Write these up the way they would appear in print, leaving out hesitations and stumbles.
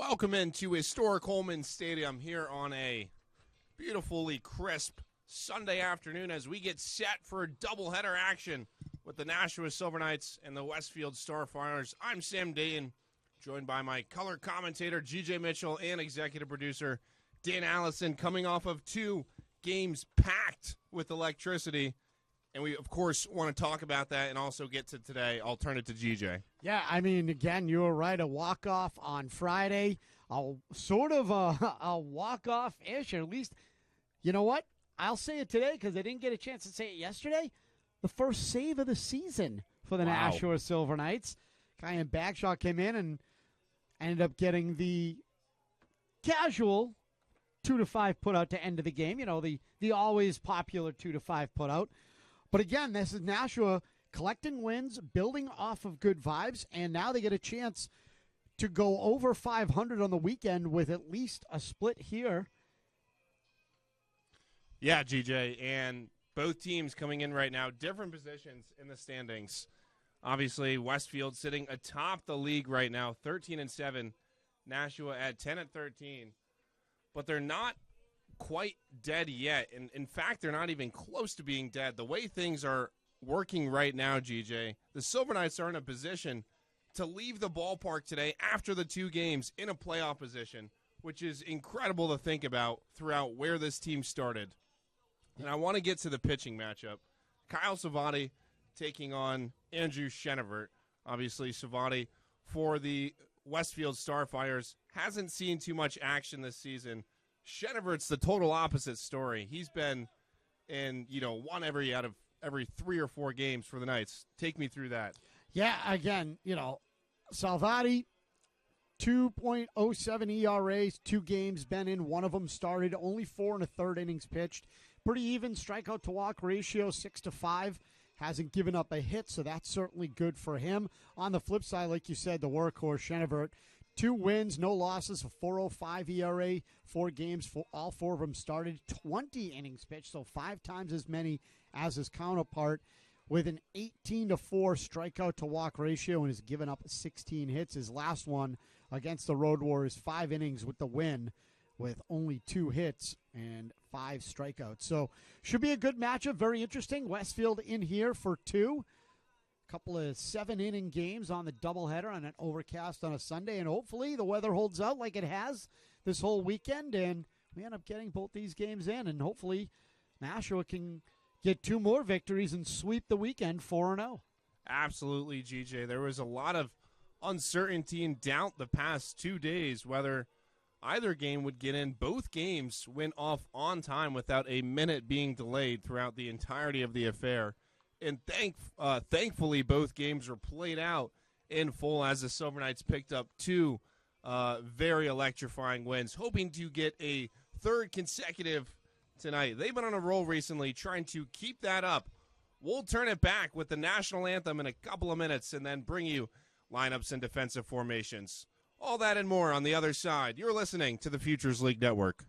Welcome into historic Holman Stadium here on a beautifully crisp Sunday afternoon as we get set for doubleheader action with the Nashua Silver Knights and the Westfield Starfires. I'm Sam Datin, joined by my color commentator, GJ Mitchell, and executive producer, Dan Allison, coming off of 2 games packed with electricity. And we, of course, want to talk about that and also get to today. I'll turn it to GJ. Yeah, I mean, again, you were right. A walk-off on Friday, sort of a walk-off-ish, or at least, you know what? I'll say it today because I didn't get a chance to say it yesterday. The first save of the season for the Nashua Silver Knights. Guy in Bagshaw came in and ended up getting the casual 2-5 put-out to end of the game. You know, the always popular 2-5 put-out. But again, this is Nashua collecting wins, building off of good vibes, and now they get a chance to go over 500 on the weekend with at least a split here. Yeah, GJ, and both teams coming in right now, different positions in the standings. Obviously, Westfield sitting atop the league right now, 13-7. Nashua at 10-13. But they're not quite dead yet. And in fact, they're not even close to being dead. The way things are working right now, GJ, the Silver Knights are in a position to leave the ballpark today after the 2 games in a playoff position, which is incredible to think about throughout where this team started. And I want to get to the pitching matchup. Kyle Savati taking on Andrew Shenevert. Obviously, Savati for the Westfield Starfires hasn't seen too much action this season. Shenevert's the total opposite story. He's been in, one out of every 3 or 4 games for the Knights. Take me through that. Yeah, again, Salvati, 2.07 ERAs, 2 games been in, one of them started, only 4 1/3 innings pitched. Pretty even strikeout to walk ratio, 6-5. Hasn't given up a hit, so that's certainly good for him. On the flip side, like you said, the workhorse, Shenevert, 2 wins, no losses, a 4.05 ERA, 4 games, all 4 of them started, 20 innings pitched, so 5 times as many as his counterpart, with an 18-4 strikeout to walk ratio, and has given up 16 hits. His last one against the Road Warriors, 5 innings with the win, with only 2 hits and 5 strikeouts. So should be a good matchup, very interesting. Westfield in here for 2. Couple of 7-inning games on the doubleheader on an overcast on a Sunday, and hopefully the weather holds out like it has this whole weekend, and we end up getting both these games in, and hopefully Nashua can get 2 more victories and sweep the weekend 4-0. Absolutely, GJ. There was a lot of uncertainty and doubt the past 2 days whether either game would get in. Both games went off on time without a minute being delayed throughout the entirety of the affair. And thankfully, both games were played out in full as the Silver Knights picked up 2 very electrifying wins, hoping to get a 3rd consecutive tonight. They've been on a roll recently, trying to keep that up. We'll turn it back with the national anthem in a couple of minutes and then bring you lineups and defensive formations. All that and more on the other side. You're listening to the Futures League Network.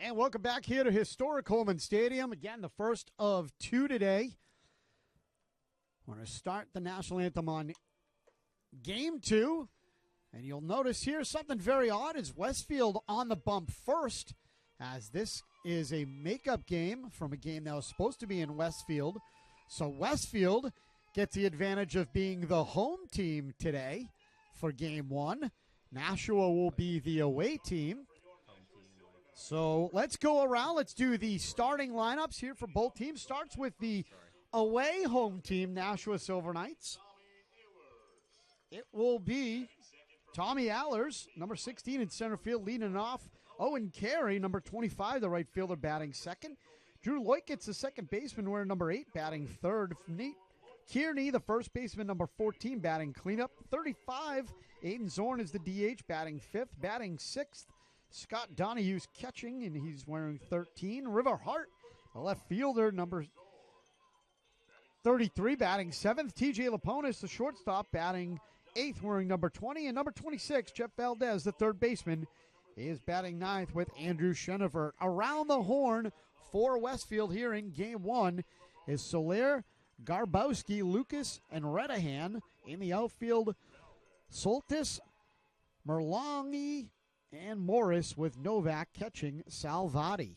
And welcome back here to historic Holman Stadium. Again, the first of two today. We're going to start the national anthem on game 2. And you'll notice here something very odd is Westfield on the bump first, as this is a makeup game from a game that was supposed to be in Westfield. So Westfield gets the advantage of being the home team today for game 1. Nashua will be the away team. So let's go around. Let's do the starting lineups here for both teams. Starts with the away home team, Nashua Silver Knights. It will be Tommy Allers, number 16 in center field, leading off. Owen Carey, number 25, the right fielder, batting second. Drew Loikitz, the second baseman, wearing number 8, batting third. Nate Kearney, the first baseman, number 14, batting cleanup. 35, Aiden Zorn is the DH, batting fifth. Batting sixth, Scott Donahue's catching, and he's wearing 13. River Hart, a left fielder, number 33, batting seventh. TJ Laponis, the shortstop, batting eighth, wearing number 20. And number 26, Jeff Valdez, the third baseman, is batting ninth with Andrew Schenevert. Around the horn for Westfield here in game 1 is Soler, Garbowski, Lucas, and Redahan. In the outfield, Soltis, Merlongi, and Morris, with Novak catching Salvati.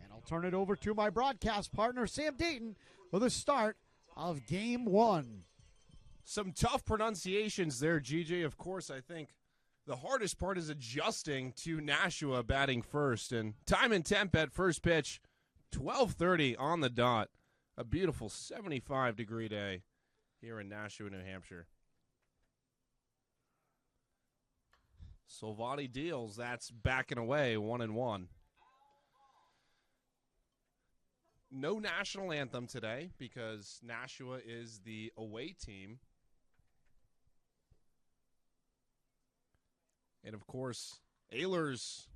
And I'll turn it over to my broadcast partner, Sam Datin, for the start of game 1. Some tough pronunciations there, GJ. Of course, I think the hardest part is adjusting to Nashua batting first. And time and temp at first pitch, 12:30 on the dot. A beautiful 75-degree day here in Nashua, New Hampshire. Salvati deals. That's backing away 1-1. No national anthem today because Nashua is the away team. And, of course, Ehlers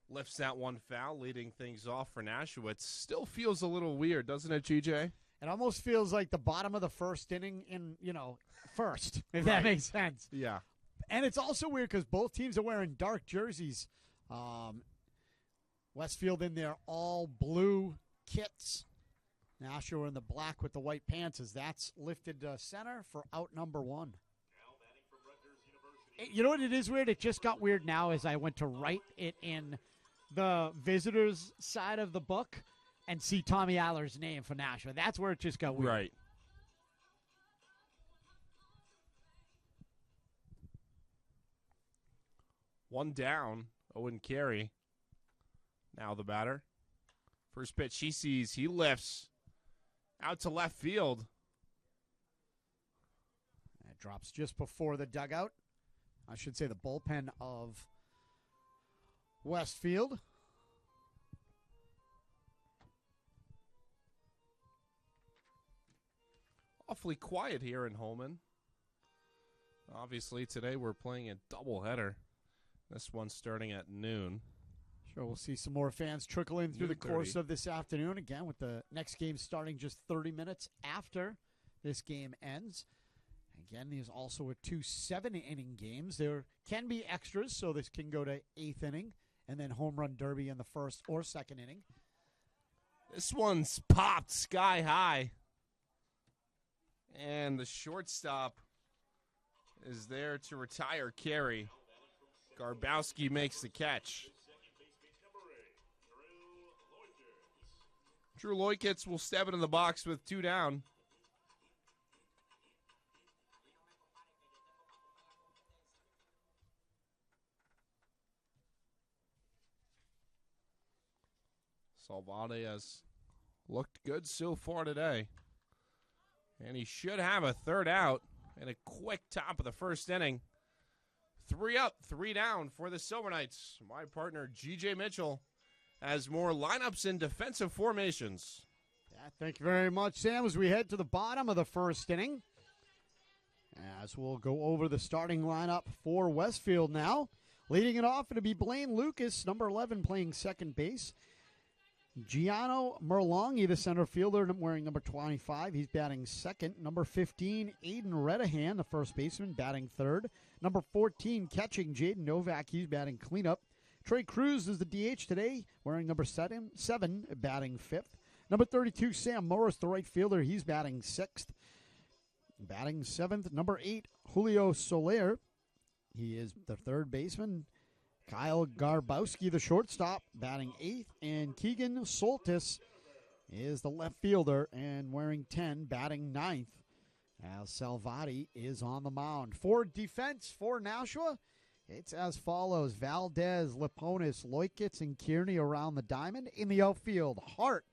lifts that one foul, leading things off for Nashua. It still feels a little weird, doesn't it, GJ? It almost feels like the bottom of the first inning in, first, if that makes sense. Yeah. And it's also weird because both teams are wearing dark jerseys. Westfield in their all blue kits. Nashua in the black with the white pants, as that's lifted center for out number 1. You know what it is weird? It just got weird now as I went to write it in the visitors side of the book and see Tommy Aller's name for Nashua. That's where it just got weird. Right. One down, Owen Carey. Now the batter. First pitch he sees, he lifts out to left field. That drops just before the dugout. I should say the bullpen of Westfield. Awfully quiet here in Holman. Obviously, today we're playing a doubleheader. This one's starting at noon. Sure, we'll see some more fans trickle in through the course of this afternoon. Again, with the next game starting just 30 minutes after this game ends. Again, these also are 2 7-inning games. There can be extras, so this can go to 8th inning, and then home run derby in the first or second inning. This one's popped sky high. And the shortstop is there to retire Carey. Garbowski makes the catch. Drew Loikitz will step into the box with 2 down. Salvati has looked good so far today. And he should have a third out and a quick top of the first inning. 3 up, 3 down for the Silver Knights. My partner, G.J. Mitchell, has more lineups and defensive formations. Yeah, thank you very much, Sam, as we head to the bottom of the first inning. As we'll go over the starting lineup for Westfield now. Leading it off, it'll be Blaine Lucas, number 11, playing second base. Gianno Merlongi, the center fielder, wearing number 25. He's batting second. Number 15, Aiden Redahan, the first baseman, batting third. Number 14, catching Jaden Novak. He's batting cleanup. Trey Cruz is the DH today, wearing number 7, batting 5th. Number 32, Sam Morris, the right fielder. He's batting 6th. Batting 7th, number 8, Julio Soler. He is the third baseman. Kyle Garbowski, the shortstop, batting 8th. And Keegan Soltis is the left fielder and wearing 10, batting 9th. As Salvati is on the mound. For defense for Nashua, it's as follows. Valdez, Liponis, Loikitz, and Kearney around the diamond. In the outfield, Hart,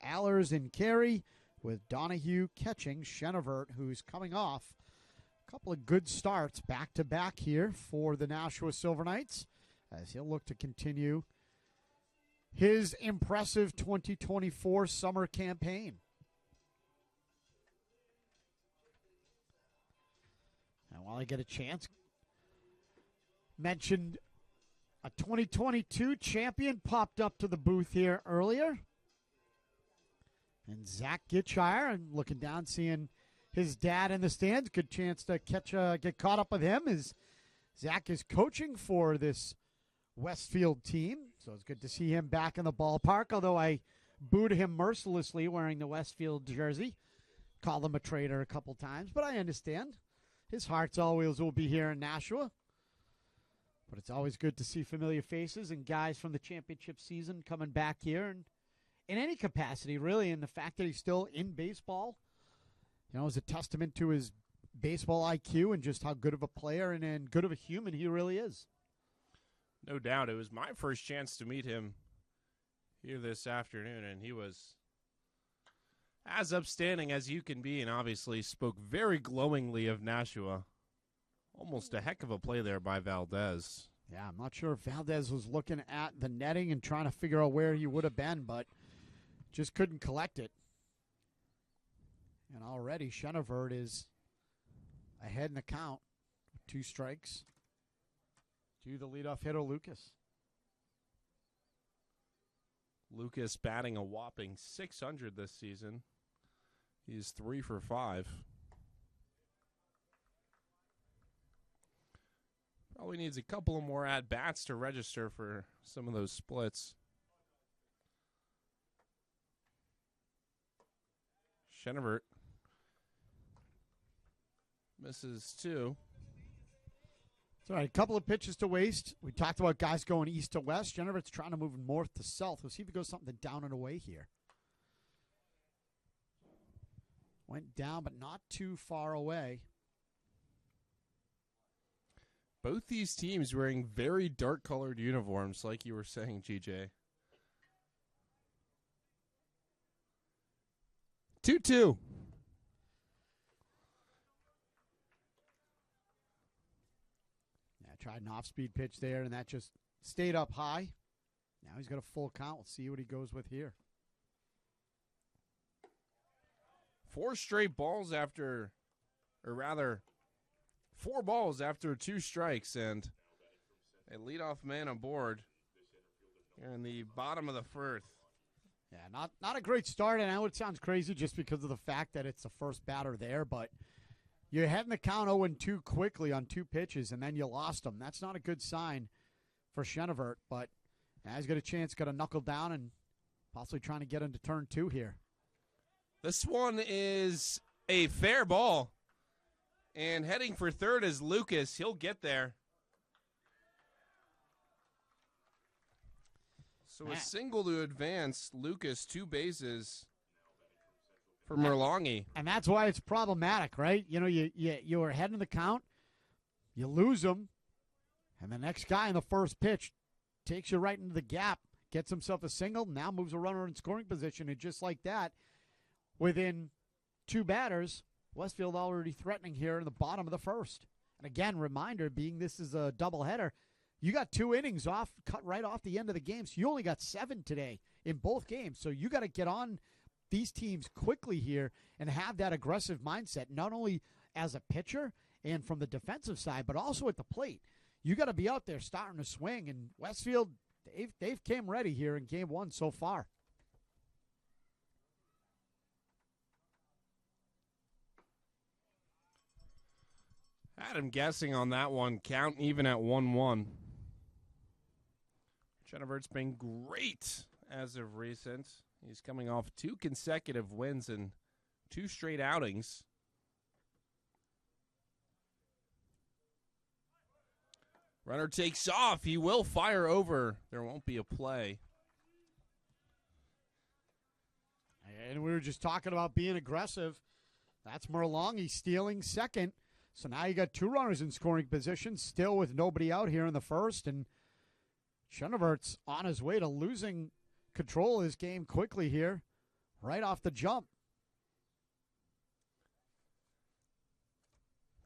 Allers, and Carey, with Donahue catching Chenevert, who's coming off a couple of good starts back-to-back here for the Nashua Silver Knights, as he'll look to continue his impressive 2024 summer campaign. And while I get a chance, mentioned a 2022 champion popped up to the booth here earlier. And Zach Gitshire, and looking down, seeing his dad in the stands. Good chance to get caught up with him as Zach is coaching for this Westfield team. So it's good to see him back in the ballpark, although I booed him mercilessly wearing the Westfield jersey. Called him a traitor a couple times, but I understand. His heart's always will be here in Nashua. But it's always good to see familiar faces and guys from the championship season coming back here, and in any capacity, really, and the fact that he's still in baseball, is a testament to his baseball IQ and just how good of a player and good of a human he really is. No doubt. It was my first chance to meet him here this afternoon, and he was as upstanding as you can be, and obviously spoke very glowingly of Nashua. Almost a heck of a play there by Valdez. Yeah, I'm not sure if Valdez was looking at the netting and trying to figure out where he would have been, but just couldn't collect it. And already Chenevert is ahead in the count with 2 strikes to the leadoff hitter, Lucas. Lucas batting a whopping .600 this season. He's 3 for 5. Probably needs a couple of more at-bats to register for some of those splits. Chenevert misses 2. It's all right, a couple of pitches to waste. We talked about guys going east to west. Chenevert's trying to move north to south. We'll see if he goes something down and away here. Went down, but not too far away. Both these teams wearing very dark-colored uniforms, like you were saying, GJ. 2-2. Yeah, tried an off-speed pitch there, and that just stayed up high. Now he's got a full count. We'll see what he goes with here. 4 straight balls after, or rather, 4 balls after 2 strikes, and a leadoff man aboard here in the bottom of the 1st. Yeah, not a great start, and I know it sounds crazy just because of the fact that it's the first batter there, but you're heading the count 0-2 quickly on 2 pitches, and then you lost them. That's not a good sign for Chenevert, but now he's got a chance, got to knuckle down and possibly trying to get into turn 2 here. This one is a fair ball, and heading for third is Lucas. He'll get there. So a single to advance. Lucas, 2 bases for Merlongi. And that's why it's problematic, right? You were ahead in the count, you lose them, and the next guy in the first pitch takes you right into the gap, gets himself a single, now moves a runner in scoring position, and just like that, within 2 batters, Westfield already threatening here in the bottom of the 1st. And again, reminder, being this is a doubleheader, you got 2 innings off, cut right off the end of the game, so you only got 7 today in both games. So you got to get on these teams quickly here and have that aggressive mindset, not only as a pitcher and from the defensive side, but also at the plate. You got to be out there starting to swing, and Westfield, they've came ready here in game 1 so far. Had him guessing on that one, count even at 1-1. Chenevert's been great as of recent. He's coming off 2 consecutive wins and 2 straight outings. Runner takes off. He will fire over. There won't be a play. And we were just talking about being aggressive. That's Merlongi stealing second. So now you got 2 runners in scoring position, still with nobody out here in the first. And Chenevert's on his way to losing control of his game quickly here, right off the jump.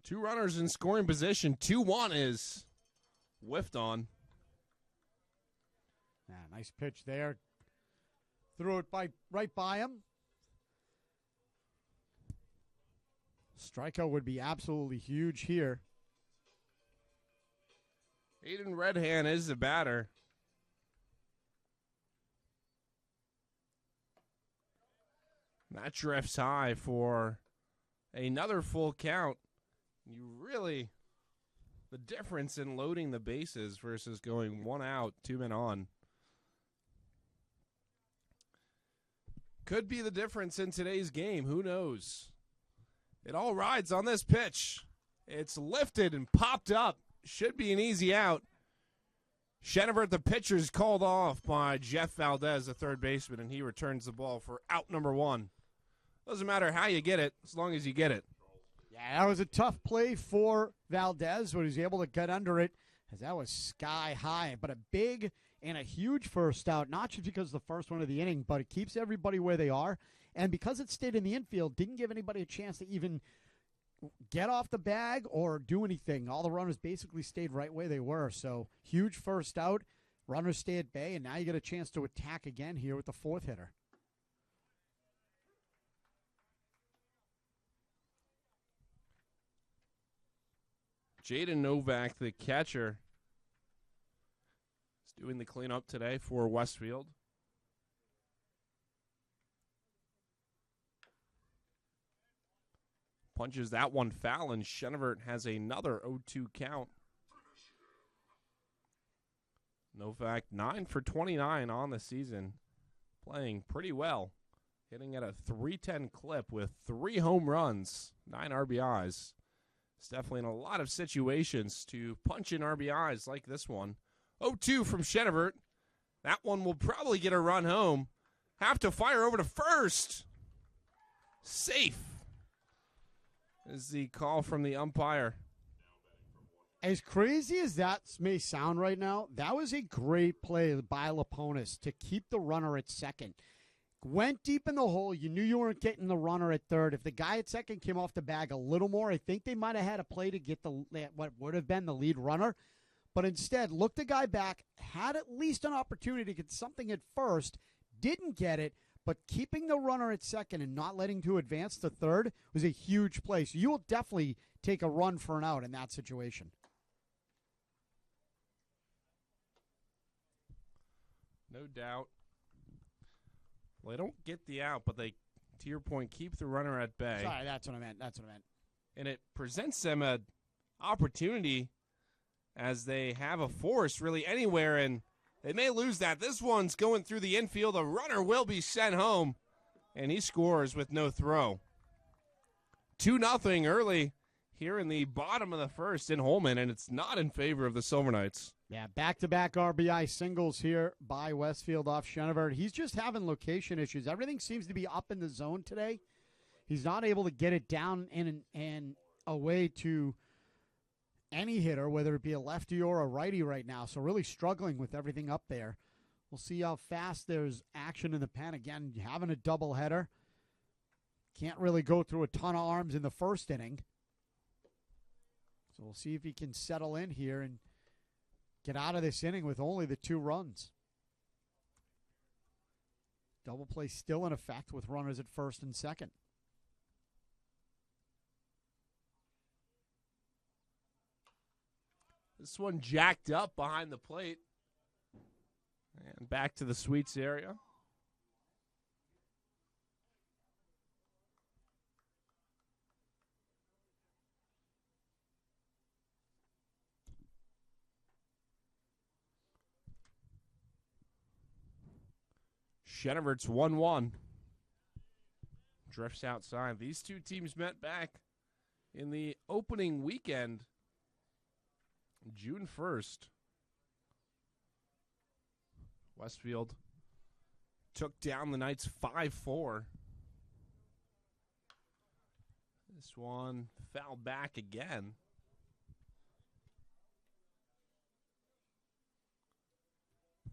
2 runners in scoring position. 2-1 is whiffed on. Yeah, nice pitch there. Threw it right by him. Strikeout would be absolutely huge here. Aiden Redhand is the batter. That drifts high for another full count. The difference in loading the bases versus going 1 out, 2 men on, could be the difference in today's game. Who knows? It all rides on this pitch. It's lifted and popped up. Should be an easy out. Chenevert, the pitcher, is called off by Jeff Valdez, the third baseman, and he returns the ball for out number 1. Doesn't matter how you get it, as long as you get it. Yeah, that was a tough play for Valdez, but he was able to get under it, as that was sky high. But a big and a huge first out, not just because of the first one of the inning, but it keeps everybody where they are. And because it stayed in the infield, didn't give anybody a chance to even get off the bag or do anything. All the runners basically stayed right where they were. So huge first out. Runners stay at bay, and now you get a chance to attack again here with the 4th hitter. Jaden Novak, the catcher, is doing the cleanup today for Westfield. Punches that one foul, and Chenevert has another 0-2 count. Novak 9 for 29 on the season, playing pretty well, hitting at a .310 clip with 3 home runs, 9 RBIs. It's definitely in a lot of situations to punch in RBIs like this one. 0-2 from Chenevert. That one will probably get a run home. Have to fire over to first. Safe is the call from the umpire. As crazy as that may sound right now, that was a great play by Laponis to keep the runner at second. Went deep in the hole. You knew you weren't getting the runner at third. If the guy at second came off the bag a little more, I think they might have had a play to get what would have been the lead runner. But instead, looked the guy back, had at least an opportunity to get something at first, didn't get it, but keeping the runner at second and not letting to advance to third was a huge play. So you will definitely take a run for an out in that situation. No doubt. Well, they don't get the out, but they, to your point, keep the runner at bay. Sorry, that's what I meant. And it presents them an opportunity as they have a force really anywhere, and they may lose that. This one's going through the infield. A runner will be sent home, and he scores with no throw. 2-0 early here in the bottom of the first in Holman, and it's not in favor of the Silver Knights. Yeah, back-to-back RBI singles here by Westfield off Chenevert. He's just having location issues. Everything seems to be up in the zone today. He's not able to get it down and away to any hitter, whether it be a lefty or a righty right now. So really struggling with everything up there. We'll see how fast there's action in the pen. Again, having a doubleheader. Can't really go through a ton of arms in the first inning. So we'll see if he can settle in here and get out of this inning with only the 2 runs. Double play still in effect with runners at first and second. This one jacked up behind the plate. And back to the sweets area. Shenevert's 1-1. Drifts outside. These two teams met back in the opening weekend, June 1st. Westfield took down the Knights 5-4. This one fell back again.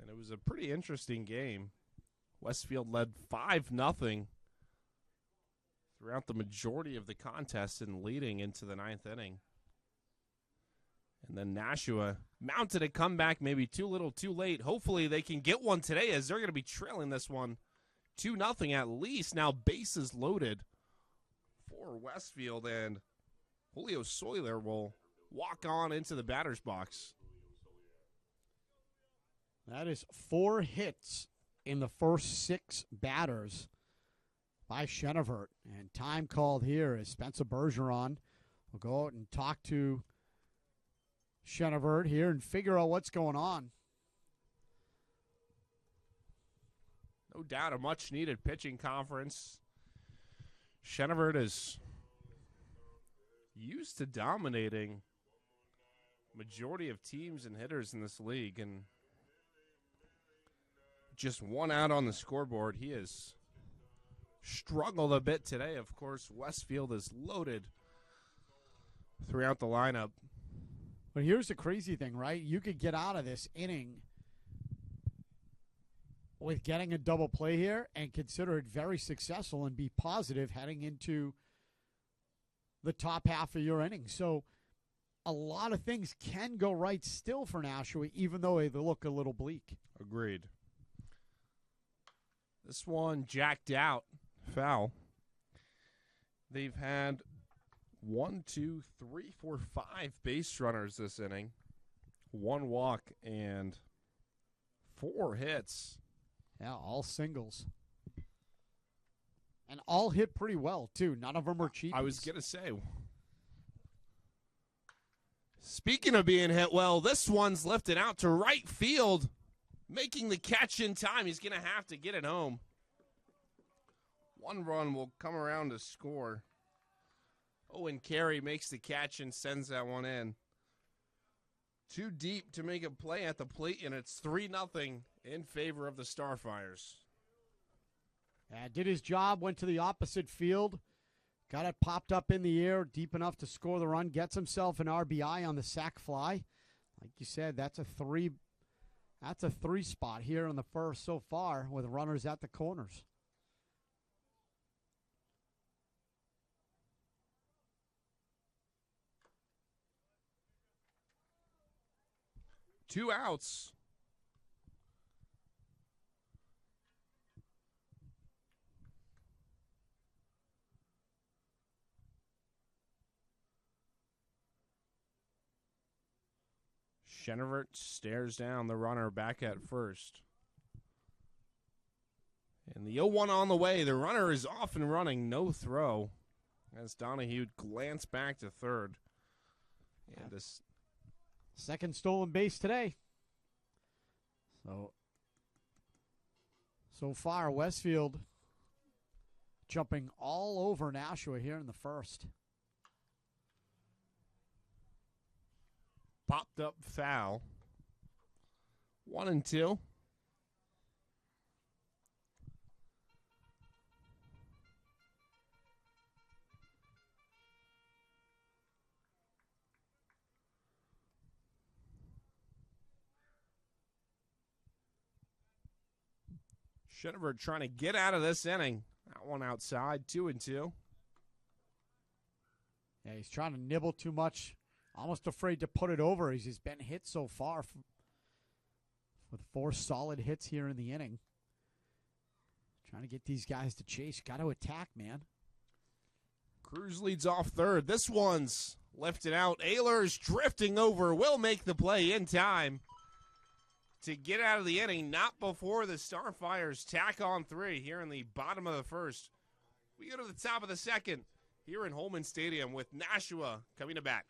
And it was a pretty interesting game. Westfield led 5-0 throughout the majority of the contest and leading into the 9th inning. And then Nashua mounted a comeback, maybe too little, too late. Hopefully they can get one today as they're going to be trailing this one 2-0 at least. Now bases loaded for Westfield, and Julio Soyler will walk on into the batter's box. That is 4 hits in the first 6 batters by Shenevert. And time called here is Spencer Bergeron will go out and talk to Shenevert here and figure out what's going on. No doubt a much-needed pitching conference. Shenevert is used to dominating majority of teams and hitters in this league, and just 1 out on the scoreboard. He has struggled a bit today. Of course, Westfield is loaded throughout the lineup. But here's the crazy thing, right? You could get out of this inning with getting a double play here and consider it very successful and be positive heading into the top half of your inning. So a lot of things can go right still for Nashua, even though they look a little bleak. Agreed. This one jacked out, foul. They've had 1, 2, 3, 4, 5 base runners this inning. 1 walk and 4 hits. Yeah, all singles. And all hit pretty well, too. None of them are cheap. I was going to say. Speaking of being hit well, this one's lifted out to right field. Making the catch in time. He's going to have to get it home. 1 run will come around to score. Owen Carey makes the catch and sends that one in. Too deep to make a play at the plate, and it's 3-0 in favor of the Starfires. Did his job, went to the opposite field, got it popped up in the air, deep enough to score the run, gets himself an RBI on the sac fly. Like you said, that's a 3 spot here in the first so far with runners at the corners. Two outs. Shenevert stares down the runner back at first. And the 0-1 on the way. The runner is off and running. No throw. As Donahue glanced back to third. And this second stolen base today. So far, Westfield jumping all over Nashua here in the first. Popped up foul. 1-2. Shenevert trying to get out of this inning. That one outside, 2-2. Yeah, he's trying to nibble too much. Almost afraid to put it over as he's been hit so far with 4 solid hits here in the inning. Trying to get these guys to chase. Got to attack, man. Cruz leads off third. This one's lifted out. Ehlers drifting over. Will make the play in time to get out of the inning. Not before the Starfires tack on 3 here in the bottom of the first. We go to the top of the second here in Holman Stadium with Nashua coming to bat.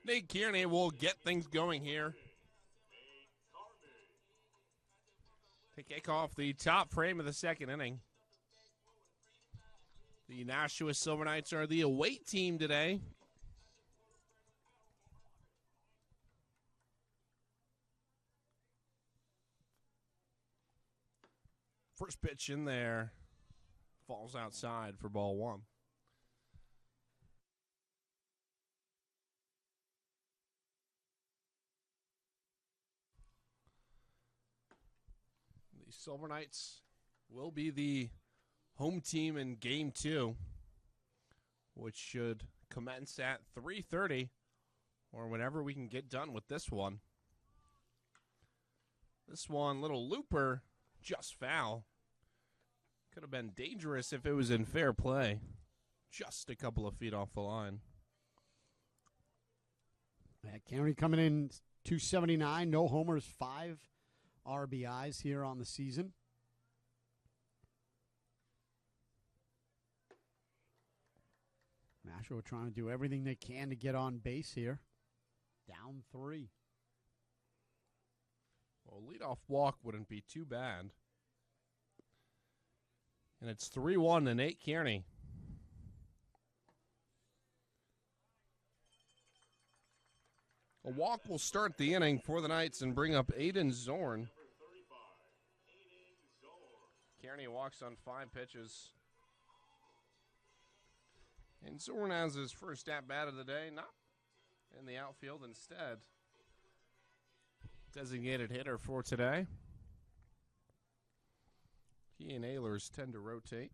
Nate Kearney will get things going here to kick off the top frame of the second inning. The Nashua Silver Knights are the away team today. First pitch in there falls outside for ball one. The Silver Knights will be the home team in game two, which should commence at 3:30 or whenever we can get done with this one. This one, little looper, just foul. Could have been dangerous if it was in fair play. Just a couple of feet off the line. Kearney coming in 279, no homers, 5 RBIs here on the season. Nashua trying to do everything they can to get on base here. Down 3. Well, leadoff walk wouldn't be too bad. And it's 3-1 to Nate Kearney. A walk will start the inning for the Knights and bring up Aiden Zorn. Kearney walks on 5 pitches. And Zorn has his first at-bat of the day, not in the outfield instead. Designated hitter for today. He and Ehlers tend to rotate.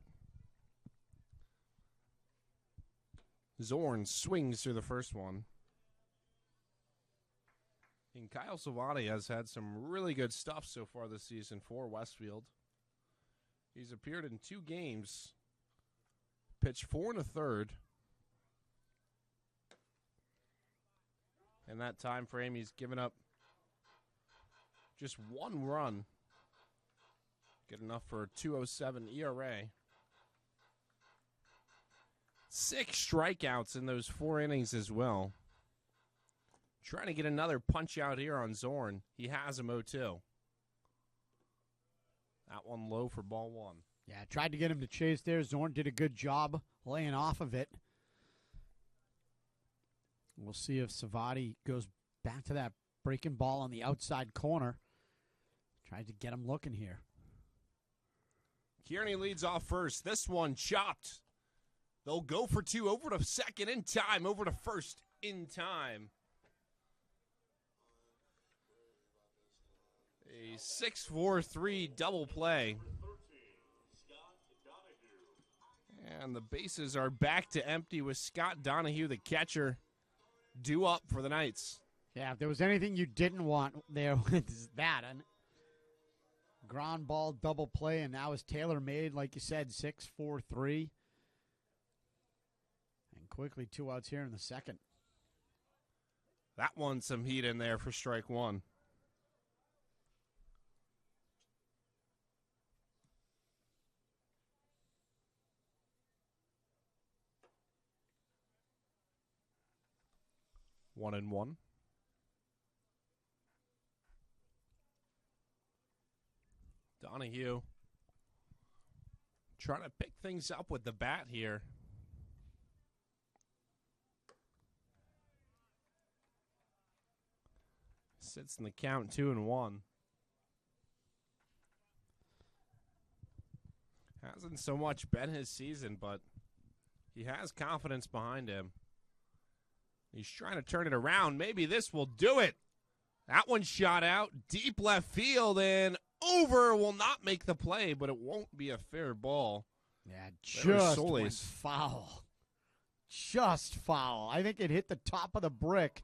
Zorn swings through the first one. And Kyle Savati has had some really good stuff so far this season for Westfield. He's appeared in 2 games, pitched 4 1/3. In that time frame, he's given up just 1 run. Good enough for a 2.07 ERA. 6 strikeouts in those 4 innings as well. Trying to get another punch out here on Zorn. He has him 0-2. That one low for ball 1. Yeah, tried to get him to chase there. Zorn did a good job laying off of it. We'll see if Savati goes back to that breaking ball on the outside corner. Tried to get him looking here. Kearney leads off first. This one chopped. They'll go for 2 over to second in time, over to first in time. A 6-4-3 double play. And the bases are back to empty with Scott Donahue, the catcher, due up for the Knights. Yeah, if there was anything you didn't want there, it's that. And ground ball double play, and now is Taylor made, like you said, 6-4-3. And quickly 2 outs here in the second. That one, some heat in there for strike 1. One and one. Donahue trying to pick things up with the bat here. Sits in the count 2-1. Hasn't so much been his season, but he has confidence behind him. He's trying to turn it around. Maybe this will do it. That one shot out deep left field and over. Will not make the play, but it won't be a fair ball. Yeah, just went foul. Just foul. I think it hit the top of the brick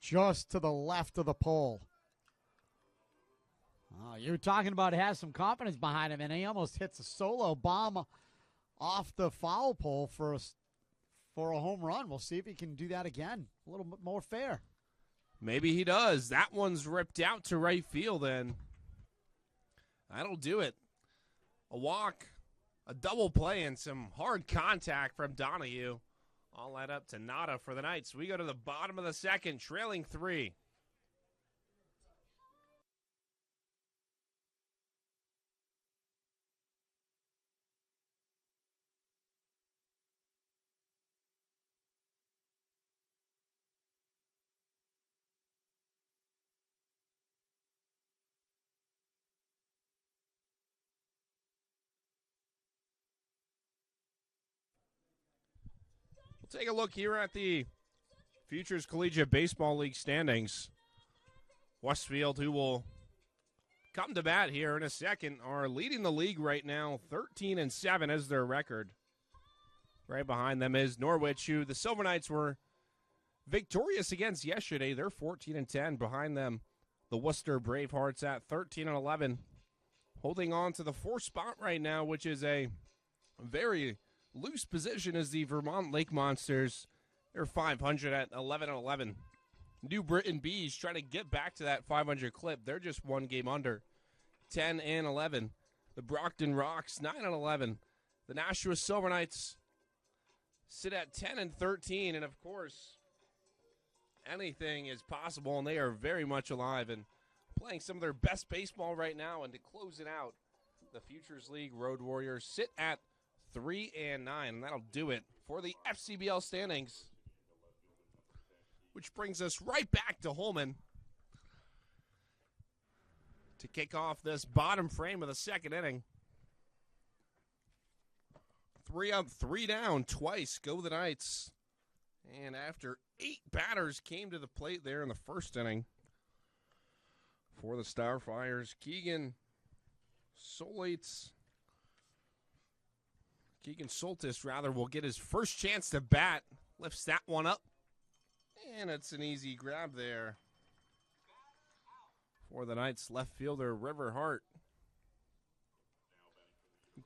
just to the left of the pole. Oh, you're talking about it has some confidence behind him, and he almost hits a solo bomb off the foul pole for a home run. We'll see if he can do that again. A little bit more fair. Maybe he does. That one's ripped out to right field, and that'll do it. A walk, a double play, and some hard contact from Donahue All that up to nada for the Knights. We go to the bottom of the second, trailing 3. We'll take a look here at the Futures Collegiate Baseball League standings. Westfield, who will come to bat here in a second, are leading the league right now. 13-7 is their record. Right behind them is Norwich, who the Silver Knights were victorious against yesterday. They're 14-10. Behind them, the Worcester Bravehearts at 13-11. Holding on to the 4th spot right now, which is a very loose position, is the Vermont Lake Monsters. They're 500 at 11-11. New Britain Bees trying to get back to that 500 clip. They're just one game under, 10-11. The Brockton Rocks, 9-11. The Nashua Silver Knights sit at 10-13, and of course, anything is possible, and they are very much alive and playing some of their best baseball right now. And to close it out, the Futures League Road Warriors sit at 3-9, and that'll do it for the FCBL standings, which brings us right back to Holman to kick off this bottom frame of the second inning. 3 up, 3 down, twice go the Knights. And after 8 batters came to the plate there in the first inning for the Starfires, Keegan Soltis will get his first chance to bat. Lifts that one up. And it's an easy grab there for the Knights left fielder, River Hart.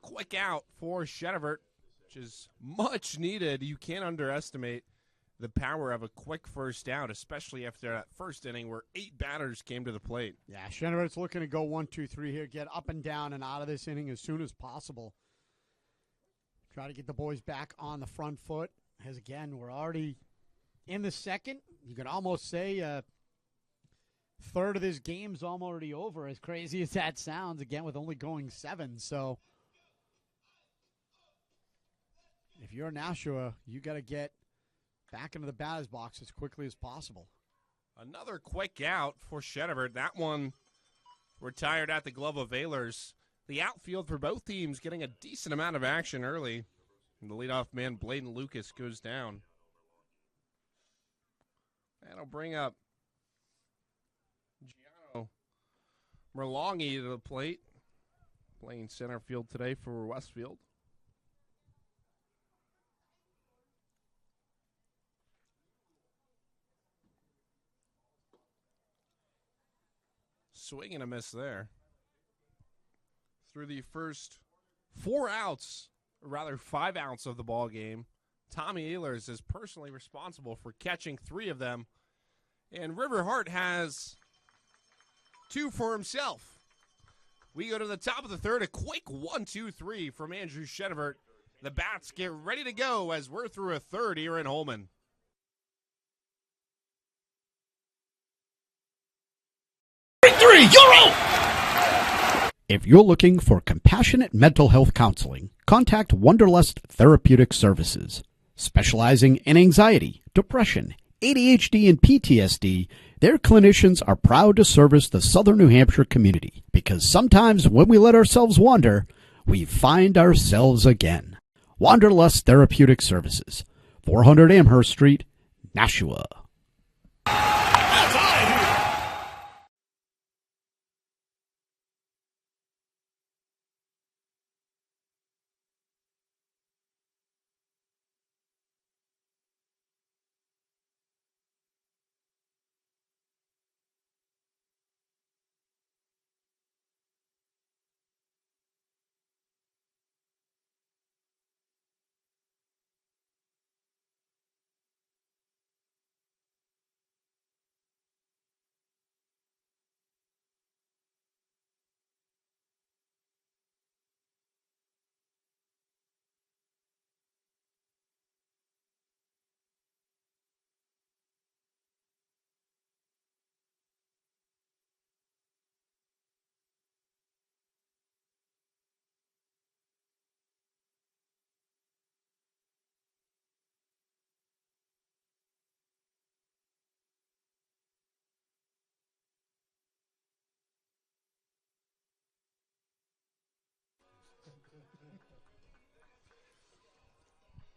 Quick out for Shedevert, which is much needed. You can't underestimate the power of a quick first out, especially after that first inning where 8 batters came to the plate. Yeah, Shedevert's looking to go 1, 2, 3 here, get up and down and out of this inning as soon as possible. Try to get the boys back on the front foot. As again, we're already in the second. You could almost say a third of this game's already over, as crazy as that sounds, again, with only going 7. So if you're Nashua, you got to get back into the batter's box as quickly as possible. Another quick out for Shedevert. That one retired at the glove of Ehlers. The outfield for both teams getting a decent amount of action early. And the leadoff man, Bladen Lucas, goes down. That'll bring up Gianno Merlongi to the plate. Playing center field today for Westfield. Swing and a miss there. Through the first 4 outs, or rather 5 outs of the ball game, Tommy Ehlers is personally responsible for catching 3 of them. And River Hart has 2 for himself. We go to the top of the third, a quick 1-2-3 from Andrew Shedevert. The bats get ready to go as we're through a third here in Holman. 3, you're out! If you're looking for compassionate mental health counseling, contact Wanderlust Therapeutic Services. Specializing in anxiety, depression, ADHD, and PTSD, their clinicians are proud to service the Southern New Hampshire community because sometimes when we let ourselves wander, we find ourselves again. Wanderlust Therapeutic Services, 400 Amherst Street, Nashua.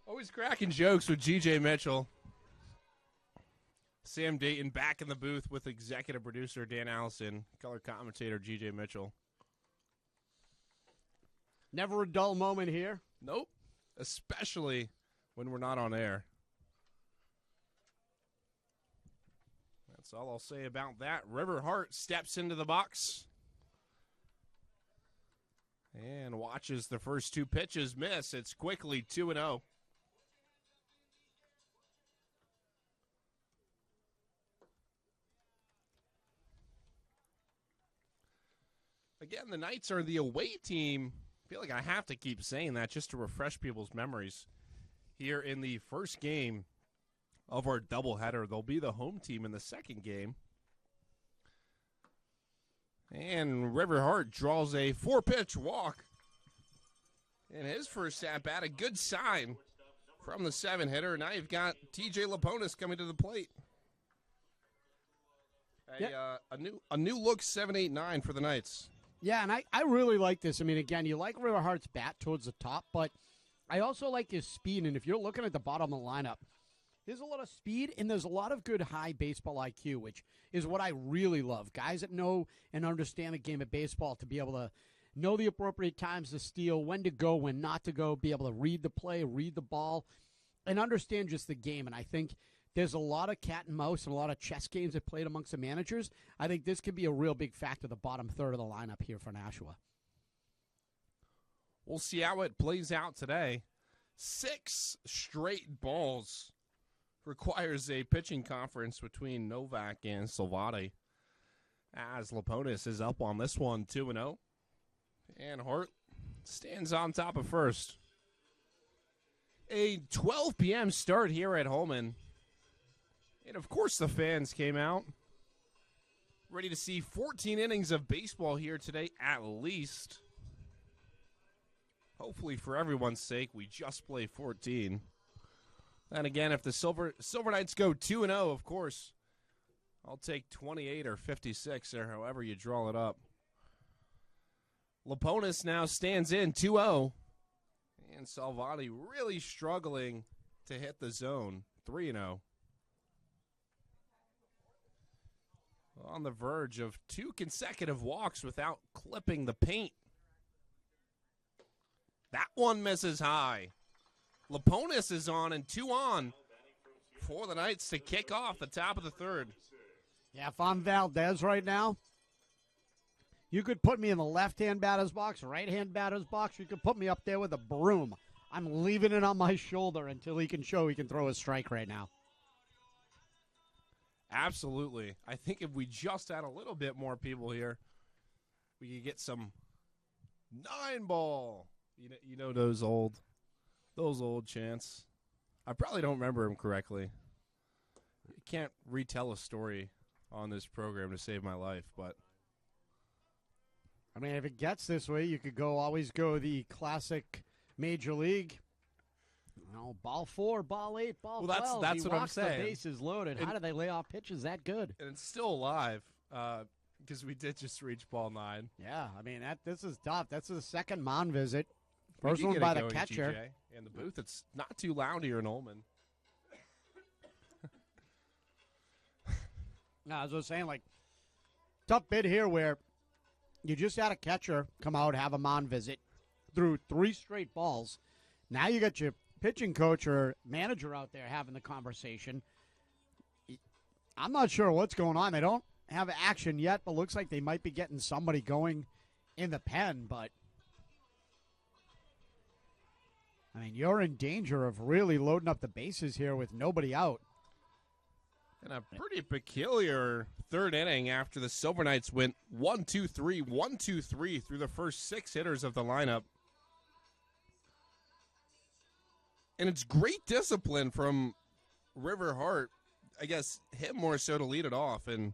Always cracking jokes with G.J. Mitchell. Sam Datin back in the booth with executive producer Dan Allison, color commentator G.J. Mitchell. Never a dull moment here. Nope, especially when we're not on air. That's all I'll say about that. River Hart steps into the box and watches the first two pitches miss. It's quickly 2-0. Again, the Knights are the away team. I feel like I have to keep saying that just to refresh people's memories. Here in the first game of our doubleheader, they'll be the home team in the second game. And River Hart draws a 4-pitch walk in his first at-bat. A good sign from the 7-hitter. Now you've got TJ Laponis coming to the plate. A new look 7-8-9 for the Knights. Yeah, and I really like this. I mean, again, you like River Hart's bat towards the top, but I also like his speed. And if you're looking at the bottom of the lineup, there's a lot of speed and there's a lot of good high baseball IQ, which is what I really love. Guys that know and understand the game of baseball to be able to know the appropriate times to steal, when to go, when not to go, be able to read the play, read the ball, and understand just the game. And I think there's a lot of cat and mouse and a lot of chess games that played amongst the managers. I think this could be a real big factor, the bottom third of the lineup here for Nashua. We'll see how it plays out today. 6 straight balls requires a pitching conference between Novak and Salvati, as Laponis is up on this one 2-0. And Hart stands on top of first. A 12 p.m. start here at Holman. And, of course, the fans came out, ready to see 14 innings of baseball here today at least. Hopefully, for everyone's sake, we just play 14. And, again, if the Silver Knights go 2-0, of course, I'll take 28 or 56 or however you draw it up. Laponis now stands in 2-0. And Salvati really struggling to hit the zone 3-0. On the verge of 2 consecutive walks without clipping the paint. That one misses high. Laponis is on and 2 on for the Knights to kick off the top of the third. Yeah, if I'm Valdez right now, you could put me in the left-hand batter's box, right-hand batter's box. You could put me up there with a broom. I'm leaving it on my shoulder until he can show he can throw a strike right now. Absolutely. I think if we just had a little bit more people here, we could get some 9-ball. You know those old chants. I probably don't remember them correctly. I can't retell a story on this program to save my life, but I mean, if it gets this way, you could always go the classic Major League. You know, ball 4, ball 8, ball 12. That's what I'm saying. The bases loaded. How do they lay off pitches that good? And it's still alive because we did just reach ball 9. Yeah, I mean, this is tough. That's the second Mon visit. First one by the catcher. GJ. In the booth, it's not too loud here in Ullman. No, as I was saying, like, tough bit here where you just had a catcher come out, have a Mon visit, threw 3 straight balls. Now you got your pitching coach or manager out there having the conversation. I'm not sure what's going on. They don't have action yet, but looks like they might be getting somebody going in the pen. But, I mean, you're in danger of really loading up the bases here with nobody out. And a pretty peculiar third inning after the Silver Knights went 1-2-3, 1-2-3 through the first 6 hitters of the lineup. And it's great discipline from River Hart. I guess him more so to lead it off. And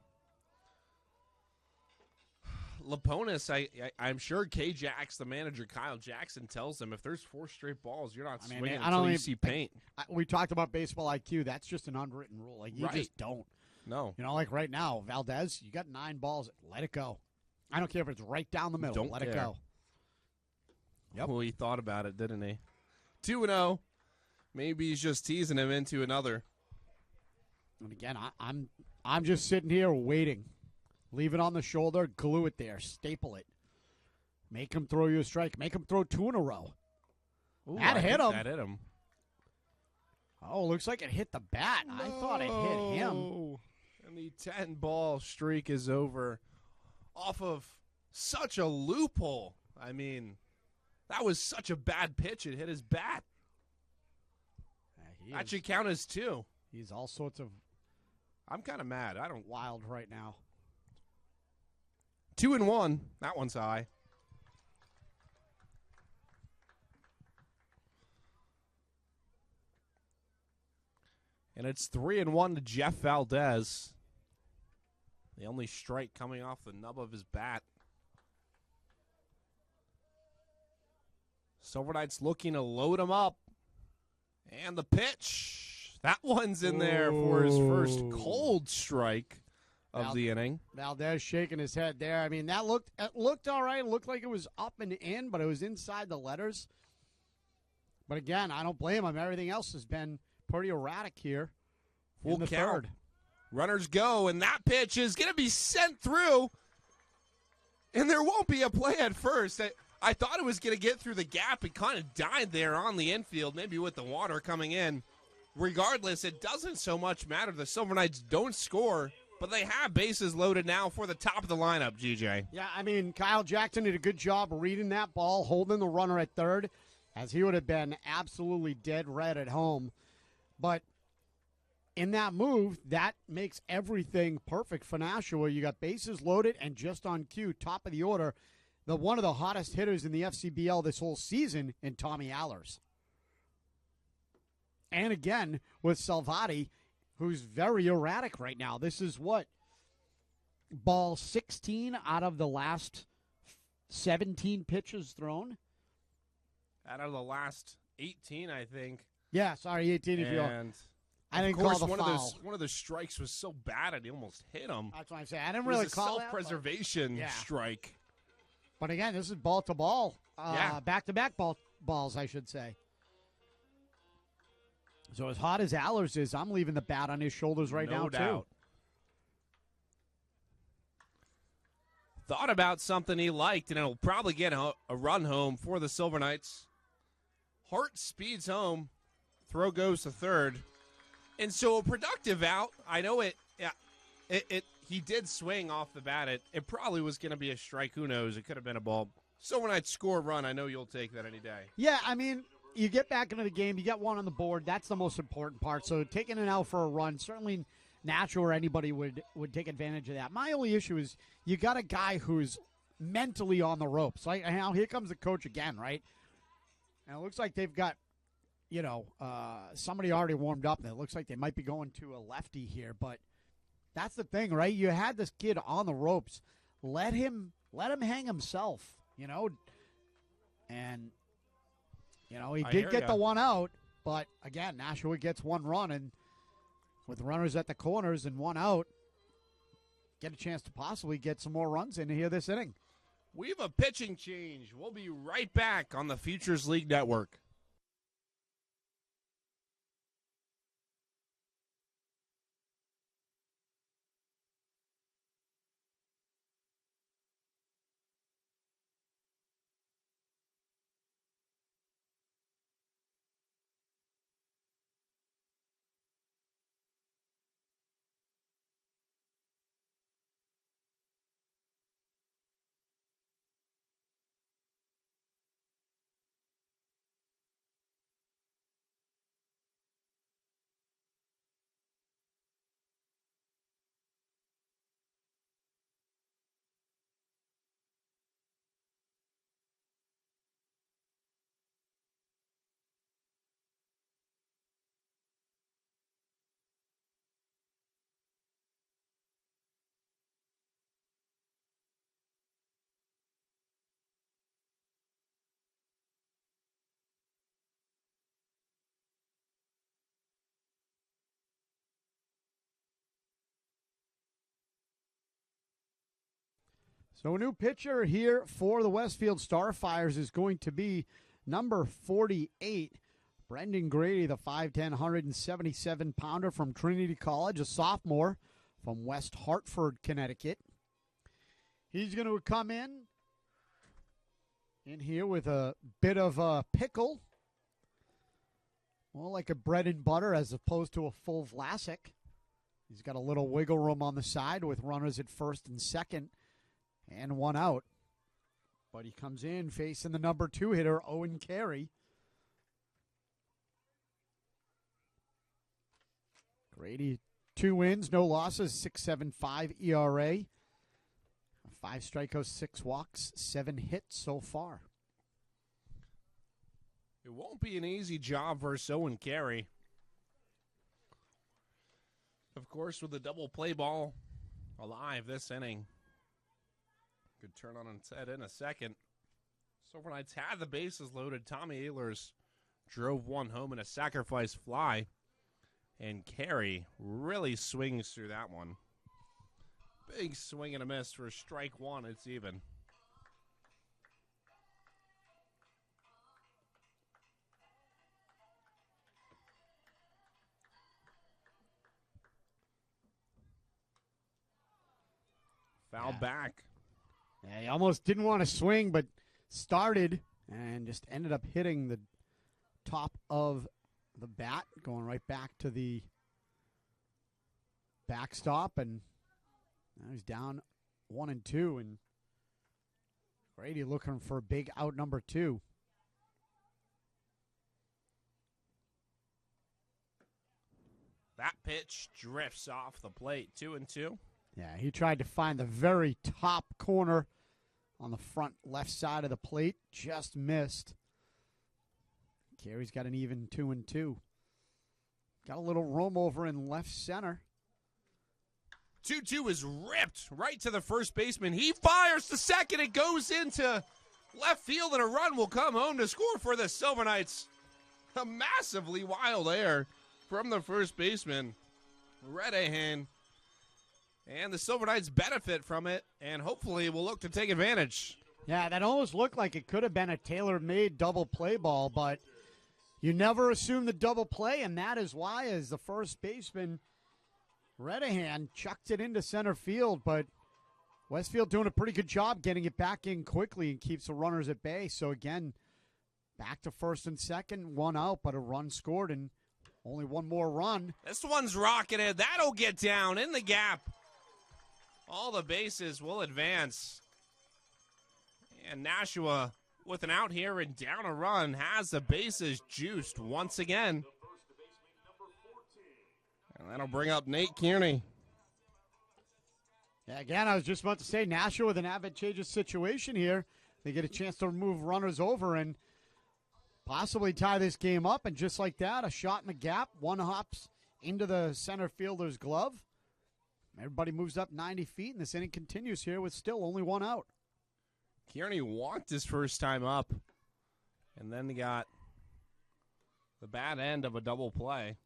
Laponis, I'm sure K-Jax, the manager, Kyle Jackson, tells him if there's 4 straight balls, you're not swinging until you see paint. We talked about baseball IQ. That's just an unwritten rule. Like, you just don't. No. You know, like right now, Valdez, you got 9 balls. Let it go. I don't care if it's right down the middle. Let it go. Yep. Well, he thought about it, didn't he? 2-0. Maybe he's just teasing him into another. And again, I'm just sitting here waiting. Leave it on the shoulder, glue it there, staple it. Make him throw you a strike. Make him throw 2 in a row. Ooh, That hit him. That hit him. Oh, looks like it hit the bat. No. I thought it hit him. And the 10-ball streak is over off of such a loophole. I mean, that was such a bad pitch. It hit his bat. That should count as 2. He's all sorts of I'm kind of mad. I don't wild right now. 2-1. That one's high. And it's 3-1 to Jeff Valdez. The only strike coming off the nub of his bat. Silver Knights looking to load him up. And the pitch. That one's in there for his first cold strike of the inning. Valdez shaking his head there. I mean, it looked all right. It looked like it was up and in, but it was inside the letters. But again, I don't blame him. Everything else has been pretty erratic here. Full in the count. third. Runners go, and that pitch is going to be sent through. And there won't be a play at first. I thought it was going to get through the gap. It kind of died there on the infield, maybe with the water coming in. Regardless, it doesn't so much matter. The Silver Knights don't score, but they have bases loaded now for the top of the lineup, GJ. Yeah, I mean, Kyle Jackson did a good job reading that ball, holding the runner at third, as he would have been absolutely dead red at home. But in that move, that makes everything perfect for Nashua. You got bases loaded and just on cue, top of the order, one of the hottest hitters in the FCBL this whole season in Tommy Allers. And again, with Salvati, who's very erratic right now. This is what? Ball 16 out of the last 17 pitches thrown? Out of the last 18, I think. Yeah, sorry, 18 if you are. I didn't call the foul. One of those strikes was so bad it almost hit him. That's what I'm saying. I didn't really call it. Self-preservation strike. But again, this is ball to ball. Back-to-back balls, I should say. So as hot as Allers is, I'm leaving the bat on his shoulders right now, no doubt. Too. Thought about something he liked, and it'll probably get a run home for the Silver Knights. Hart speeds home. Throw goes to third. And so a productive out. I know he did swing off the bat. It probably was going to be a strike. Who knows? It could have been a ball. So when I'd score a run, I know you'll take that any day. Yeah, I mean, you get back into the game. You get one on the board. That's the most important part. So taking it out for a run, certainly Nashua or anybody would take advantage of that. My only issue is you got a guy who's mentally on the ropes. Like, now here comes the coach again, right? And it looks like they've got, somebody already warmed up, and it looks like they might be going to a lefty here. But that's the thing, right? You had this kid on the ropes. Let him hang himself, And, he did get the one out. But, again, Nashua gets one run, and with runners at the corners and one out, get a chance to possibly get some more runs in here this inning. We have a pitching change. We'll be right back on the Futures League Network. So a new pitcher here for the Westfield Starfires is going to be number 48, Brendan Grady, the 5'10", 177-pounder from Trinity College, a sophomore from West Hartford, Connecticut. He's going to come in here with a bit of a pickle, more like a bread and butter as opposed to a full Vlasic. He's got a little wiggle room on the side with runners at first and second and one out. But he comes in facing the number 2 hitter, Owen Carey. Grady, 2 wins, no losses, 6.75 ERA. 5 strikeouts, 6 walks, 7 hits so far. It won't be an easy job versus Owen Carey. Of course, with the double play ball alive this inning. Could turn on its head in a second. Silver Knights had the bases loaded. Tommy Ehlers drove one home in a sacrifice fly. And Carey really swings through that one. Big swing and a miss for strike one. It's even. Foul back. Yeah, he almost didn't want to swing, but started and just ended up hitting the top of the bat, going right back to the backstop, and now he's down 1-2, and Grady looking for a big out number 2. That pitch drifts off the plate, 2-2. Yeah, he tried to find the very top corner on the front left side of the plate, just missed. Carey's got an even 2-2. Got a little room over in left center. 2-2 is ripped right to the first baseman. He fires to second. It goes into left field, and a run will come home to score for the Silver Knights. A massively wild air from the first baseman, Redahan. And the Silver Knights benefit from it, and hopefully will look to take advantage. Yeah, that almost looked like it could have been a tailor-made double play ball, but you never assume the double play, and that is why, as the first baseman, Redahan chucked it into center field, but Westfield doing a pretty good job getting it back in quickly and keeps the runners at bay. So again, back to first and second, one out, but a run scored and only one more run. This one's rocketed. That'll get down in the gap. All the bases will advance. And Nashua, with an out here and down a run, has the bases juiced once again. And that'll bring up Nate Kearney. Yeah, again, I was just about to say, Nashua with an advantageous situation here. They get a chance to move runners over and possibly tie this game up. And just like that, a shot in the gap, one hops into the center fielder's glove. Everybody moves up 90 feet, and this inning continues here with still only one out. Kearney walked his first time up, and then he got the bad end of a double play.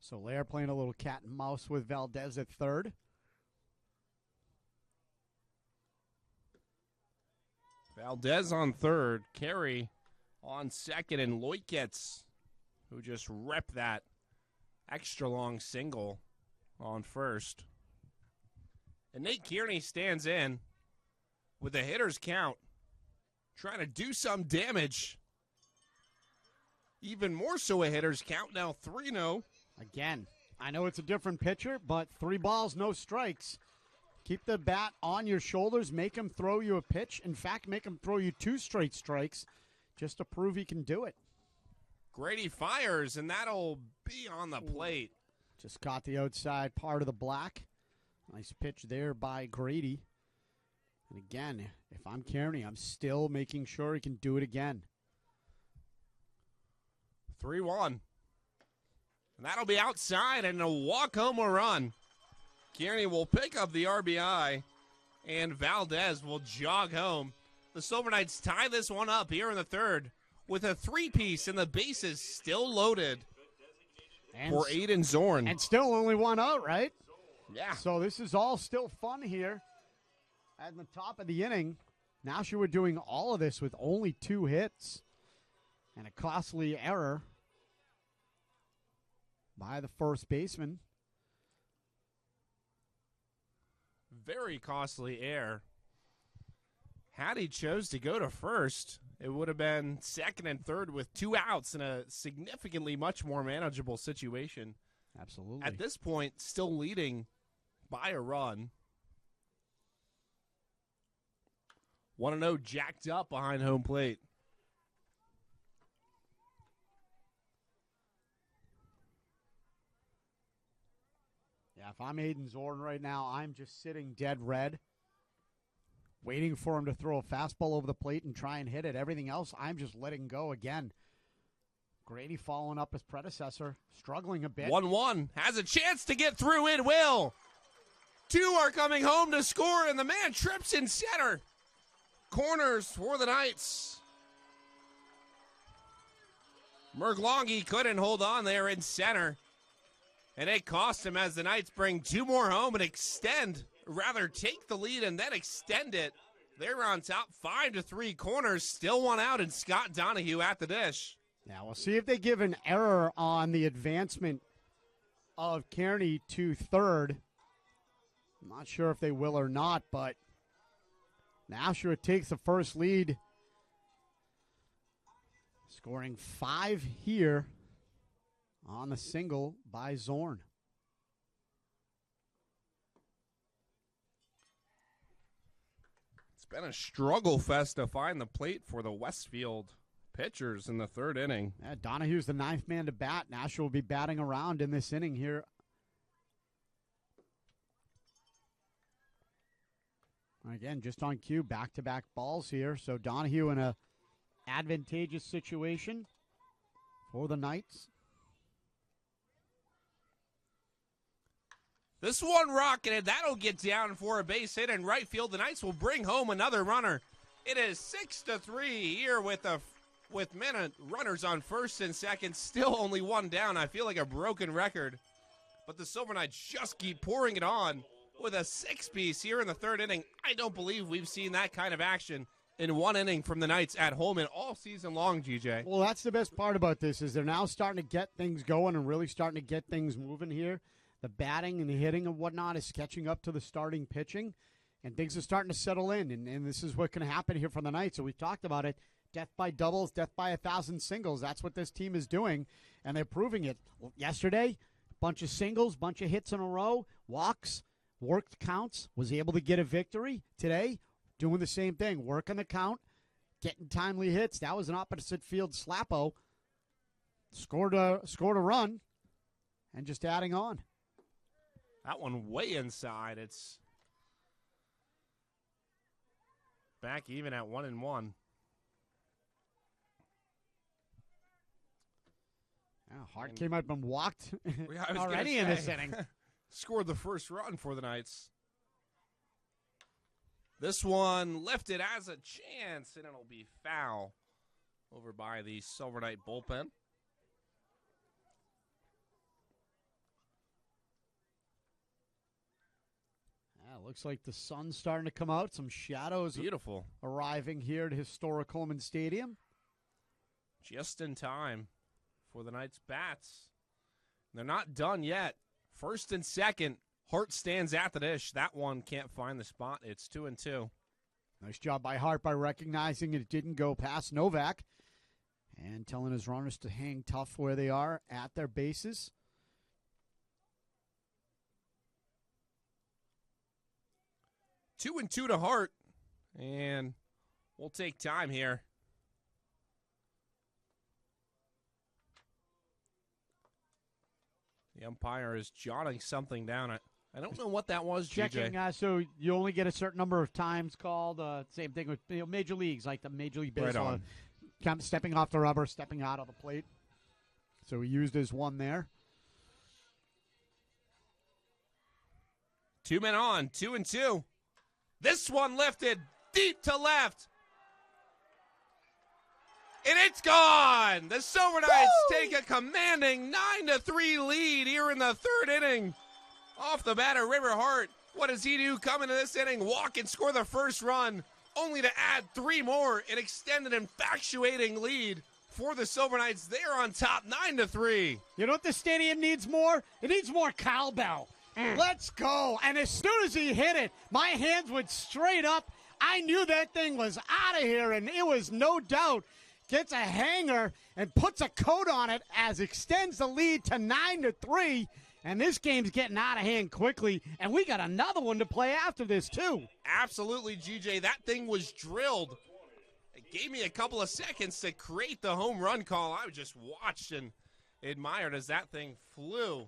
So Lair playing a little cat and mouse with Valdez at third. Valdez on third, Carey on second, and Loiketz, who just ripped that extra long single on first. And Nate Kearney stands in with a hitter's count, trying to do some damage. Even more so a hitter's count, now 3-0. Again, I know it's a different pitcher, but 3 balls, no strikes. Keep the bat on your shoulders, make him throw you a pitch. In fact, make him throw you 2 straight strikes just to prove he can do it. Grady fires, and that'll be on the plate. Just caught the outside part of the black. Nice pitch there by Grady. And again, if I'm Kearney, I'm still making sure he can do it again. 3-1. And that'll be outside and a walk-home run. Kearney will pick up the RBI, and Valdez will jog home. The Silver Knights tie this one up here in the third with a 3-piece, and the bases still loaded for Aiden Zorn. And still only one out, right? Yeah. So this is all still fun here at the top of the inning. Nashua doing all of this with only 2 hits and a costly error by the first baseman. Very costly error. Had he chose to go to first, it would have been second and third with 2 outs in a significantly much more manageable situation. Absolutely. At this point, still leading by a run. 1-0 jacked up behind home plate. Yeah, if I'm Aiden Zorn right now, I'm just sitting dead red, waiting for him to throw a fastball over the plate and try and hit it. Everything else, I'm just letting go again. Grady following up his predecessor, struggling a bit. 1-1 has a chance to get through. It will. 2 are coming home to score, and the man trips in center. Corners for the Knights. Merglongi couldn't hold on there in center. And it cost him as the Knights bring 2 more home and take the lead and then extend it. They're on top 5-3. Corners, still 1 out, and Scott Donahue at the dish. Now we'll see if they give an error on the advancement of Kearney to third. I'm not sure if they will or not, but Nashua takes the first lead, scoring 5 here on the single by Zorn. It's been a struggle fest to find the plate for the Westfield pitchers in the 3rd inning. Yeah, Donahue's the 9th man to bat. Nashua will be batting around in this inning here. Again, just on cue, back-to-back balls here. So Donahue in a advantageous situation for the Knights. This one rocketed. That'll get down for a base hit in right field. The Knights will bring home another runner. It is 6-3 here with runners on first and second. Still only 1 down. I feel like a broken record. But the Silver Knights just keep pouring it on with a 6-piece here in the 3rd inning. I don't believe we've seen that kind of action in 1 inning from the Knights at home and all season long, GJ. Well, that's the best part about this is they're now starting to get things going and really starting to get things moving here. The batting and the hitting and whatnot is catching up to the starting pitching, and things are starting to settle in, and this is what can happen here for the Knights. So we talked about it, death by doubles, death by 1,000 singles. That's what this team is doing, and they're proving it. Yesterday, bunch of singles, bunch of hits in a row, walks, worked counts, was able to get a victory. Today, doing the same thing, working the count, getting timely hits. That was an opposite field slappo. Scored a run, and just adding on. That one way inside. It's back even at 1-1. Yeah, Hart came out and walked Yeah, already in this inning. Scored the first run for the Knights. This one lifted as a chance, and it'll be foul over by the Silver Knight bullpen. Looks like the sun's starting to come out. Some shadows Beautiful. Arriving here at historic Coleman Stadium. Just in time for the Knights' bats. They're not done yet. First and second. Hart stands at the dish. That one can't find the spot. It's 2-2. Nice job by Hart by recognizing it didn't go past Novak and telling his runners to hang tough where they are at their bases. 2-2 to Hart, and we'll take time here. The umpire is jotting something down. I don't know what that was, Checking, GJ. so you only get a certain number of times called. Same thing with major leagues, like the Major League Baseball. Right Kind of stepping off the rubber, stepping out of the plate. So he used his one there. 2 men on, 2-2. This one lifted deep to left. And it's gone. The Silver Knights take a commanding 9-3 lead here in the 3rd inning. Off the bat of River Hart. What does he do coming to this inning? Walk and score the first run. only to add 3 more and extend an infatuating lead for the Silver Knights. They're on top 9-3. You know what the stadium needs more? It needs more cowbell. Let's go. And as soon as he hit it, my hands went straight up. I knew that thing was out of here, and it was no doubt. Gets a hanger and puts a coat on it as extends the lead to 9-3. And this game's getting out of hand quickly, and we got another one to play after this, too. Absolutely, GJ. That thing was drilled. It gave me a couple of seconds to create the home run call. I just watched and admired as that thing flew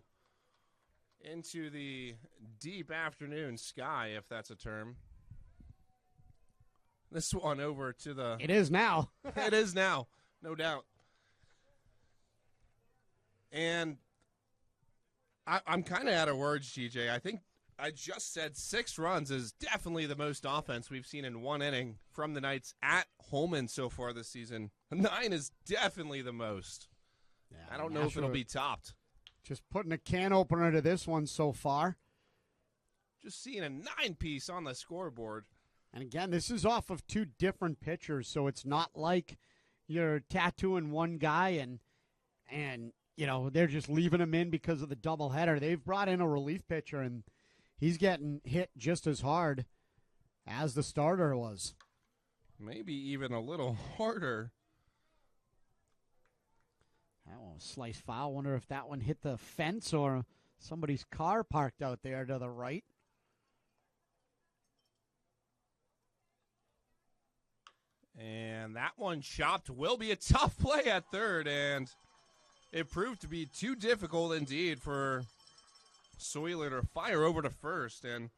into the deep afternoon sky, if that's a term. This one over to the... It is now. It is now, no doubt. And I'm kind of out of words, GJ. I think I just said 6 runs is definitely the most offense we've seen in one inning from the Knights at Holman so far this season. 9 is definitely the most. Yeah, I don't know if it'll be topped. Just putting a can opener to this one so far. Just seeing a 9-piece on the scoreboard. And again, this is off of 2 different pitchers, so it's not like you're tattooing one guy and you know, they're just leaving him in because of the doubleheader. They've brought in a relief pitcher, and he's getting hit just as hard as the starter was. Maybe even a little harder. That one was sliced foul. Wonder if that one hit the fence or somebody's car parked out there to the right. And that one chopped. Will be a tough play at third, and it proved to be too difficult indeed for Soiler to fire over to first. And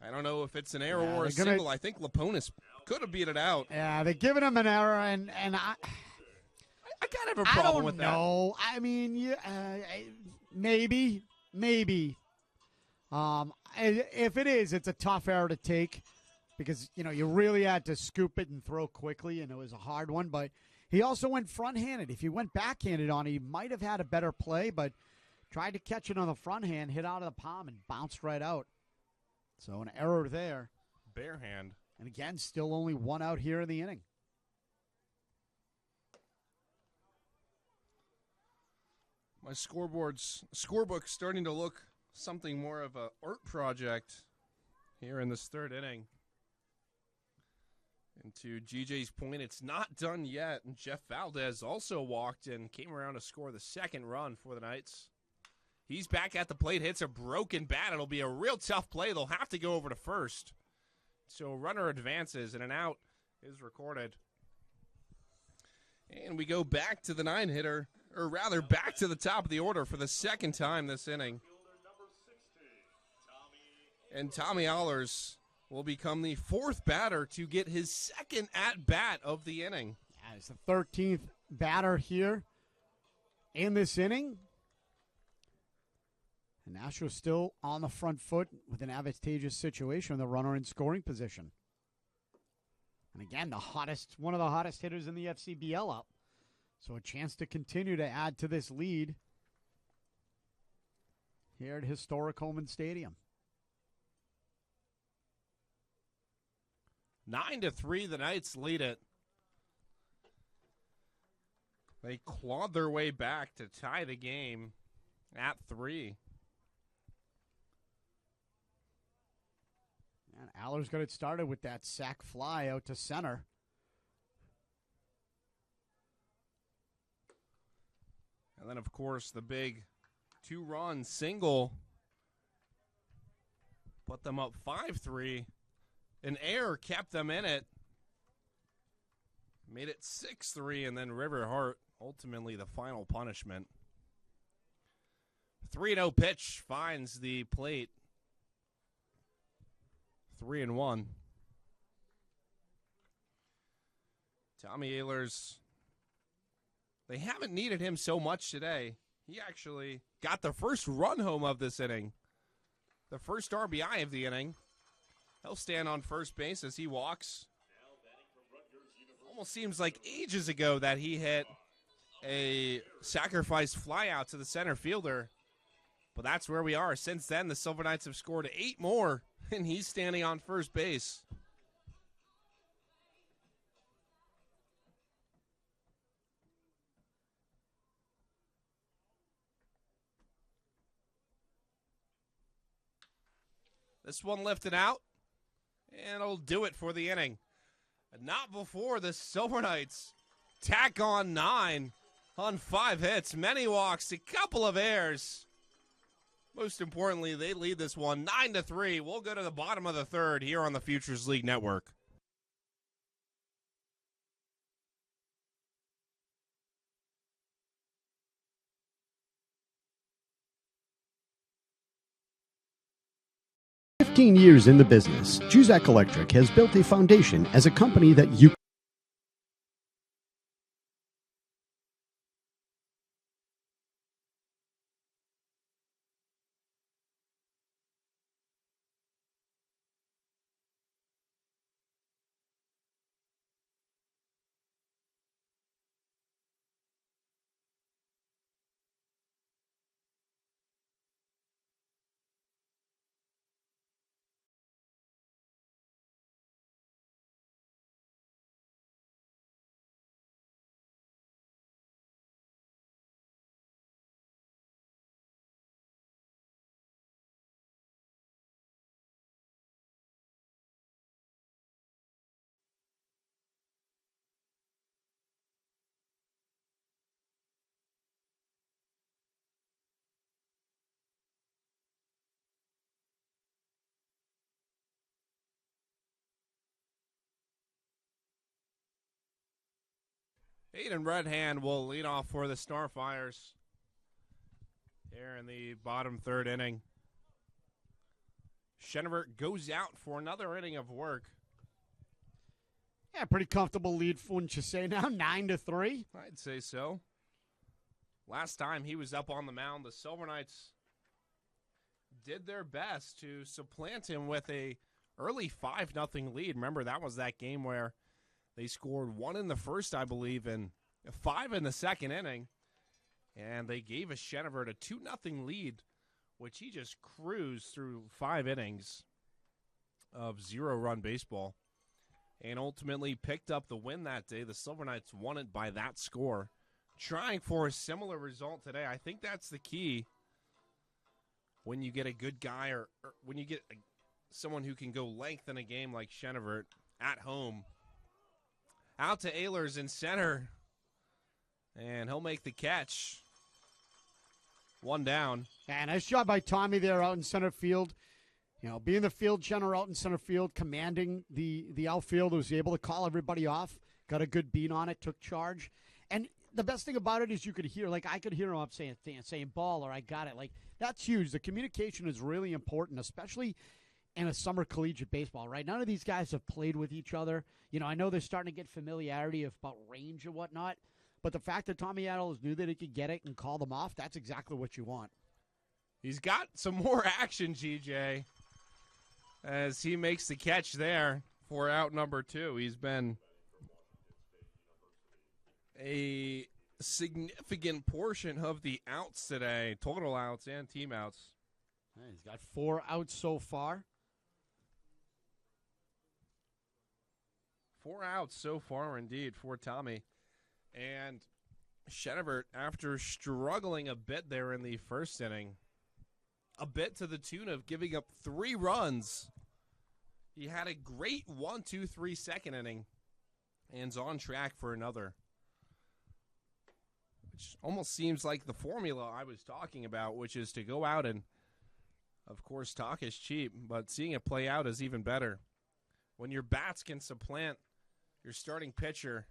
I don't know if it's an error or a single. I think Laponis could have beat it out. Yeah, they're giving him an error, and I kind of have a problem with that. I don't know. I mean, maybe. If it is, it's a tough error to take because, you know, you really had to scoop it and throw quickly, and it was a hard one. But he also went front-handed. If he went backhanded on it, he might have had a better play, but tried to catch it on the front hand, hit out of the palm, and bounced right out. So an error there. Bare hand. And again, still only 1 out here in the inning. My scorebook's starting to look something more of an art project here in this third inning. And to GJ's point, it's not done yet. And Jeff Valdez also walked and came around to score the second run for the Knights. He's back at the plate, hits a broken bat. It'll be a real tough play. They'll have to go over to first. So runner advances, and an out is recorded. And we go back to the 9-hitter, or rather back to the top of the order for the second time this inning. And Tommy Allers will become the 4th batter to get his second at-bat of the inning. Yeah, it's the 13th batter here in this inning. And Nashua still on the front foot with an advantageous situation with a runner in scoring position. And again, one of the hottest hitters in the FCBL up. So a chance to continue to add to this lead here at historic Holman Stadium. 9-3, the Knights lead it. They clawed their way back to tie the game at 3. And Allers got it started with that sac fly out to center. And then, of course, the big 2-run single put them up 5-3. An error kept them in it. Made it 6-3, and then River Hart, ultimately the final punishment. 3-0 pitch finds the plate. 3-1. Tommy Ehlers, they haven't needed him so much today. He actually got the first run home of this inning. The first RBI of the inning. He'll stand on first base as he walks. Almost seems like ages ago that he hit a sacrifice fly out to the center fielder. But that's where we are. Since then, the Silver Knights have scored 8 more, and he's standing on first base. This one lifted out, and it'll do it for the inning. Not before the Silver Knights tack on 9 on 5 hits, many walks, a couple of errors. Most importantly, they lead this one 9-3. We'll go to the bottom of the third here on the Futures League Network. Years in the business, Juzak Electric has built a foundation as a company that you Aiden Redhand will lead off for the Starfires here in the bottom third inning. Schenevert goes out for another inning of work. Yeah, pretty comfortable lead, wouldn't you say now? 9-3. I'd say so. Last time he was up on the mound, the Silver Knights did their best to supplant him with a early 5-0 lead. Remember, that was that game where they scored 1 in the first, I believe, and 5 in the second inning. And they gave a Schenevert a 2-0 lead, which he just cruised through 5 innings of 0-run baseball and ultimately picked up the win that day. The Silver Knights won it by that score. Trying for a similar result today. I think that's the key when you get a good guy or when you get someone who can go length in a game like Schenevert at home. Out to Ehlers in center, and he'll make the catch. 1 down. Yeah, nice job by Tommy there out in center field. You know, being the field general out in center field, commanding the outfield, was able to call everybody off, got a good beat on it, took charge. And the best thing about it is you could hear, like I could hear him up saying ball or I got it. Like, that's huge. The communication is really important, especially in a summer collegiate baseball, right? None of these guys have played with each other. You know, I know they're starting to get familiarity about range and whatnot, but the fact that Tommy Ehlers knew that he could get it and call them off, that's exactly what you want. He's got some more action, GJ, as he makes the catch there for out number 2. He's been a significant portion of the outs today, total outs and team outs. Yeah, he's got 4 outs so far. 4 outs so far, indeed, for Tommy. And Schenevert, after struggling a bit there in the first inning, a bit to the tune of giving up 3 runs, he had a great 1-2-3 second inning and is on track for another. Which almost seems like the formula I was talking about, which is to go out and, of course, talk is cheap, but seeing it play out is even better. When your bats can supplant your starting pitcher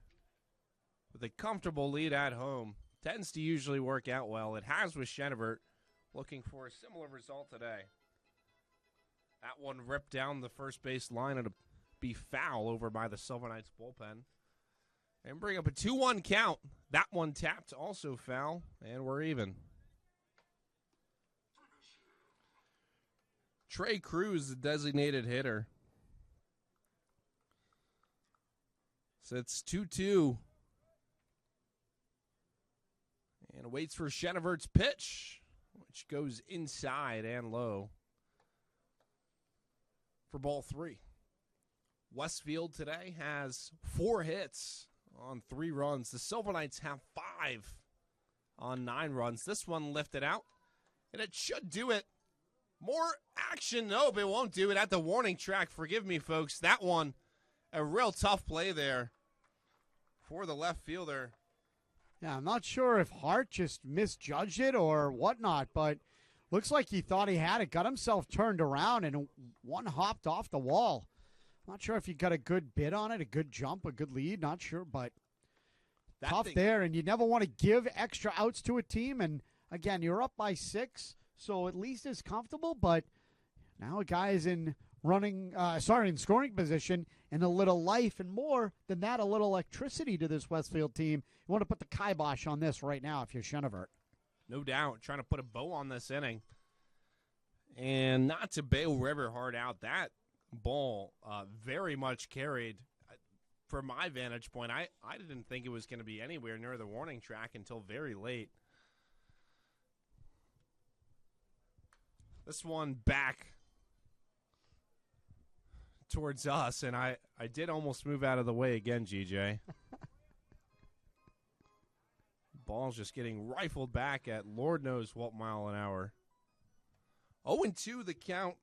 with a comfortable lead at home, tends to usually work out well. It has with Schenevert, looking for a similar result today. That one ripped down the first base line. It'll be foul over by the Silver Knights bullpen. And bring up a 2-1 count. That one tapped, also foul, and we're even. Trey Cruz, the designated hitter. So it's 2-2. And waits for Shenevert's pitch, which goes inside and low for ball 3. Westfield today has 4 hits on 3 runs. The Silver Knights have 5 on 9 runs. This one lifted out, and it should do it More action. Nope, it won't do it at the warning track. Forgive me, folks. That one, a real tough play there for the left fielder. Yeah, I'm not sure if Hart just misjudged it or whatnot, but looks like he thought he had it, got himself turned around, and one hopped off the wall. Not sure if he got a good bid on it, a good jump, a good lead. Not sure, but tough there, and you never want to give extra outs to a team. And, again, you're up by 6, so at least it's comfortable, but now a guy is in scoring position, and a little life, and more than that, a little electricity to this Westfield team. You want to put the kibosh on this right now if you're Chenevert. No doubt, trying to put a bow on this inning. And not to bail River hard out, that ball very much carried. From my vantage point, I didn't think it was going to be anywhere near the warning track until very late. This one back towards us, and I did almost move out of the way again, GJ. Ball's just getting rifled back at Lord knows what mile an hour. 0-2 the count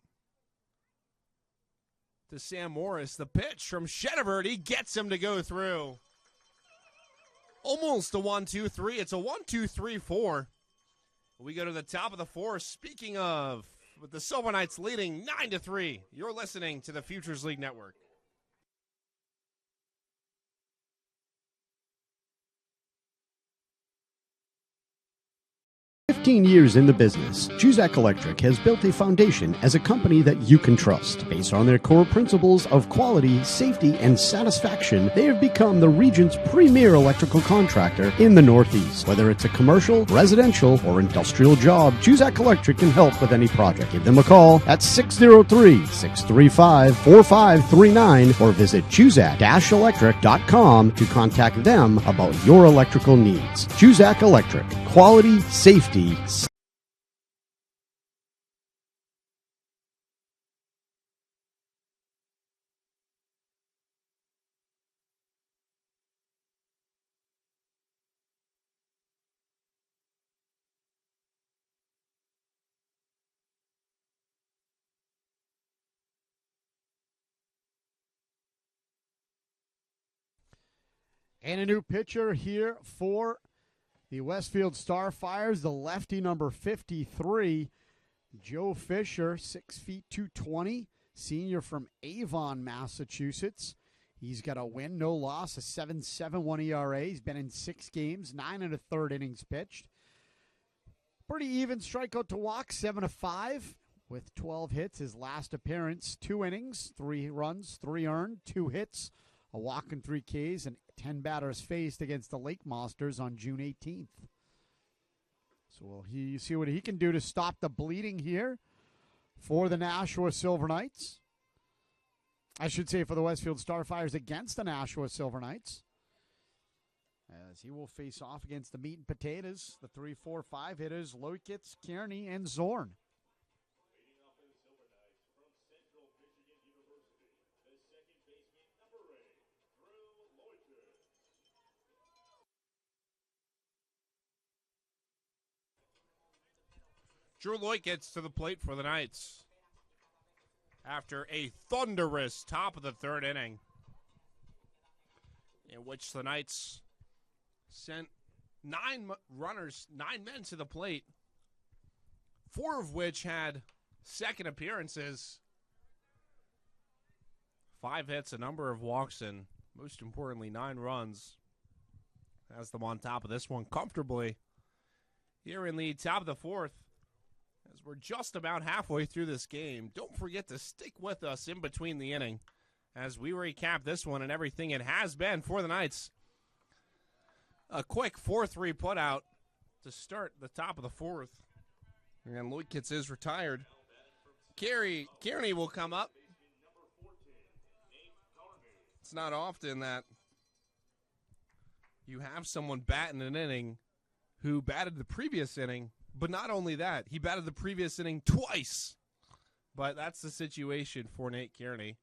to Sam Morris. The pitch from Chenevert. He gets him to go through. Almost a 1-2-3. It's a 1-2-3-4. We go to the top of the 4th. Speaking of, with the Silver Knights leading 9-3, you're listening to the Futures League Network. 15 years in the business, Cusack Electric has built a foundation as a company that you can trust. Based on their core principles of quality, safety, and satisfaction, they have become the region's premier electrical contractor in the Northeast. Whether it's a commercial, residential, or industrial job, Cusack Electric can help with any project. Give them a call at 603-635-4539 or visit Cusack-electric.com to contact them about your electrical needs. Cusack Electric. Quality, safety. And a new pitcher here for the Westfield Starfires, the lefty number 53, Joe Fisher, 6 feet 220, senior from Avon, Massachusetts. He's got a win, no loss, a 7.71 ERA. He's been in 6 games, 9 1/3 innings pitched. Pretty even strikeout to walk, 7-5 with 12 hits. His last appearance, 2 innings, 3 runs, 3 earned, 2 hits, a walk and 3 Ks, and 10 batters faced against the Lake Monsters on June 18th. So we'll see what he can do to stop the bleeding here for the Nashua Silver Knights. I should say for the Westfield Starfires against the Nashua Silver Knights. As he will face off against the meat and potatoes, the 3, 4, 5 hitters, Loikitz, Kearney, and Zorn. Drew Lloyd gets to the plate for the Knights after a thunderous top of the 3rd inning, in which the Knights sent 9 men to the plate, 4 of which had second appearances, 5 hits, a number of walks, and most importantly, 9 runs. Has them on top of this one comfortably here in the top of the 4th. As we're just about halfway through this game, don't forget to stick with us in between the inning as we recap this one and everything it has been for the Knights. A quick 4-3 putout to start the top of the 4th. And Loikitz is retired. Kearney will come up. It's not often that you have someone bat in an inning who batted the previous inning. But not only that, he batted the previous inning twice. But that's the situation for Nate Kearney.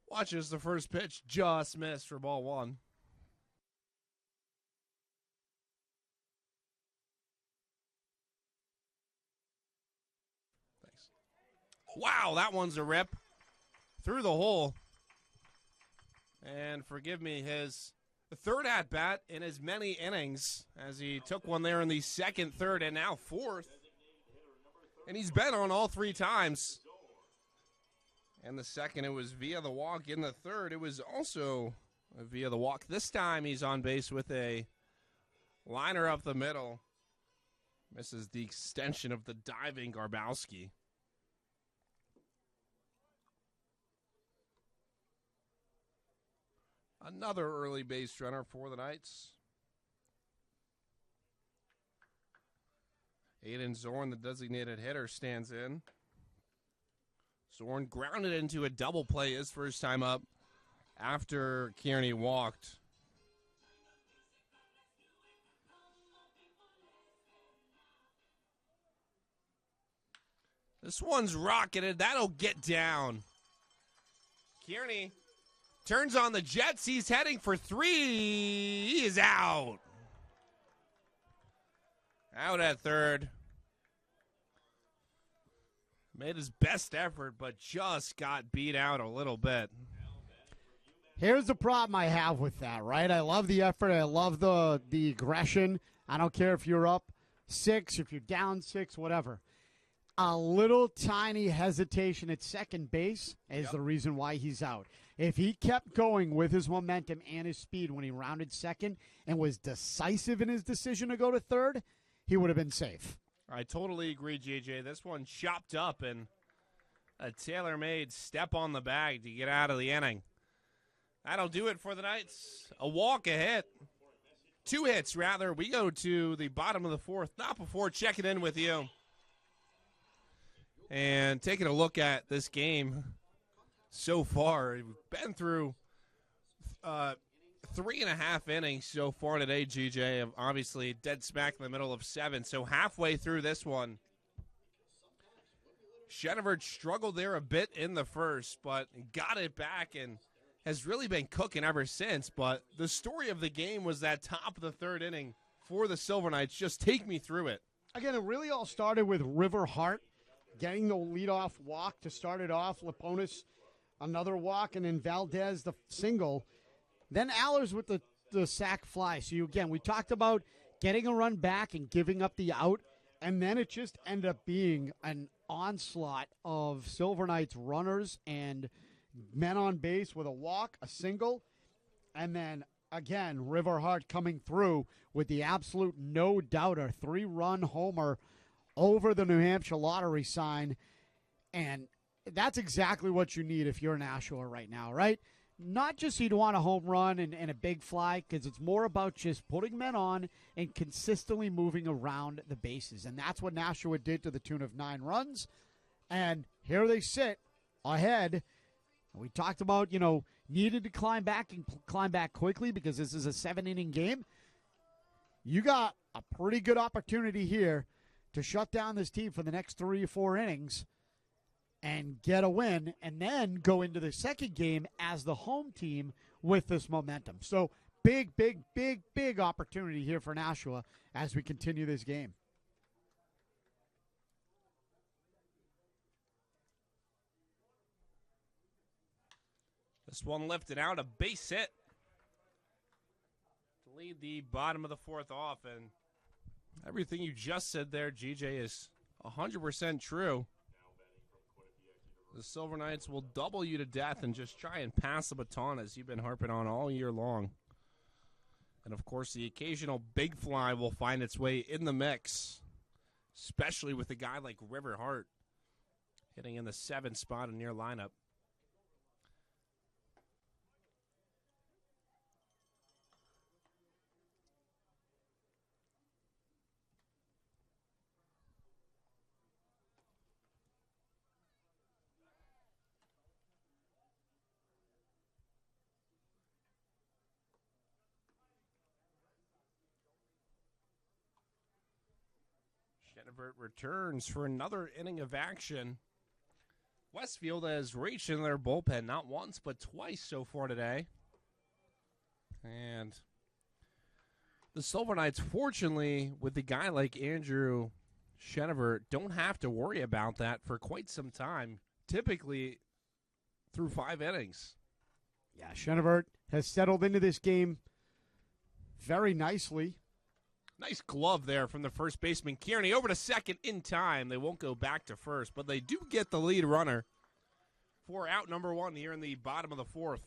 Watches the first pitch just missed for ball 1. Wow, that one's a rip. Through the hole. And forgive me, his third at-bat in as many innings as he took one there in the second, third, and now fourth. And he's been on all 3 times. And the second, it was via the walk. In the third, it was also via the walk. This time, he's on base with a liner up the middle. Misses the extension of the diving Garbowski. Another early base runner for the Knights. Aiden Zorn, the designated hitter, stands in. Zorn grounded into a double play his first time up after Kearney walked. This one's rocketed. That'll get down. Kearney turns on the Jets. He's heading for 3. He is out. Out at third. Made his best effort, but just got beat out a little bit. Here's the problem I have with that, right? I love the effort. I love the aggression. I don't care if you're up 6, if you're down 6, whatever. A little tiny hesitation at second base is the reason why he's out. If he kept going with his momentum and his speed when he rounded second and was decisive in his decision to go to third, he would have been safe. I totally agree, JJ. This one chopped up and a tailor-made step on the bag to get out of the inning. That'll do it for the Knights. A walk, a hit. 2 hits, rather. We go to the bottom of the fourth, not before checking in with you. And taking a look at this game so far. We've been through 3.5 innings so far today, GJ. Obviously, dead smack in the middle of 7. So halfway through this one, Shenevert struggled there a bit in the first, but got it back and has really been cooking ever since. But the story of the game was that top of the third inning for the Silver Knights. Just take me through it. Again, it really all started with River Hart getting the leadoff walk to start it off. Laponis, another walk, and then Valdez, the single. Then Allers with the sac fly. So, again, we talked about getting a run back and giving up the out, and then it just ended up being an onslaught of Silver Knights runners and men on base with a walk, a single, and then, again, River Hart coming through with the absolute no-doubter 3-run homer over the New Hampshire lottery sign. And that's exactly what you need if you're Nashua right now, right? Not just you'd want a home run and a big fly, because it's more about just putting men on and consistently moving around the bases. And that's what Nashua did to the tune of 9 runs. And here they sit ahead. We talked about, needed to climb back and climb back quickly because this is a 7-inning game. You got a pretty good opportunity here to shut down this team for the next 3 or 4 innings and get a win, and then go into the second game as the home team with this momentum. So big, big, big, big opportunity here for Nashua as we continue this game. This one lifted out, a base hit to lead the bottom of the fourth off, and everything you just said there, GJ, is 100% true. The Silver Knights will double you to death and just try and pass the baton, as you've been harping on all year long. And, of course, the occasional big fly will find its way in the mix, especially with a guy like River Hart hitting in the 7th spot in your lineup. Shenevert returns for another inning of action. Westfield has reached in their bullpen not once but twice so far today. And the Silver Knights, fortunately, with a guy like Andrew Shenevert, don't have to worry about that for quite some time. typically through 5 innings. Yeah, Chenevert has settled into this game very nicely. Nice glove there from the first baseman, Kearney, over to second in time. They won't go back to first, but they do get the lead runner for out number 1 here in the bottom of the 4th.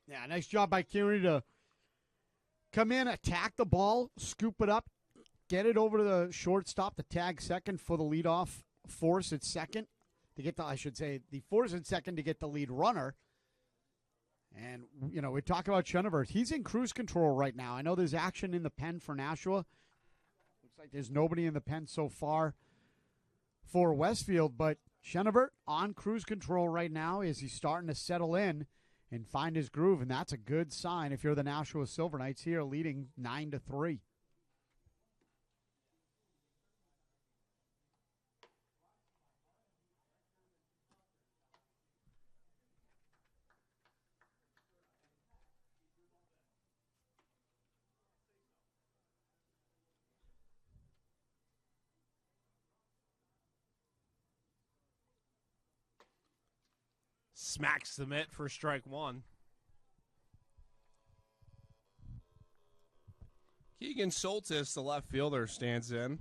Yeah, nice job by Kearney to come in, attack the ball, scoop it up, get it over to the shortstop, the tag second for the leadoff force at second to get the force at second to get the lead runner. And, we talk about Chenevert. He's in cruise control right now. I know there's action in the pen for Nashua. Looks like there's nobody in the pen so far for Westfield, but Chenevert on cruise control right now as he's starting to settle in and find his groove, and that's a good sign if you're the Nashua Silver Knights here leading 9-3. Smacks the mitt for strike 1. Keegan Soltis, the left fielder, stands in.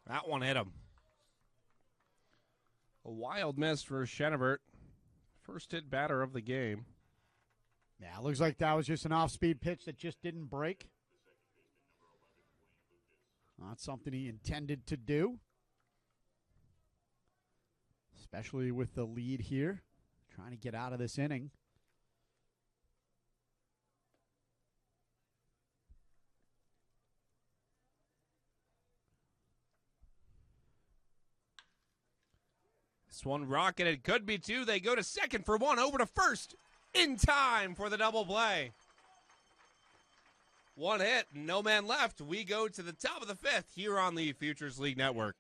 That one hit him. A wild miss for Chenevert. First hit batter of the game. Yeah, it looks like that was just an off-speed pitch that just didn't break. Not something he intended to do. Especially with the lead here. Trying to get out of this inning. This one rocketed. Could be 2. They go to second for 1. Over to first. In time for the double play. 1 hit, no man left. We go to the top of the 5th here on the Futures League Network.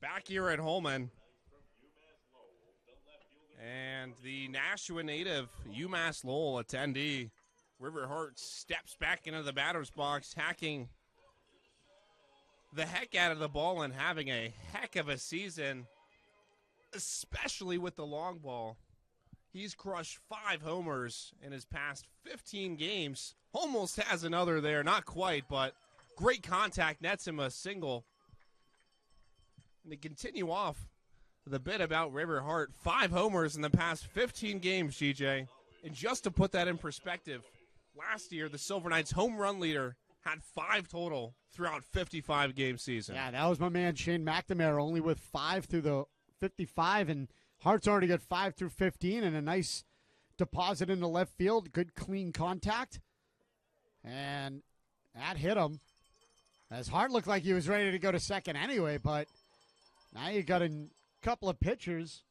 Back here at Holman. And the Nashua native, UMass Lowell attendee, River Hart, steps back into the batter's box, hacking the heck out of the ball and having a heck of a season, especially with the long ball. He's crushed 5 homers in his past 15 games. Almost has another there, not quite, but great contact, nets him a single. And to continue off the bit about River Hart, 5 homers in the past 15 games, GJ. And just to put that in perspective, last year the Silver Knights home run leader had 5 total throughout 55-game season. Yeah, that was my man Shane McNamara, only with 5 through the 55, and Hart's already got 5 through 15, and a nice deposit into left field, good clean contact. And That hit him. As Hart looked like he was ready to go to second anyway, but now you got a couple of pitchers.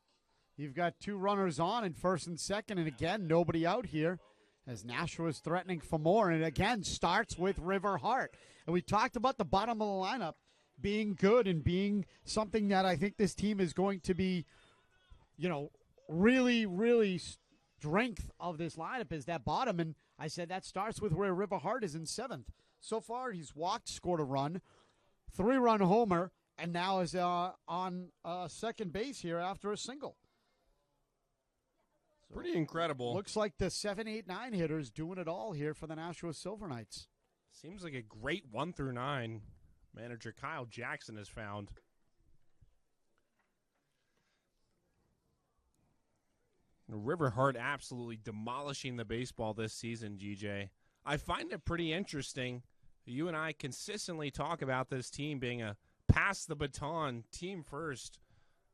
You've got two runners on in first and second, and again, nobody out here as Nashua is threatening for more, and again, starts with River Hart. And we talked about the bottom of the lineup being good and being something that I think this team is going to be, really, really strength of this lineup is that bottom. And I said that starts with where River Hart is in seventh. So far, he's walked, scored a run, 3-run homer, and now is on second base here after a single. So pretty incredible. Looks like the 7, 8, 9 hitters doing it all here for the Nashua Silver Knights. Seems like a great 1 through 9 manager Kyle Jackson has found. River Hart absolutely demolishing the baseball this season, GJ. I find it pretty interesting. You and I consistently talk about this team being a pass the baton, team first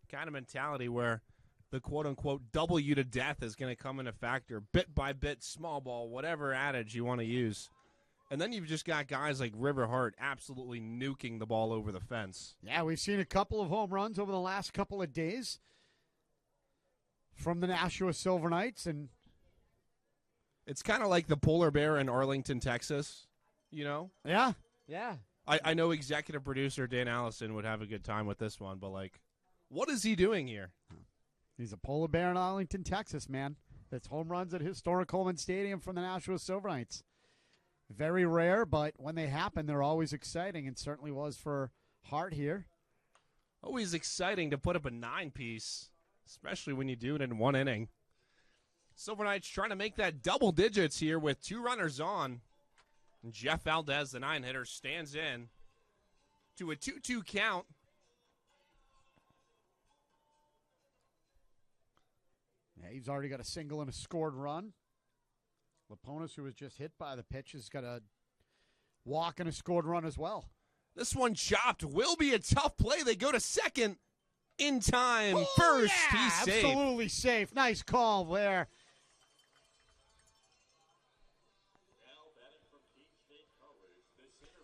kind of mentality where the quote-unquote W to death is going to come into factor bit by bit, small ball, whatever adage you want to use. And then you've just got guys like River Hart absolutely nuking the ball over the fence. Yeah, we've seen a couple of home runs over the last couple of days from the Nashua Silver Knights, and it's kind of like the polar bear in Arlington, Texas, Yeah. I know executive producer Dan Allison would have a good time with this one, but, what is he doing here? He's a polar bear in Arlington, Texas, man. That's home runs at historic Coleman Stadium from the Nashua Silver Knights. Very rare, but when they happen, they're always exciting, and certainly was for Hart here. Always exciting to put up a 9-piece, especially when you do it in one inning. Silver Knights trying to make that double digits here with 2 runners on. And Jeff Valdez, the 9-hitter, stands in to a 2-2 count. Yeah, he's already got a single and a scored run. Laponis, who was just hit by the pitch, has got a walk and a scored run as well. This one chopped. Will be a tough play. They go to second in time. First, yeah, he's safe. Absolutely safe. Nice call there.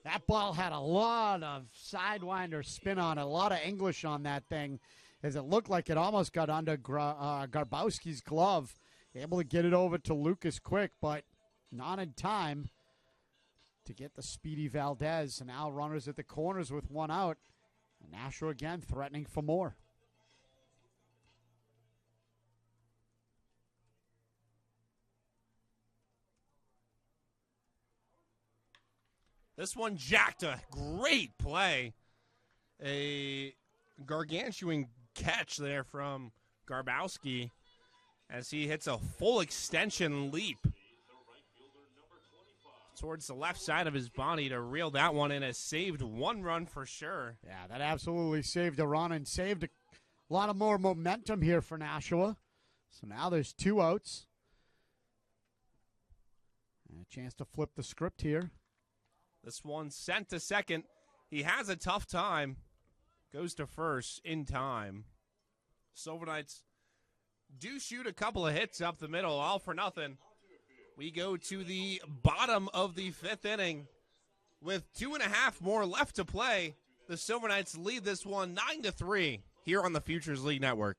That ball had a lot of sidewinder spin on it, a lot of English on that thing, as it looked like it almost got under Garbowski's glove. Able to get it over to Lucas quick, but not in time to get the speedy Valdez. And now runners at the corners with 1 out. And Nashua again threatening for more. This one jacked, a great play. A gargantuan catch there from Garbowski as he hits a full extension leap towards the left side of his body to reel that one in. Has saved 1 run for sure. Yeah, that absolutely saved a run and saved a lot of more momentum here for Nashua. So now there's 2 outs. And a chance to flip the script here. This one sent to second. He has a tough time. Goes to first in time. Silver Knights do shoot a couple of hits up the middle, all for nothing. We go to the bottom of the 5th inning with 2.5 more left to play. The Silver Knights lead this one 9-3 here on the Futures League Network.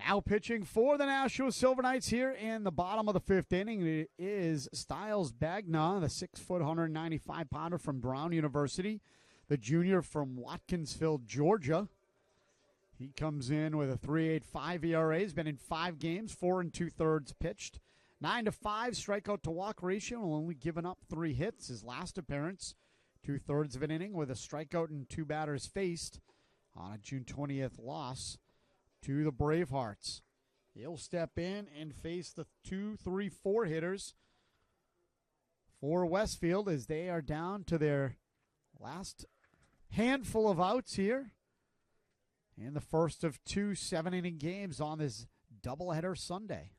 Now pitching for the Nashua Silver Knights here in the bottom of the fifth inning it is Styles Bagna, the 6-foot, 195-pounder from Brown University, the junior from Watkinsville, Georgia. He comes in with a 3.85 ERA. He's been in 5 games, 4 2/3 pitched, 9-5 strikeout to walk ratio, and only given up 3 hits. His last appearance, 2/3 of an inning with a strikeout and 2 batters faced on a June 20th loss to the Bravehearts. He'll step in and face the 2, 3, 4 hitters for Westfield as they are down to their last handful of outs here in the first of 2 7-inning games on this doubleheader Sunday.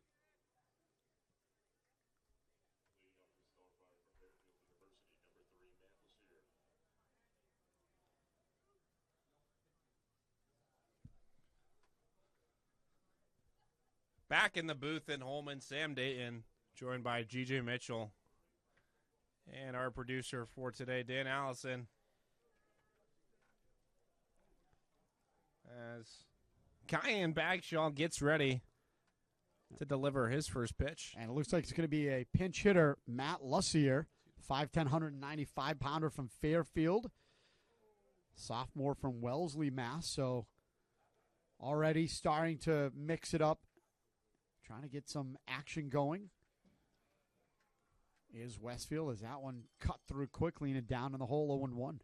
Back in the booth in Holman, Sam Datin, joined by G.J. Mitchell and our producer for today, Dan Allison. As Kyan Bagshaw gets ready to deliver his first pitch. And it looks like it's going to be a pinch hitter, Matt Lussier, 5'10", 195-pounder from Fairfield, sophomore from Wellesley, Mass. So already starting to mix it up, trying to get some action going. Is Westfield as that one cut through quickly and down in the hole 0-1.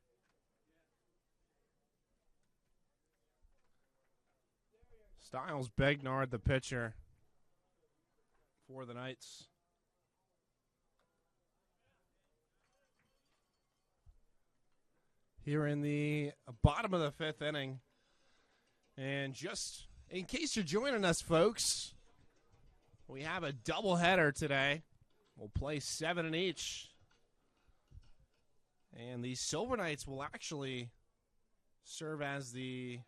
Styles Begnard, the pitcher for the Knights. Here in the bottom of the fifth inning. And just in case you're joining us, folks, we have a doubleheader today. We'll play 7 in each. And the Silver Knights will actually serve as the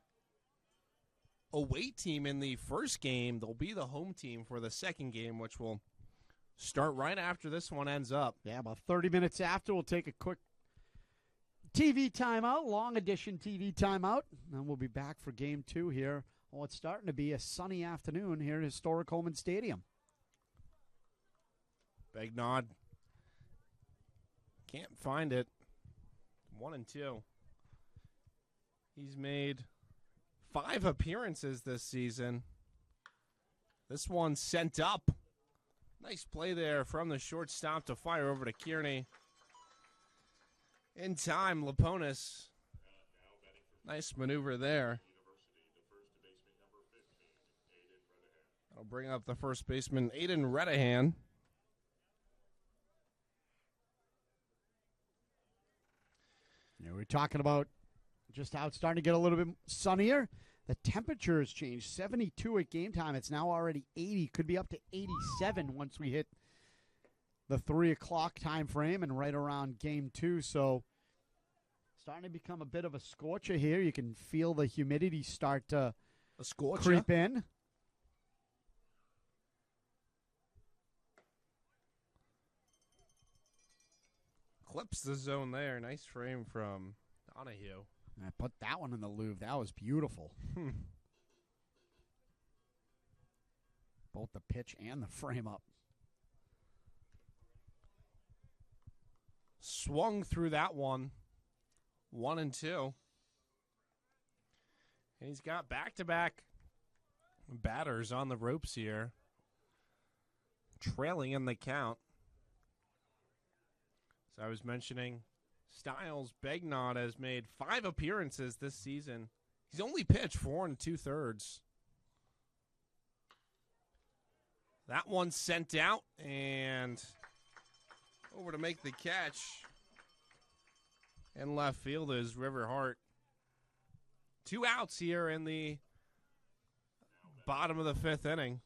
away team in the first game. They'll be the home team for the second game, which will start right after this one ends up. Yeah, about 30 minutes after, we'll take a quick TV timeout, long edition TV timeout. And we'll be back for game 2 here on what's starting to be a sunny afternoon here at historic Holman Stadium. Begnard can't find it. 1-2. He's made 5 appearances this season. This one sent up. Nice play there from the shortstop to fire over to Kearney. In time, Laponis. Nice maneuver there. That'll bring up the first baseman, Aiden Redahan. Yeah, we're talking about just how it's starting to get a little bit sunnier. The temperature has changed. 72 at game time. It's now already 80. Could be up to 87 once we hit the 3 o'clock time frame and right around game 2. So starting to become a bit of a scorcher here. You can feel the humidity start to creep in. Clips the zone there. Nice frame from Donahue. I put that one in the Louvre. That was beautiful. Both the pitch and the frame up. Swung through that one. 1-2. And he's got back-to-back batters on the ropes here. Trailing in the count. As I was mentioning, Styles Begnard has made 5 appearances this season. He's only pitched 4 2/3. That one sent out and over to make the catch. In left field is River Hart. 2 outs here in the bottom of the 5th inning.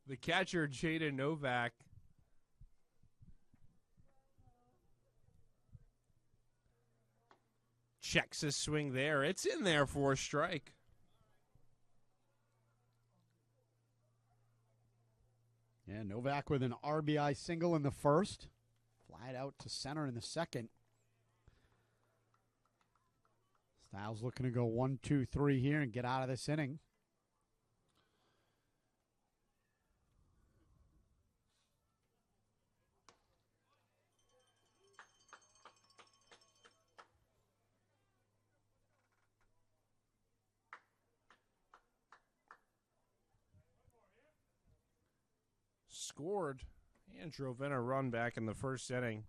The catcher, Jaden Novak. Checks his swing there. It's in there for a strike. Yeah, Novak with an RBI single in the first. Fly Slide out to center in the second. Styles looking to go 1, 2, 3 here and get out of this inning. Scored and drove in a run back in the first inning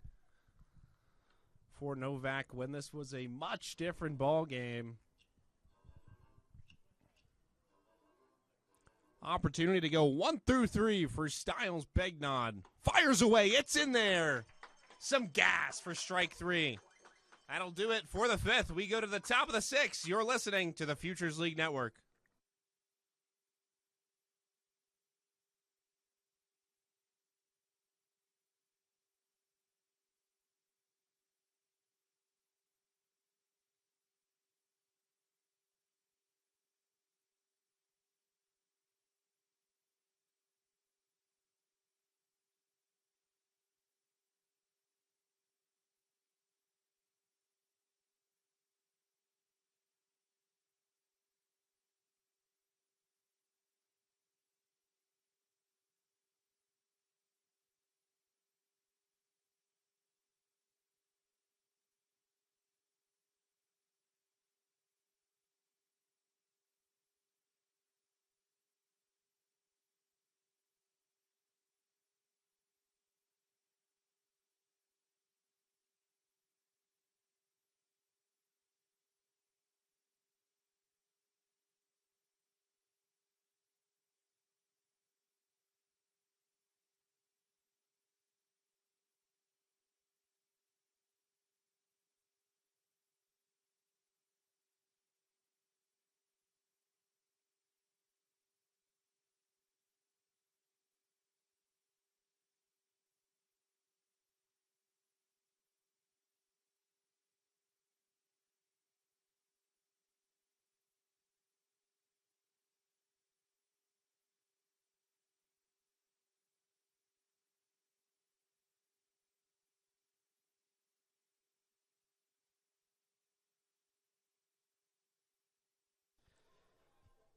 for Novak when this was a much different ball game. Opportunity to go 1 through 3 for Styles Begnod. Fires away. It's in there. Some gas for strike 3. That'll do it for the 5th. We go to the top of the 6th. You're listening to the Futures League Network.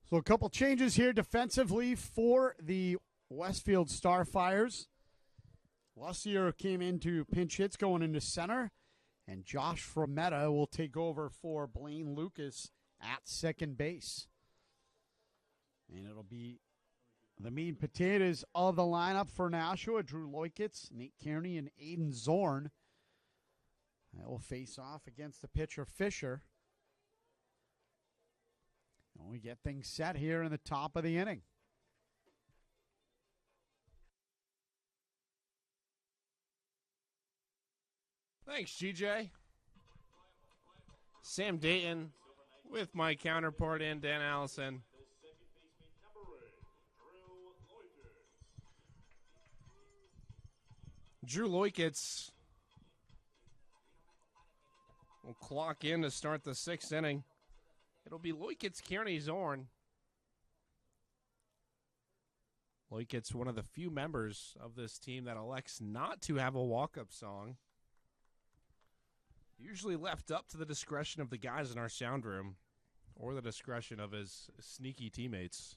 So a couple changes here defensively for the Westfield Starfires. Lussier came into pinch hits going into center, and Josh Frometta will take over for Blaine Lucas at second base. And it'll be the meat and potatoes of the lineup for Nashua: Drew Loikitz, Nate Kearney, and Aiden Zorn. They will face off against the pitcher Fisher. And we get things set here in the top of the inning. Thanks, GJ. Sam Datin with my counterpart and Dan Allison. Drew Loikitz will clock in to start the 6th inning. It'll be Loikitz, Kearney, Zorn. Loikitz, one of the few members of this team that elects not to have a walk-up song. Usually left up to the discretion of the guys in our sound room or the discretion of his sneaky teammates.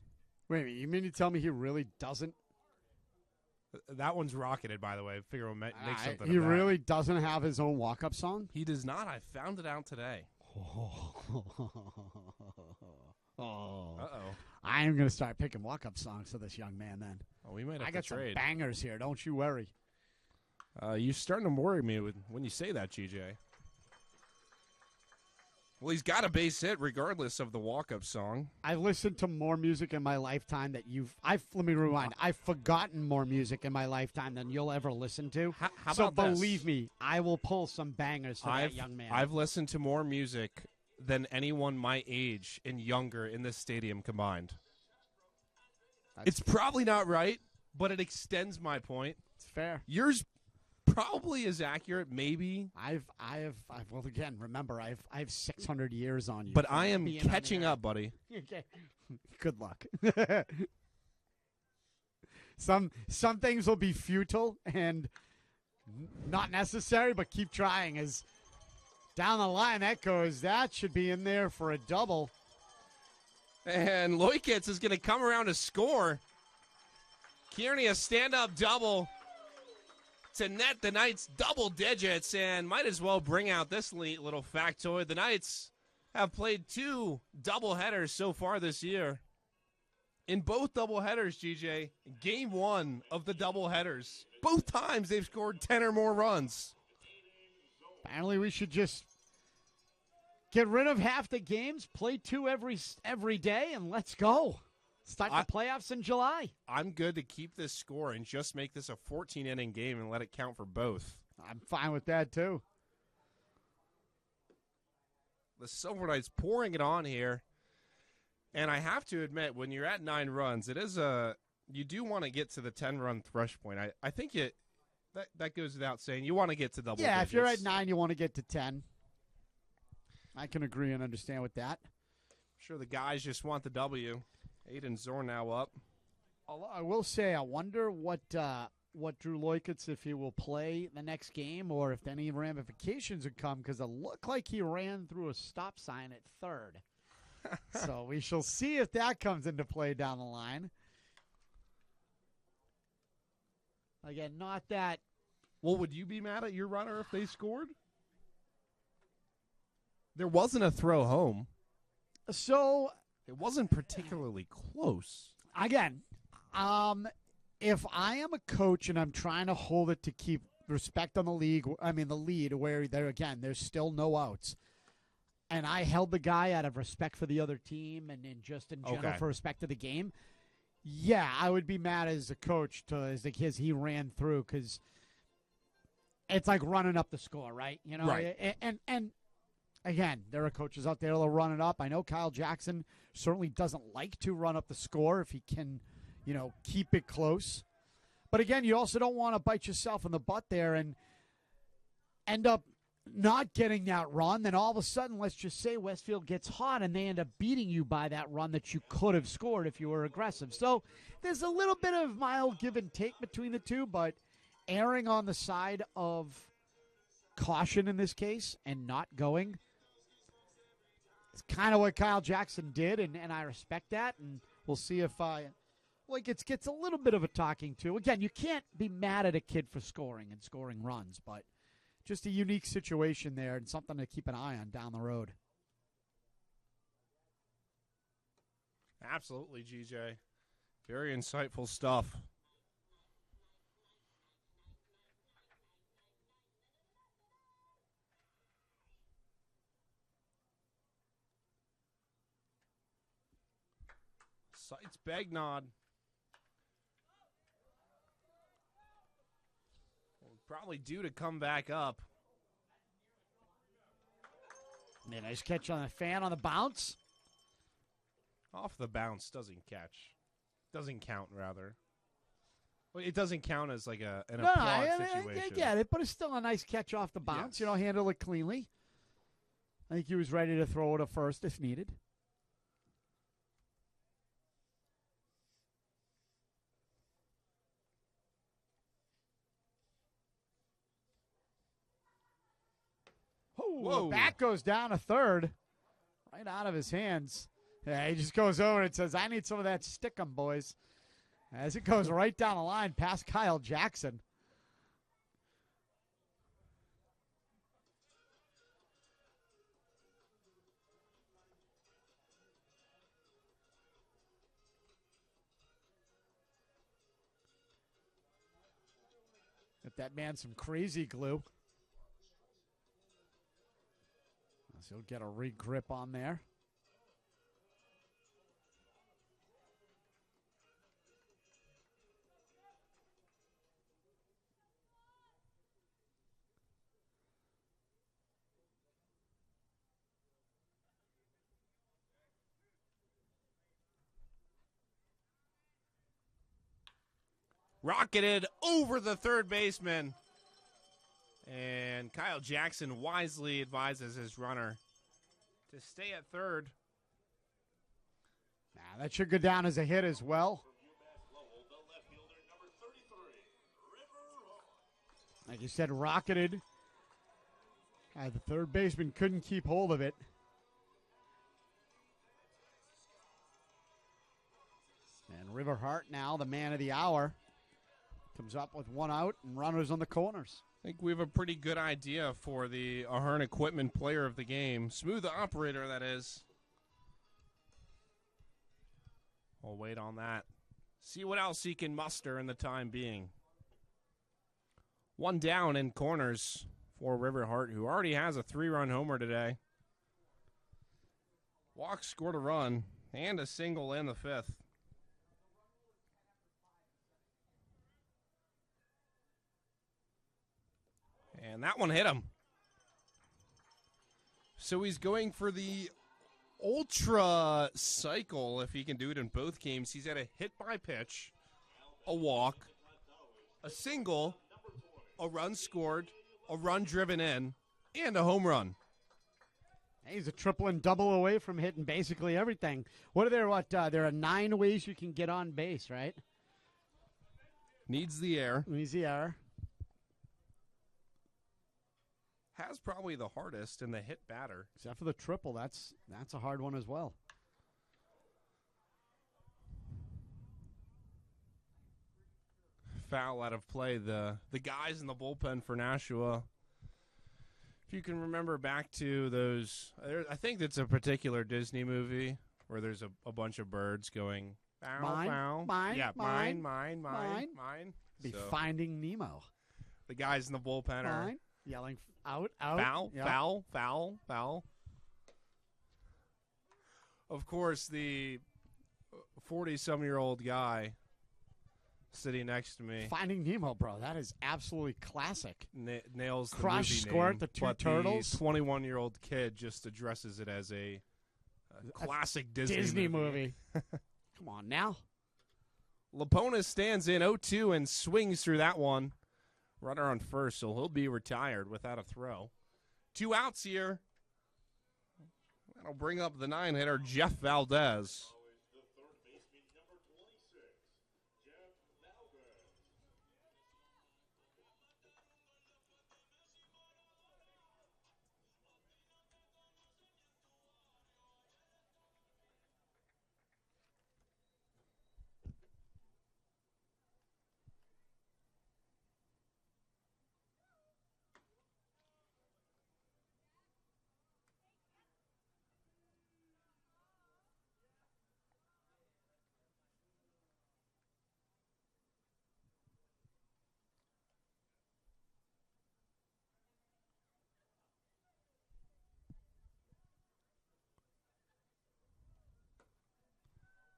Wait a minute, you mean to tell me he really doesn't? That one's rocketed, by the way. Figure we'll make something He of that. really doesn't have his own walk-up song? He does not. I found it out today. Uh-oh. I am going to start picking walk-up songs for this young man then. Oh, we might have I got to trade. some bangers here, don't you worry. You're starting to worry me when you say that, GJ. Well, he's got a base hit regardless of the walk-up song. I've listened to more music in my lifetime that let me rewind. I've forgotten more music in my lifetime than you'll ever listen to. How so about believe me, I will pull some bangers for that young man. I've listened to more music than anyone my age and younger in this stadium combined. It's probably not right, but it extends my point. It's fair. Yours probably is accurate, maybe. Well, again, remember, I have 600 years on you. But I am catching up, buddy. Okay. Good luck. Some things will be futile, and Not necessary, but keep trying. As down the line that goes, that should be in there for a double. And Loikitz is going to come around to score. Kearney, a stand-up double to net the Knights double digits, and might as well bring out this little factoid. The Knights have played 2 doubleheaders so far this year. In both doubleheaders, GJ, game 1 of the doubleheaders, both times they've scored 10 or more runs. Apparently we should just get rid of half the games, play 2 every day, and let's go. Start the playoffs in July. I'm good to keep this score and just make this a 14-inning game and let it count for both. I'm fine with that, too. The Silver Knights pouring it on here. And I have to admit, when you're at 9 runs, you do want to get to the 10-run thresh point. I think that goes without saying. You want to get to double digits. If you're at 9, you want to get to 10. I can agree and understand with that. I'm sure the guys just want the W. Aiden Zorn now up. I will say, I wonder what Drew Loikitz, if he will play the next game or if any ramifications would come, because it looked like he ran through a stop sign at third. So we shall see if that comes into play down the line. Again, not that. Well, would you be mad at your runner if they scored? There wasn't a throw home. So it wasn't particularly close. Again, if I am a coach and I'm trying to hold it to keep respect on the lead where there's still no outs, and I held the guy out of respect for the other team and just in general for respect of the game, I would be mad as a coach as he ran through, because it's like running up the score, right? Right. And again, there are coaches out there that'll run it up. I know Kyle Jackson certainly doesn't like to run up the score if he can, keep it close. But again, you also don't want to bite yourself in the butt there and end up not getting that run. Then all of a sudden, let's just say Westfield gets hot and they end up beating you by that run that you could have scored if you were aggressive. So there's a little bit of mild give and take between the two, but erring on the side of caution in this case and not going, it's kind of what Kyle Jackson did, and I respect that, and we'll see if it gets a little bit of a talking to. Again, you can't be mad at a kid for scoring and scoring runs, but just a unique situation there and something to keep an eye on down the road. Absolutely, GJ. Very insightful stuff. Sights Bagnod. Probably due to come back up. Nice catch on the fan on the bounce. Off the bounce doesn't catch. Doesn't count, rather. Well, it doesn't count as like an applaud situation. I get it, but it's still a nice catch off the bounce. Yes. Handle it cleanly. I think he was ready to throw it at first if needed. Whoa. The bat goes down a third. Right out of his hands. Yeah, he just goes over and says, I need some of that stickum, boys. As it goes right down the line past Kyle Jackson. Get that man some crazy glue. So he'll get a re-grip on there. Rocketed over the third baseman. And Kyle Jackson wisely advises his runner to stay at third. That should go down as a hit as well. Like you said, rocketed. The third baseman couldn't keep hold of it. And River Hart now, the man of the hour, comes up with one out and runners on the corners. I think we have a pretty good idea for the Ahern Equipment player of the game. Smooth operator, that is. We'll wait on that. See what else he can muster in the time being. One down in corners for River Hart, who already has a 3-run homer today. Walk scored a run and a single in the 5th. And that one hit him. So he's going for the ultra cycle if he can do it in both games. He's had a hit by pitch, a walk, a single, a run scored, a run driven in, and a home run. He's a triple and double away from hitting basically everything. There are 9 ways you can get on base, right? Needs the air. Needs the air. Has probably the hardest in the hit batter. Except for the triple. That's a hard one as well. Foul out of play. The guys in the bullpen for Nashua. If you can remember back to those, I think it's a particular Disney movie where there's a bunch of birds going, bow, bow. Mine. Be Finding Nemo. The guys in the bullpen are yelling out. Foul, yep. foul. Of course, the 40-some-year-old guy sitting next to me. Finding Nemo, bro. That is absolutely classic. Nails the Crush, movie Squirt, name, the two but turtles. The 21-year-old kid just addresses it as a classic Disney movie. Come on now. Lapona stands in 0-2 and swings through that one. Runner on first, so he'll be retired without a throw. 2 outs here. That'll bring up the 9-hitter, Jeff Valdez.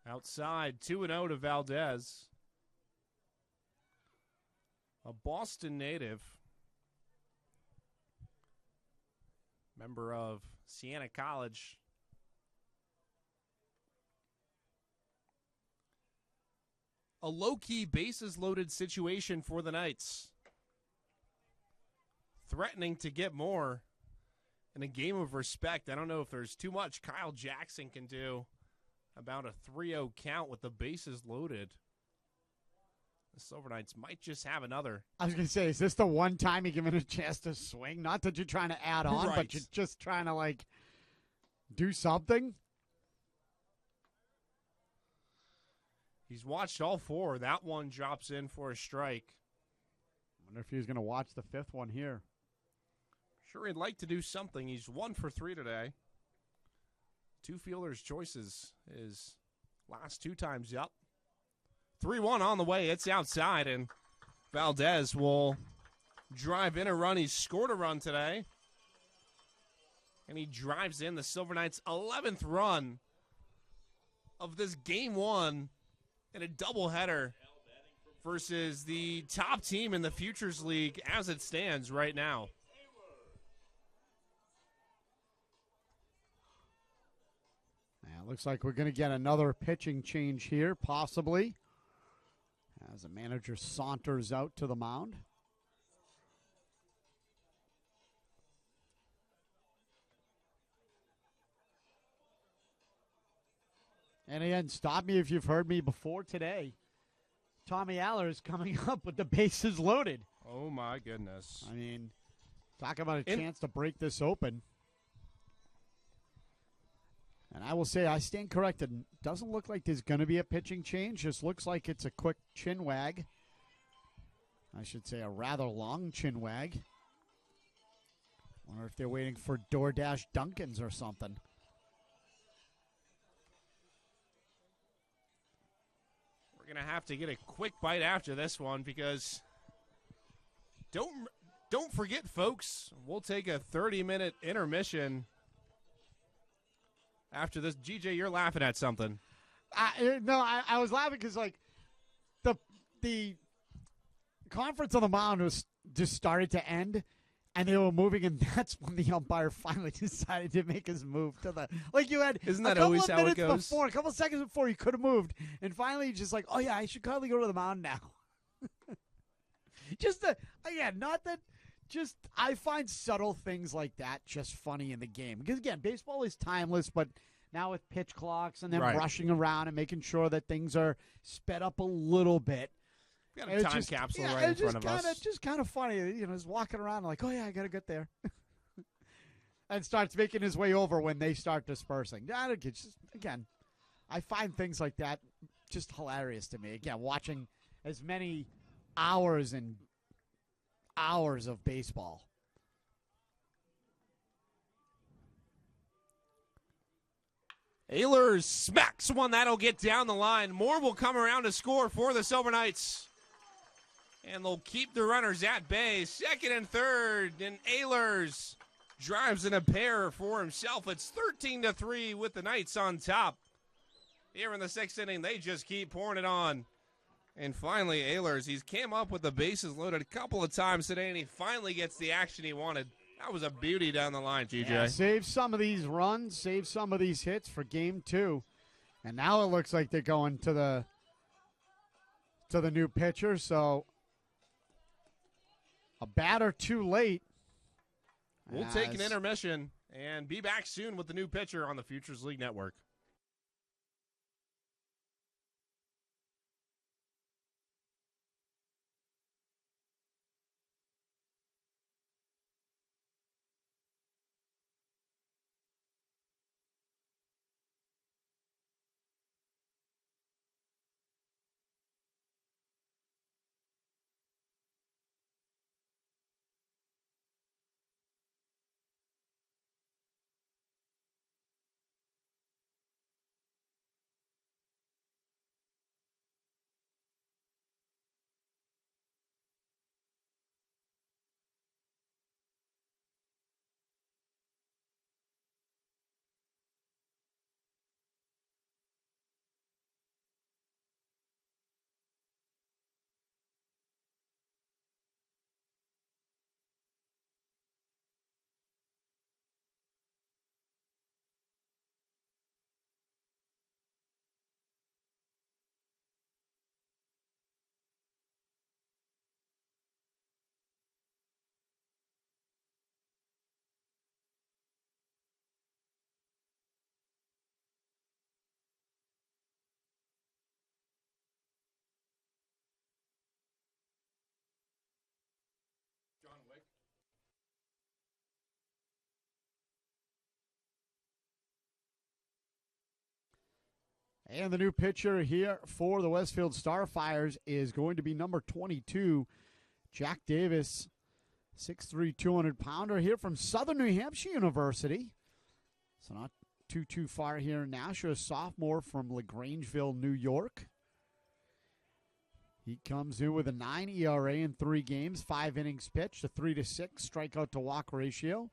Outside, 2-0 to Valdez. A Boston native. Member of Siena College. A low-key bases-loaded situation for the Knights. Threatening to get more in a game of respect. I don't know if there's too much Kyle Jackson can do about a 3-0 count with the bases loaded. The Silver Knights might just have another. I was going to say, is this the one time you're given a chance to swing? Not that you're trying to add on, right, but you're just trying to, do something? He's watched all 4. That one drops in for a strike. I wonder if he was going to watch the 5th one here. Sure, he'd like to do something. He's 1 for 3 today. 2 fielders' choices his last 2 times up. 3-1 on the way. It's outside, and Valdez will drive in a run. He's scored a run today. And he drives in the Silver Knights' 11th run of this Game 1 in a doubleheader versus the top team in the Futures League as it stands right now. Looks like we're going to get another pitching change here, possibly, as the manager saunters out to the mound. And again, stop me if you've heard me before today. Tommy Aller is coming up with the bases loaded. Oh, my goodness. I mean, talk about a chance to break this open. And I will say, I stand corrected. Doesn't look like there's going to be a pitching change. Just looks like it's a quick chin wag. I should say a rather long chin wag. Wonder if they're waiting for DoorDash Dunkins or something. We're going to have to get a quick bite after this one because don't forget, folks, we'll take a 30-minute intermission after this. GJ, you're laughing at something. I was laughing because, like, the conference on the mound was just started to end, and they were moving, and that's when the umpire finally decided to make his move to the, like, you had Isn't that always how it goes? Before, a couple of seconds before he could have moved, and finally he's just like, oh yeah, I should probably go to the mound now. I find subtle things like that just funny in the game. Because, again, baseball is timeless, but now with pitch clocks and then rushing around and making sure that things are sped up a little bit. We got a time capsule right in front of us. It's just kind of funny, just walking around like, oh, yeah, I got to get there. And starts making his way over when they start dispersing. Again, I find things like that just hilarious to me. Again, watching as many hours and hours of baseball. Ehlers smacks one that'll get down the line. Moore will come around to score for the Silver Knights. And they'll keep the runners at bay. Second and third. And Ehlers drives in a pair for himself. It's 13-3 with the Knights on top. Here in the sixth inning, they just keep pouring it on. And finally, Ehlers, he's came up with the bases loaded a couple of times today, and he finally gets the action he wanted. That was a beauty down the line, GJ. Yeah, save some of these runs, save some of these hits for game 2. And now it looks like they're going to the new pitcher, so a batter too late. We'll take an intermission and be back soon with the new pitcher on the Futures League Network. And the new pitcher here for the Westfield Starfires is going to be number 22, Jack Davis, 6'3", 200-pounder here from Southern New Hampshire University. So not too far here in Nashua, sophomore from LaGrangeville, New York. He comes in with a 9 ERA in 3 games, 5 innings pitched, a 3-6 strikeout to walk ratio,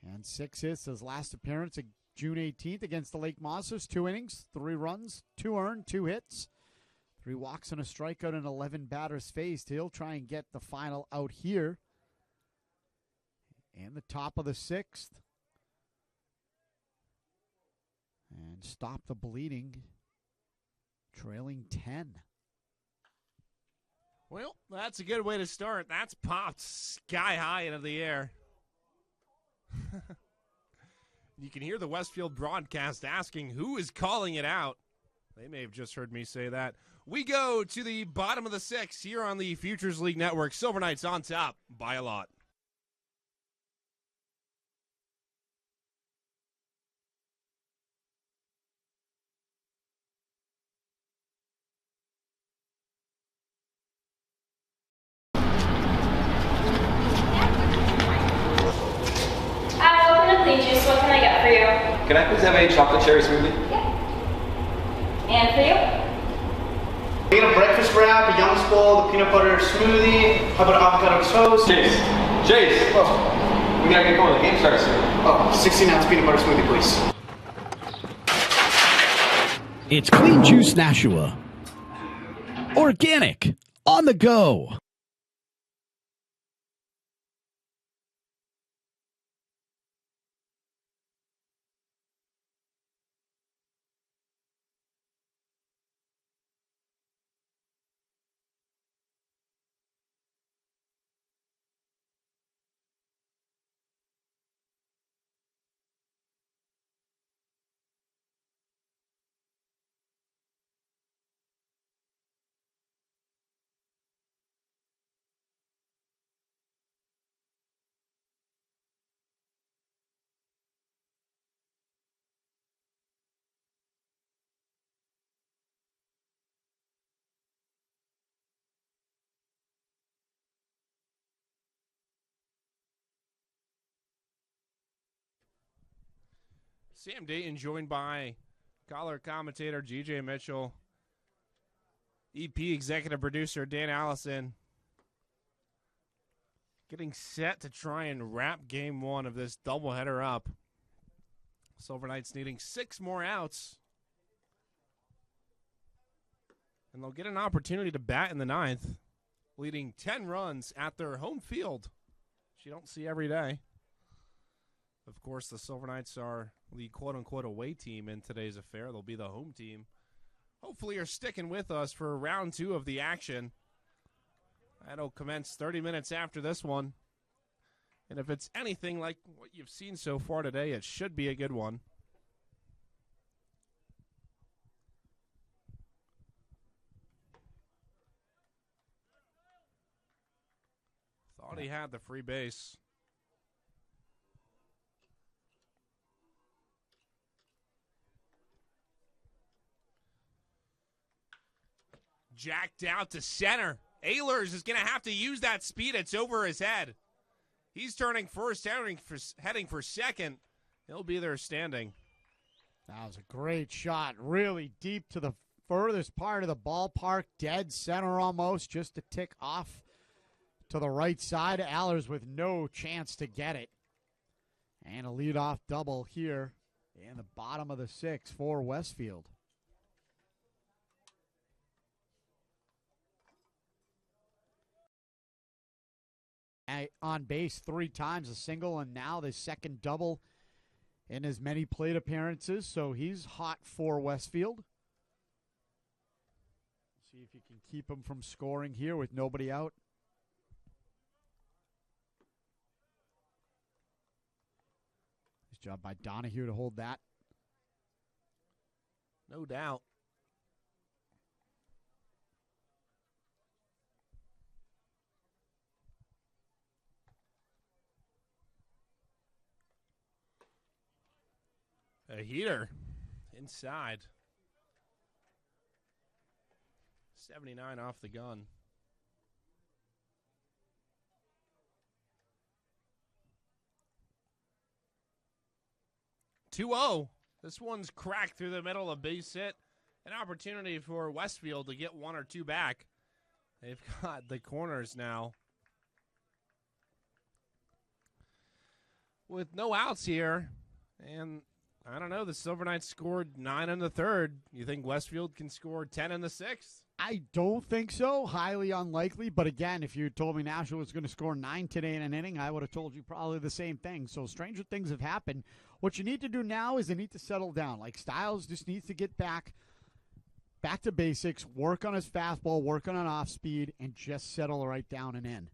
and 6 hits. His last appearance June 18th against the Lake Monsters, 2 innings, 3 runs, 2 earned, 2 hits, 3 walks and a strikeout and 11 batters faced. He'll try and get the final out here. And the top of the 6th. And stop the bleeding, trailing 10. Well, that's a good way to start. That's popped sky high into the air. You can hear the Westfield broadcast asking who is calling it out. They may have just heard me say that. We go to the bottom of the 6th here on the Futures League Network. Silver Knights on top by a lot. Welcome to Clean Juice. What can I get for you? Can I please have a chocolate cherry smoothie? Yeah. And for you? We get a breakfast wrap, a Young's Bowl, the peanut butter smoothie, how about avocado toast? Chase, Oh, we gotta get going. The game starts soon. 16-ounce peanut butter smoothie, please. It's Clean Juice Nashua. Organic. On the go. Sam Datin joined by color commentator GJ Mitchell, EP executive producer Dan Allison, getting set to try and wrap game 1 of this doubleheader up. Silver Knights needing 6 more outs, and they'll get an opportunity to bat in the 9th, leading 10 runs at their home field, which you don't see every day. Of course, the Silver Knights are the quote-unquote away team in today's affair. They'll be the home team. Hopefully you're sticking with us for round 2 of the action. That'll commence 30 minutes after this one. And if it's anything like what you've seen so far today, it should be a good one. Thought he had the free base. Jacked out to center. Ehlers is going to have to use that speed. It's over his head. He's turning first, heading for second. He'll be there standing. That was a great shot. Really deep to the furthest part of the ballpark. Dead center almost. Just a tick off to the right side. Ehlers with no chance to get it. And a leadoff double here in the bottom of the 6th for Westfield. On base 3 times, a single, and now the second double in as many plate appearances. So he's hot for Westfield. See if you can keep him from scoring here with nobody out. Nice job by Donahue to hold that. No doubt. A heater inside. 79 off the gun. 2-0. This one's cracked through the middle of base hit. An opportunity for Westfield to get 1 or 2 back. They've got the corners now. With no outs here, and I don't know, the Silver Knights scored 9 in the 3rd. You think Westfield can score 10 in the 6th? I don't think so. Highly unlikely. But again, if you told me Nashua was going to score 9 today in an inning, I would have told you probably the same thing. So stranger things have happened. What you need to do now is you need to settle down. Like Styles just needs to get back to basics, work on his fastball, work on an off speed, and just settle right down and in.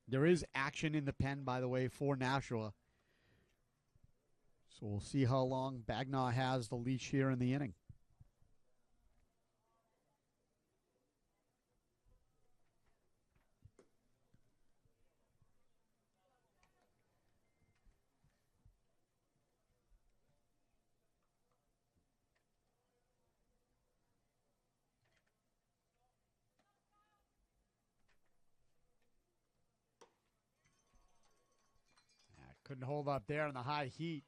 There is action in the pen, by the way, for Nashua. So we'll see how long Bagnall has the leash here in the inning. Couldn't hold up there in the high heat.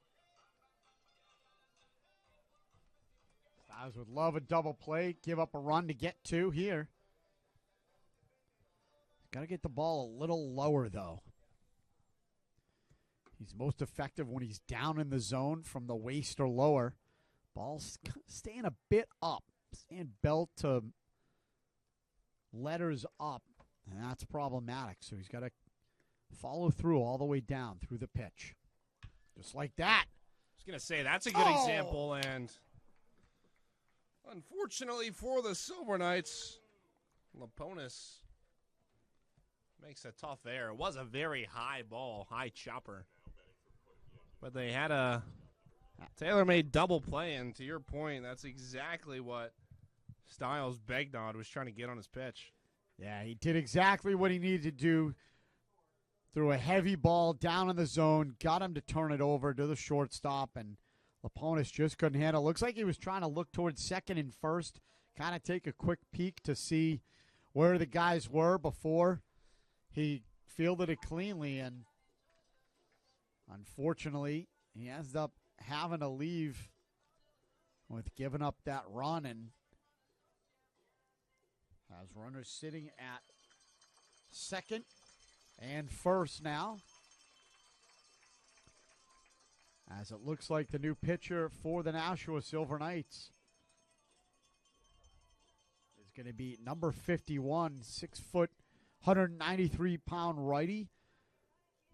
Styles would love a double play. Give up a run to get two here. Got to get the ball a little lower, though. He's most effective when he's down in the zone from the waist or lower. Ball's staying a bit up. Staying belt to letters up. And that's problematic. So he's got to follow through all the way down through the pitch. Just like that. I was going to say, that's a good example, and unfortunately for the Silver Knights, Laponis makes a tough error. It was a very high ball, high chopper. But they had a tailor-made double play, and to your point, that's exactly what Styles Bagnall was trying to get on his pitch. Yeah, he did exactly what he needed to do. Threw a heavy ball down in the zone, got him to turn it over to the shortstop, and Laponis just couldn't handle it. Looks like he was trying to look towards second and first, kind of take a quick peek to see where the guys were before he fielded it cleanly, and unfortunately, he ends up having to leave with giving up that run, and has runners sitting at second and first now, as it looks like the new pitcher for the Nashua Silver Knights is going to be number 51, 6 foot, 193-pound righty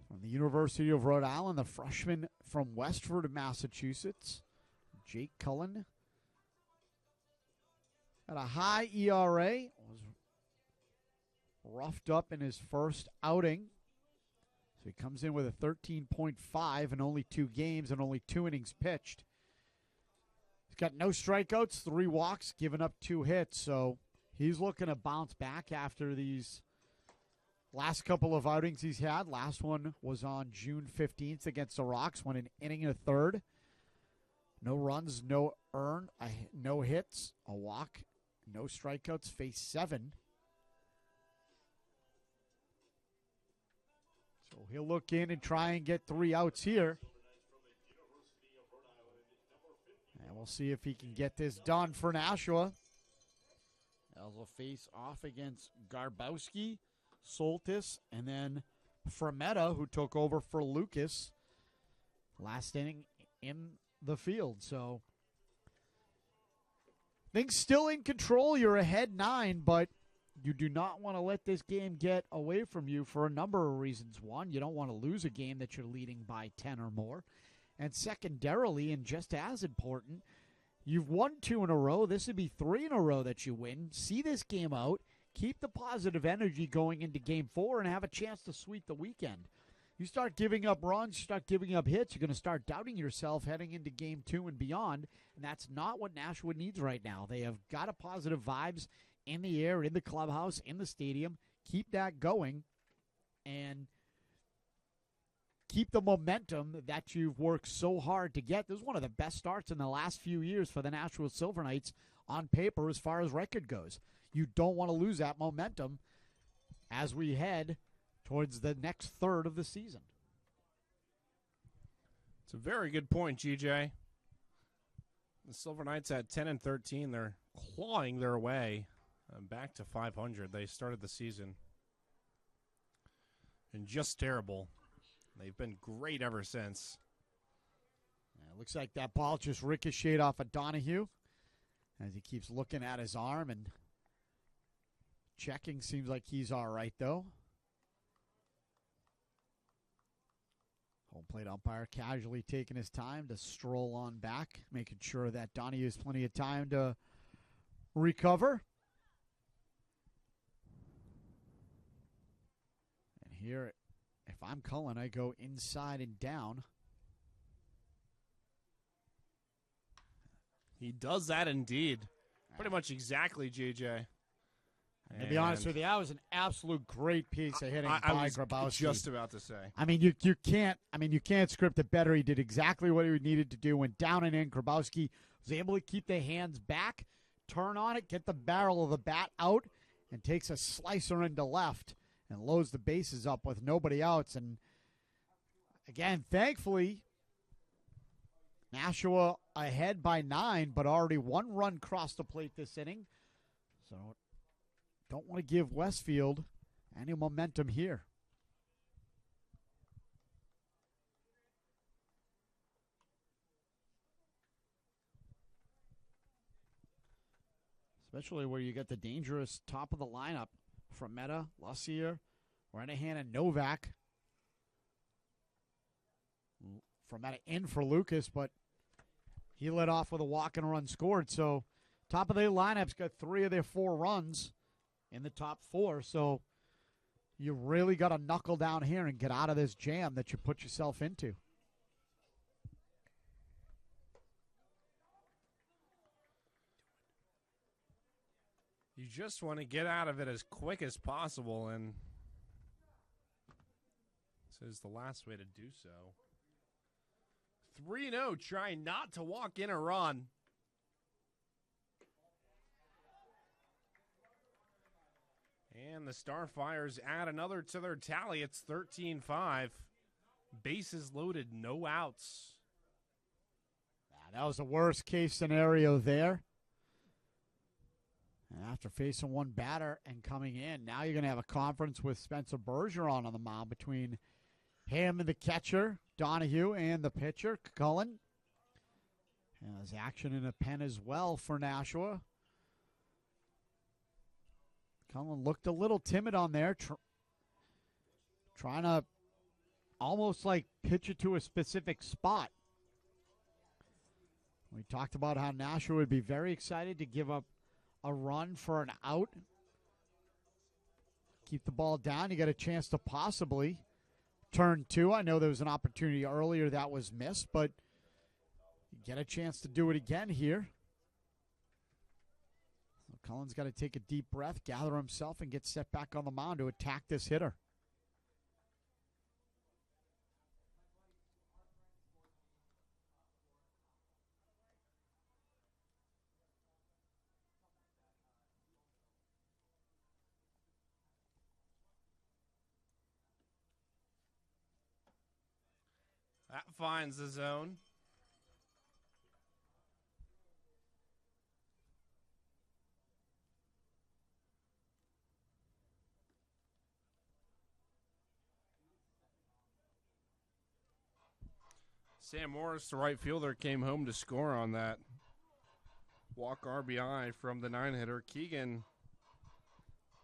from the University of Rhode Island, the freshman from Westfield, Massachusetts, Jake Cullen. Got a high ERA, was roughed up in his first outing. So he comes in with a 13.5 in only 2 games and only 2 innings pitched. He's got no strikeouts, 3 walks, given up 2 hits. So he's looking to bounce back after these last couple of outings he's had. Last one was on June 15th against the Rocks, went an inning and a third. No runs, no earned, no hits, a walk, no strikeouts, faced 7. So he'll look in and try and get 3 outs here. And we'll see if he can get this done for Nashua. They'll face off against Garbowski, Soltis, and then Fremetta, who took over for Lucas last inning in the field. So things still in control. You're ahead 9, but you do not want to let this game get away from you for a number of reasons. One, you don't want to lose a game that you're leading by 10 or more. And secondarily, and just as important, you've won 2 in a row. This would be 3 in a row that you win. See this game out. Keep the positive energy going into Game 4 and have a chance to sweep the weekend. You start giving up runs, you start giving up hits, you're going to start doubting yourself heading into Game 2 and beyond, and that's not what Nashua needs right now. They have got a positive vibes in the air, in the clubhouse, in the stadium. Keep that going and keep the momentum that you've worked so hard to get. This is one of the best starts in the last few years for the Nashua Silver Knights on paper as far as record goes. You don't want to lose that momentum as we head towards the next third of the season. It's a very good point, GJ. The Silver Knights at 10 and 13, they're clawing their way back to 500. They started the season and just terrible. They've been great ever since. It looks like that ball just ricocheted off of Donahue as he keeps looking at his arm and checking. Seems like he's all right, though. Home plate umpire casually taking his time to stroll on back, making sure that Donahue has plenty of time to recover. And here, if I'm Cullen, I go inside and down. He does that indeed. Pretty much exactly, JJ. And to be honest with you, that was an absolute great piece of hitting I by was Grabowski. just about to say. I mean, you can't script it better. He did exactly what he needed to do. Went down and in. Grabowski was able to keep the hands back, turn on it, get the barrel of the bat out, and takes a slicer into left and loads the bases up with nobody outs. And again, thankfully, Nashua ahead by 9, but already 1 run crossed the plate this inning. So don't want to give Westfield any momentum here. Especially where you get the dangerous top of the lineup from Meta, Lussier, Renahan, and Novak. From Meta in for Lucas, but he led off with a walk and a run scored. So top of the lineup's got 3 of their 4 runs in the top 4. So you really got to knuckle down here and get out of this jam that you put yourself into. You just want to get out of it as quick as possible, and this is the last way to do so. 3-0, trying not to walk in a run. And the Starfires add another to their tally. It's 13-5. Bases loaded, no outs. That was the worst case scenario there. And after facing 1 batter and coming in, now you're going to have a conference with Spencer Bergeron on the mound between him and the catcher, Donahue, and the pitcher, Cullen. And there's action in a pen as well for Nashua. Cullen looked a little timid on there, trying to almost like pitch it to a specific spot. We talked about how Nashua would be very excited to give up a run for an out. Keep the ball down. You got a chance to possibly turn 2. I know there was an opportunity earlier that was missed, but you get a chance to do it again here. So Cullen's got to take a deep breath, gather himself, and get set back on the mound to attack this hitter. That finds the zone. Sam Morris, the right fielder, came home to score on that walk RBI from the 9-hitter. Keegan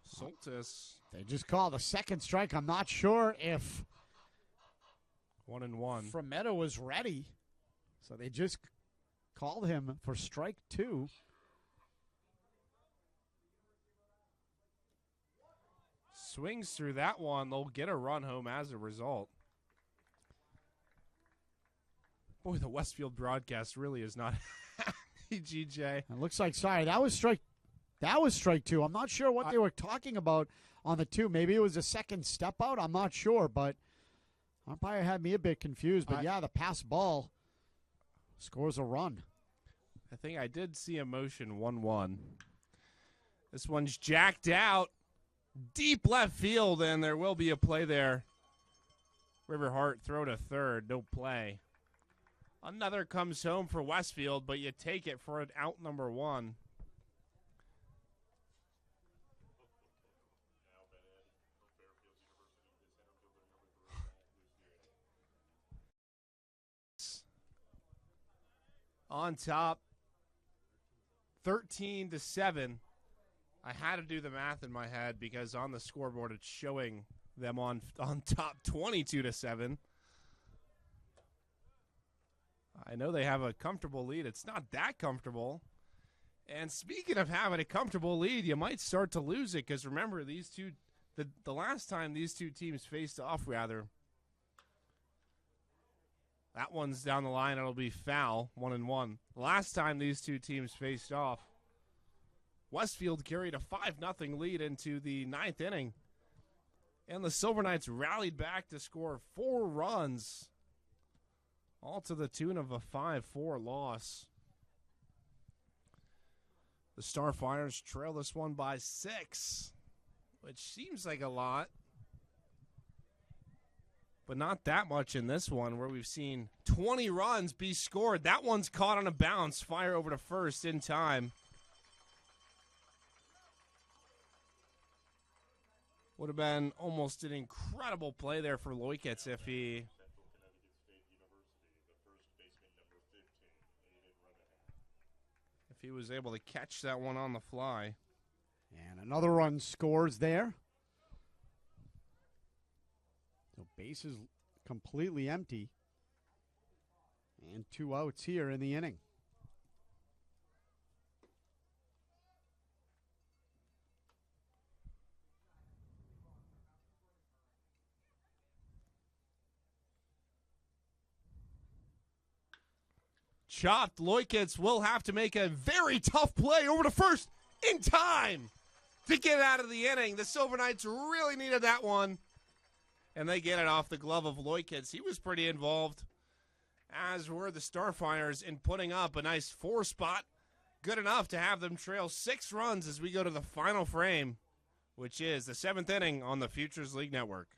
Soltis. They just called a second strike. I'm not sure if 1-1. Frometta was ready, so they just called him for strike 2. Swings through that one. They'll get a run home as a result. Boy, the Westfield broadcast really is not happy, GJ. It looks like, sorry, that was strike 2. I'm not sure what they were talking about on the 2. Maybe it was a second step out. I'm not sure, but umpire had me a bit confused. But yeah, the pass ball scores a run. I think I did see a motion 1-1. This one's jacked out. Deep left field, and there will be a play there. Riverheart throw to third, no play. Another comes home for Westfield, but you take it for an out number 1. On top, 13-7. I had to do the math in my head because on the scoreboard it's showing them on top 22-7. I know they have a comfortable lead. It's not that comfortable. And speaking of having a comfortable lead, you might start to lose it because remember, these two, the last time these two teams faced off, rather, That one's down the line. It'll be foul, 1-1. Last time these two teams faced off, Westfield carried a 5-0 lead into the 9th inning. And the Silver Knights rallied back to score 4 runs, all to the tune of a 5-4 loss. The Starfires trail this one by 6, which seems like a lot, but not that much in this one where we've seen 20 runs be scored. That one's caught on a bounce. Fire over to first in time. Would have been almost an incredible play there for Loikitz if he was able to catch that one on the fly. And another run scores there. So base is completely empty. And 2 outs here in the inning. Chopped. Loikitz will have to make a very tough play over to first in time to get out of the inning. The Silver Knights really needed that one, and they get it off the glove of Loikitz. He was pretty involved, as were the Starfires, in putting up a nice 4 spot. Good enough to have them trail 6 runs as we go to the final frame, which is the 7th inning on the Futures League Network.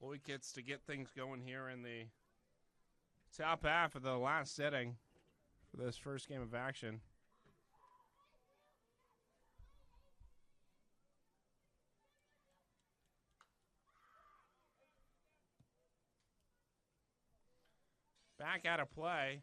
Loikitz to get things going here in the top half of the last setting for this first game of action. Back out of play.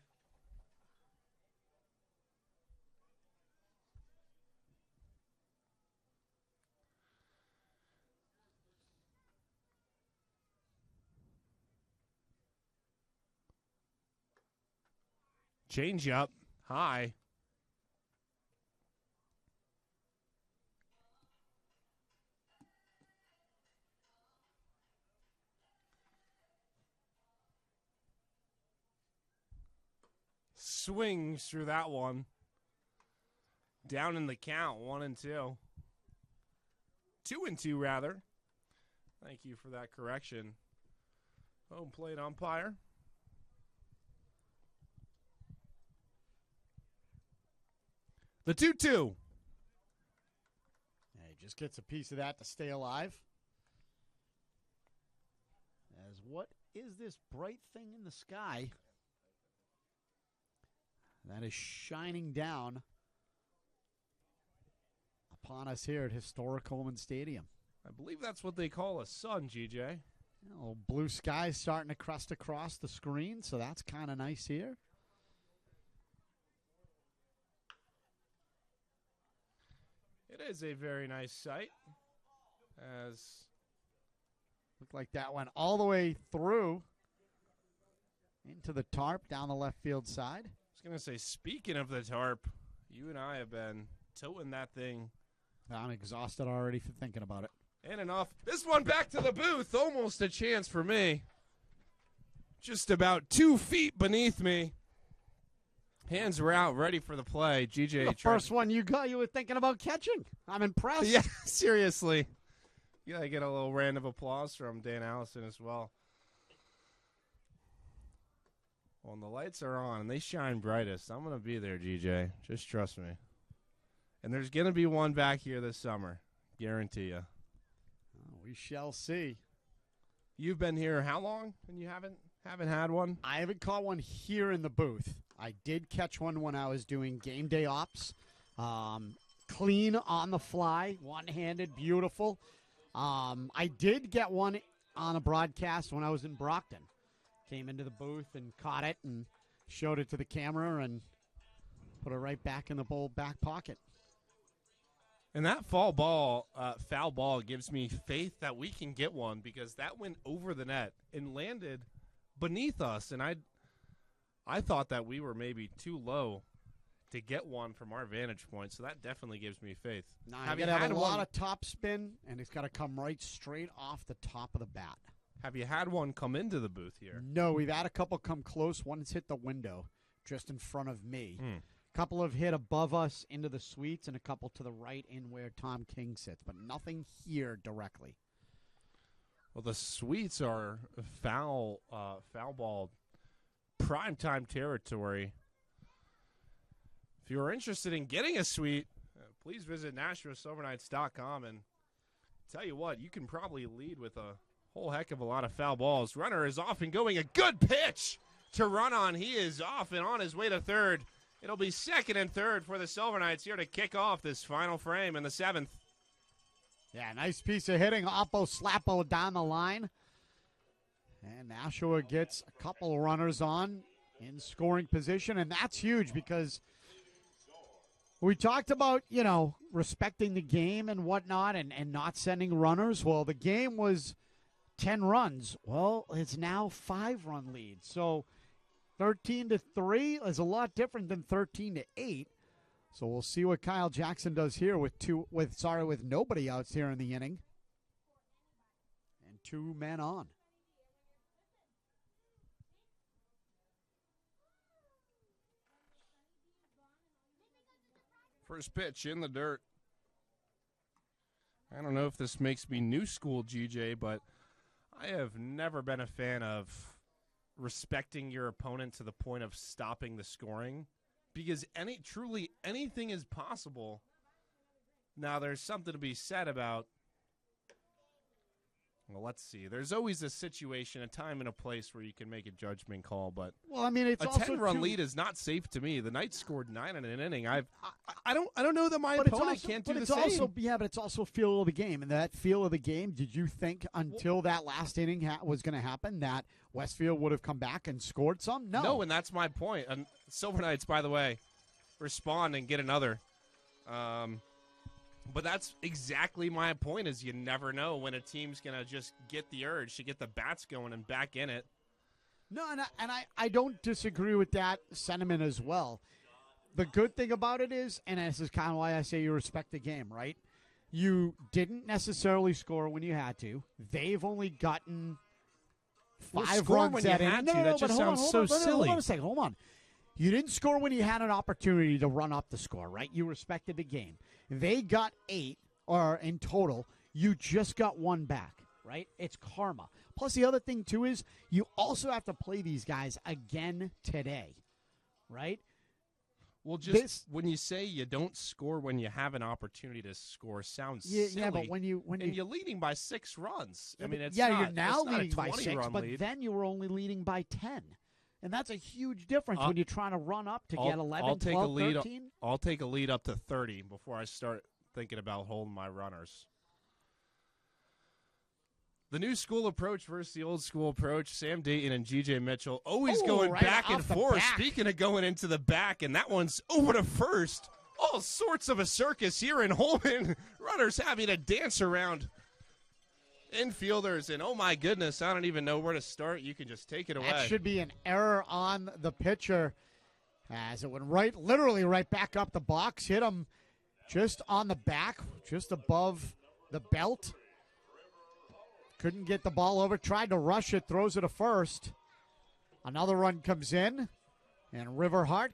Change up. High. Swings through that one. Down in the count, 1-2. 2-2, rather. Thank you for that correction. Home plate umpire. The 2-2. He just gets a piece of that to stay alive. As what is this bright thing in the sky that is shining down upon us here at historic Coleman Stadium? I believe that's what they call a sun, GJ. A little blue sky starting to crest across the screen, so that's kind of nice here. It is a very nice sight. As looked like that went all the way through into the tarp down the left field side. I was going to say, speaking of the tarp, you and I have been toting that thing. I'm exhausted already for thinking about it. And enough. This one back to the booth. Almost a chance for me. Just about 2 feet beneath me. Hands were out, ready for the play. GJ. The first one you got, you were thinking about catching. I'm impressed. Yeah, seriously. You gotta get a little round of applause from Dan Allison as well. When the lights are on and they shine brightest, I'm gonna be there, GJ. Just trust me. And there's gonna be one back here this summer. Guarantee you. We shall see. You've been here how long? And you haven't had one? I haven't caught one here in the booth. I did catch one when I was doing game day ops. Clean on the fly, one-handed, beautiful. I did get one on a broadcast when I was in Brockton. Came into the booth and caught it and showed it to the camera and put it right back in the bowl back pocket. And that foul ball gives me faith that we can get one because that went over the net and landed beneath us. And I thought that we were maybe too low to get one from our vantage point. So that definitely gives me faith. Now, you got to have a lot of top spin, and it's got to come right straight off the top of the bat. Have you had one come into the booth here? No, we've had a couple come close. One's hit the window just in front of me. A couple have hit above us into the suites and a couple to the right in where Tom King sits, but nothing here directly. Well, the suites are foul ball primetime territory. If you're interested in getting a suite, please visit NashuaSilverKnights.com and tell you what, you can probably lead with a whole heck of a lot of foul balls. Runner is off and going. A good pitch to run on. He is off and on his way to third. It'll be second and third for the Silver Knights here to kick off this final frame in the seventh. Yeah, nice piece of hitting. Oppo Slappo down the line. And Nashua gets a couple runners on in scoring position, and that's huge because we talked about, respecting the game and whatnot and not sending runners. Well, the game was 10 runs. Well, it's now 5-run lead. So 13-3 is a lot different than 13-8. So we'll see what Kyle Jackson does here with nobody outs here in the inning. And 2 men on. First pitch in the dirt. I don't know if this makes me new school, GJ, but I have never been a fan of respecting your opponent to the point of stopping the scoring because truly anything is possible. Now, there's something to be said about, well, let's see. There's always a situation, a time and a place where you can make a judgment call, but it's a also 10-run lead is not safe to me. The Knights scored 9 in an inning. I don't know that my opponent can't do the same. But it's also feel of the game, and that feel of the game. Did you think until that last inning was going to happen that Westfield would have come back and scored some? No, and that's my point. And Silver Knights, by the way, respond and get another. But that's exactly my point is you never know when a team's going to just get the urge to get the bats going and back in it. No, and I don't disagree with that sentiment as well. The good thing about it is, and this is kind of why I say you respect the game, right? You didn't necessarily score when you had to. They've only gotten 5 runs when you had to. That just sounds so silly. Hold on a second. Hold on. You didn't score when you had an opportunity to run up the score, right? You respected the game. They got 8, or in total, you just got 1 back, right? It's karma. Plus, the other thing, too, is you also have to play these guys again today, right? Well, just when you say you don't score when you have an opportunity to score, sounds silly. Yeah, but when you're leading by 6 runs. I mean, it's you're now it's not leading a by 6, but lead. then you were only leading by 10. And that's a huge difference when you're trying to run up to get 11, I'll take 12, a lead, 13. I'll take a lead up to 30 before I start thinking about holding my runners. The new school approach versus the old school approach. Sam Datin and G.J. Mitchell always going right back and off the forth. back. Speaking of going into the back, and that one's over to first. All sorts of a circus here in Holman. Runners having to dance around infielders, and oh my goodness, I don't even know where to start. You can just take it away. That should be an error on the pitcher as it went literally right back up the box. Hit him just on the back, just above the belt. Couldn't get the ball over, tried to rush it, throws it to first. Another run comes in, and Riverheart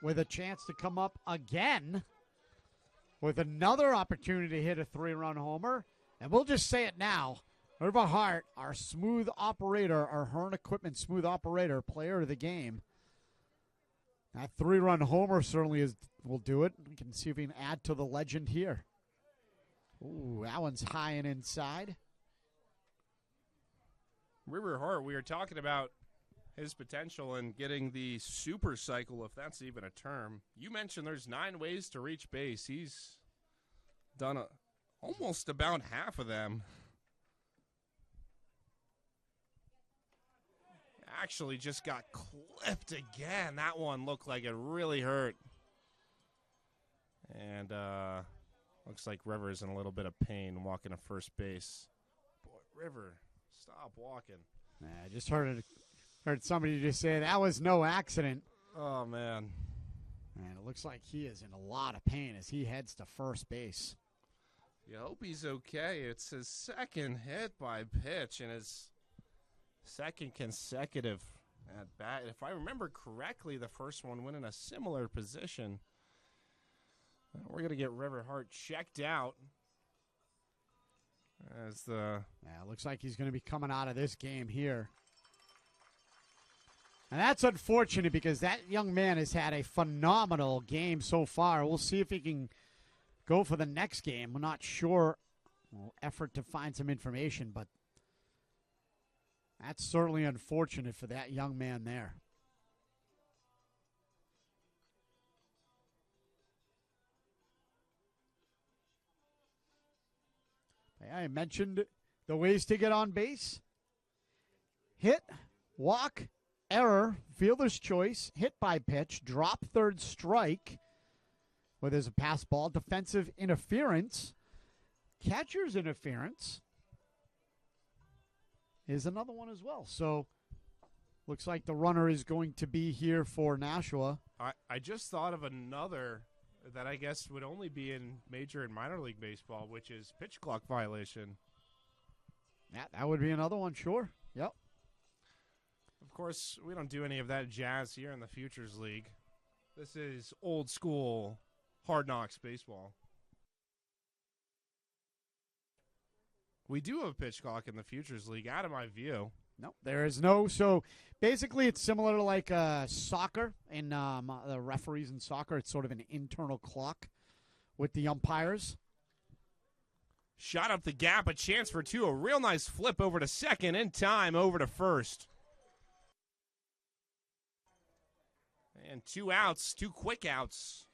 with a chance to come up again with another opportunity to hit a 3-run homer. And we'll just say it now. Riverheart, our smooth operator, our Hearn Equipment smooth operator, player of the game. That 3-run homer certainly will do it. We can see if we can add to the legend here. Ooh, that one's high and inside. Riverheart, we were talking about his potential in getting the super cycle, if that's even a term. You mentioned there's 9 ways to reach base. He's done almost about half of them. Actually just got clipped again. That one looked like it really hurt. And looks like River's in a little bit of pain walking to first base. Boy, River, stop walking. I just heard somebody just say that was no accident. Oh, man. And it looks like he is in a lot of pain as he heads to first base. You hope he's okay. It's his second hit by pitch and his second consecutive at bat. If I remember correctly, the first one went in a similar position. We're going to get Riverheart checked out. It looks like he's going to be coming out of this game here. And that's unfortunate because that young man has had a phenomenal game so far. We'll see if he can go for the next game. We're not sure. We'll effort to find some information, but that's certainly unfortunate for that young man there. I mentioned the ways to get on base. Hit, walk, error, fielder's choice, hit by pitch, drop third strike, where there's a pass ball, defensive interference, catcher's interference is another one as well. So looks like the runner is going to be here for Nashua. I just thought of another that I guess would only be in major and minor league baseball, which is pitch clock violation. Yeah, that would be another one, sure. Yep. Of course, we don't do any of that jazz here in the Futures League. This is old school Hard Knocks baseball. We do have a pitch clock in the Futures League, out of my view. No, there is no. So basically, it's similar to like soccer and the referees in soccer. It's sort of an internal clock with the umpires. Shot up the gap, a chance for 2. A real nice flip over to second, in time, over to first. And 2 outs, 2 quick outs.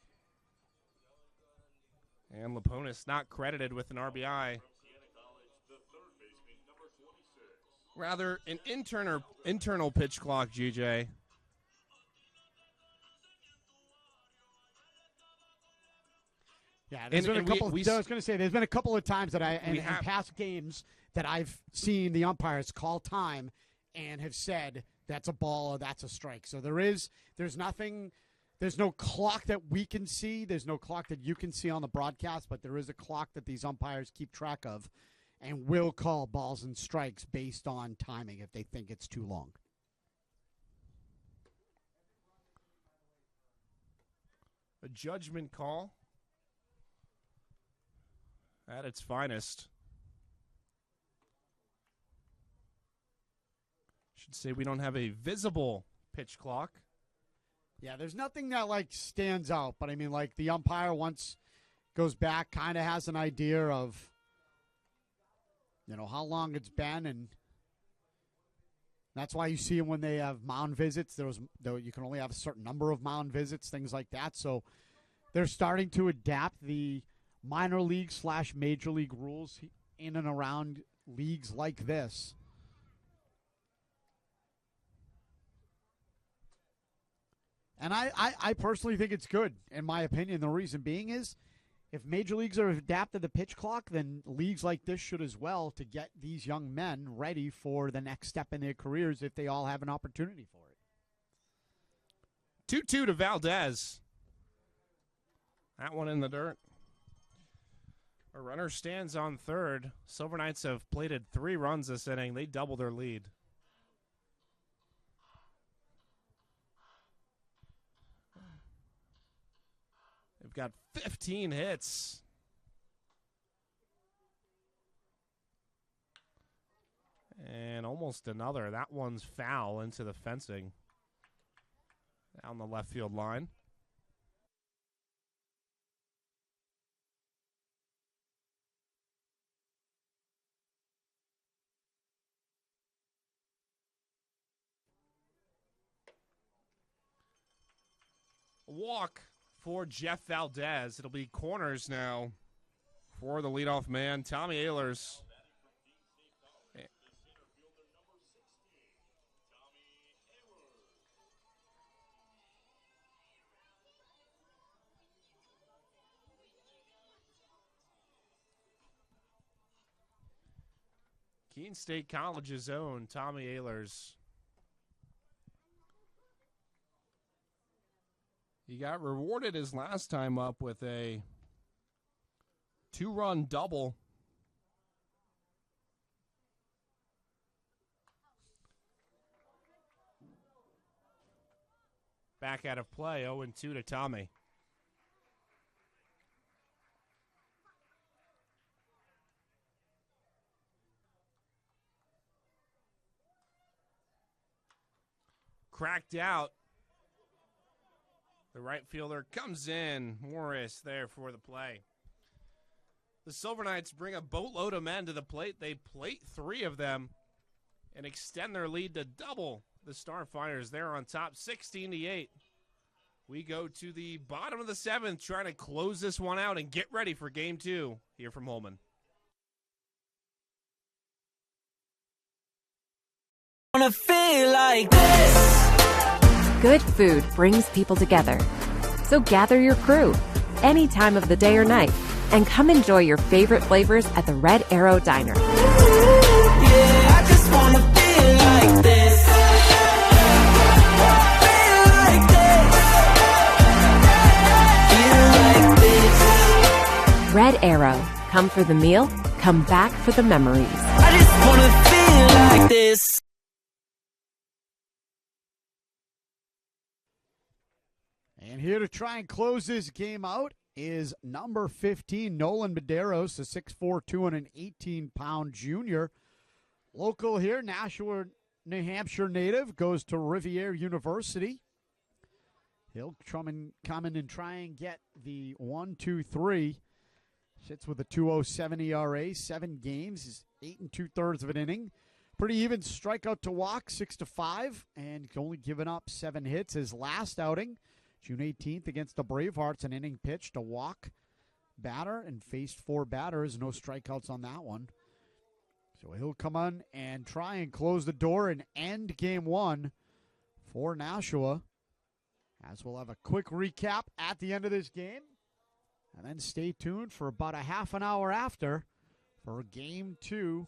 And Laponis not credited with an RBI. Rather, an internal pitch clock, GJ. Yeah, there's been a couple. I was going to say there's been a couple of times that in past games that I've seen the umpires call time and have said that's a ball or that's a strike. So there's nothing. There's no clock that we can see. There's no clock that you can see on the broadcast, but there is a clock that these umpires keep track of and will call balls and strikes based on timing if they think it's too long. A judgment call at its finest. Should say we don't have a visible pitch clock. Yeah, there's nothing that, like, stands out. But, I mean, like, the umpire once goes back, kind of has an idea of, how long it's been. And that's why you see them when they have mound visits. You can only have a certain number of mound visits, things like that. So they're starting to adapt the minor league / major league rules in and around leagues like this. And I personally think it's good, in my opinion. The reason being is, if major leagues have adapted the pitch clock, then leagues like this should as well, to get these young men ready for the next step in their careers if they all have an opportunity for it. 2-2 to Valdez. That one in the dirt. A runner stands on third. Silver Knights have plated 3 runs this inning. They double their lead. They've got 15 hits. And almost another. That one's foul into the fencing. Down the left field line. Walk for Jeff Valdez. It'll be corners now for the leadoff man, Tommy Ehlers. Keene State College's own Tommy Ehlers. He got rewarded his last time up with a 2-run double. Back out of play, 0-2 to Tommy. Cracked out. The right fielder comes in. Morris there for the play. The Silver Knights bring a boatload of men to the plate. They plate 3 of them and extend their lead to double the Starfires. They're on top, 16-8. We go to the bottom of the 7th, trying to close this one out and get ready for Game 2 here from Holman. Wanna feel like this. Good food brings people together. So gather your crew, any time of the day or night, and come enjoy your favorite flavors at the Red Arrow Diner. Yeah, I just wanna feel like this. Feel like this. Red Arrow. Come for the meal, come back for the memories. I just wanna feel like this. And here to try and close this game out is number 15, Nolan Medeiros, a 6'4", 218-pound junior. Local here, Nashua, New Hampshire native, goes to Rivier University. He'll come in and try and get the 1-2-3. Sits with a 2.07 ERA, 7 games, is 8 2/3 of an inning. Pretty even strikeout to walk, 6-5, and only given up 7 hits. His last outing, June 18th against the Bravehearts, an inning pitch to walk batter and faced 4 batters. No strikeouts on that one. So he'll come on and try and close the door and end Game 1 for Nashua. As we'll have a quick recap at the end of this game. And then stay tuned for about a half an hour after for Game 2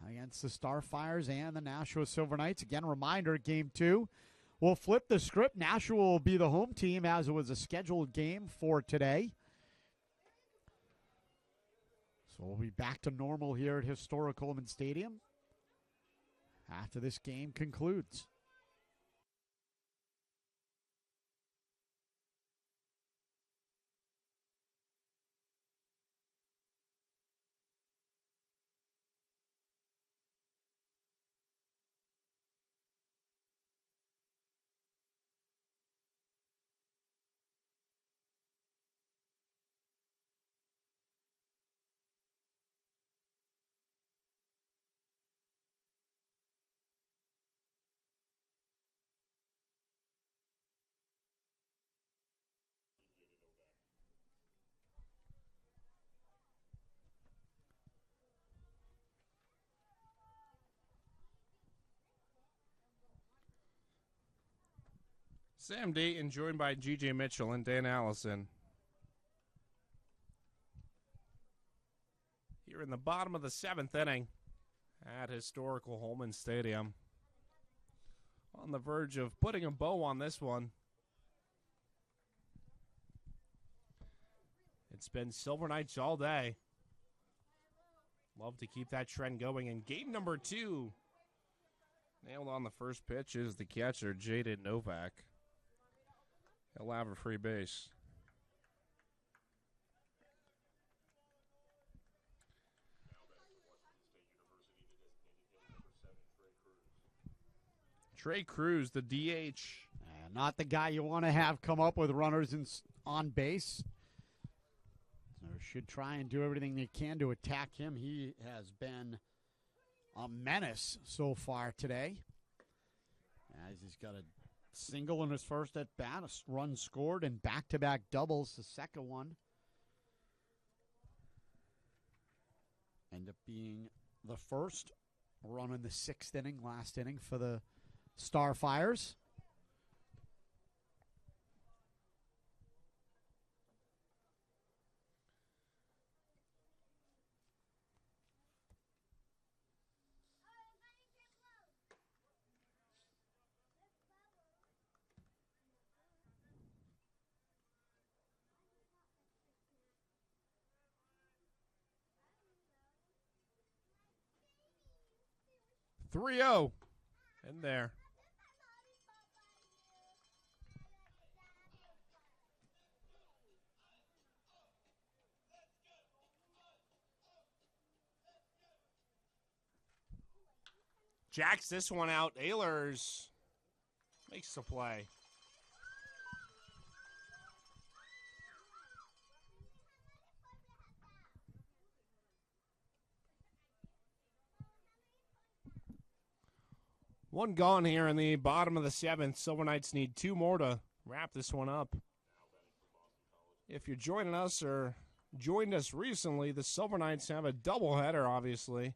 against the Starfires and the Nashua Silver Knights. Again, reminder, Game 2. We'll flip the script. Nashua will be the home team as it was a scheduled game for today. So we'll be back to normal here at historic Holman Stadium after this game concludes. Sam Datin joined by G.J. Mitchell and Dan Allison. Here in the bottom of the 7th inning at historical Holman Stadium. On the verge of putting a bow on this one. It's been Silver Knights all day. Love to keep that trend going. And game number 2. Nailed on the first pitch is the catcher, Jaden Novak. He'll have a free base. Trey Cruz, the DH. Not the guy you want to have come up with runners on base. So should try and do everything they can to attack him. He has been a menace so far today. As he's got a single in his first at bat, a run scored, and back-to-back doubles, the second one. End up being the first run in the 6th inning, last inning for the Starfires. .30 in there. Jacks this one out. Ehlers makes the play. One gone here in the bottom of the 7th. Silver Knights need 2 more to wrap this one up. If you're joining us or joined us recently, the Silver Knights have a doubleheader, obviously.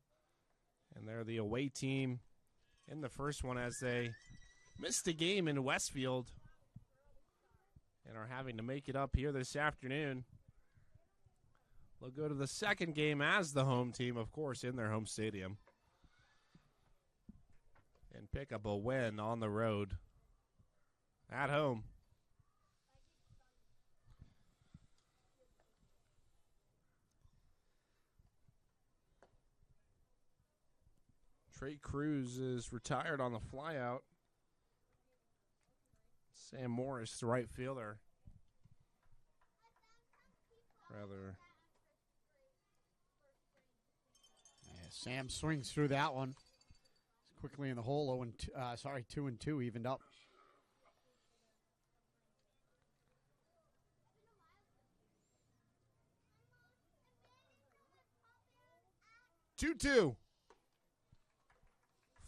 And they're the away team in the first one as they missed a game in Westfield and are having to make it up here this afternoon. They'll go to the second game as the home team, of course, in their home stadium. And pick up a win on the road at home. Trey Cruz is retired on the flyout. Sam Morris, the right fielder. Sam swings through that one. Quickly in the hole, 2-2 evened up. Two.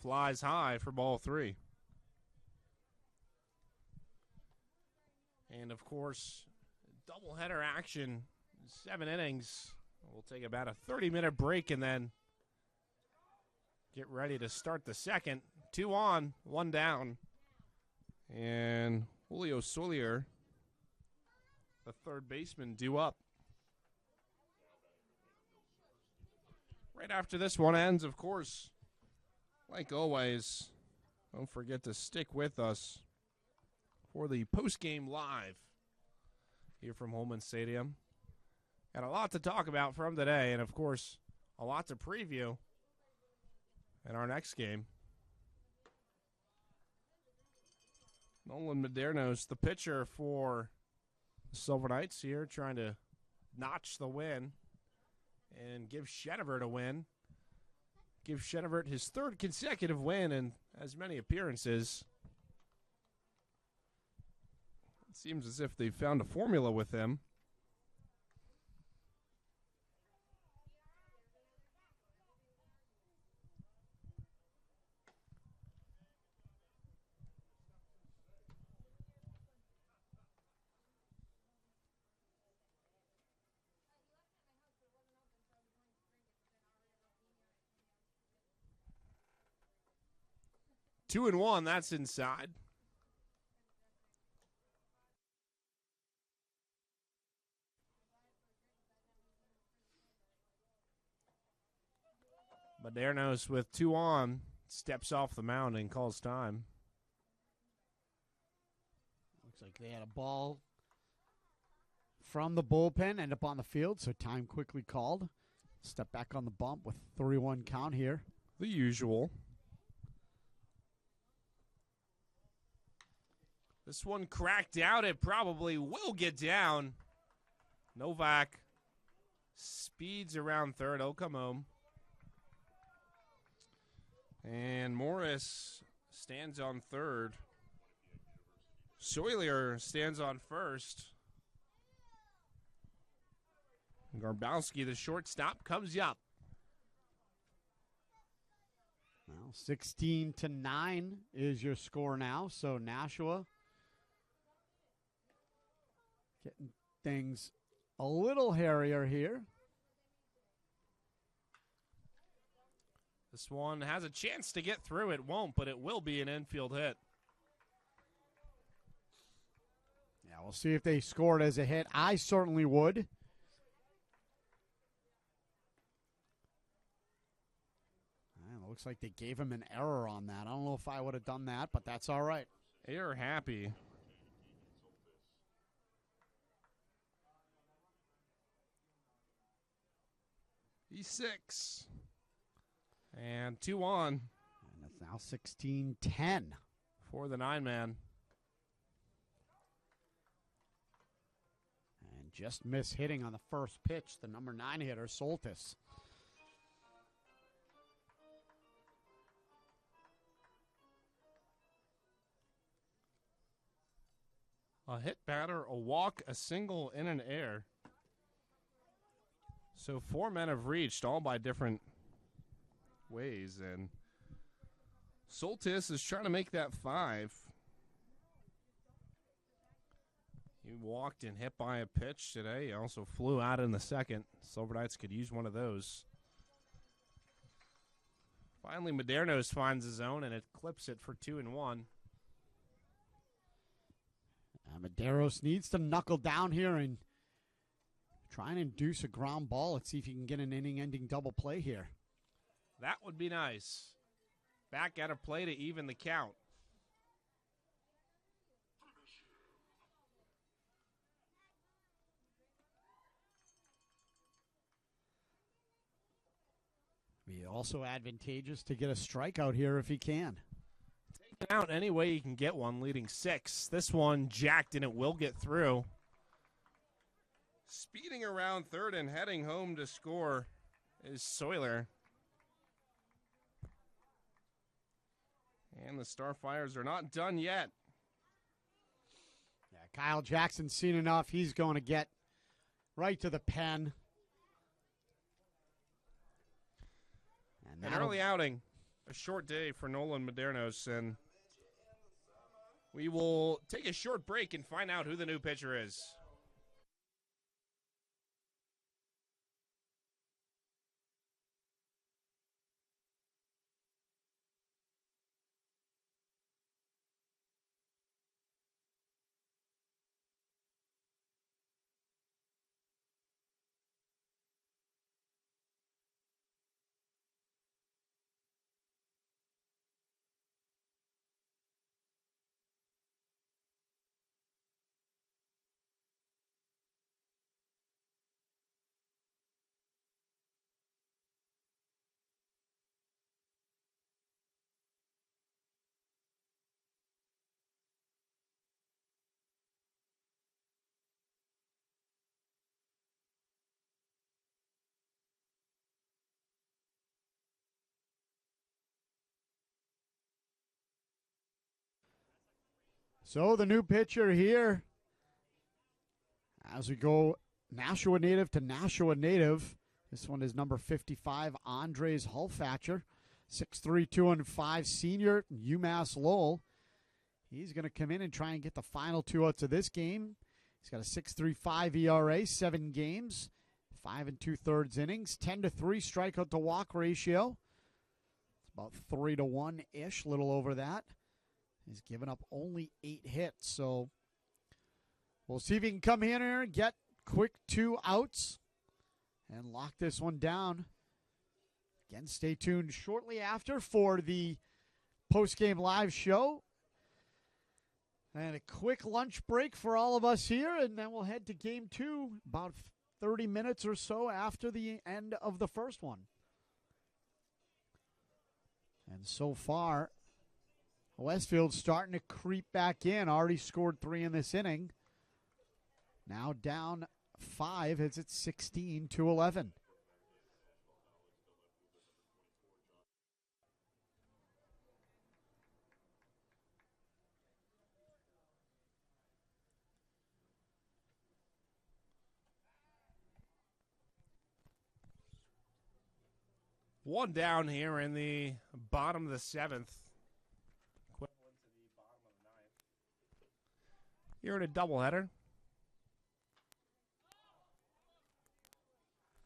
Flies high for ball 3. And, of course, doubleheader action, 7 innings. We'll take about a 30-minute break and then get ready to start the second. 2 on, 1 down. And Julio Solier, the third baseman, due up. Right after this one ends, of course, like always, don't forget to stick with us for the post-game live here from Holman Stadium. Got a lot to talk about from today, and, of course, a lot to preview in our next game. Nolan Madernos, the pitcher for the Silver Knights here, trying to notch the win and give Chenevert a win. Give Chenevert his 3rd consecutive win in as many appearances. It seems as if they've found a formula with him. Two and one, that's inside. Madernos with 2 on steps off the mound and calls time. Looks like they had a ball from the bullpen, end up on the field, so time quickly called. Step back on the bump with 3-1 count here. The usual. This one cracked out. It probably will get down. Novak speeds around third. Oh, come home. And Morris stands on third. Sawyer stands on first. Garbowski, the shortstop, comes up. Well, 16-9 is your score now. So Nashua getting things a little hairier here. This one has a chance to get through. It won't, but it will be an infield hit. Yeah, we'll see if they score it as a hit. I certainly would. It looks like they gave him an error on that. I don't know if I would have done that, but that's all right. They are happy. He's 6. And 2 on. And it's now 16-10. For the 9-man. And just miss hitting on the first pitch, the number 9 hitter, Soltis. A hit batter, a walk, a single, and an error. So 4 men have reached, all by different ways. And Soltis is trying to make that 5. He walked and hit by a pitch today. He also flew out in the second. Silver Knights could use one of those. Finally, Madernos finds his own, and it clips it for 2-1. Maderos needs to knuckle down here and try and induce a ground ball. Let's see if he can get an inning-ending double play here. That would be nice. Back at a play to even the count. Be also advantageous to get a strikeout here if he can. Out any way you can get one, leading 6. This one jacked and it will get through. Speeding around third and heading home to score is Sawyer. And the Starfires are not done yet. Yeah, Kyle Jackson's seen enough. He's going to get right to the pen. An early outing. A short day for Nolan Madernos, and we will take a short break and find out who the new pitcher is. So the new pitcher here, as we go Nashua native to Nashua native. This one is number 55, Andres Hulfatcher, 6'3", 205 senior, UMass Lowell. He's going to come in and try and get the final 2 outs of this game. He's got a 6.35 ERA, 7 games, 5 2/3 innings, 10-3 strikeout to walk ratio. It's about 3-1-ish, little over that. He's given up only 8 hits, so we'll see if he can come in here and get quick 2 outs and lock this one down. Again, stay tuned shortly after for the post-game live show. And a quick lunch break for all of us here, and then we'll head to game 2 about 30 minutes or so after the end of the first one. And so far, Westfield starting to creep back in. Already scored 3 in this inning. Now down 5 as it's 16-11. One down here in the bottom of the 7th. Equivalent to the bottom of the 9th. You're in a doubleheader.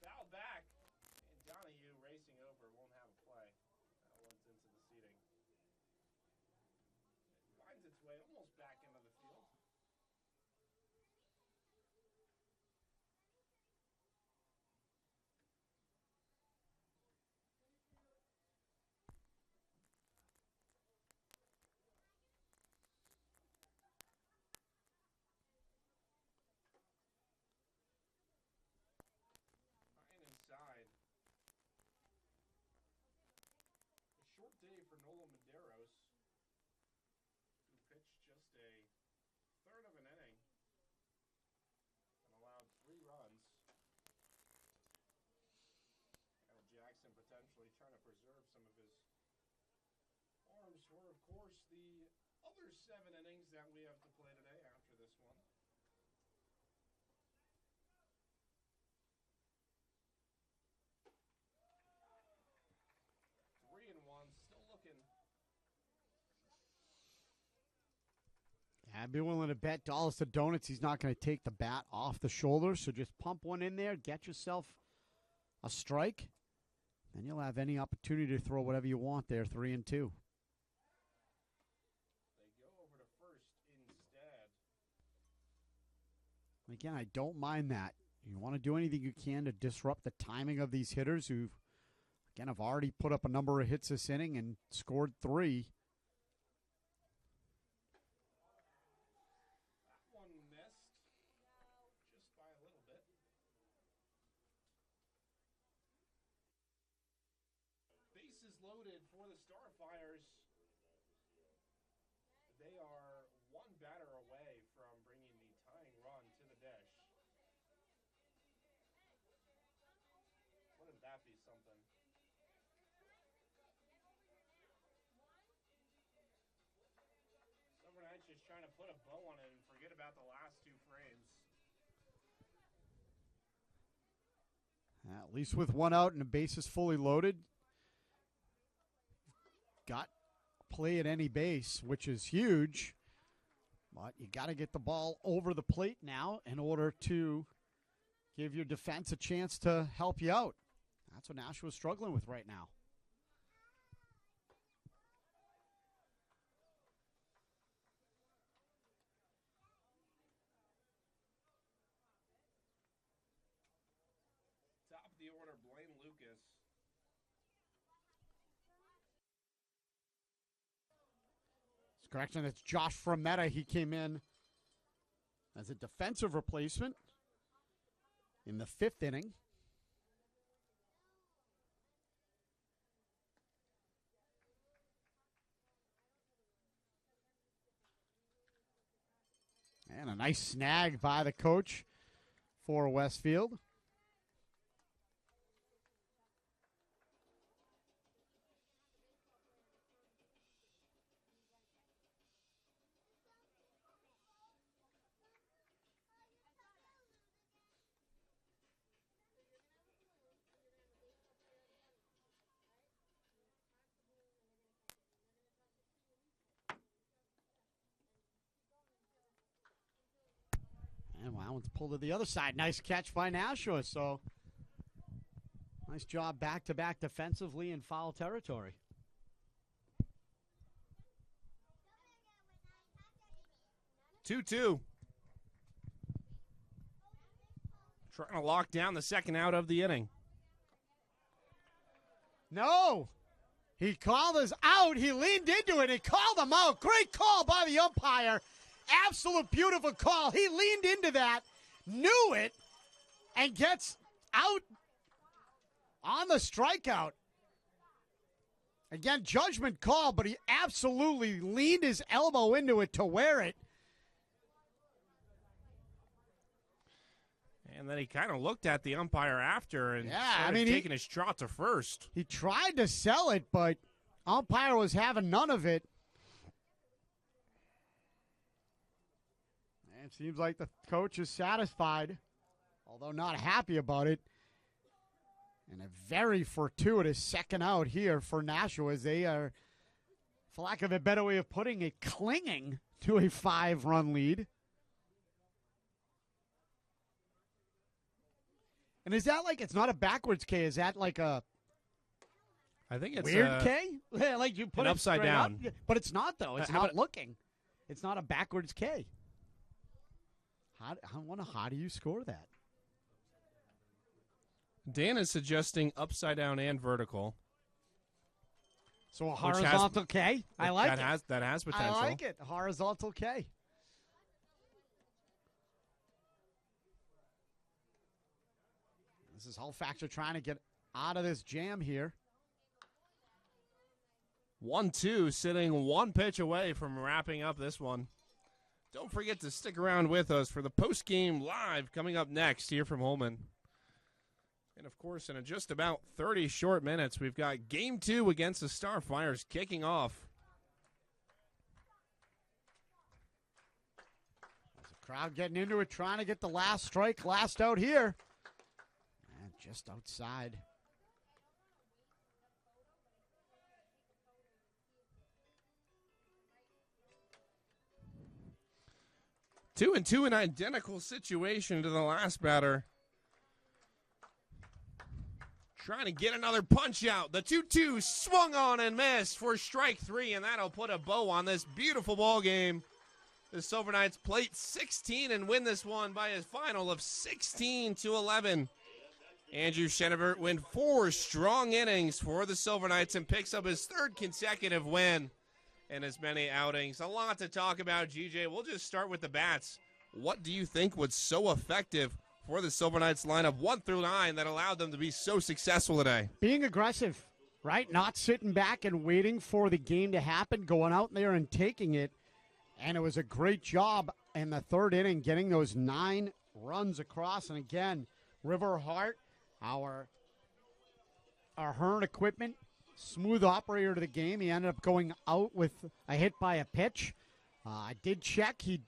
Foul back. And Donahue racing over won't have a play. That one's into the seating. It finds its way almost back into the field. Inside. A short day for Nolan Medeiros, who pitched just a third of an inning and allowed 3 runs. Al Jackson potentially trying to preserve some of his arms for, of course, the other 7 innings that we have to play today after this one. 3-1, still looking. I'd be willing to bet dollars to donuts he's not going to take the bat off the shoulder, so just pump one in there, get yourself a strike, then you'll have any opportunity to throw whatever you want there, 3-2. They go over to first instead. Again, I don't mind that. You want to do anything you can to disrupt the timing of these hitters who, again, have already put up a number of hits this inning and scored 3. That one missed just by a little bit. Bases loaded for the Starfires. They are one batter away from bringing the tying run to the dish. Wouldn't that be something? Silver Knights just trying to put a bow on it and forget about the last 2 frames. At least with 1 out and the bases fully loaded, got play at any base, which is huge. But you got to get the ball over the plate now in order to give your defense a chance to help you out. That's what Nashua's struggling with right now. Top of the order, Blaine Lucas. Correction, it's Josh Frometta. He came in as a defensive replacement in the 5th inning. And a nice snag by the coach for Westfield. And that one's pulled to the other side. Nice catch by Nashua. So nice job back-to-back defensively in foul territory. Two-two. Trying to lock down the second out of the inning. No. He called us out. He leaned into it. He called him out. Great call by the umpire. Absolute beautiful call. He leaned into that, knew it, and gets out on the strikeout. Again, judgment call, but he absolutely leaned his elbow into it to wear it. And then he kind of looked at the umpire after and taking his trot to first. He tried to sell it, but umpire was having none of it. And it seems like the coach is satisfied, although not happy about it. And a very fortuitous second out here for Nashua as they are, for lack of a better way of putting it, clinging to a 5-run lead. And is that like, it's not a backwards K, is that like a I think it's weird K? Like you put it upside straight down. Up? But it's not, though. It's not looking. It's not a backwards K. How do you score that? Dan is suggesting upside down and vertical. So a horizontal K? I like it. That has potential. I like it. Horizontal K. This is Halifax trying to get out of this jam here. 1-2, sitting one pitch away from wrapping up this one. Don't forget to stick around with us for the post-game live coming up next here from Holman. And, of course, in just about 30 short minutes, we've got Game 2 against the Starfires kicking off. There's a crowd getting into it, trying to get the last strike, last out here. And just outside. Two and two, an identical situation to the last batter. Trying to get another punch out. The 2-2 swung on and missed for strike 3, and that'll put a bow on this beautiful ball game. The Silver Knights plate 16 and win this one by a final of 16-11. Andrew Chenevert went 4 strong innings for the Silver Knights and picks up his 3rd consecutive win in as many outings. A lot to talk about, GJ. We'll just start with the bats. What do you think was so effective for the Silver Knights lineup 1 through 9 that allowed them to be so successful today? Being aggressive, right? Not sitting back and waiting for the game to happen, going out there and taking it. And it was a great job in the 3rd inning, getting those 9 runs across. And again, River Hart, our Hearn equipment, smooth operator to the game. He ended up going out with a hit by a pitch. I did check. He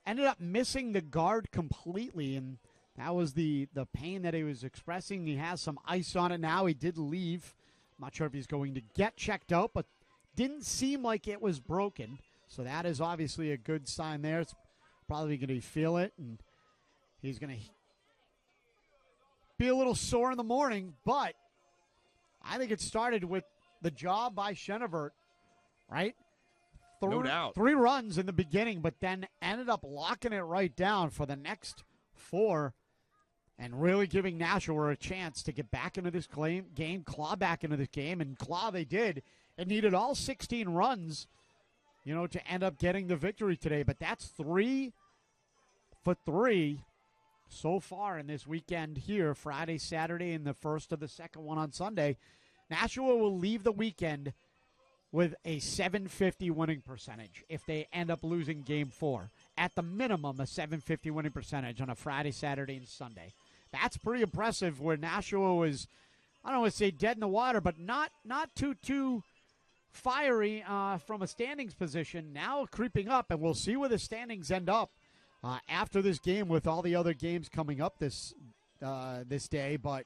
ended up missing the guard completely, and that was the pain that he was expressing. He has some ice on it now. He did leave. I'm not sure if he's going to get checked out, but didn't seem like it was broken. So that is obviously a good sign there. It's probably going to feel it, and he's going to be a little sore in the morning, but I think it started with the job by Chenevert, right? No doubt. 3 runs in the beginning, but then ended up locking it right down for the next 4 and really giving Nashua a chance to get back into this game, claw back into this game, and claw they did. It needed all 16 runs, to end up getting the victory today, but that's 3 for 3 so far in this weekend here, Friday, Saturday, and the first of the second one on Sunday. Nashua will leave the weekend with a .750 winning percentage if they end up losing Game 4. At the minimum, a .750 winning percentage on a Friday, Saturday, and Sunday. That's pretty impressive where Nashua was, I don't want to say dead in the water, but not too fiery from a standings position. Now creeping up, and we'll see where the standings end up after this game with all the other games coming up this day. But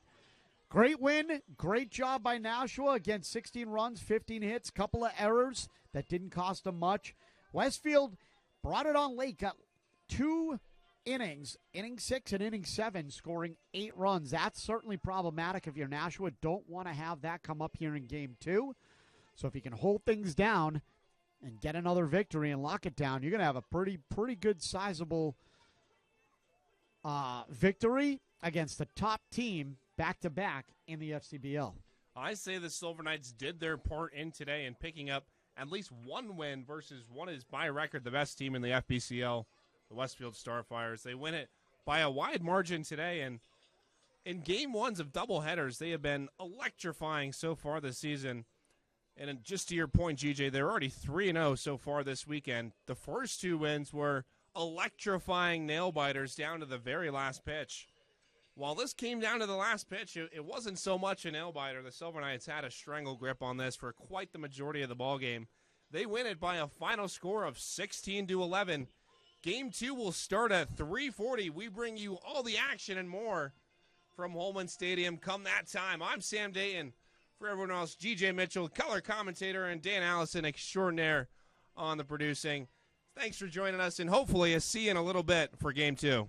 great win, great job by Nashua. Again, 16 runs, 15 hits, couple of errors that didn't cost them much. Westfield brought it on late, got 2 innings, inning 6 and inning 7, scoring 8 runs. That's certainly problematic if you're Nashua. Don't want to have that come up here in Game 2. So if you can hold things down and get another victory and lock it down, you're going to have a pretty good sizable victory against the top team back-to-back in the FCBL. I say the Silver Knights did their part in today in picking up at least one win versus what is by record the best team in the FBCL, the Westfield Starfires. They win it by a wide margin today, and in game ones of doubleheaders, they have been electrifying so far this season. And just to your point, GJ, they're already 3-0 so far this weekend. The first two wins were electrifying nail-biters down to the very last pitch. While this came down to the last pitch, it wasn't so much a nail-biter. The Silver Knights had a strangle grip on this for quite the majority of the ballgame. They win it by a final score of 16-11. Game 2 will start at 3:40. We bring you all the action and more from Holman Stadium come that time. I'm Sam Datin. For everyone else, GJ Mitchell, color commentator, and Dan Allison extraordinaire on the producing. Thanks for joining us, and hopefully a see you in a little bit for Game 2.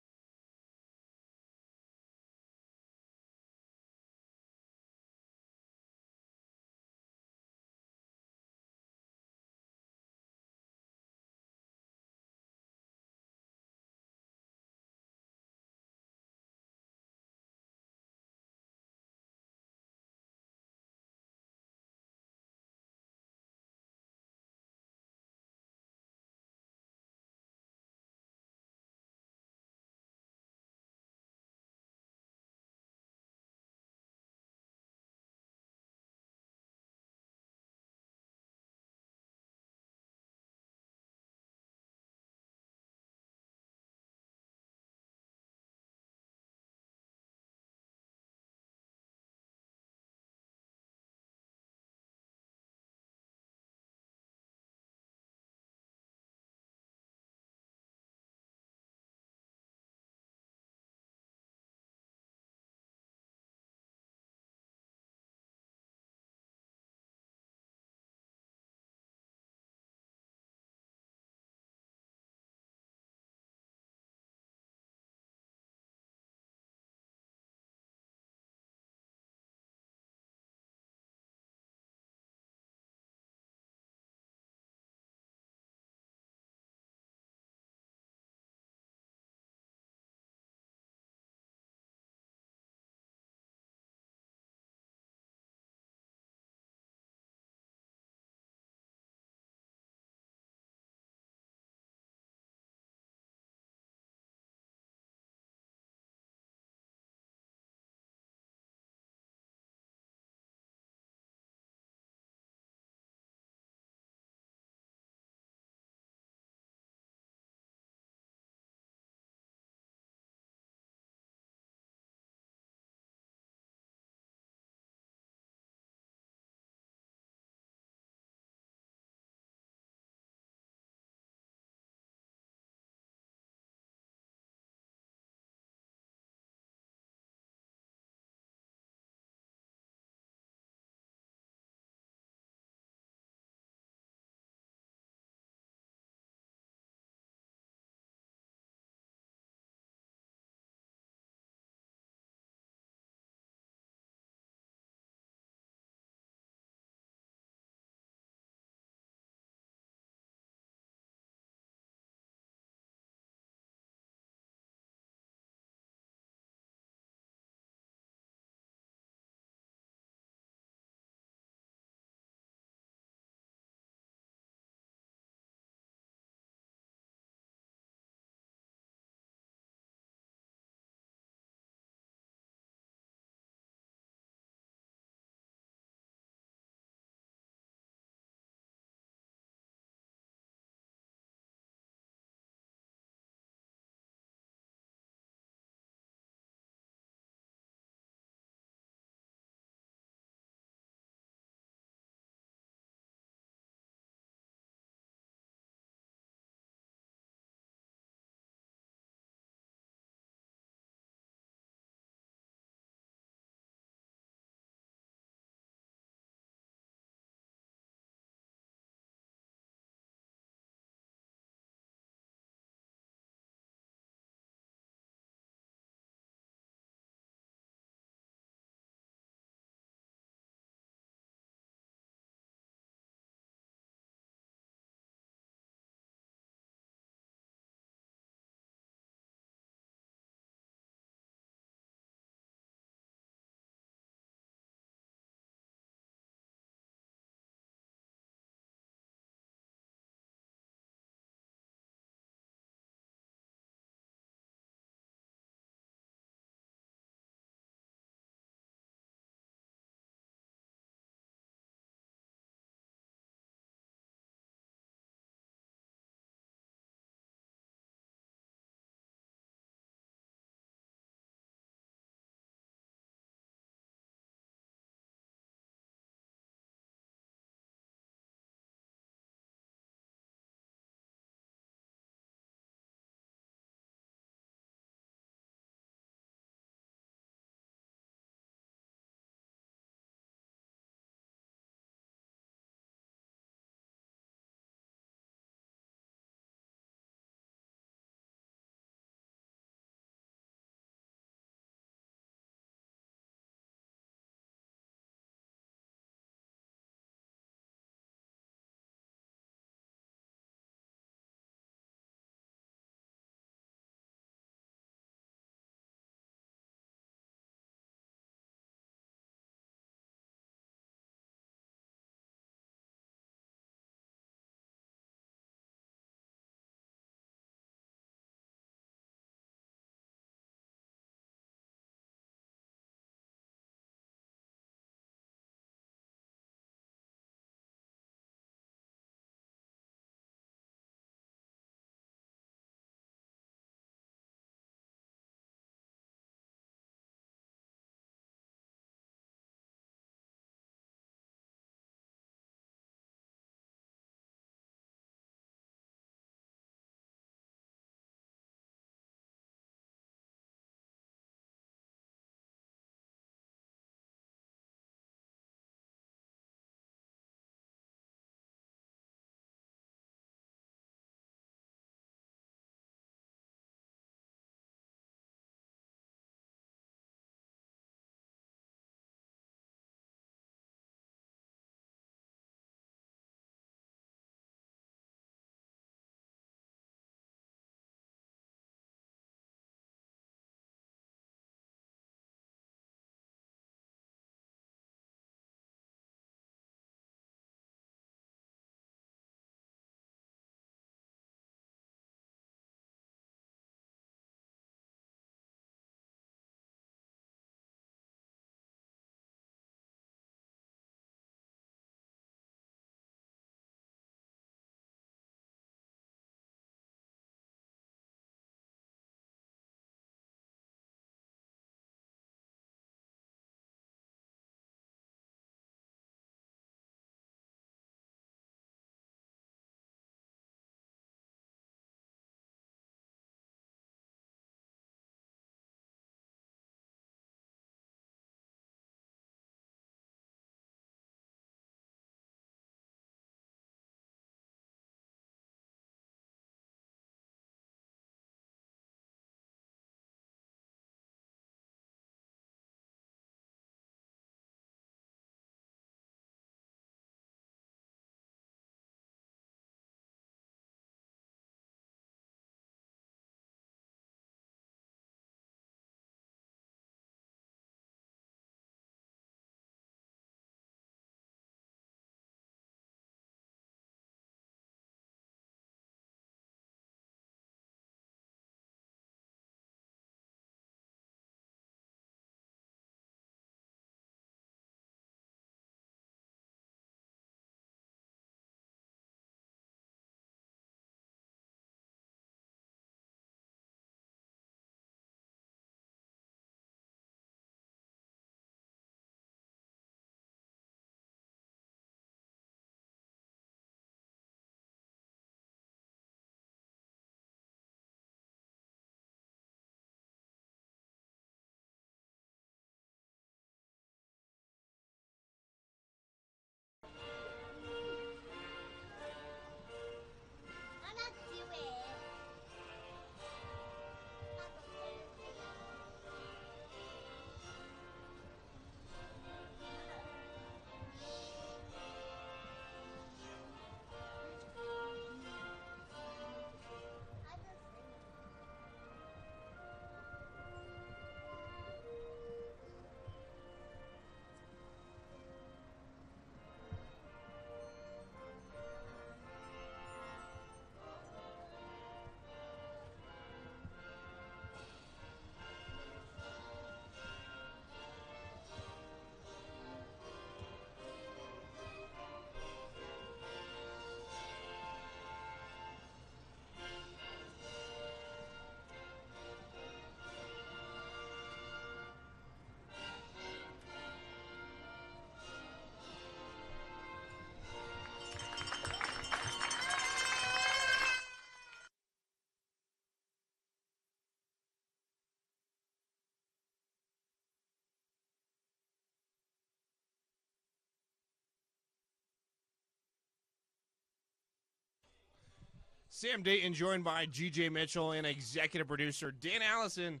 Sam Datin joined by GJ Mitchell and executive producer Dan Allison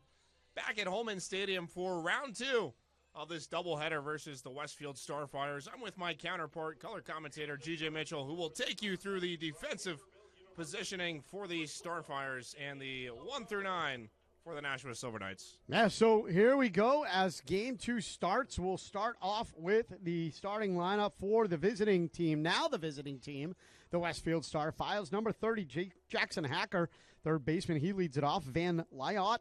back at Holman Stadium for round 2 of this doubleheader versus the Westfield Starfires. I'm with my counterpart, color commentator GJ Mitchell, who will take you through the defensive positioning for the Starfires and the 1 through 9 for the Nashua Silver Knights. Yeah, so here we go. As game 2 starts, we'll start off with the starting lineup for the visiting team. Now the visiting team, the Westfield Starfires. Number 30, Jackson Hacker, third baseman. He leads it off. Van Lyot,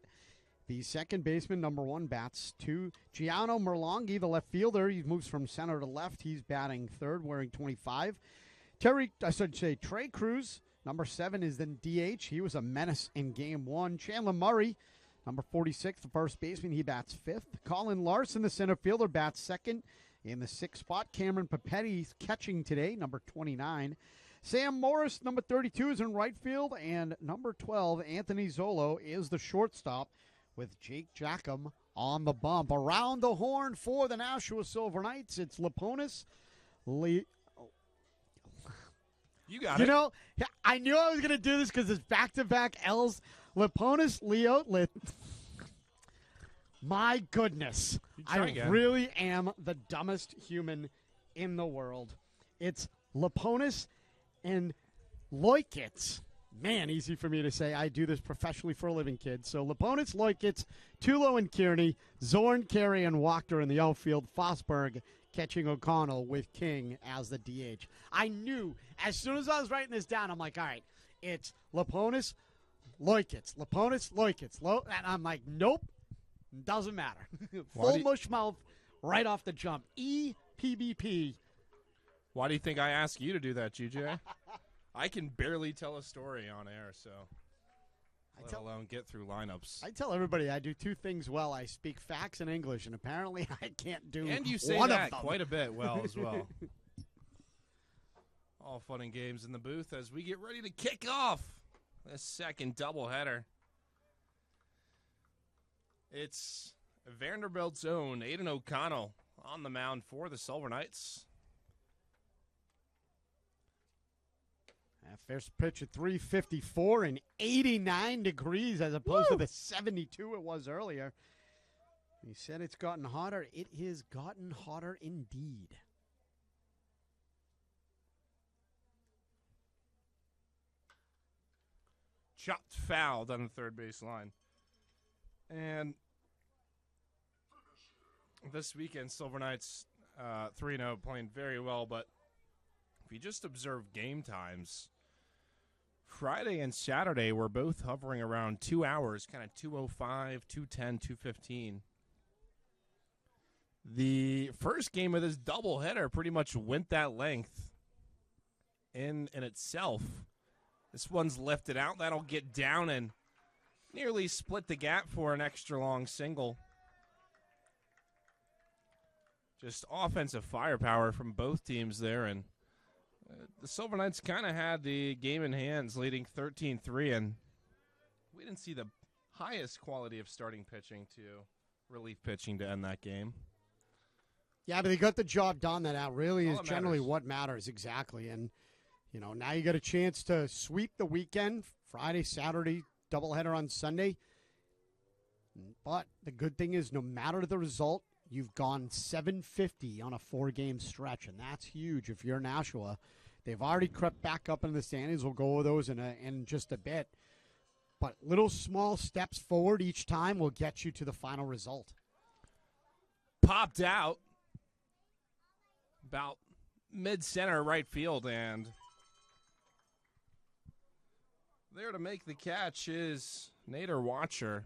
the second baseman, number 1, bats 2. Gianno Merlonghi, the left fielder. He moves from center to left. He's batting third, wearing 25. Trey Cruz, number 7, is then DH. He was a menace in game 1. Chandler Murray, number 46, the first baseman. He bats 5th. Colin Larson, the center fielder, bats 2nd. In the 6th spot, Cameron Papetti catching today, number 29. Sam Morris, number 32, is in right field. And number 12, Anthony Zolo, is the shortstop with Jake Jackham on the bump. Around the horn for the Nashua Silver Knights, it's Leponis. You got it. You know, I knew I was going to do this because it's back-to-back L's. Leponis Leo. My goodness. I really am the dumbest human in the world. It's Leponis and Loikitz. Man, easy for me to say. I do this professionally for a living, kids. So Leponis, Loikitz, Tulo and Kearney, Zorn, Carey, and Wachter in the outfield. Fosberg catching O'Connell with King as the DH. I knew as soon as I was writing this down, I'm like, all right, it's Leponis, Loikitz, Leponis, Loikitz. And I'm like, nope, doesn't matter. Full mush mouth right off the jump. EPBP. Why do you think I asked you to do that, GJ? I can barely tell a story on air, so let alone get through lineups. I tell everybody I do 2 things well. I speak facts and English, and apparently I can't do and you say one that of them. quite a bit well as well. All fun and games in the booth as we get ready to kick off this second doubleheader. It's Vanderbilt's own Aiden O'Connell on the mound for the Silver Knights. First pitch at 354 and 89 degrees as opposed to the 72 it was earlier. He said it's gotten hotter. It has gotten hotter indeed. Chopped foul down the third base line. And this weekend, Silver Knights 3-0, playing very well, but if you just observe game times, Friday and Saturday were both hovering around 2 hours, kind of 2:05, 2:10, 2:15. The first game of this doubleheader pretty much went that length in itself. This one's lifted out. That'll get down and nearly split the gap for an extra long single. Just offensive firepower from both teams there, and the Silver Knights kind of had the game in hands, leading 13-3, and we didn't see the highest quality of starting pitching to relief pitching to end that game. Yeah, but they got the job done. That really is generally matters. what matters, exactly. And, you know, now you got a chance to sweep the weekend, Friday, Saturday, doubleheader on Sunday. But the good thing is no matter the result, you've gone 750 on a 4-game stretch, and that's huge if you're Nashua. They've already crept back up in the standings. We'll go over those in just a bit. But little small steps forward each time will get you to the final result. Popped out about mid-center right field, and there to make the catch is Nader Watcher.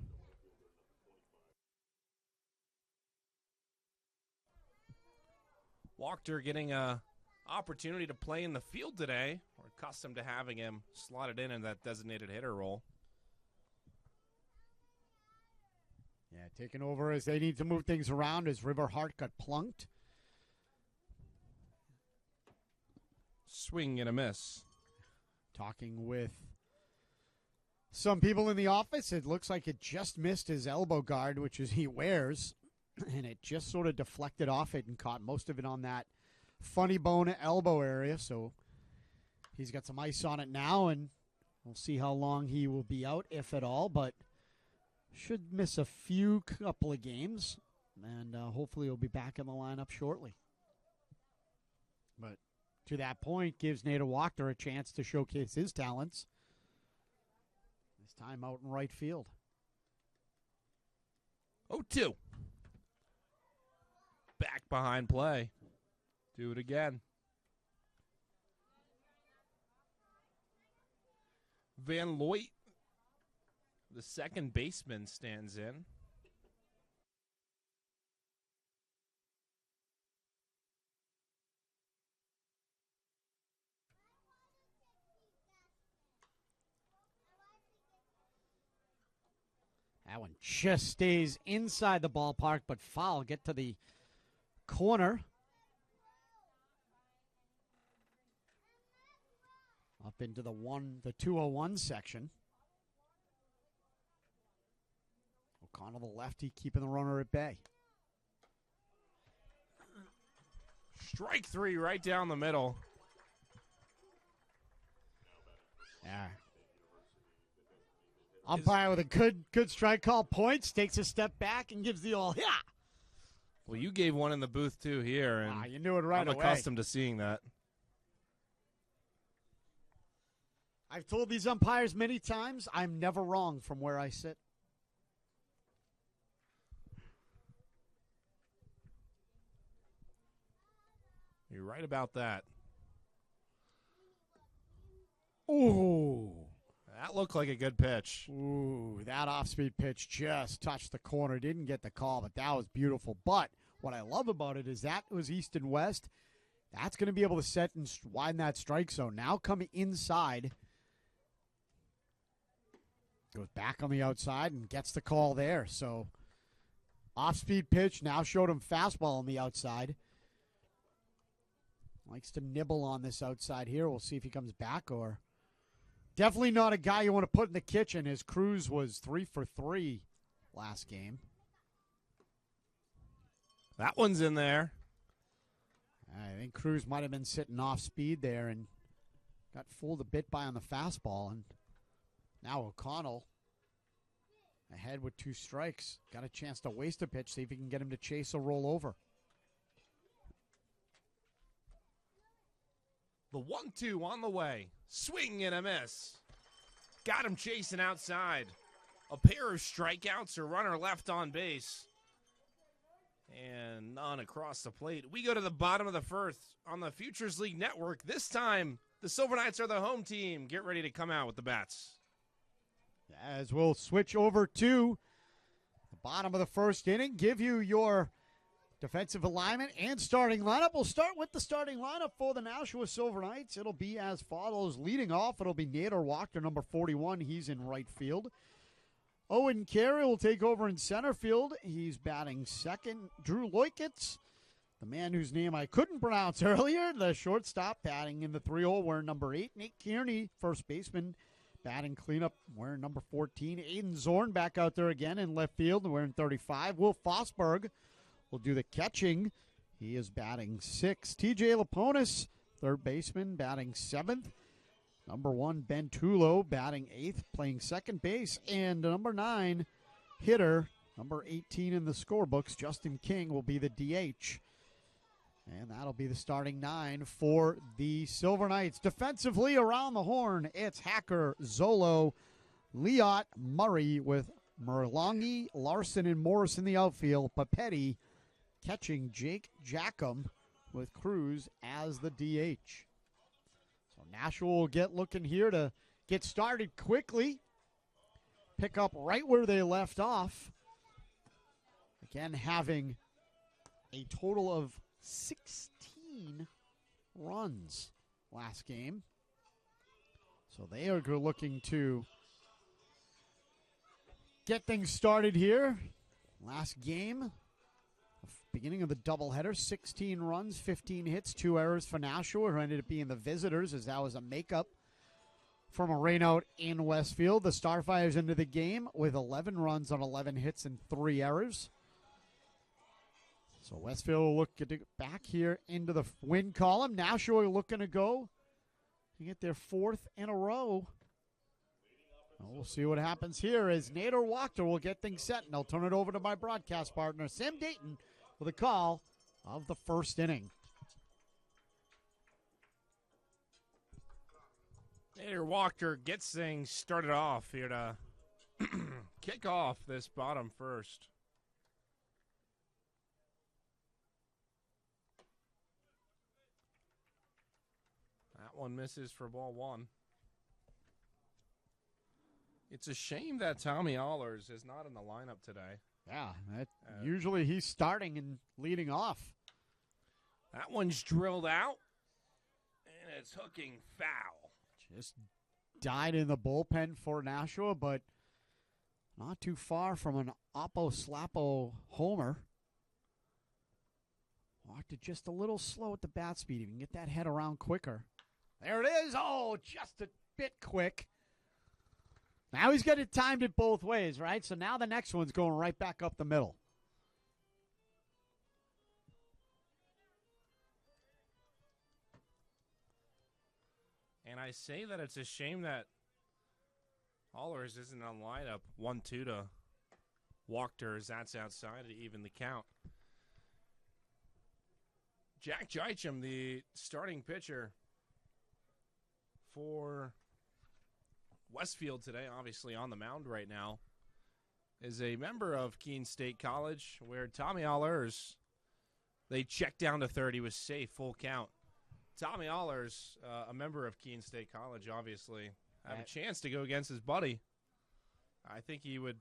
Wachter getting a opportunity to play in the field today. We're accustomed to having him slotted in that designated hitter role. Yeah, taking over as they need to move things around as River Hart got plunked. Swing and a miss. Talking with some people in the office, it looks like it just missed his elbow guard, which is he wears, and it just sort of deflected off it and caught most of it on that funny bone elbow area. So he's got some ice on it now, and We'll see how long he will be out, if at all, but should miss a couple of games, and hopefully he'll be back in the lineup shortly. But to that point, gives Nader Wachter a chance to showcase his talents. This time out in right field. 0-2. Back behind play. Do it again. Van Looy, the second baseman, stands in. That one just stays inside the ballpark, but foul. Get to the corner. Up into the 201 section. O'Connell, the lefty, keeping the runner at bay. Strike three right down the middle. Yeah. Umpire with a good strike call. Points, takes a step back and gives the all, yeah. Well, you gave one in the booth, too, here. And you knew it right I'm away. accustomed to seeing that. I've told these umpires many times, I'm never wrong from where I sit. You're right about that. Ooh. That looked like a good pitch. Ooh, that off-speed pitch just touched the corner. Didn't get the call, but that was beautiful. But what I love about it is that was east and west. That's going to be able to set and widen that strike zone. Now coming inside. Goes back on the outside and gets the call there. So off-speed pitch now showed him fastball on the outside. Likes to nibble on this outside here. We'll see if he comes back or... Definitely not a guy you want to put in the kitchen. His Cruz was 3 for 3 last game. That one's in there. I think Cruz might have been sitting off speed there and got fooled a bit by on the fastball. And now O'Connell ahead with 2 strikes. Got a chance to waste a pitch, see if he can get him to chase or roll over. The 1-2 on the way. Swing and a miss. Got him chasing outside. A pair of strikeouts, a runner left on base. And none across the plate. We go to the bottom of the first on the Futures League Network. This time, the Silver Knights are the home team. Get ready to come out with the bats. As we'll switch over to the bottom of the first inning, give you your defensive alignment and starting lineup. We'll start with the starting lineup for the Nashua Silver Knights. It'll be as follows. Leading off, it'll be Nader Wachter, number 41. He's in right field. Owen Carey will take over in center field. He's batting second. Drew Loikitz, the man whose name I couldn't pronounce earlier, the shortstop, batting in the 3-hole, wearing number 8. Nate Kearney, first baseman, batting cleanup, wearing number 14. Aiden Zorn back out there again in left field, wearing 35. Will Fosberg will do the catching. He is batting 6. TJ Laponis, third baseman, batting 7th. Number 1, Ben Tulo, batting 8th, playing second base. And number 9 hitter, number 18 in the scorebooks, Justin King, will be the DH. And that'll be the starting 9 for the Silver Knights. Defensively around the horn, it's Hacker, Zolo, Liot, Murray with Merlongi, Larson, and Morris in the outfield. Papetti catching Jake Jackham with Cruz as the DH. So Nashua will get looking here to get started quickly. Pick up right where they left off. Again, having a total of 16 runs last game. So they are looking to get things started here. Last game, beginning of the doubleheader, 16 runs, 15 hits, 2 errors for Nashua, who ended up being the visitors, as that was a makeup from a rainout in Westfield. The Starfires into the game with 11 runs on 11 hits and 3 errors. So Westfield will look to get back here into the win column. Nashua looking to go and get their 4th in a row Well, we'll see what happens here as Nader Wachter will get things set, and I'll turn it over to my broadcast partner, Sam Datin, for the call of the first inning. Nader Wachter gets things started off here to kick off this bottom first. That one misses for ball one. It's a shame that Tommy Allers is not in the lineup today. Yeah, usually he's starting and leading off. That one's drilled out, and it's hooking foul. Just died in the bullpen for Nashua, but not too far from an Oppo-Slappo homer. Walked it just a little slow at the bat speed. If you can get that head around quicker. There it is. Oh, just a bit quick. Now he's got it timed it both ways, right? So now the next one's going right back up the middle. And I say that it's a shame that Allers isn't on lineup. 1-2 to Wachter as that's outside to even the count. Jack Jycham, the starting pitcher for Westfield today, obviously on the mound right now, is a member of Keene State College, where Tommy Allers, they checked down to third. He was safe, full count. Tommy Allers, a member of Keene State College, obviously, have a chance to go against his buddy. I think he would.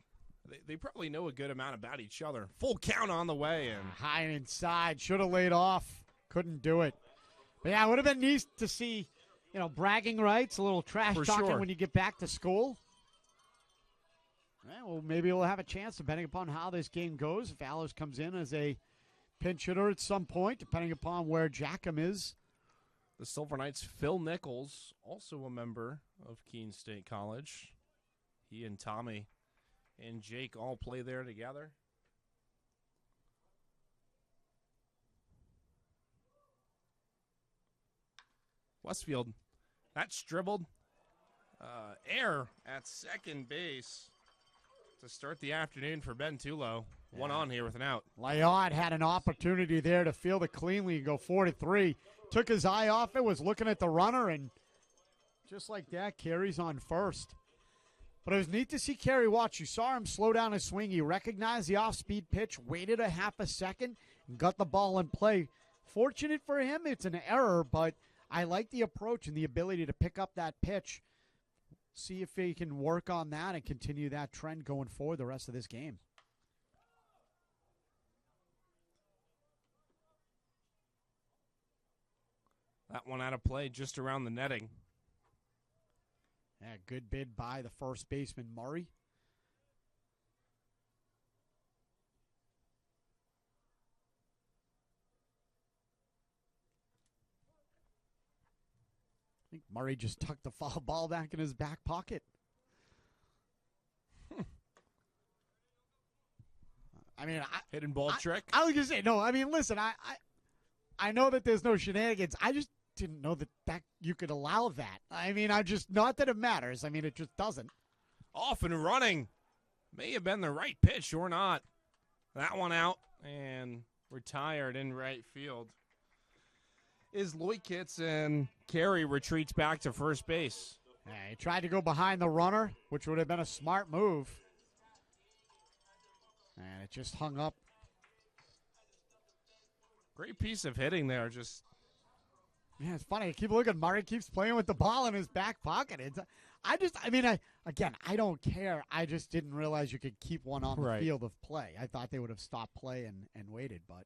They probably know a good amount about each other. Full count on the way. And high and inside. Should have laid off. Couldn't do it. But, yeah, it would have been nice to see, bragging rights, a little trash talking when you get back to school. Well, maybe we'll have a chance, depending upon how this game goes. If Allers comes in as a pinch hitter at some point, depending upon where Jycham is. The Silver Knights' Phil Nichols, also a member of Keene State College. He and Tommy and Jake all play there together. Westfield, that's dribbled. Air at second base to start the afternoon for Ben Tulo. One on here with an out. Layard had an opportunity there to field it cleanly and go 4-3. Took his eye off it, was looking at the runner, and just like that, Carey's on first. But it was neat to see Carey watch. You saw him slow down his swing. He recognized the off-speed pitch, waited a half a second, and got the ball in play. Fortunate for him, it's an error, but I like the approach and the ability to pick up that pitch. See if he can work on that and continue that trend going forward the rest of this game. That one out of play just around the netting. Yeah, good bid by the first baseman, Murray. I think Murray just tucked the foul ball back in his back pocket. I mean, hidden ball trick. I was gonna say no. I mean, listen, I know that there's no shenanigans. I just didn't know that you could allow that. I mean, not that it matters. I mean, it just doesn't. Off and running. May have been the right pitch or not. That one out and retired in right field is Loikitz, and Carey retreats back to first base. Yeah, he tried to go behind the runner, which would have been a smart move. And it just hung up. Great piece of hitting there. Yeah, it's funny. I keep looking. Murray keeps playing with the ball in his back pocket. I don't care. I just didn't realize you could keep one on the field of play. I thought they would have stopped play and waited, but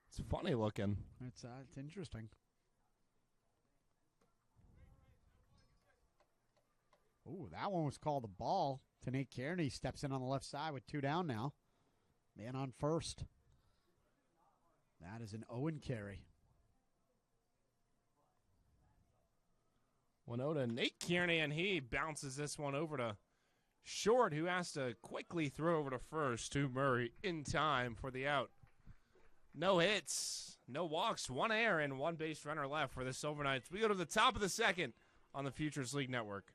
it's funny looking. It's interesting. Ooh, that one was called a ball to Nate Kearney. Steps in on the left side with 2 down now. Man on first. That is an Owen carry. 1-0 to Nate Kearney, and he bounces this one over to Short, who has to quickly throw over to first to Murray in time for the out. No hits, no walks, 1 error, and 1 base runner left for the Silver Knights. We go to the top of the second on the Futures League Network.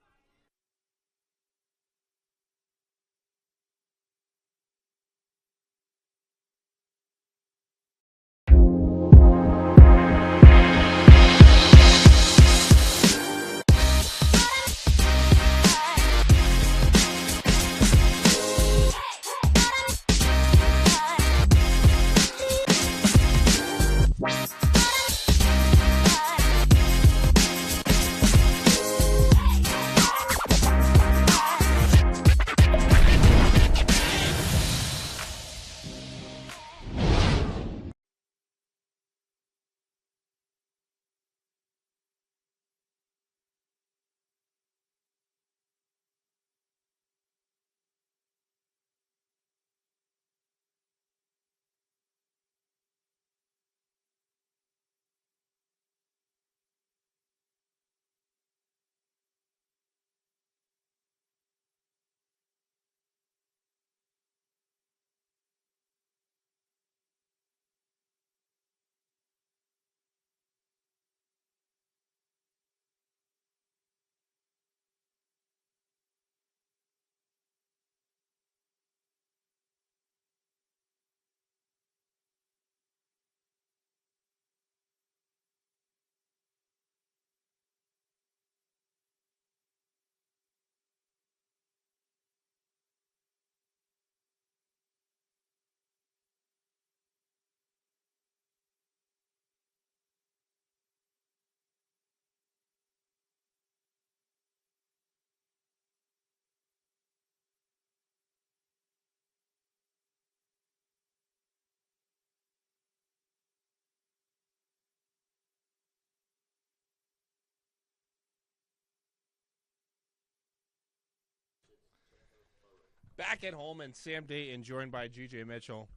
Back at home, and Sam Datin joined by G.J. Mitchell.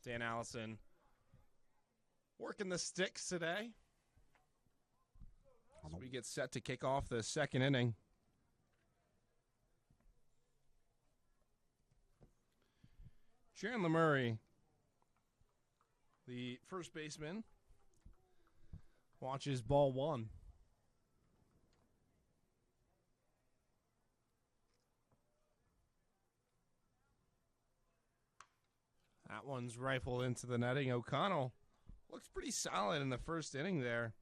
Dan Allison working the sticks today as we get set to kick off the second inning. Chandler Murray, the first baseman, watches ball one. That one's rifled into the netting. O'Connell looks pretty solid in the first inning there.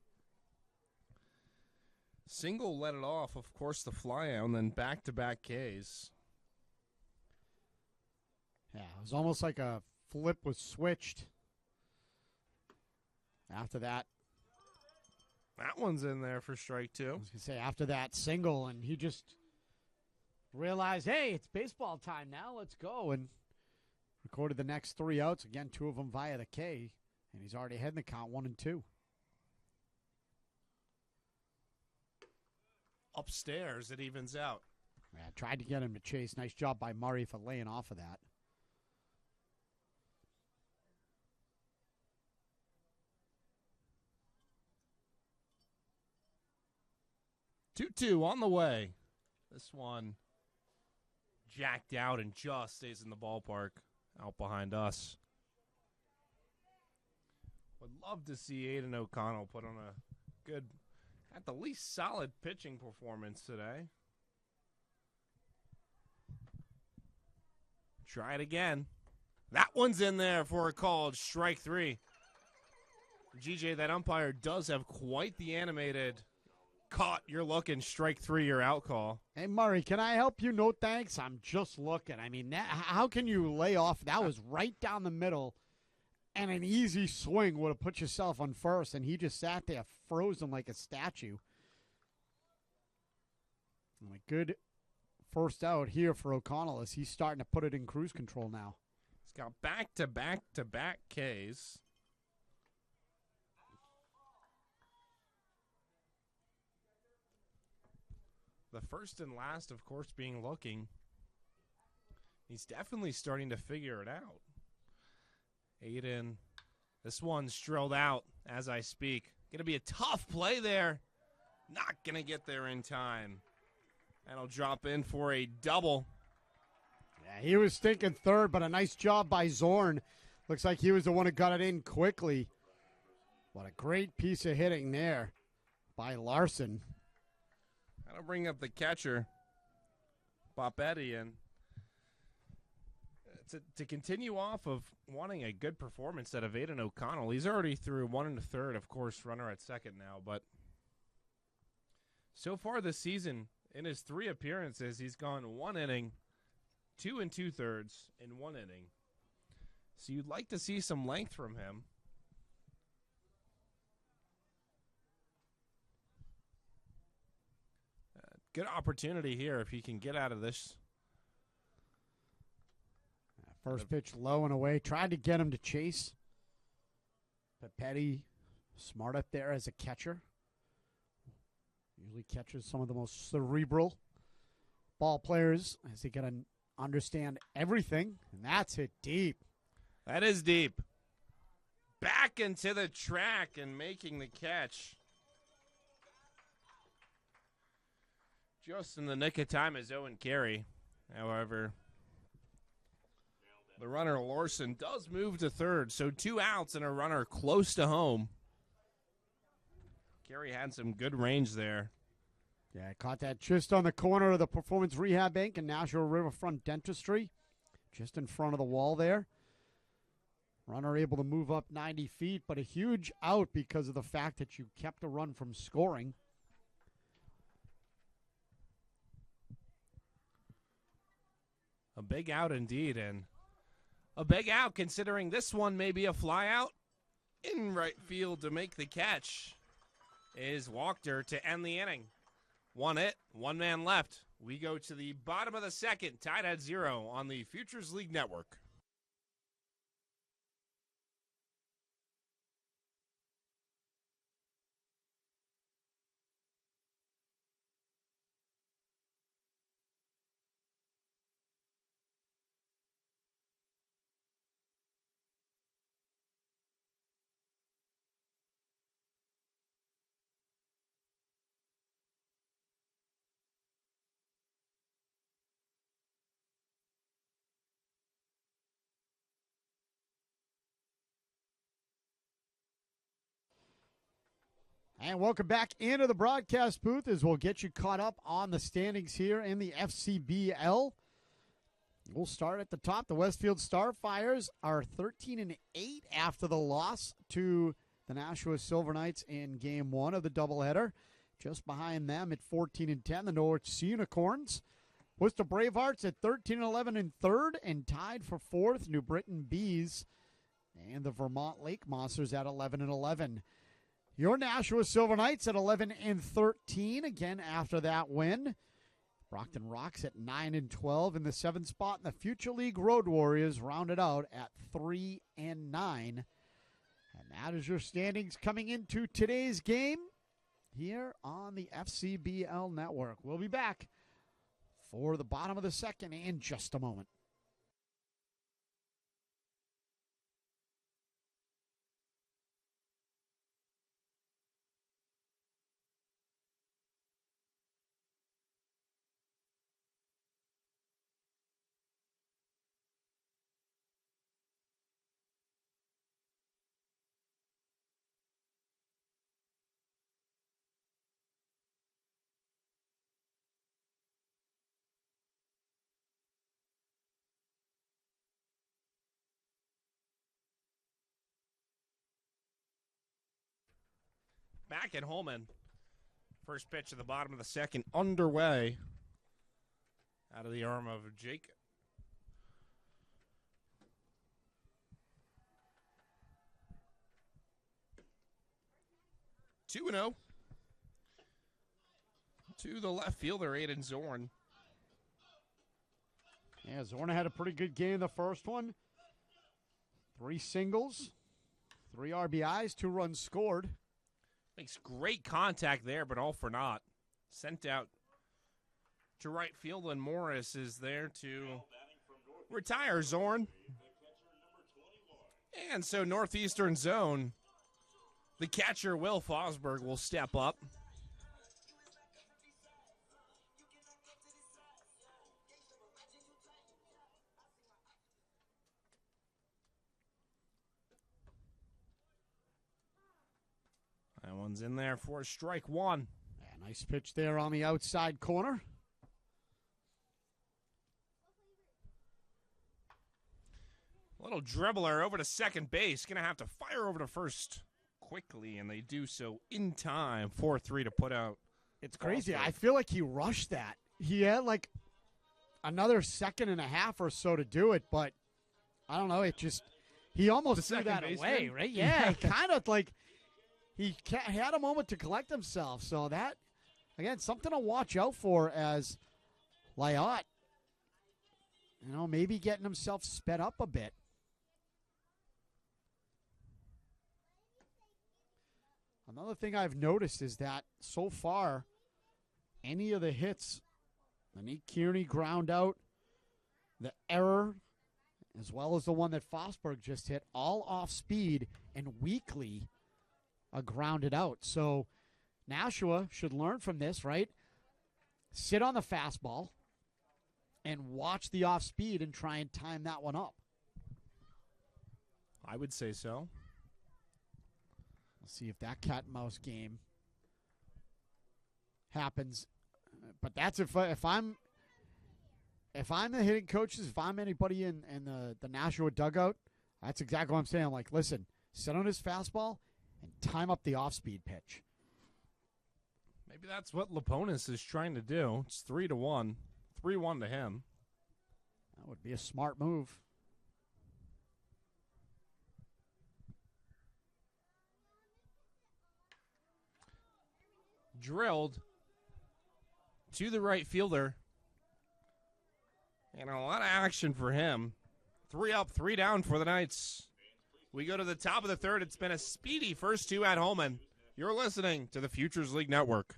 Single let it off, of course, the fly out, and then back-to-back Ks. Yeah, it was almost like a flip was switched. After that, That one's in there for strike two. I was going to say, after that single, and he just realized, hey, it's baseball time now, let's go. And recorded the next 3 outs. Again, 2 of them via the K, and he's already ahead in the count, 1 and 2. Upstairs, it evens out. Yeah, tried to get him to chase. Nice job by Murray for laying off of that. 2-2 on the way. This one jacked out and just stays in the ballpark out behind us. Would love to see Aiden O'Connell put on a good, at the least solid pitching performance today. Try it again. That one's in there for a called strike 3. GJ, that umpire does have quite the animated caught, you're looking, strike 3, you're out call. Hey, Murray, can I help you? No, thanks. I'm just looking. I mean, how can you lay off? That was right down the middle, and an easy swing would have put yourself on first, and he just sat there frozen like a statue. And a good first out here for O'Connell as he's starting to put it in cruise control now. He's got back-to-back-to-back Ks. The first and last, of course, being Looking. He's definitely starting to figure it out. Aiden, this one's drilled out as I speak. Going to be a tough play there. Not going to get there in time. That'll drop in for a double. Yeah, he was thinking third, but a nice job by Zorn. Looks like he was the one who got it in quickly. What a great piece of hitting there by Larson. That'll bring up the catcher, Bopetti, and to continue off of wanting a good performance out of Aiden O'Connell. He's already through 1 1/3, of course, runner at second now, but so far this season, in his 3 appearances, he's gone 1 inning, 2 2/3, in 1 inning. So you'd like to see some length from him. Good opportunity here if he can get out of this. First pitch low and away. Tried to get him to chase. Papetti, smart up there as a catcher. Usually catches some of the most cerebral ball players as they got to understand everything. And that's hit deep. That is deep. Back into the track and making the catch. Just in the nick of time is Owen Carey. However, the runner Larson does move to third, so 2 outs and a runner close to home. Carey had some good range there. Yeah, caught that just on the corner of the Performance Rehab Bank and Nashua Riverfront Dentistry, just in front of the wall there. Runner able to move up 90 feet, but a huge out because of the fact that you kept a run from scoring. A big out indeed, and a big out considering this one may be a fly out. In right field to make the catch is Wachter to end the inning. 1 hit, 1 man left. We go to the bottom of the second, tied at 0 on the Futures League Network. And welcome back into the broadcast booth as we'll get you caught up on the standings here in the FCBL. We'll start at the top. The Westfield Starfires are 13-8 after the loss to the Nashua Silver Knights in Game 1 of the doubleheader. Just behind them at 14-10, the Norwich Unicorns. Worcester Bravehearts at 13-11 in third and tied for fourth. New Britain Bees and the Vermont Lake Monsters at 11-11. Your Nashua Silver Knights at 11-13, again after that win. Brockton Rocks at 9-12 in the 7th spot. And the Future League Road Warriors rounded out at 3-9. And that is your standings coming into today's game here on the FCBL Network. We'll be back for the bottom of the second in just a moment. Back at Holman. First pitch at the bottom of the second underway. Out of the arm of Jake. Two 2-0. To the left fielder, Aiden Zorn. Yeah, Zorn had a pretty good game the first one. 3 singles, 3 RBIs, 2 runs scored. Makes great contact there, but all for naught. Sent out to right field, and Morris is there to retire Zorn. And so Northeastern Zone, the catcher, Will Fosberg, will step up. That one's in there for strike one. Yeah, nice pitch there on the outside corner. Little dribbler over to second base. Going to have to fire over to first quickly, and they do so in time. 4-3 to put out. It's crazy. I feel like he rushed that. He had like another second and a half or so to do it, but I don't know. It just, he almost threw that away, right? Yeah, kind of like he had a moment to collect himself. So that, again, something to watch out for as Lyotte, maybe getting himself sped up a bit. Another thing I've noticed is that so far, any of the hits, the Nick Kearney ground out, the error, as well as the one that Fosberg just hit, all off speed and weakly grounded out. So Nashua should learn from this, right? Sit on the fastball and watch the off speed and try and time that one up. I would say so. Let's see if that cat and mouse game happens. But that's if I'm the hitting coaches, if I'm anybody in the Nashua dugout, that's exactly what I'm saying. I'm like, listen, sit on his fastball and time up the off-speed pitch. Maybe that's what Laponis is trying to do. It's 3-1. 3-1 to him. That would be a smart move. Drilled to the right fielder. And a lot of action for him. 3 up, 3 down for the Knights. We go to the top of the third. It's been a speedy first 2 at Holman. You're listening to the Futures League Network.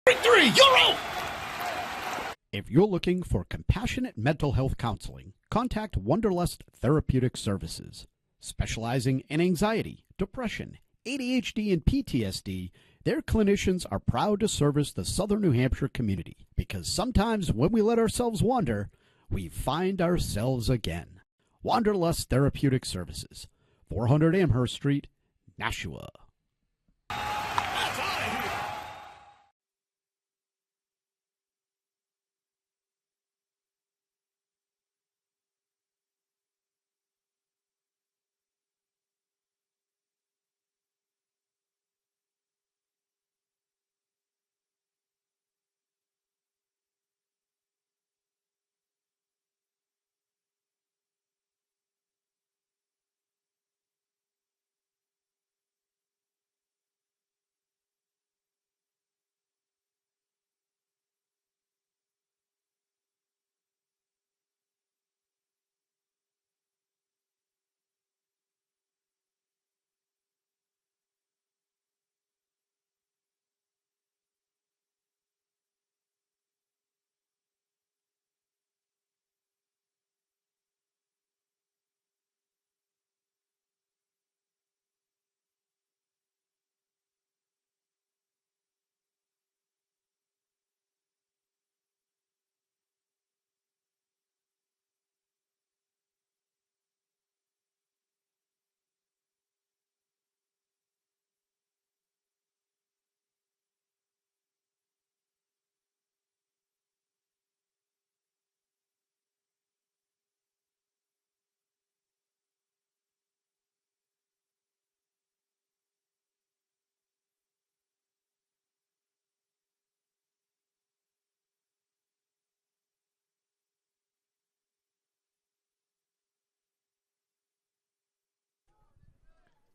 3, you're out! If you're looking for compassionate mental health counseling, contact Wanderlust Therapeutic Services. Specializing in anxiety, depression, ADHD, and PTSD, their clinicians are proud to service the Southern New Hampshire community because sometimes when we let ourselves wander, we find ourselves again. Wanderlust Therapeutic Services. 400 Amherst Street, Nashua.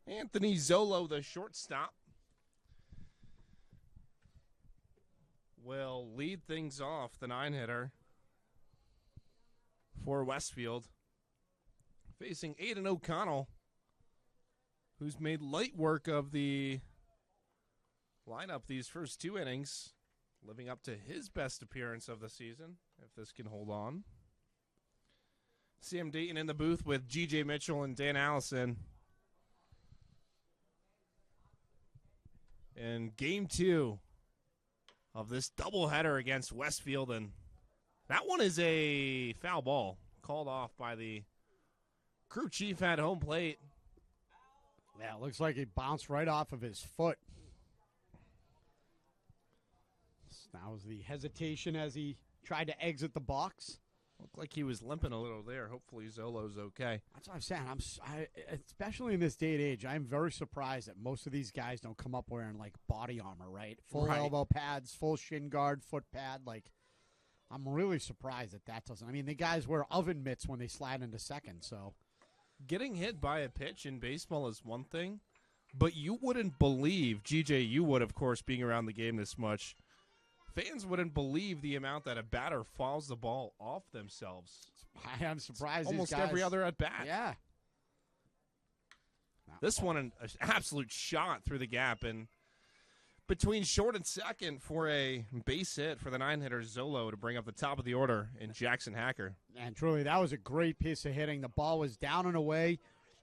Anthony Zolo, the shortstop, will lead things off, the 9-hitter for Westfield. Facing Aiden O'Connell, who's made light work of the lineup these first 2 innings, living up to his best appearance of the season, if this can hold on. Sam Datin in the booth with G.J. Mitchell and Dan Allison. In game 2 of this doubleheader against Westfield, and that one is a foul ball called off by the crew chief at home plate. Yeah, it looks like it bounced right off of his foot. That was the hesitation as he tried to exit the box. Looked like he was limping a little there. Hopefully Zolo's okay. That's what I'm saying. Especially in this day and age, I'm very surprised that most of these guys don't come up wearing like body armor, right? Full elbow pads, full shin guard, foot pad. Like, I'm really surprised that doesn't. I mean, the guys wear oven mitts when they slide into second. So, getting hit by a pitch in baseball is one thing, but you wouldn't believe, GJ, you would, of course, being around the game this much. Fans wouldn't believe the amount that a batter fouls the ball off themselves. I am surprised. Almost these guys, every other at bat. Yeah. This one, an absolute shot through the gap, and between short and second for a base hit for the 9-hitter Zolo to bring up the top of the order in Jackson Hacker. And truly, that was a great piece of hitting. The ball was down and away,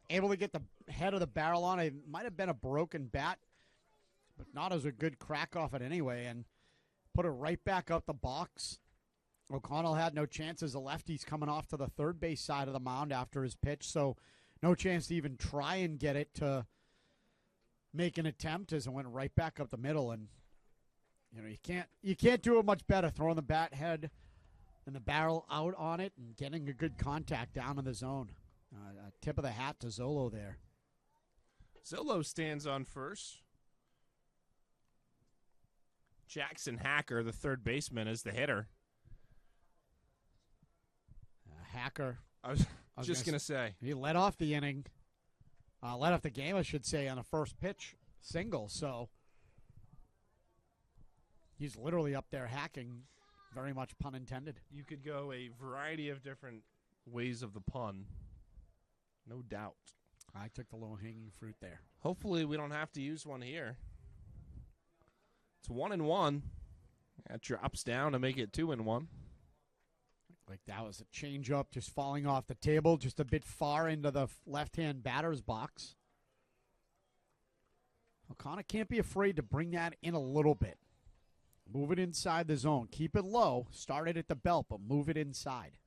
able to get the head of the barrel on. It might have been a broken bat, but not as a good crack off it anyway, and put it right back up the box. O'Connell had no chances. The lefty's coming off to the third base side of the mound after his pitch, so no chance to even try and get it to make an attempt as it went right back up the middle. And you can't do it much better, throwing the bat head and the barrel out on it and getting a good contact down in the zone. Tip of the hat to Zolo there. Zolo stands on first. Jackson Hacker, the third baseman, is the hitter. Hacker. I was just going to say. He led off the inning. Led off the game, I should say, on a first pitch single. So he's literally up there hacking, very much pun intended. You could go a variety of different ways of the pun. No doubt. I took the low-hanging fruit there. Hopefully we don't have to use one here. It's 1-1. That drops down to make it 2-1. Like that was a change-up just falling off the table, just a bit far into the left-hand batter's box. O'Connor can't be afraid to bring that in a little bit. Move it inside the zone. Keep it low. Start it at the belt, but move it inside.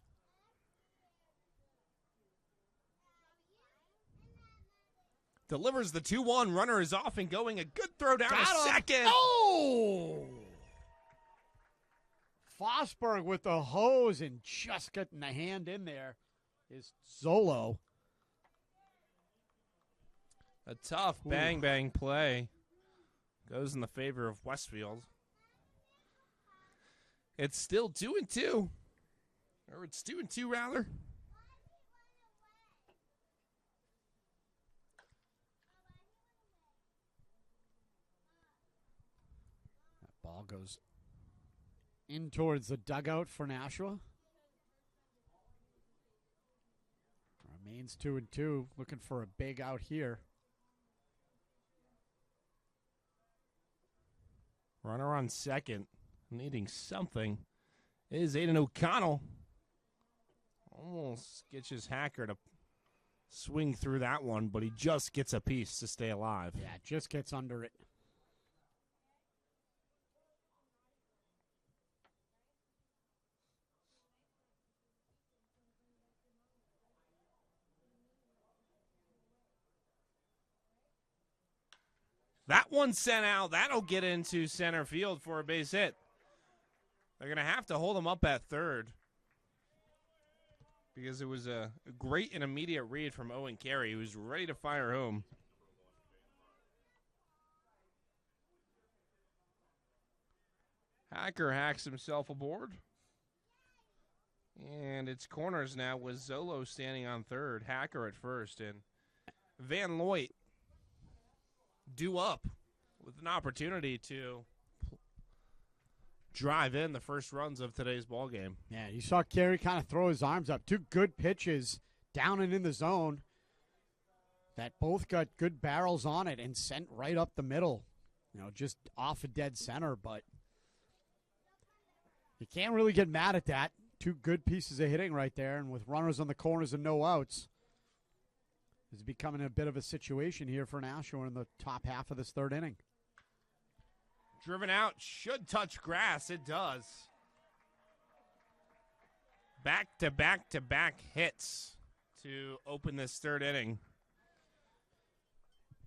delivers the 2-1. Runner is off and going. A good throw down to second. Oh! Fosberg with the hose and just getting the hand in there is Zolo. A tough bang play goes in the favor of Westfield. It's still 2-2. Or it's 2-2 rather. That ball goes in towards the dugout for Nashua. Remains 2-2. Looking for a big out here. Runner on second. Needing something. Is Aiden O'Connell. Almost gets his hacker to swing through that one, but he just gets a piece to stay alive. Yeah, just gets under it. That one sent out. That'll get into center field for a base hit. They're going to have to hold him up at third because it was a great and immediate read from Owen Carey, who was ready to fire home. Hacker hacks himself aboard. And it's corners now with Zolo standing on third, Hacker at first, and Van Looy due up with an opportunity to drive in the first runs of today's ball game. Yeah, you saw Carey kind of throw his arms up. Two good pitches down and in the zone that both got good barrels on it and sent right up the middle. Just off a dead center, but you can't really get mad at that. Two good pieces of hitting right there, and with runners on the corners and no outs, it's becoming a bit of a situation here for Nashua in the top half of this third inning. Driven out, should touch grass. It does. Back-to-back-to-back hits to open this third inning.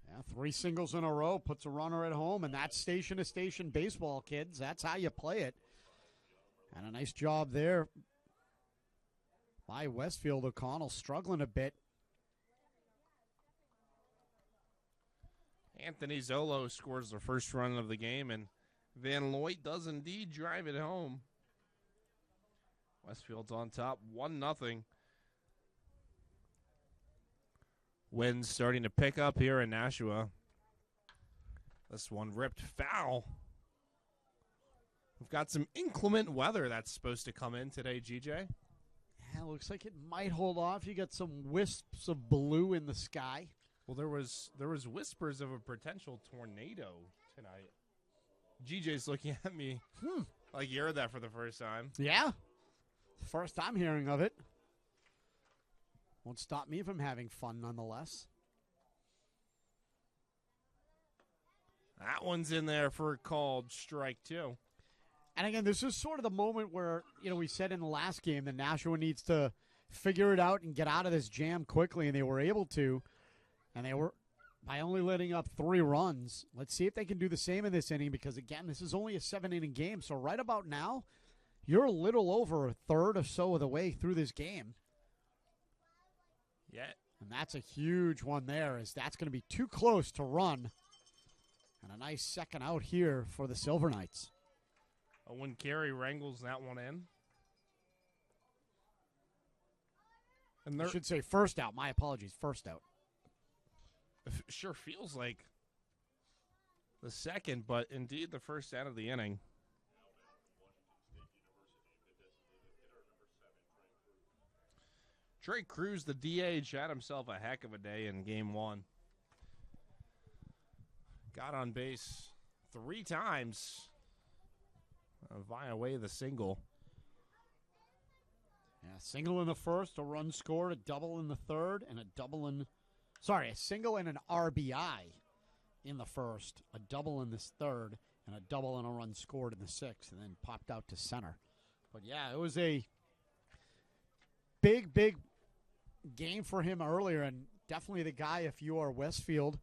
Yeah, 3 singles in a row puts a runner at home, and that's station-to-station baseball, kids. That's how you play it. And a nice job there by Westfield. O'Connell struggling a bit. Anthony Zolo scores the first run of the game, and Van Looy does indeed drive it home. Westfield's on top, 1-0. Wind's starting to pick up here in Nashua. This one ripped foul. We've got some inclement weather that's supposed to come in today, GJ. Yeah, looks like it might hold off. You got some wisps of blue in the sky. Well, there was whispers of a potential tornado tonight. GJ's looking at me like you heard that for the first time. Yeah. First time hearing of it. Won't stop me from having fun nonetheless. That one's in there for a called strike, too. And again, this is sort of the moment where, we said in the last game that Nashua needs to figure it out and get out of this jam quickly, and they were able to. And they were, by only letting up 3 runs. Let's see if they can do the same in this inning because, again, this is only a 7-inning game. So right about now, you're a little over a third or so of the way through this game. Yeah. And that's a huge one there, as that's going to be too close to run. And a nice second out here for the Silver Knights. Owen Carey wrangles that one in. And I should say first out. My apologies, first out. Sure feels like the second, but indeed the first out of the inning. Trey Cruz, the DH, had himself a heck of a day in game 1. Got on base 3 times via way the single. Yeah, single in the first, a run scored, a double in the third, and a single and an RBI in the first, a double in this third, and a double and a run scored in the sixth, and then popped out to center. But yeah, it was a big game for him earlier, and definitely the guy if you are Westfield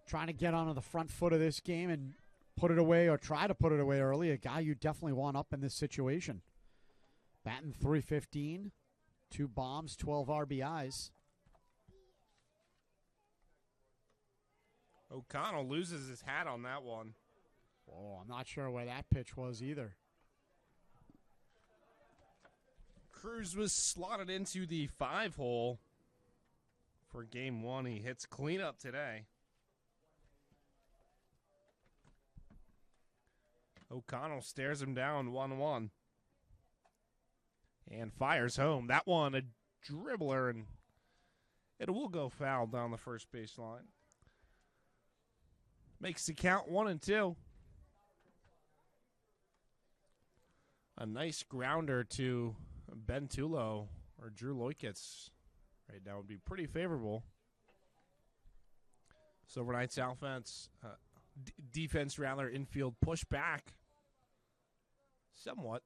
trying to get onto the front foot of this game and put it away or try to put it away early. A guy you definitely want up in this situation. Batting .315, 2 bombs, 12 RBIs. O'Connell loses his hat on that one. Oh, I'm not sure where that pitch was either. Cruz was slotted into the 5-hole for game 1. He hits cleanup today. O'Connell stares him down 1-1. And fires home. That one, a dribbler, and it will go foul down the first baseline. Makes the count 1-2. A nice grounder to Ben Tulo or Drew Loikitz right now would be pretty favorable. Silver Knights offense, defense rather, infield push back somewhat.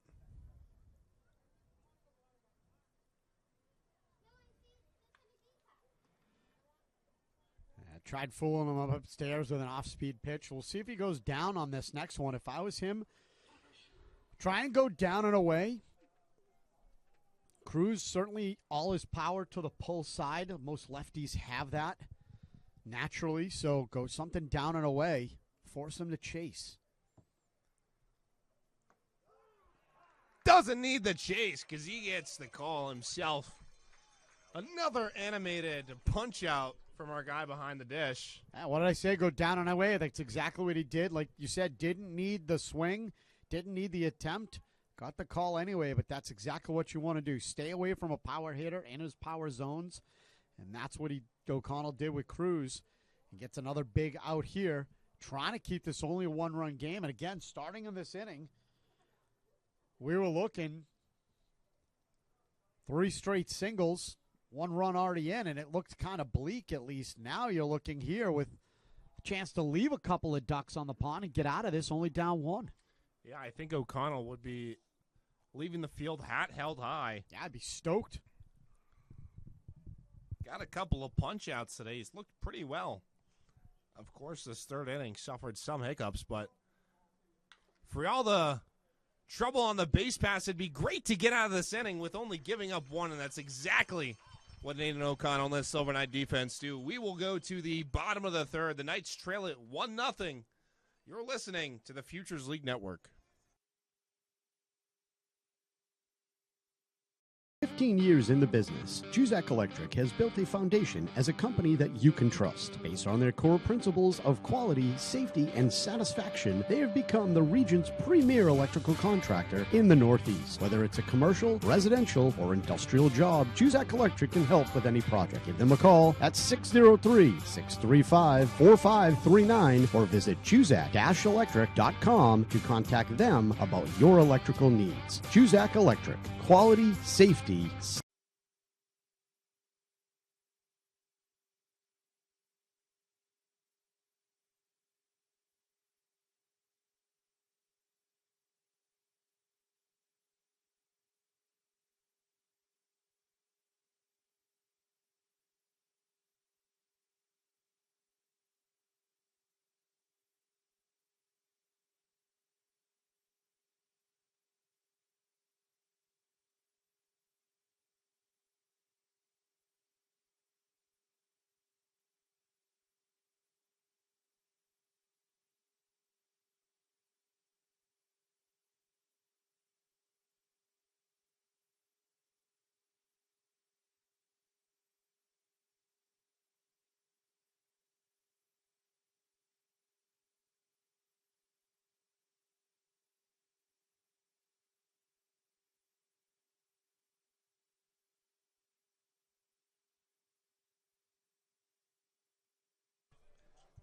Tried fooling him up upstairs with an off-speed pitch. We'll see if he goes down on this next one. If I was him, try and go down and away. Cruz, certainly all his power to the pull side. Most lefties have that naturally, so go something down and away. Force him to chase. Doesn't need the chase because he gets the call himself. Another animated punch out from our guy behind the dish. What did I say? Go down and away. That's exactly what he did. Like you said, didn't need the swing, didn't need the attempt. Got the call anyway, but that's exactly what you want to do. Stay away from a power hitter in his power zones, and that's what O'Connell did with Cruz. He gets another big out here, trying to keep this only a one-run game. And again, starting in this inning, we were looking 3 straight singles, 1 run already in, and it looked kind of bleak at least. Now you're looking here with a chance to leave a couple of ducks on the pond and get out of this only down 1. Yeah, I think O'Connell would be leaving the field hat held high. Yeah, I'd be stoked. Got a couple of punch-outs today. He's looked pretty well. Of course, this third inning suffered some hiccups, but for all the trouble on the base pass, it'd be great to get out of this inning with only giving up 1, and that's exactly what Nathan O'Connell and this Silver Knight defense do. We will go to the bottom of the third. The Knights trail it 1-0. You're listening to the Futures League Network. 15 years in the business, Juzak Electric has built a foundation as a company that you can trust. Based on their core principles of quality, safety, and satisfaction, they have become the region's premier electrical contractor in the Northeast. Whether it's a commercial, residential, or industrial job, Juzak Electric can help with any project. Give them a call at 603-635-4539 or visit juzak-electric.com to contact them about your electrical needs. Juzak Electric. Quality, safety.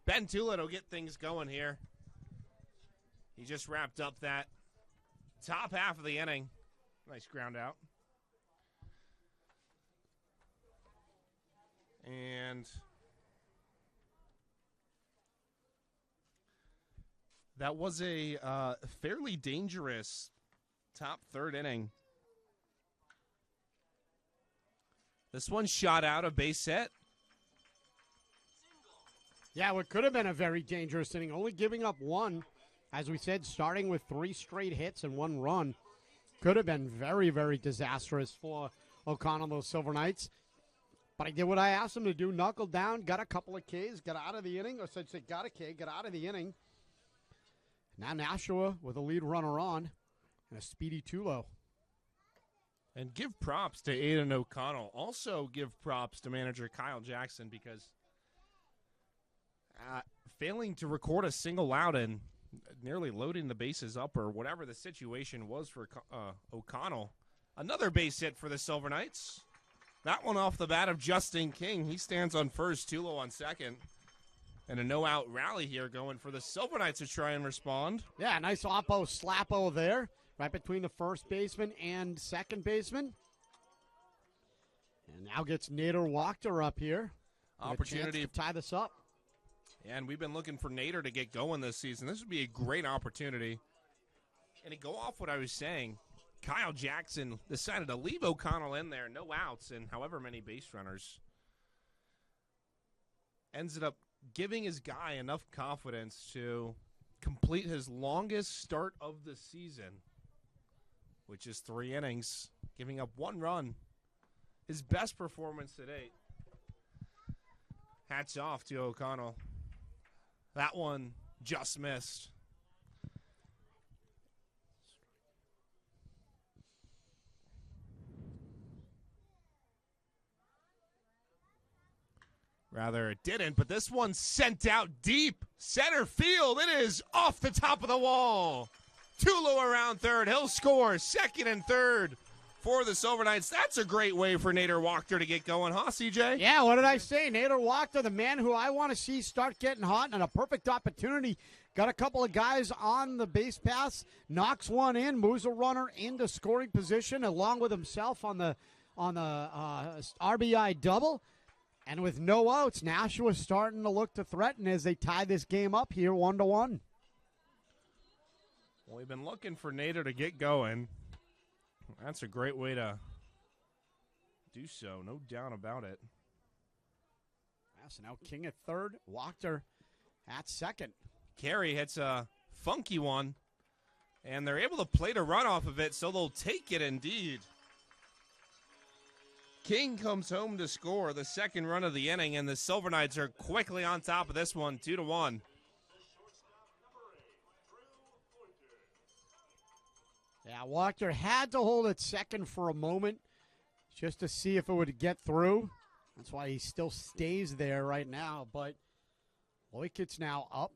Ben Tulin will get things going here. He just wrapped up that top half of the inning. Nice ground out. And that was a fairly dangerous top third inning. This one shot out, a base hit. Yeah, what could have been a very dangerous inning, only giving up one. As we said, starting with 3 straight hits and 1 run. Could have been very, very disastrous for O'Connell, those Silver Knights. But he did what I asked him to do, knuckled down, got a couple of Ks, got out of the inning, or should say got a K, got out of the inning. Now Nashua with a lead runner on and a speedy Tulo. And give props to Aiden O'Connell. Also give props to manager Kyle Jackson because failing to record a single out and nearly loading the bases up or whatever the situation was for O'Connell. Another base hit for the Silver Knights. That one off the bat of Justin King. He stands on first, Tulo on second. And a no-out rally here going for the Silver Knights to try and respond. Yeah, nice oppo slappo there, right between the first baseman and second baseman. And now gets Nader Wachter up here. Opportunity to tie this up. And we've been looking for Nader to get going this season. This would be a great opportunity. And to go off what I was saying, Kyle Jackson decided to leave O'Connell in there, no outs, and however many base runners. Ended up giving his guy enough confidence to complete his longest start of the season, which is 3 innings, giving up 1 run. His best performance to date. Hats off to O'Connell. That one just missed. Rather, it didn't, but this one sent out deep center field. It is off the top of the wall. Tulo around third. He'll score second and third for the Silver Knights. That's a great way for Nader Wachter to get going, huh, CJ? Yeah, what did I say? Nader Wachter, the man who I want to see start getting hot, and a perfect opportunity. Got a couple of guys on the base pass, knocks one in, moves a runner into scoring position along with himself on the RBI double. And with no outs, Nashua starting to look to threaten as they tie this game up here 1-1. Well, we've been looking for Nader to get going. That's a great way to do so, no doubt about it. Yeah, so now King at third, Wachter at second. Carey hits a funky one, and they're able to plate a run off of it, so they'll take it indeed. King comes home to score the second run of the inning, and the Silver Knights are quickly on top of this one, 2-1. Yeah, Wachter had to hold it second for a moment just to see if it would get through. That's why he still stays there right now. But Loikit's now up,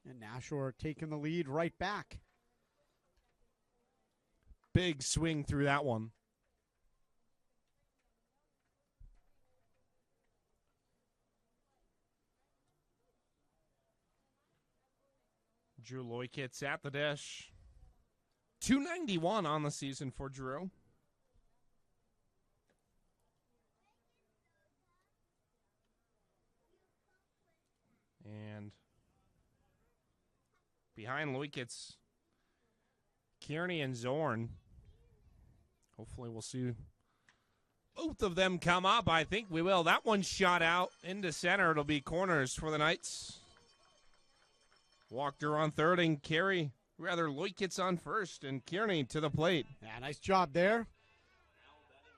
and Nashua are taking the lead right back. Big swing through that one. Drew Loikitz at the dish. 291 on the season for Drew. And behind Loikitz, Kearney and Zorn. Hopefully we'll see both of them come up. I think we will. That one shot out into center. It'll be corners for the Knights. Wachter on third and Loikitz on first, and Kearney to the plate. Yeah, nice job there.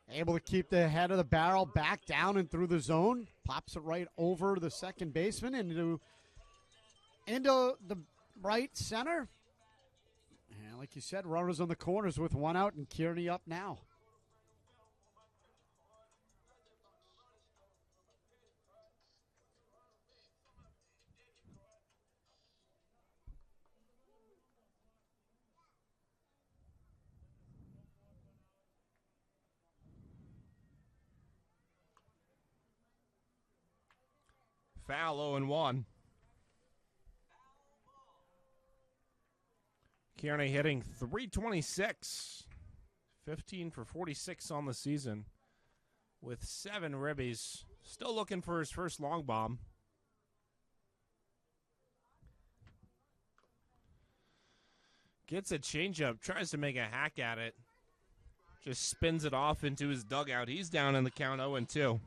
Able to keep the head of the barrel back down and through the zone. Pops it right over the second baseman into the right center. And like you said, runners on the corners with 1 out and Kearney up now. Foul 0-1. Kearney hitting .326. 15 for 46 on the season with 7 ribbies. Still looking for his first long bomb. Gets a changeup, tries to make a hack at it. Just spins it off into his dugout. He's down in the count 0-2.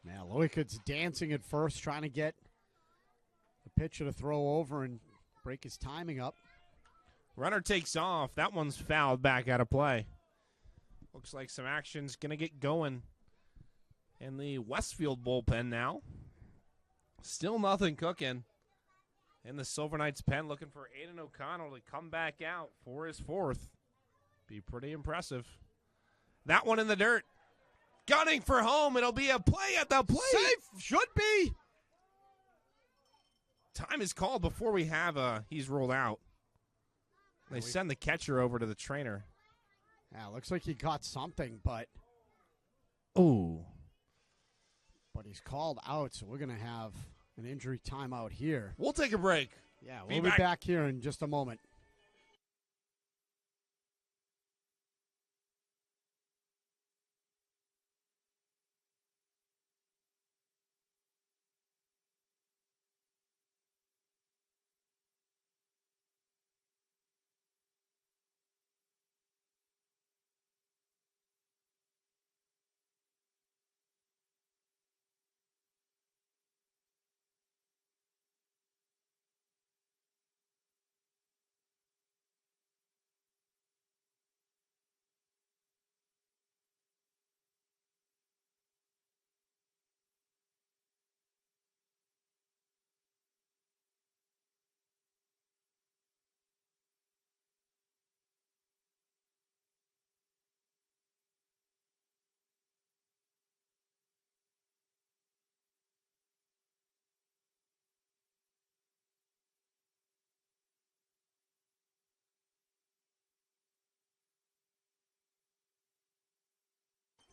Now, Loikut's dancing at first, trying to get the pitcher to throw over and break his timing up. Runner takes off. That one's fouled back out of play. Looks like some action's going to get going in the Westfield bullpen now. Still nothing cooking in the Silver Knights pen, looking for Aiden O'Connell to come back out for his fourth. Be pretty impressive. That one in the dirt. Gunning for home. It'll be a play at the plate. Safe. Should be. Time is called before we have he's ruled out. They send the catcher over to the trainer. Yeah, looks like he got something, but. Ooh. But he's called out, so we're going to have an injury timeout here. We'll take a break. Yeah, we'll be back here in just a moment.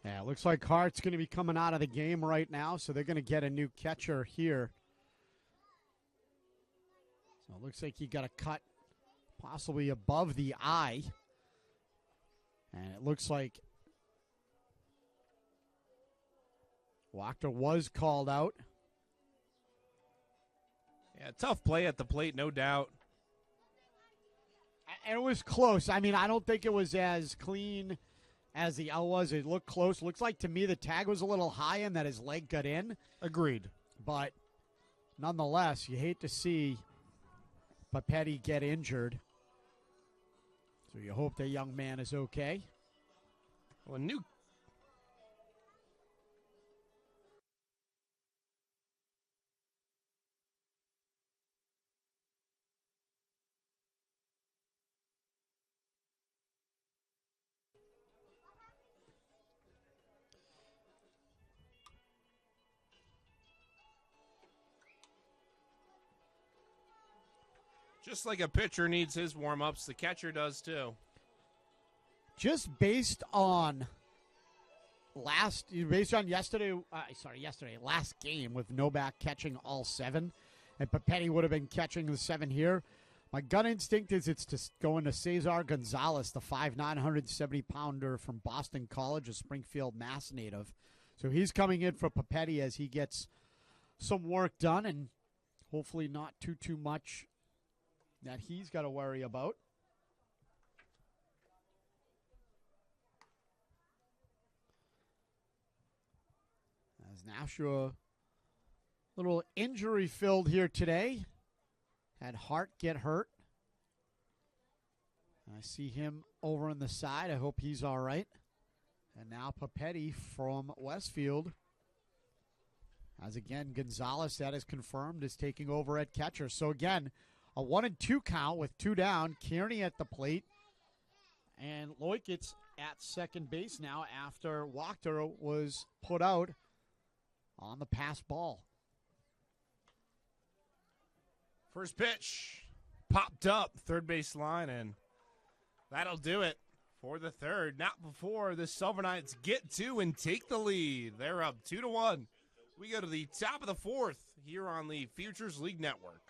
Yeah, it looks like Hart's going to be coming out of the game right now, so they're going to get a new catcher here. So it looks like he got a cut possibly above the eye. And it looks like Wachter was called out. Yeah, tough play at the plate, no doubt. And it was close. I mean, I don't think it was as clean as the out was. It looked close. Looks like to me the tag was a little high and that his leg got in. Agreed. But nonetheless, you hate to see Papetti get injured. So you hope that young man is okay. Well, new. Just like a pitcher needs his warm-ups, the catcher does too. Just based on last game with Novak catching all 7, and Papetti would have been catching the 7 here. My gut instinct is it's just going to Cesar Gonzalez, the 5'9", 170-pounder from Boston College, a Springfield, Mass native. So he's coming in for Papetti as he gets some work done, and hopefully not too much that he's got to worry about. As Nashua, a little injury filled here today. Had Hart get hurt. I see him over on the side. I hope he's all right. And now Papetti from Westfield. As again, Gonzalez, that is confirmed, is taking over at catcher. So again, a 1-2 count with 2 down. Kearney at the plate. And Loikut's at second base now after Wachter was put out on the pass ball. First pitch popped up third base line, and that'll do it for the third. Not before the Silver Knights get 2 and take the lead. They're up 2-1. We go to the top of the fourth here on the Futures League Network.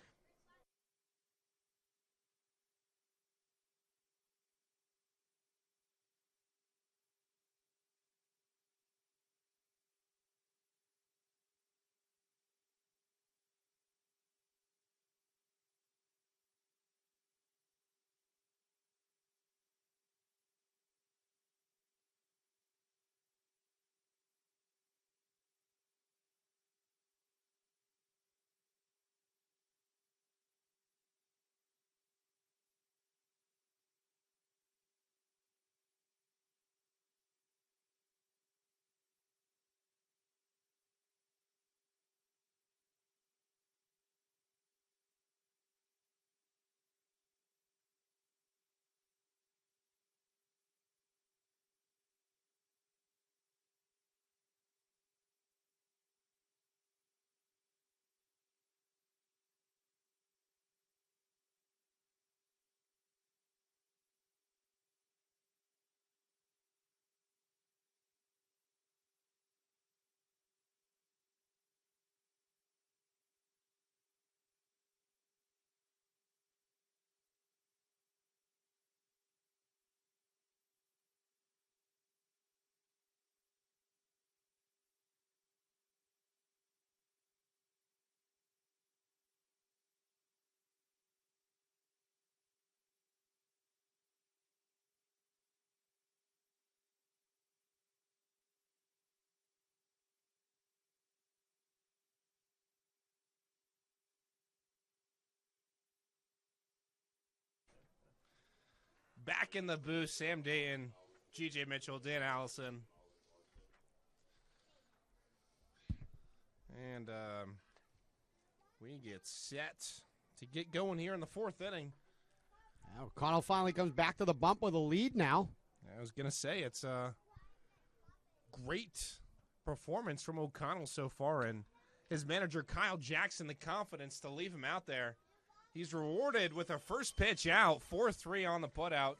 Back in the booth, Sam Datin, G.J. Mitchell, Dan Allison. And we get set to get going here in the fourth inning. Now, O'Connell finally comes back to the bump with a lead now. I was going to say, it's a great performance from O'Connell so far, and his manager, Kyle Jackson, the confidence to leave him out there. He's rewarded with a first pitch out, 4-3 on the putout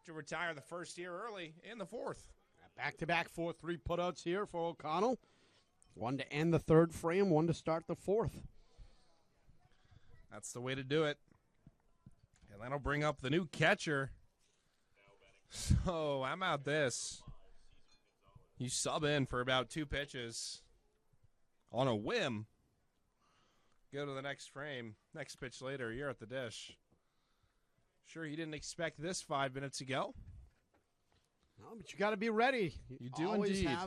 to retire the first here early in the fourth. Back-to-back 4-3 putouts here for O'Connell. One to end the third frame, one to start the fourth. That's the way to do it. And that'll bring up the new catcher. So, how about this? You sub in for about 2 pitches on a whim. Go to the next frame. Next pitch later, you're at the dish. Sure, you didn't expect this 5 minutes ago. No, but you got to be ready. You do always indeed.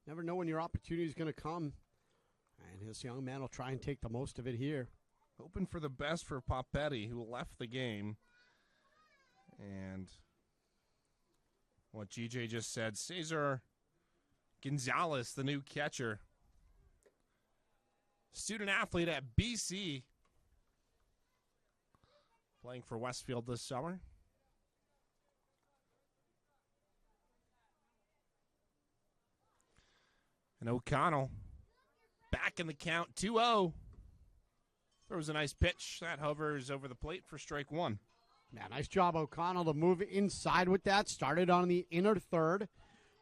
Never know when your opportunity is going to come. And this young man will try and take the most of it here. Hoping for the best for Papetti, who left the game. And what GJ just said, Cesar Gonzalez, the new catcher. Student athlete at BC. Playing for Westfield this summer. And O'Connell back in the count, 2-0. Throws a nice pitch. That hovers over the plate for strike one. Yeah, nice job, O'Connell, to move it inside with that. Started on the inner third.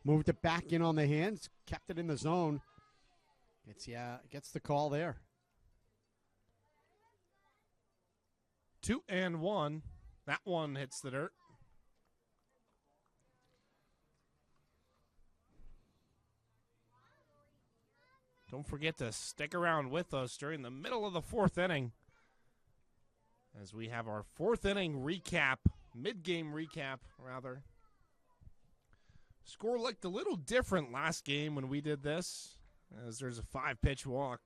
Moved it back in on the hands. Kept it in the zone. Gets the call there. 2-1. That one hits the dirt. Don't forget to stick around with us during the middle of the fourth inning as we have our fourth inning recap, mid-game recap, rather. Score looked a little different last game when we did this, as there's a 5-pitch walk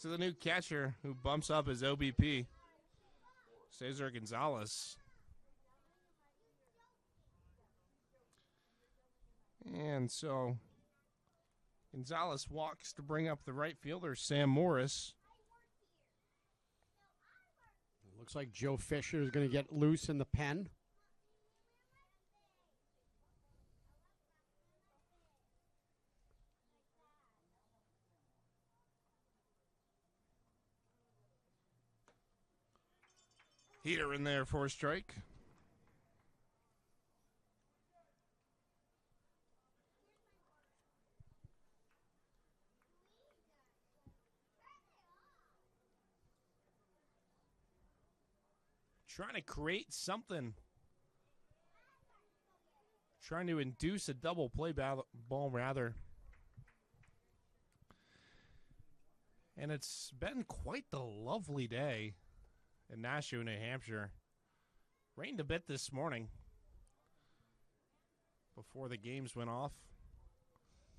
to the new catcher who bumps up his OBP, Cesar Gonzalez. And so Gonzalez walks to bring up the right fielder, Sam Morris. It looks like Joe Fisher is going to get loose in the pen. Heater in there for a strike. Trying to create something. Trying to induce a double play ball, rather. And it's been quite the lovely day in Nashua, New Hampshire. Rained a bit this morning before the games went off.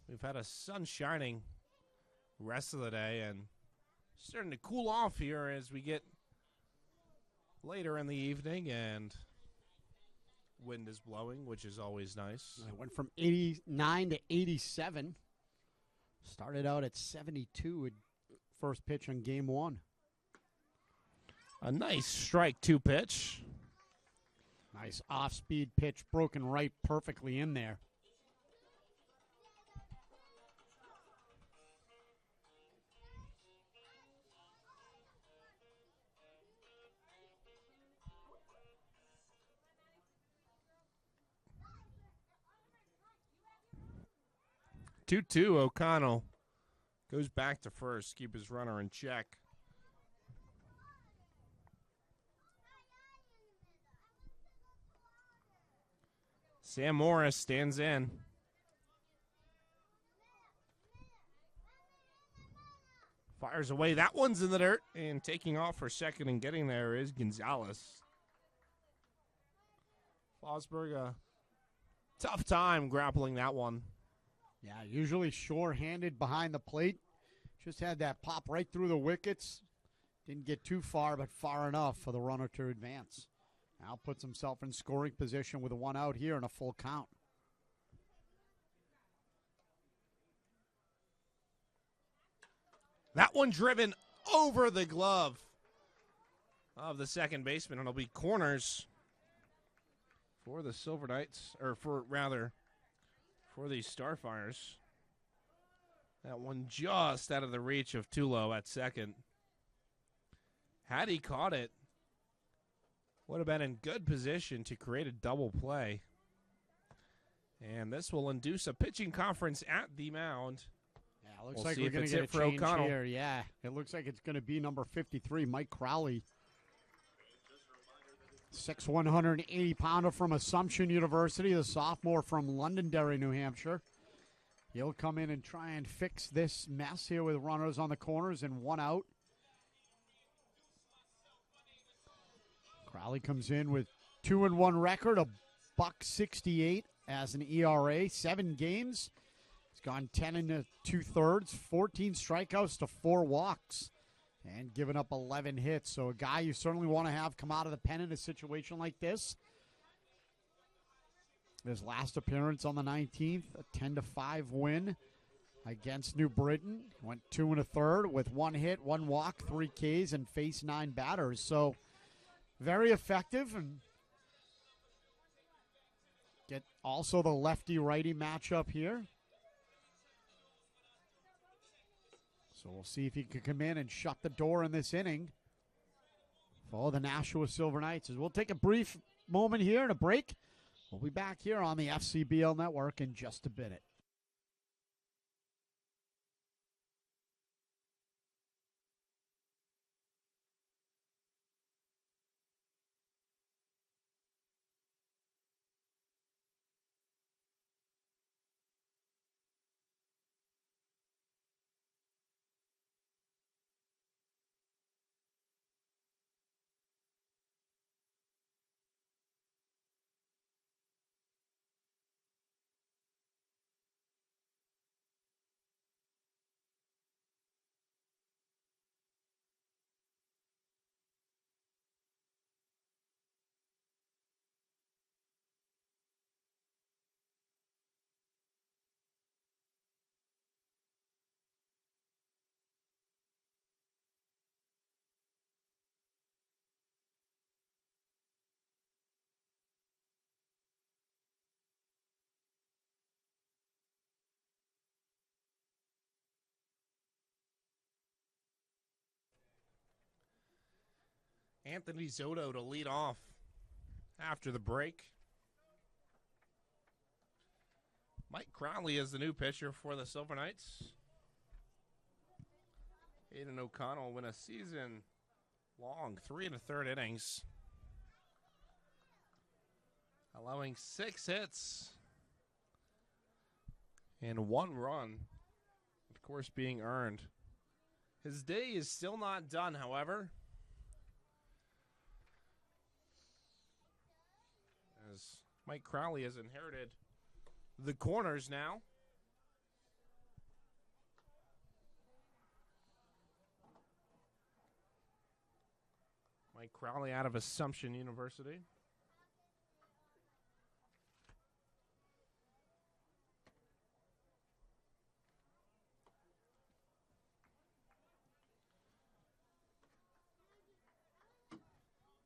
We've had a sun shining rest of the day and starting to cool off here as we get later in the evening, and wind is blowing, which is always nice. It went from 89 to 87. Started out at 72 at first pitch on game one. A nice strike 2 pitch. Nice off-speed pitch, broken right perfectly in there. Two O'Connell goes back to first, keep his runner in check. Sam Morris stands in. Fires away. That one's in the dirt. And taking off for second and getting there is Gonzalez. Fosberg, a tough time grappling that one. Yeah, usually sure-handed behind the plate. Just had that pop right through the wickets. Didn't get too far, but far enough for the runner to advance. Now puts himself in scoring position with a 1 out here and a full count. That one driven over the glove of the second baseman. It'll be corners for the Silver Knights, or for the Starfires. That one just out of the reach of Tulo at second. Had he caught it, would have been in good position to create a double play. And this will induce a pitching conference at the mound. Yeah, it looks We'll like see we're if going it's to get it a for change O'Connell. here. Yeah, it looks like it's going to be number 53, Mike Crowley. 6', 180-pounder from Assumption University, the sophomore from Londonderry, New Hampshire. He'll come in and try and fix this mess here with runners on the corners and 1 out. Crowley comes in with 2-1 record, a .168 as an ERA, 7 games. He's gone 10 2/3, 14 strikeouts to 4 walks, and given up 11 hits. So a guy you certainly want to have come out of the pen in a situation like this. His last appearance on the 19th, a 10-5 win against New Britain. Went 2 1/3 with 1 hit, 1 walk, 3 Ks, and faced 9 batters. So very effective, and get also the lefty-righty matchup here. So we'll see if he can come in and shut the door in this inning for the Nashua Silver Knights. As we'll take a brief moment here and a break. We'll be back here on the FCBL Network in just a bit. Anthony Zotto to lead off after the break. Mike Crowley is the new pitcher for the Silver Knights. Aiden O'Connell win a season-long 3 1/3 innings, allowing 6 hits and 1 run, of course, being earned. His day is still not done, however, as Mike Crowley has inherited the corners now. Mike Crowley out of Assumption University.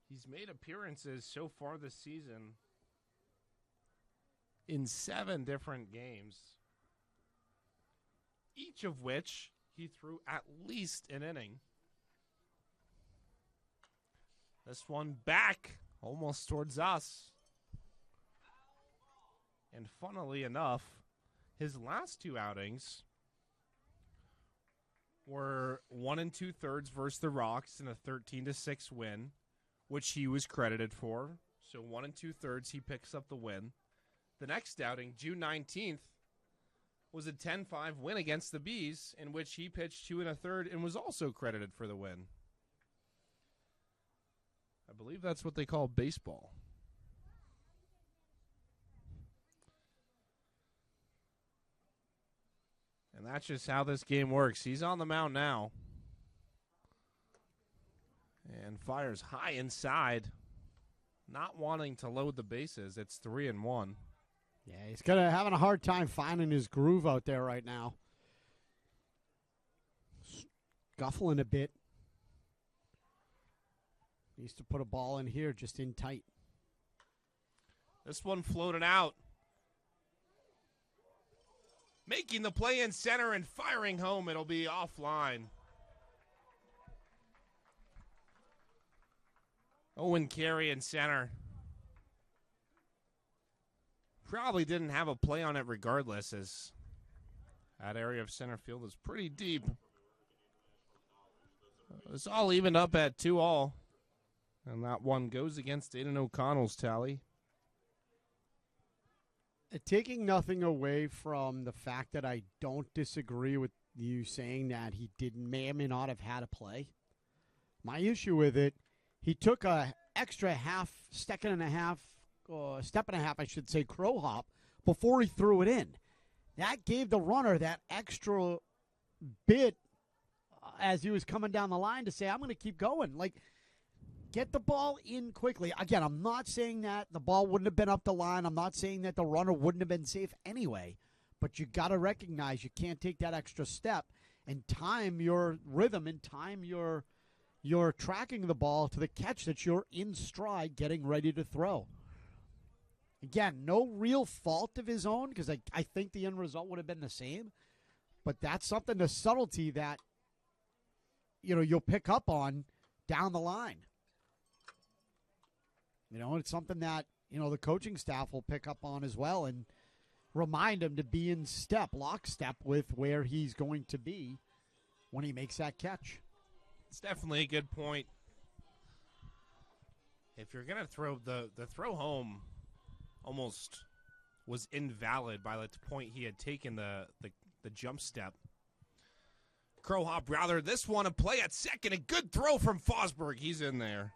He's made appearances so far this season in 7 different games, each of which he threw at least an inning. This one back almost towards us. And funnily enough, his last 2 outings were 1 2/3 versus the Rocks in a 13-6 win, which he was credited for. So 1 2/3, he picks up the win. The next outing, June 19th, was a 10-5 win against the Bees, in which he pitched 2 1/3 and was also credited for the win. I believe that's what they call baseball. And that's just how this game works. He's on the mound now. And fires high inside. not wanting to load the bases. It's 3-1. Yeah, he's having a hard time finding his groove out there right now. Scuffling a bit. Needs to put a ball in here just in tight. This one floated out. Making the play in center and firing home. It'll be offline. Owen Carey in center. Probably didn't have a play on it regardless, as that area of center field is pretty deep. It's all evened up at 2-2. And that one goes against Aiden O'Connell's tally. Taking nothing away from the fact that I don't disagree with you saying that he may or may not have had a play. My issue with it, he took a extra step and a half, I should say, crow hop before he threw it in. That gave the runner that extra bit as he was coming down the line to say, I'm going to keep going. Like, get the ball in quickly. Again, I'm not saying that the ball wouldn't have been up the line. I'm not saying that the runner wouldn't have been safe anyway. But you got to recognize you can't take that extra step and time your rhythm and time your tracking the ball to the catch that you're in stride getting ready to throw. Again, no real fault of his own because I think the end result would have been the same. But that's something, the subtlety that you'll pick up on down the line. It's something that, the coaching staff will pick up on as well and remind him to be in lockstep with where he's going to be when he makes that catch. It's definitely a good point. If you're going to throw, the throw home almost was invalid by the point he had taken the jump step. Crow hop, rather, this one a play at second. A good throw from Fosberg. He's in there.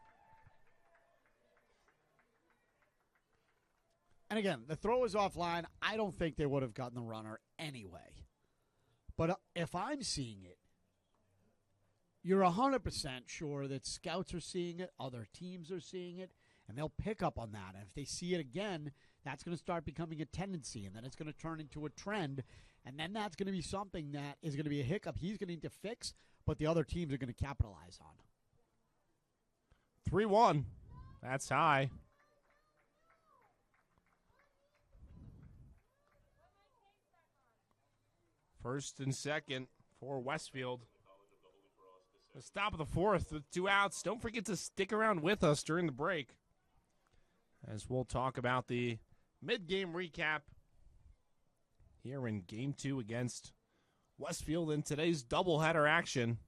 And again, the throw is offline. I don't think they would have gotten the runner anyway. But if I'm seeing it, you're 100% sure that scouts are seeing it, other teams are seeing it, and they'll pick up on that. And if they see it again, that's going to start becoming a tendency, and then it's going to turn into a trend, and then that's going to be something that is going to be a hiccup he's going to need to fix, but the other teams are going to capitalize on. 3-1. That's high. First and second for Westfield. The stop of the fourth with 2 outs. Don't forget to stick around with us during the break, as we'll talk about the mid-game recap here in Game 2 against Westfield in today's doubleheader action.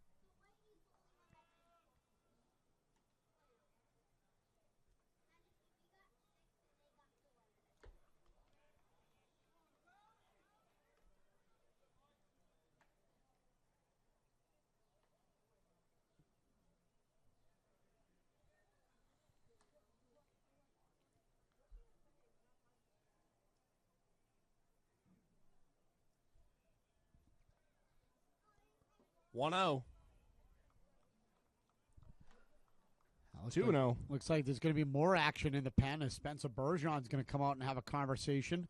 One 0. 2-0. Looks like there's going to be more action in the pen as Spencer Bergeron's going to come out and have a conversation.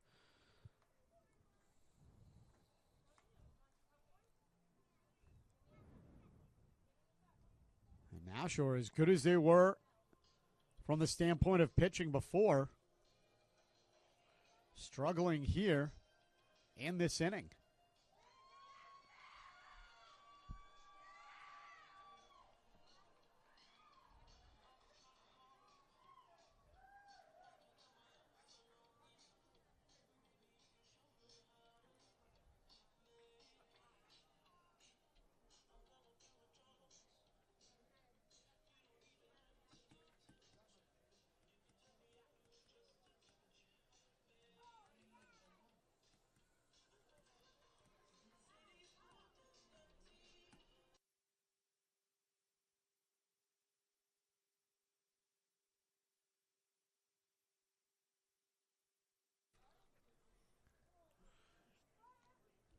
And Nashua, as good as they were from the standpoint of pitching before, struggling here in this inning.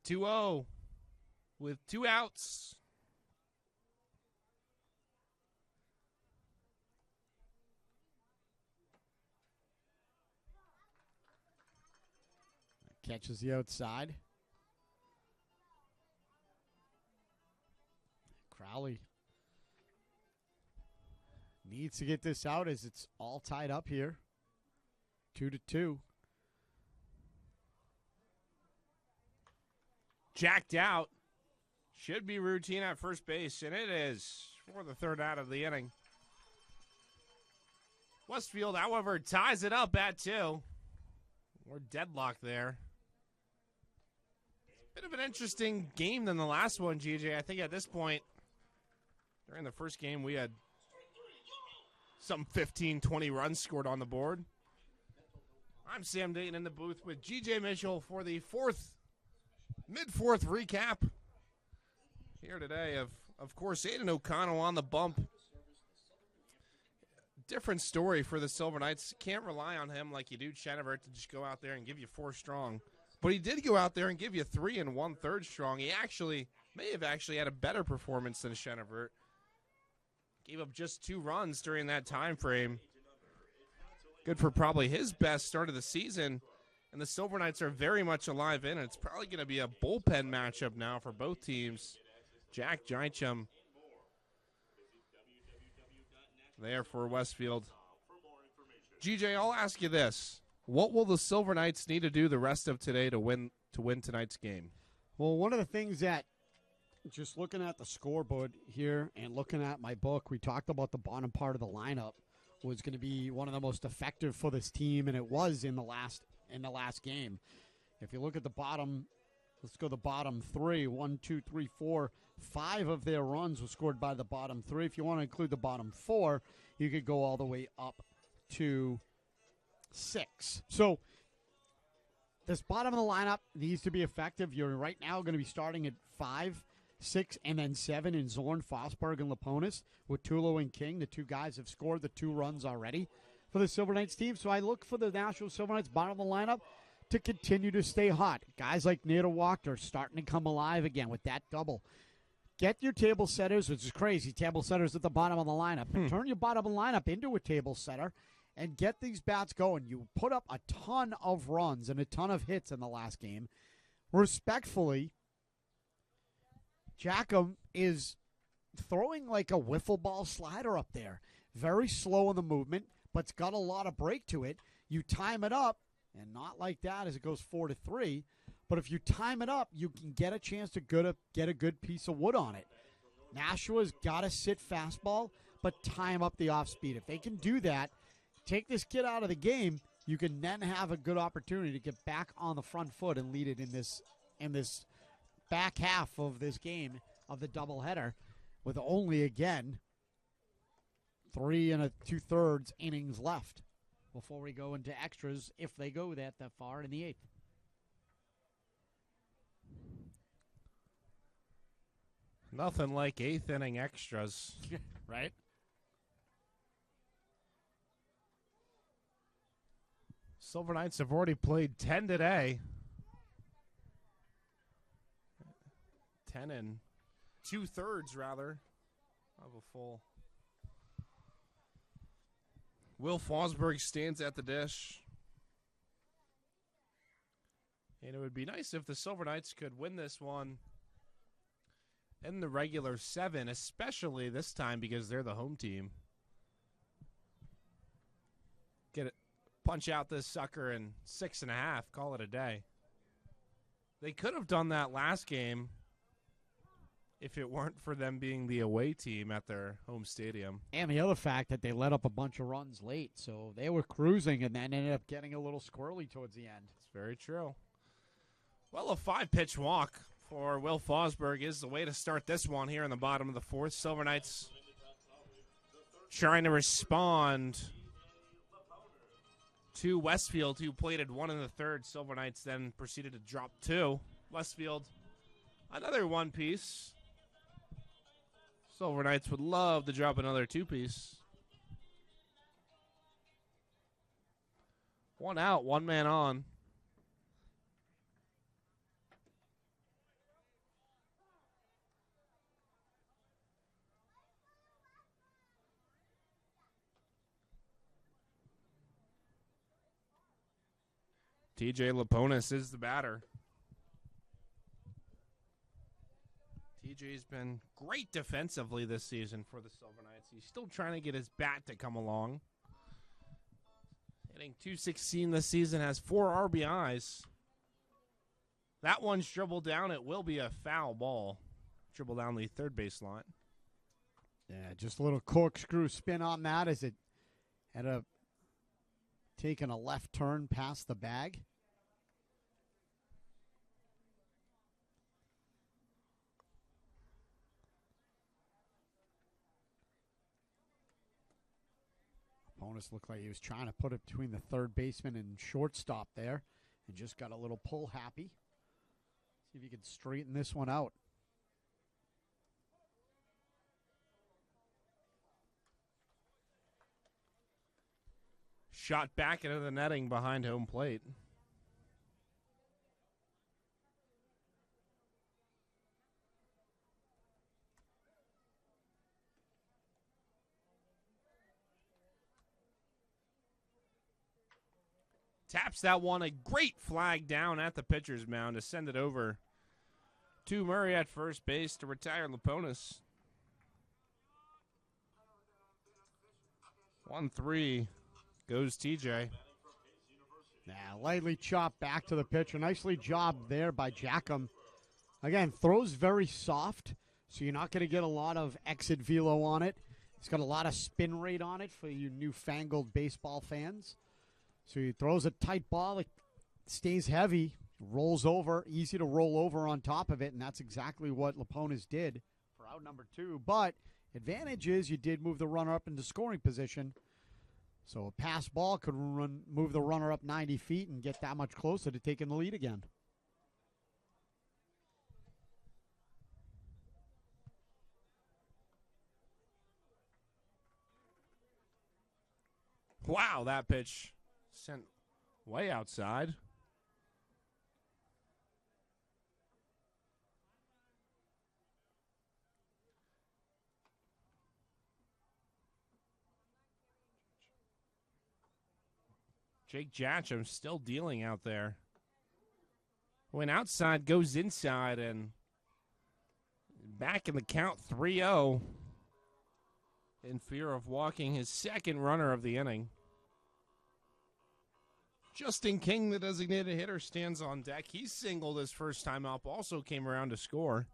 Two-0 with 2 outs. Catches the outside. Crowley needs to get this out as it's all tied up here. 2-2. Jacked out. Should be routine at first base, and it is for the third out of the inning. Westfield, however, ties it up at 2. We're deadlocked there. Bit of an interesting game than the last one, GJ. I think at this point, during the first game, we had some 15, 20 runs scored on the board. I'm Sam Datin in the booth with GJ Mitchell for the mid-fourth recap here today of course, Aiden O'Connell on the bump. Different story for the Silver Knights. Can't rely on him like you do Chenevert to just go out there and give you 4 strong. But he did go out there and give you 3 1/3 strong. He may have had a better performance than Chenevert. Gave up just 2 runs during that time frame. Good for probably his best start of the season. And the Silver Knights are very much alive in it. It's probably going to be a bullpen matchup now for both teams. Jack Gicham there for Westfield. GJ, I'll ask you this. What will the Silver Knights need to do the rest of today to win tonight's game? Well, one of the things that, just looking at the scoreboard here and looking at my book, we talked about the bottom part of the lineup was going to be one of the most effective for this team, and it was in the last game. If you look at the bottom, let's go the bottom 3. 1, 2, 3, 4. 5 of their runs were scored by the bottom 3. If you want to include the bottom 4, you could go all the way up to 6. So this bottom of the lineup needs to be effective. You're right now going to be starting at 5, 6, and then 7 in Zorn, Fosberg, and Laponis with Tulo and King. The 2 guys have scored the 2 runs already for the Silver Knights team. So I look for the Nashua Silver Knights bottom of the lineup to continue to stay hot. Guys like Nader Wachter starting to come alive again with that double. Get your table setters, which is crazy, table setters at the bottom of the lineup. But turn your bottom of the lineup into a table setter and get these bats going. You put up a ton of runs and a ton of hits in the last game. Respectfully, Gicham is throwing like a wiffle ball slider up there. Very slow in the movement, but it's got a lot of break to it. You time it up, and not like that as it goes 4-3. But if you time it up, you can get a chance to get a good piece of wood on it. Nashua's got to sit fastball, but time up the off speed. If they can do that, take this kid out of the game, you can then have a good opportunity to get back on the front foot and lead it in this back half of this game of the doubleheader with only, again, 3 2/3 innings left before we go into extras if they go that far in the 8th. Nothing like 8th inning extras. Right? Silver Knights have already played 10 today. 10 2/3 rather of a full. Will Fosberg stands at the dish. And it would be nice if the Silver Knights could win this one in the regular 7, especially this time because they're the home team. Get it, punch out this sucker in 6.5, call it a day. They could have done that last game if it weren't for them being the away team at their home stadium. And the other fact that they let up a bunch of runs late, so they were cruising and then ended up getting a little squirrely towards the end. It's very true. Well, a 5-pitch walk for Will Fosberg is the way to start this one here in the bottom of the 4th. Silver Knights trying to respond to Westfield, who plated 1 1/3. Silver Knights then proceeded to drop 2. Westfield, another 1-piece. Silver Knights would love to drop another 2-piece. 1 out, 1 man on. TJ Laponis is the batter. TJ's been great defensively this season for the Silver Knights. He's still trying to get his bat to come along. Hitting .216 this season, has 4 RBIs. That one's dribbled down. It will be a foul ball. Dribble down the third base line. Yeah, just a little corkscrew spin on that as it had taken a left turn past the bag. Bonus looked like he was trying to put it between the third baseman and shortstop there and just got a little pull happy. See if he can straighten this one out. Shot back into the netting behind home plate. Taps that one. A great flag down at the pitcher's mound to send it over to Murray at first base to retire Laponis. 1-3 goes TJ. Lightly chopped back to the pitcher. Nicely jobbed there by Jackham. Again, throws very soft, so you're not going to get a lot of exit velo on it. It's got a lot of spin rate on it for you newfangled baseball fans. So he throws a tight ball, it stays heavy, rolls over, easy to roll over on top of it, and that's exactly what Laponis did for out number 2. But advantage is you did move the runner up into scoring position. So a pass ball could move the runner up 90 feet and get that much closer to taking the lead again. Wow, that pitch sent way outside. Jake Jatcham still dealing out there. Went outside, goes inside, and back in the count 3-0 in fear of walking his second runner of the inning. Justin King, the designated hitter, stands on deck. He singled his first time up, also came around to score.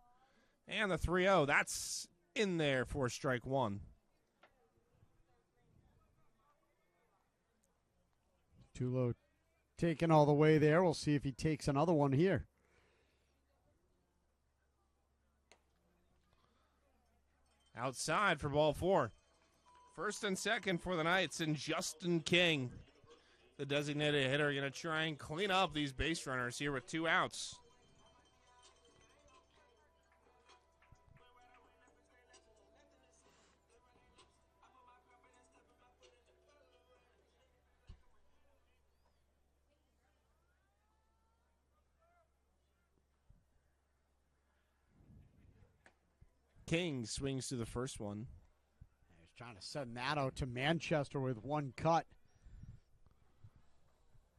And the 3-0, that's in there for strike one. Tulo taken all the way there. We'll see if he takes another one here. Outside for ball 4. First and second for the Knights, and Justin King, the designated hitter, going to try and clean up these base runners here with 2 outs. King swings to the first one. He's trying to send that out to Manchester with one cut.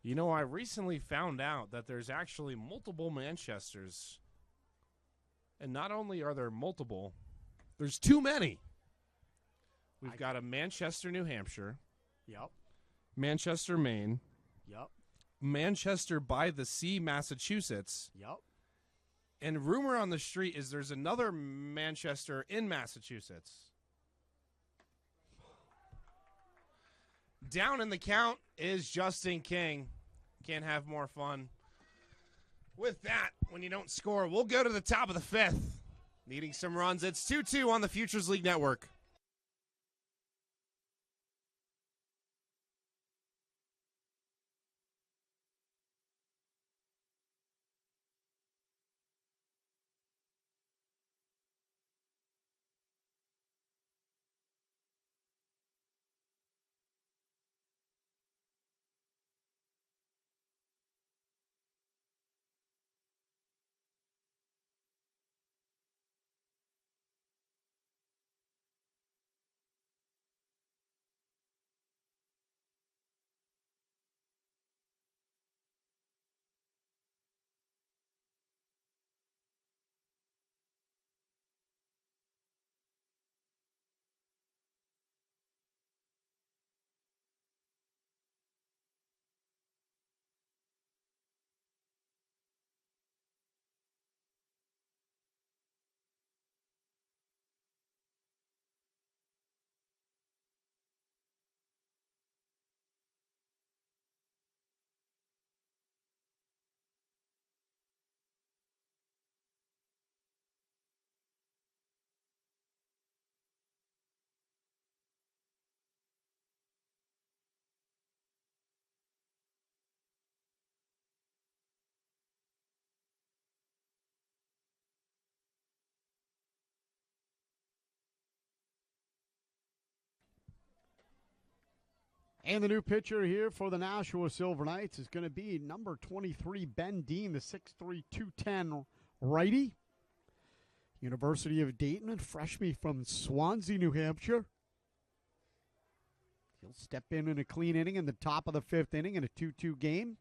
You know, I recently found out that there's actually multiple Manchesters. And not only are there multiple, there's too many. We've got a Manchester, New Hampshire. Yep. Manchester, Maine. Yep. Manchester by the Sea, Massachusetts. Yep. And rumor on the street is there's another Manchester in Massachusetts. Down in the count is Justin King. Can't have more fun with that when you don't score. We'll go to the top of the 5th. Needing some runs. It's 2-2 on the Futures League Network. And the new pitcher here for the Nashua Silver Knights is going to be number 23, Ben Dean, the 6'3", 210 righty. University of Datin, and freshman from Swansea, New Hampshire. He'll step in a clean inning in the top of the 5th inning in a 2-2 game.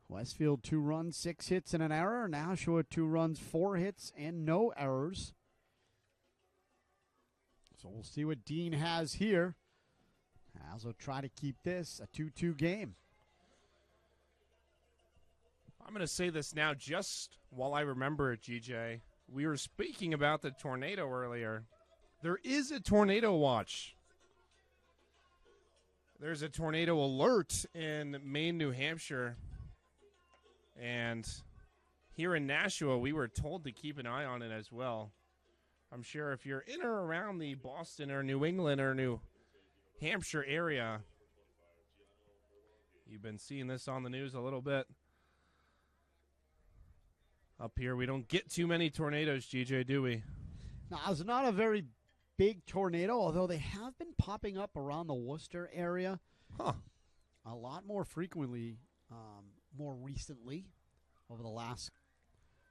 Westfield 2 runs, 6 hits, and an error. Nashua 2 runs, 4 hits, and no errors. So we'll see what Dean has here. As we'll try to keep this a 2-2 game. I'm going to say this now just while I remember it, GJ. We were speaking about the tornado earlier. There is a tornado watch. There's a tornado alert in Maine, New Hampshire. And here in Nashua, we were told to keep an eye on it as well. I'm sure if you're in or around the Boston or New England or New Hampshire area, you've been seeing this on the news a little bit. Up here, we don't get too many tornadoes, GJ, do we? Now, it's not a very big tornado, although they have been popping up around the Worcester area a lot more frequently, more recently, over the last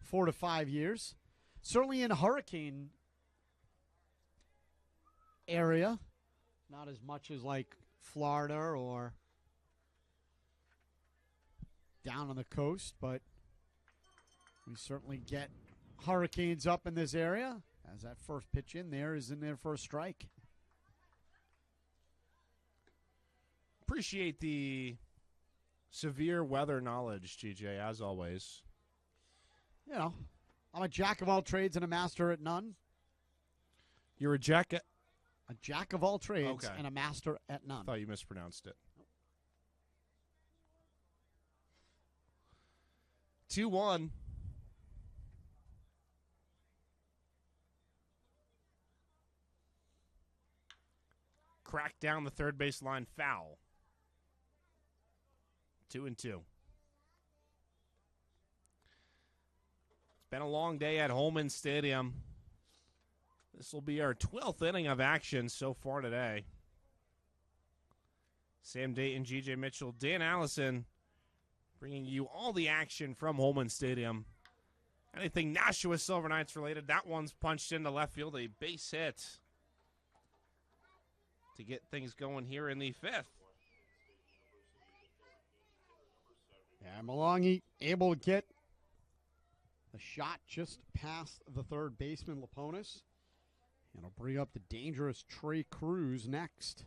4 to 5 years. Certainly in a hurricane area, not as much as like Florida or down on the coast, but we certainly get hurricanes up in this area, as that first pitch in there is in there for a strike. Appreciate the severe weather knowledge, GJ, as always. You know, I'm a jack of all trades and a master at none. You're a jack of all trades Okay. and a master at none. I thought you mispronounced it. 2-1. Crack down the third base line, foul. 2-2. It's been a long day at Holman Stadium. This will be our 12th inning of action so far today. Sam Datin, GJ Mitchell, Dan Allison bringing you all the action from Holman Stadium. Anything Nashua Silver Knights related, that one's punched into left field, a base hit to get things going here in the 5th. Yeah, Malongi able to get the shot just past the third baseman, Laponis. And he'll bring up the dangerous Trey Cruz next.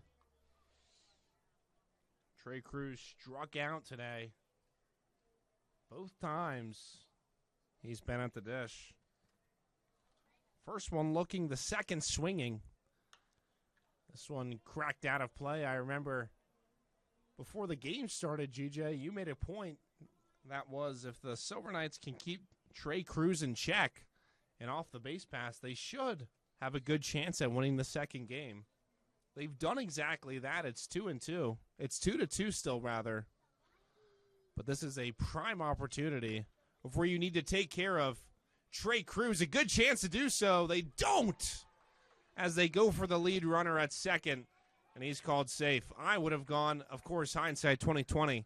Trey Cruz struck out today. Both times he's been at the dish. First one looking, the second swinging. This one cracked out of play. I remember before the game started, GJ, you made a point. That was if the Silver Knights can keep Trey Cruz in check and off the base pass, they should have a good chance at winning the second game. They've done exactly that. It's 2-2. It's 2-2 still, rather. But this is a prime opportunity of where you need to take care of Trey Cruz. A good chance to do so. They don't, as they go for the lead runner at second, and he's called safe. I would have gone, of course, hindsight 2020.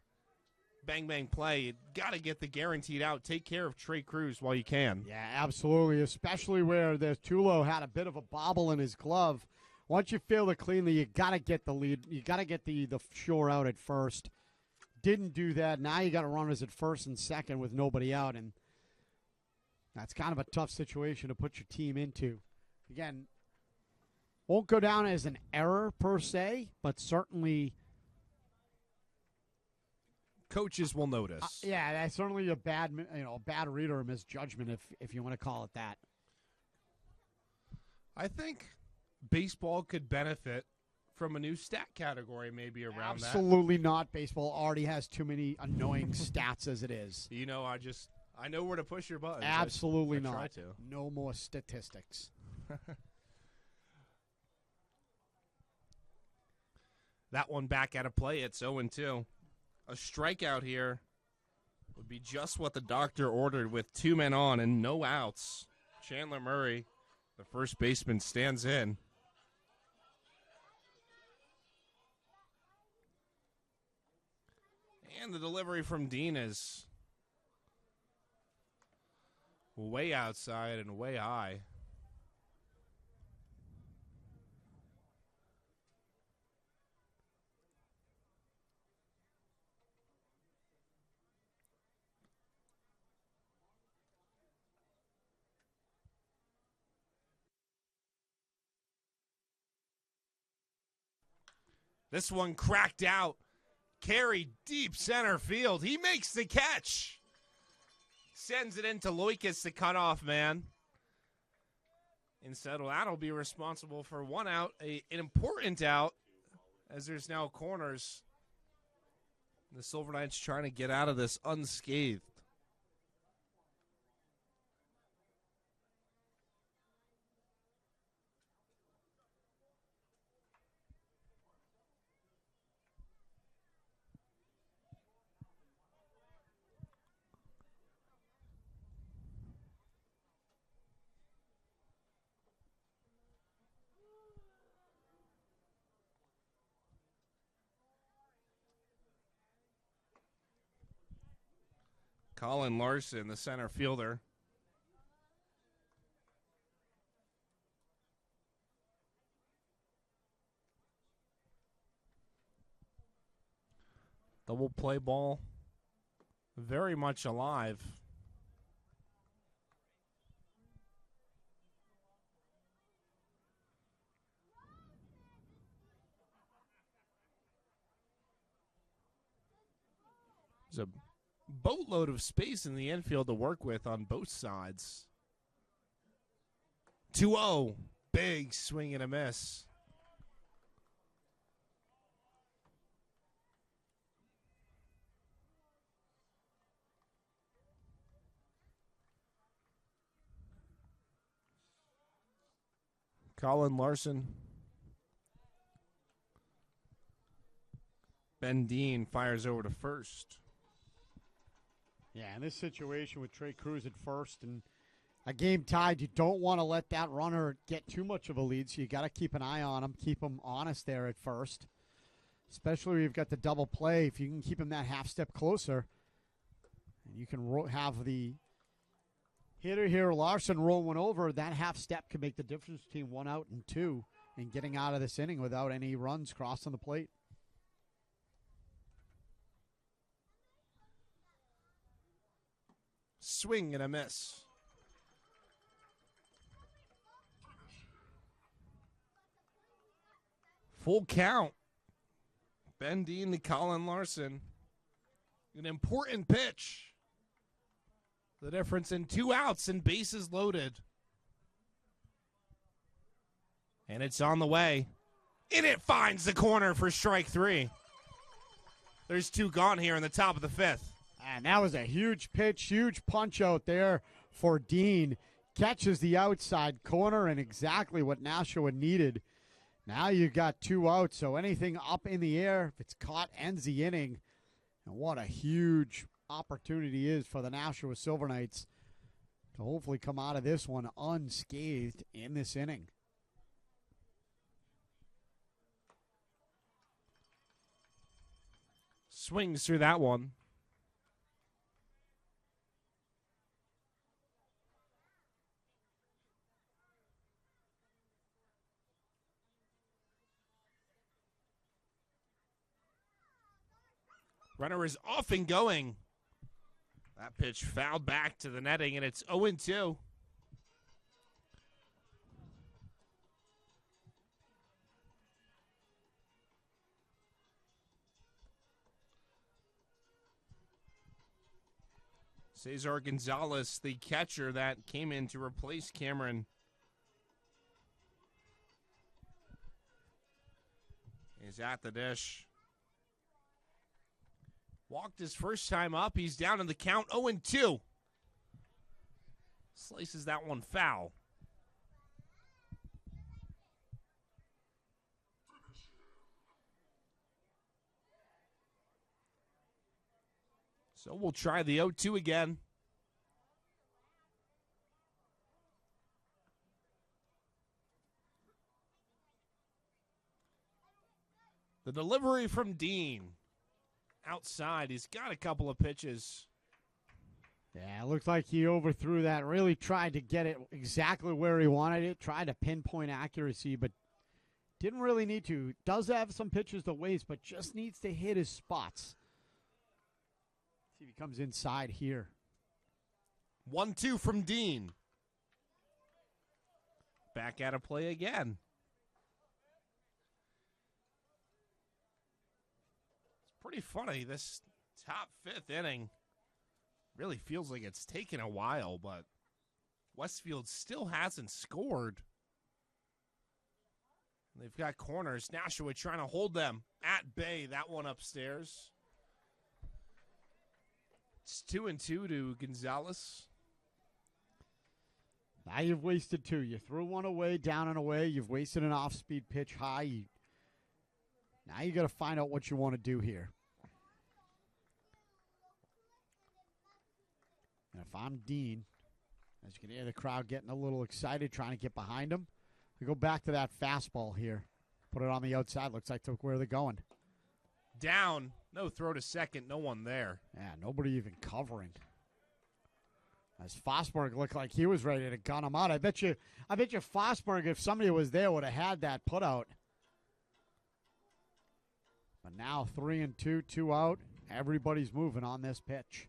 Bang, bang play. You got to get the guaranteed out. Take care of Trey Cruz while you can. Yeah, absolutely, especially where the Tulo had a bit of a bobble in his glove. Once you feel it cleanly, you got to get the lead. You got to get the shore out at first. Didn't do that. Now you got runners at first and second with nobody out, and that's kind of a tough situation to put your team into. Again, won't go down as an error per se, but certainly coaches will notice. Yeah, that's certainly a bad read or a misjudgment, if you want to call it that. I think baseball could benefit from a new stat category maybe around that. Absolutely not. Baseball already has too many annoying stats as it is. You know, I know where to push your buttons. Absolutely I not. try to. No more statistics. That one back out of play. It's 0-2. A strikeout here would be just what the doctor ordered with 2 men on and no outs. Chandler Murray, the first baseman, stands in. And the delivery from Dean is way outside and way high. This one cracked out. Carry deep center field. He makes the catch. Sends it into Loikis, the cutoff man. Instead, that'll be responsible for one out, an important out, as there's now corners. The Silver Knights trying to get out of this unscathed. Colin Larson, the center fielder. Double play ball. Very much alive. There's a boatload of space in the infield to work with on both sides. 2-0. Big swing and a miss. Colin Larson. Ben Dean fires over to first. Yeah, in this situation with Trey Cruz at first and a game tied, you don't want to let that runner get too much of a lead, so you got to keep an eye on him, keep him honest there at first, especially when you've got the double play. If you can keep him that half step closer, and you can have the hitter here, Larson, roll one over, that half step can make the difference between 1 out and 2 and getting out of this inning without any runs crossing the plate. Swing and a miss. Full count. Ben Dean to Colin Larson. An important pitch. The difference in 2 outs and bases loaded. And it's on the way. And it finds the corner for strike 3. There's 2 gone here in the top of the 5th. And that was a huge pitch, huge punch out there for Dean. Catches the outside corner and exactly what Nashua needed. Now you've got 2 outs, so anything up in the air, if it's caught, ends the inning. And what a huge opportunity is for the Nashua Silver Knights to hopefully come out of this one unscathed in this inning. Swings through that one. Runner is off and going. That pitch fouled back to the netting, and it's 0-2. Cesar Gonzalez, the catcher that came in to replace Cameron, is at the dish. Walked his first time up. He's down in the count, 0-2. Slices that one foul. So we'll try the 0-2 again. The delivery from Dean. outside. He's got a couple of pitches. Yeah, it looks like he overthrew that. Really tried to get it exactly where he wanted it. Tried to pinpoint accuracy, but didn't really need to. Does have some pitches to waste, but just needs to hit his spots. See if he comes inside here. 1-2 from Dean. Back at a play again. It's pretty funny. This top fifth inning really feels like it's taken a while, but Westfield still hasn't scored. They've got corners. Nashua trying to hold them at bay. That one upstairs. It's 2-2 to Gonzalez. Now you've wasted two. You threw one away, down and away. You've wasted an off-speed pitch high. Now you got to find out what you want to do here. And if I'm Dean, as you can hear the crowd getting a little excited, trying to get behind him, we go back to that fastball here. Put it on the outside. Looks like where they're going. Down. No throw to second. No one there. Yeah, nobody even covering. As Fosberg looked like he was ready to gun him out. I bet you Fosberg, if somebody was there, would have had that put out. But now 3-2, 2 out. Everybody's moving on this pitch.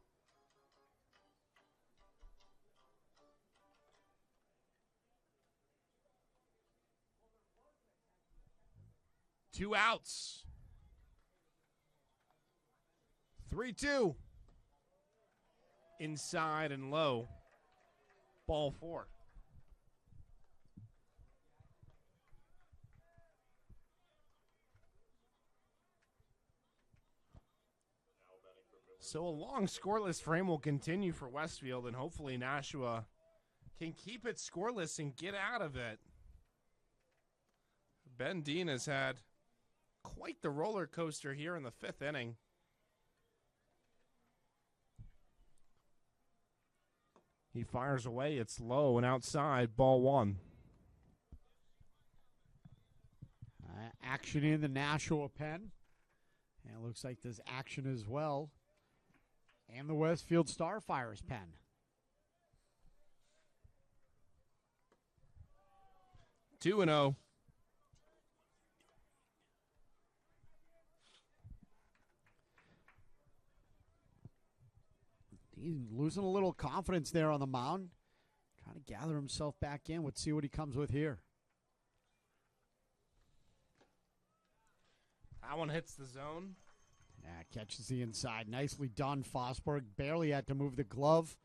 Two outs. 3-2. Inside and low. Ball 4. So a long scoreless frame will continue for Westfield, and hopefully Nashua can keep it scoreless and get out of it. Ben Dean has had quite the roller coaster here in the fifth inning. He fires away. It's low and outside. Ball 1. Action in the Nashua pen. And it looks like there's action as well. And the Westfield Starfires pen. 2-0. He's losing a little confidence there on the mound. Trying to gather himself back in. Let's see what he comes with here. That one hits the zone. Yeah, catches the inside. Nicely done, Fosberg. Barely had to move the glove.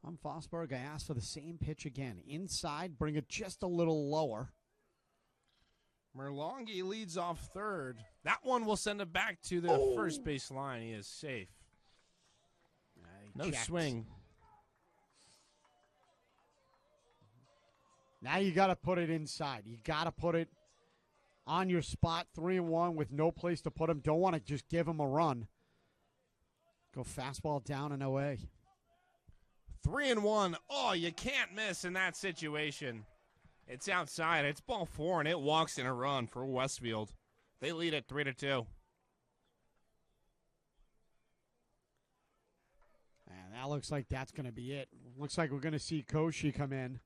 On Fosberg, I asked for the same pitch again. Inside, bring it just a little lower. Merlongi leads off third. That one will send it back to the first base line. He is safe. No checked. swing. Now you got to put it inside. You got to put it on your spot, 3-1 with no place to put him. Don't want to just give him a run. Go fastball down and away. 3-1. Oh, you can't miss in that situation. It's outside. It's ball 4, and it walks in a run for Westfield. They lead at 3-2. And that looks like that's going to be it. Looks like we're going to see Koshi come in.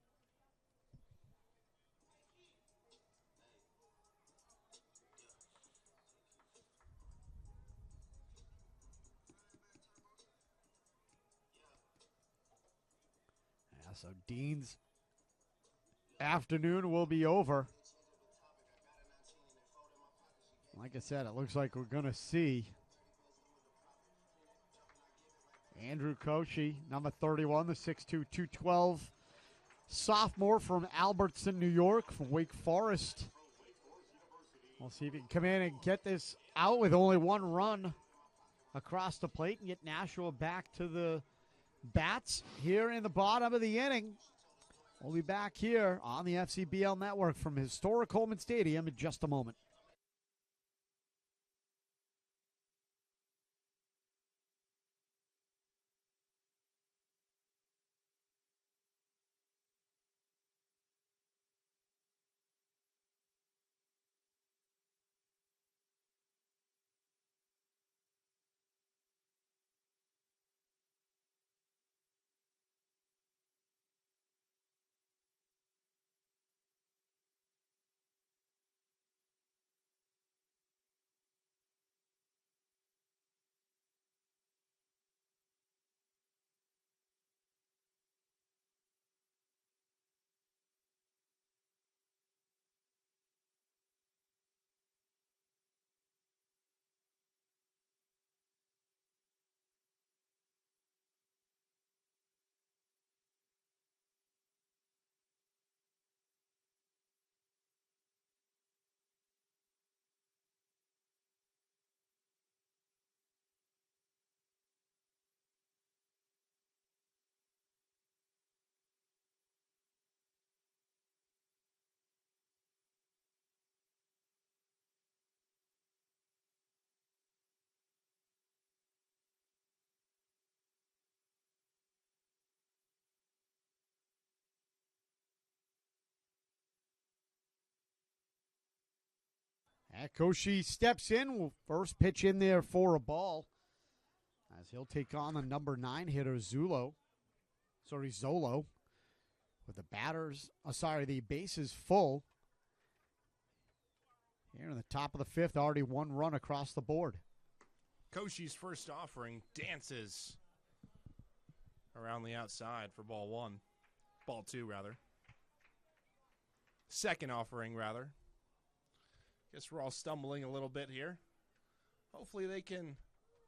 Yeah, so Dean's afternoon will be over. Like I said, it looks like we're going to see Andrew Koshi, number 31, the 6'2", 212 sophomore from Albertson, New York, from Wake Forest. We'll see if he can come in and get this out with only one run across the plate and get Nashua back to the bats here in the bottom of the inning. We'll be back here on the FCBL Network from historic Coleman Stadium in just a moment. Koshi steps in. First pitch in there for a ball, as he'll take on the number 9 hitter, Zolo, with the bases full. Here in the top of the 5th, already 1 run across the board. Koshi's first offering dances around the outside for ball 2 rather. Second offering rather. Guess we're all stumbling a little bit here. Hopefully they can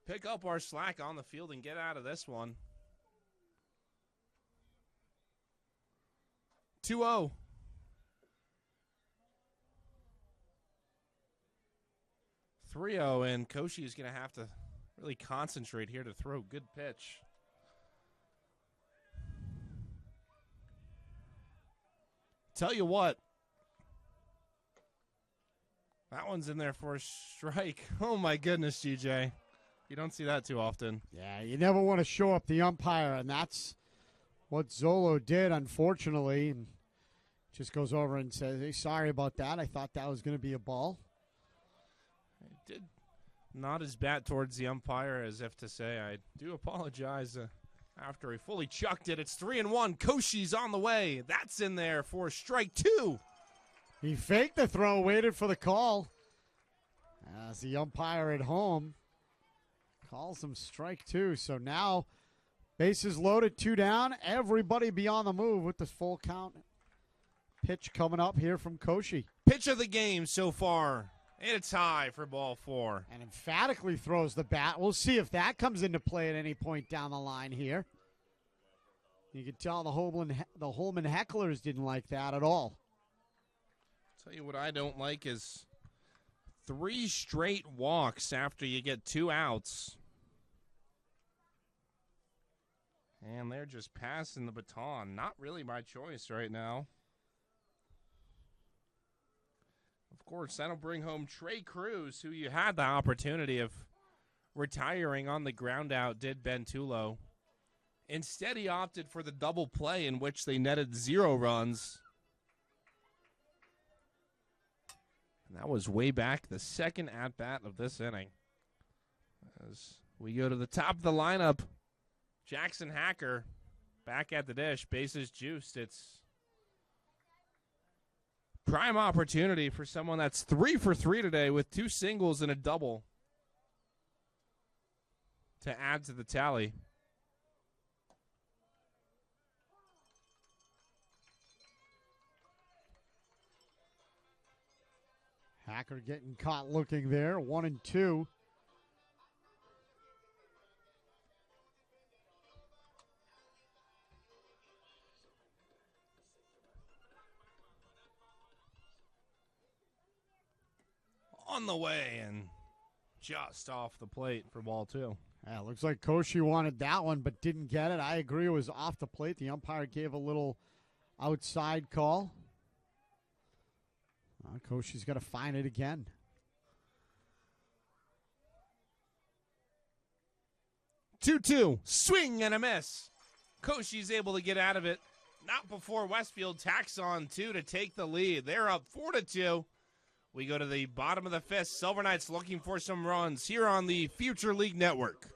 pick up our slack on the field and get out of this one. 2-0. And Koshi is going to have to really concentrate here to throw. Good pitch. Tell you what, that one's in there for a strike. Oh my goodness, GJ. You don't see that too often. Yeah, you never want to show up the umpire, and that's what Zolo did, unfortunately. And just goes over and says, hey, sorry about that. I thought that was going to be a ball. He did nod his bat towards the umpire as if to say, I do apologize. After he fully chucked it, it's 3-1. Koshi's on the way. That's in there for strike 2. He faked the throw, waited for the call. As the umpire at home calls him strike 2. So now bases loaded, 2 down. Everybody be on the move with the full count. Pitch coming up here from Koshi. Pitch of the game so far. And it's high for ball 4. And emphatically throws the bat. We'll see if that comes into play at any point down the line here. You can tell the Holman hecklers didn't like that at all. Tell you what I don't like is 3 straight walks after you get 2 outs. And they're just passing the baton. Not really my choice right now. Of course, that'll bring home Trey Cruz, who you had the opportunity of retiring on the ground out, did Ben Tulo. Instead, he opted for the double play in which they netted 0 runs. And that was way back the second at-bat of this inning. As we go to the top of the lineup, Jackson Hacker back at the dish, bases juiced. It's prime opportunity for someone that's 3 for 3 today with 2 singles and a double to add to the tally. Hacker getting caught looking there, 1-2. On the way and just off the plate for ball 2. Yeah, looks like Koshi wanted that one but didn't get it. I agree, it was off the plate. The umpire gave a little outside call. Koshi's got to find it again. 2-2, swing and a miss. Koshi's able to get out of it. Not before Westfield tacks on 2 to take the lead. They're up 4-2. We go to the bottom of the 5th. Silver Knights looking for some runs here on the Future League Network.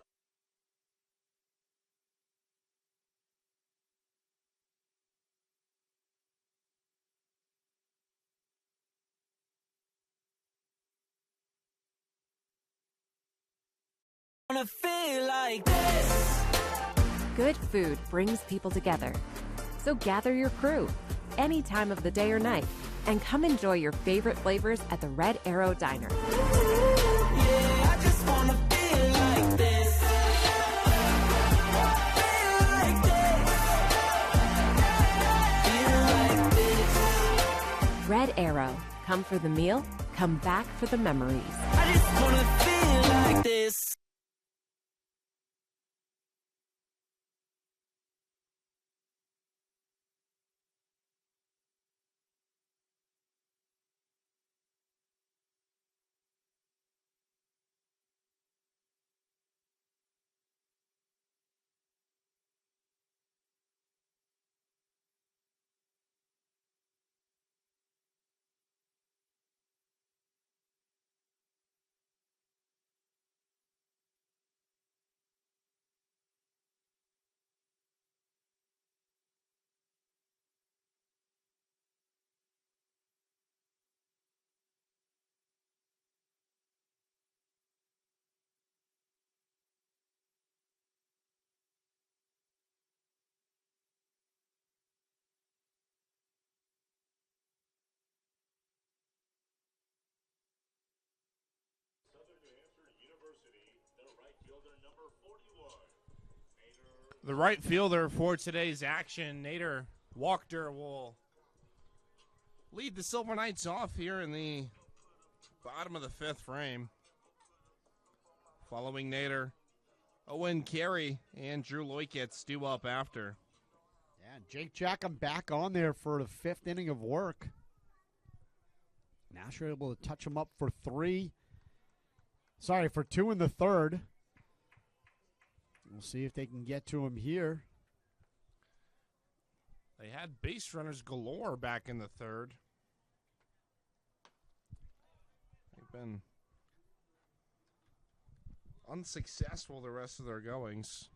Wanna feel like this. Good food brings people together. So gather your crew any time of the day or night and come enjoy your favorite flavors at the Red Arrow Diner. Yeah, I just wanna feel like this. Feel like this. Feel like this. Red Arrow. Come for the meal, come back for the memories. I just wanna feel like this. The right fielder for today's action, Nader Wachter, will lead the Silver Knights off here in the bottom of the fifth frame. Following Nader, Owen Carey and Drew Loikitz due up after. Yeah, Jake Jackham back on there for the fifth inning of work. Nashua able to touch him up for two in the third. We'll see if they can get to him here. They had base runners galore back in the third. They've been unsuccessful the rest of their goings.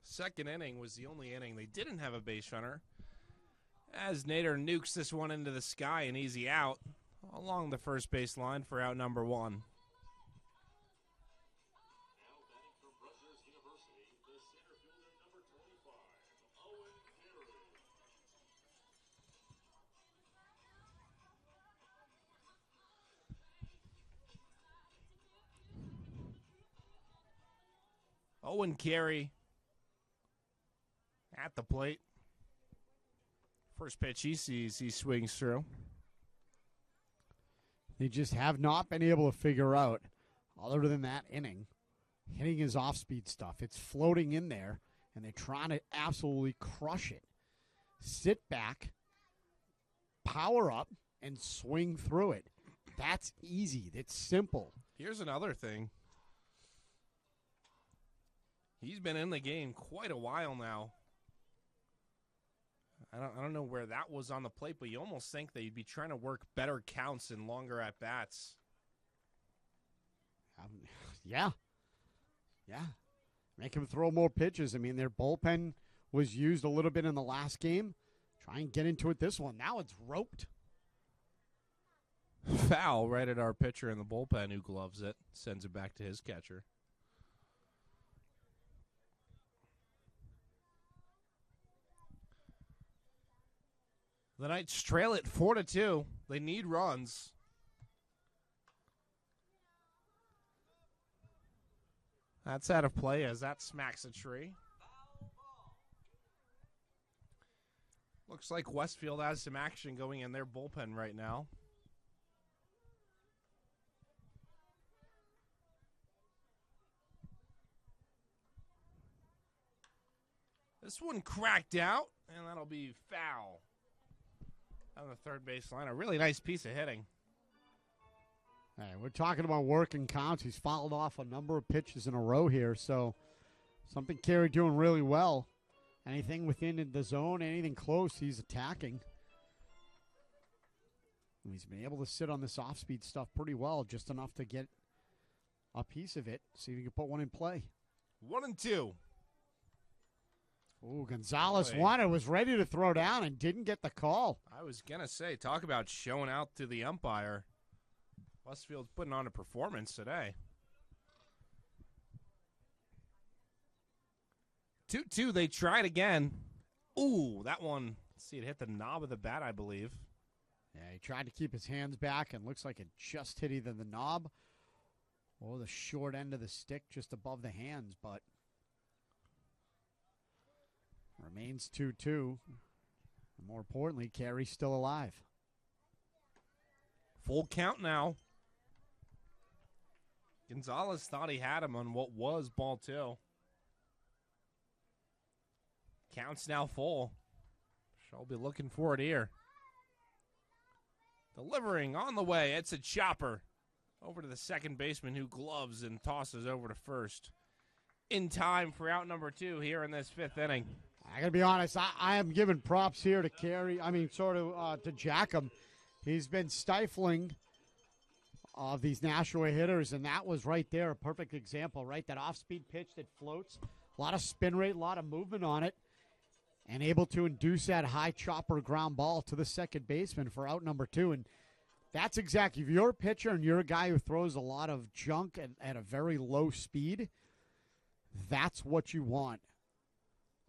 Second inning was the only inning they didn't have a base runner, as Nader nukes this one into the sky, an easy out along the first base line for out number one. Owen Carey at the plate. First pitch he sees, he swings through. They just have not been able to figure out, other than that inning, hitting his off-speed stuff. It's floating in there, and they're trying to absolutely crush it. Sit back, power up, and swing through it. That's easy. That's simple. Here's another thing. He's been in the game quite a while now. I don't know where that was on the plate, but you almost think that you'd be trying to work better counts and longer at-bats. Yeah. Make him throw more pitches. I mean, their bullpen was used a little bit in the last game. Try and get into it this one. Now it's roped. Foul right at our pitcher in the bullpen who gloves it. Sends it back to his catcher. The Knights trail it 4-2. They need runs. That's out of play as that smacks a tree. Looks like Westfield has some action going in their bullpen right now. This one cracked out, and that'll be foul. On the third base line, a really nice piece of hitting. Hey, we're talking about working counts. He's fouled off a number of pitches in a row here, so something Carey doing really well. Anything within the zone, anything close, he's attacking. And he's been able to sit on this off-speed stuff pretty well, just enough to get a piece of it. See if he can put one in play. 1-2. Ooh, Gonzalez was ready to throw down and didn't get the call. I was going to say, talk about showing out to the umpire. Westfield's putting on a performance today. 2-2, they tried again. Ooh, that one, let's see, it hit the knob of the bat, I believe. Yeah, he tried to keep his hands back and looks like it just hit either the knob or the short end of the stick just above the hands, but remains 2-2. And more importantly, Carey's still alive. Full count now. Gonzalez thought he had him on what was ball two. Count's now full. Shall be looking for it here. Delivering on the way. It's a chopper. Over to the second baseman who gloves and tosses over to first. In time for out number two here in this fifth inning. I got to be honest, I am giving props here to Carey. I mean, to Jackham. He's been stifling of these Nashua hitters, and that was right there a perfect example, right? That off-speed pitch that floats, a lot of spin rate, a lot of movement on it, and able to induce that high chopper ground ball to the second baseman for out number two. And that's exactly, if you're a pitcher and you're a guy who throws a lot of junk at a very low speed, that's what you want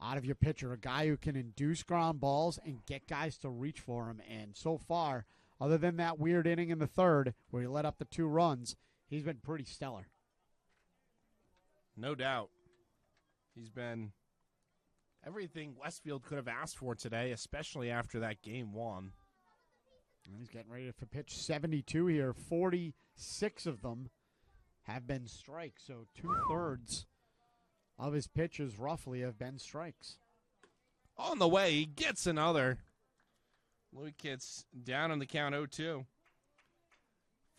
out of your pitcher, a guy who can induce ground balls and get guys to reach for him. And so far, other than that weird inning in the third where he let up the 2 runs, he's been pretty stellar. No doubt. He's been everything Westfield could have asked for today, especially after that game 1. And he's getting ready to pitch 72 here. 46 of them have been strikes, so 2/3 of his pitches roughly have been strikes. On the way, he gets another. Louis Kitts down on the count 0-2.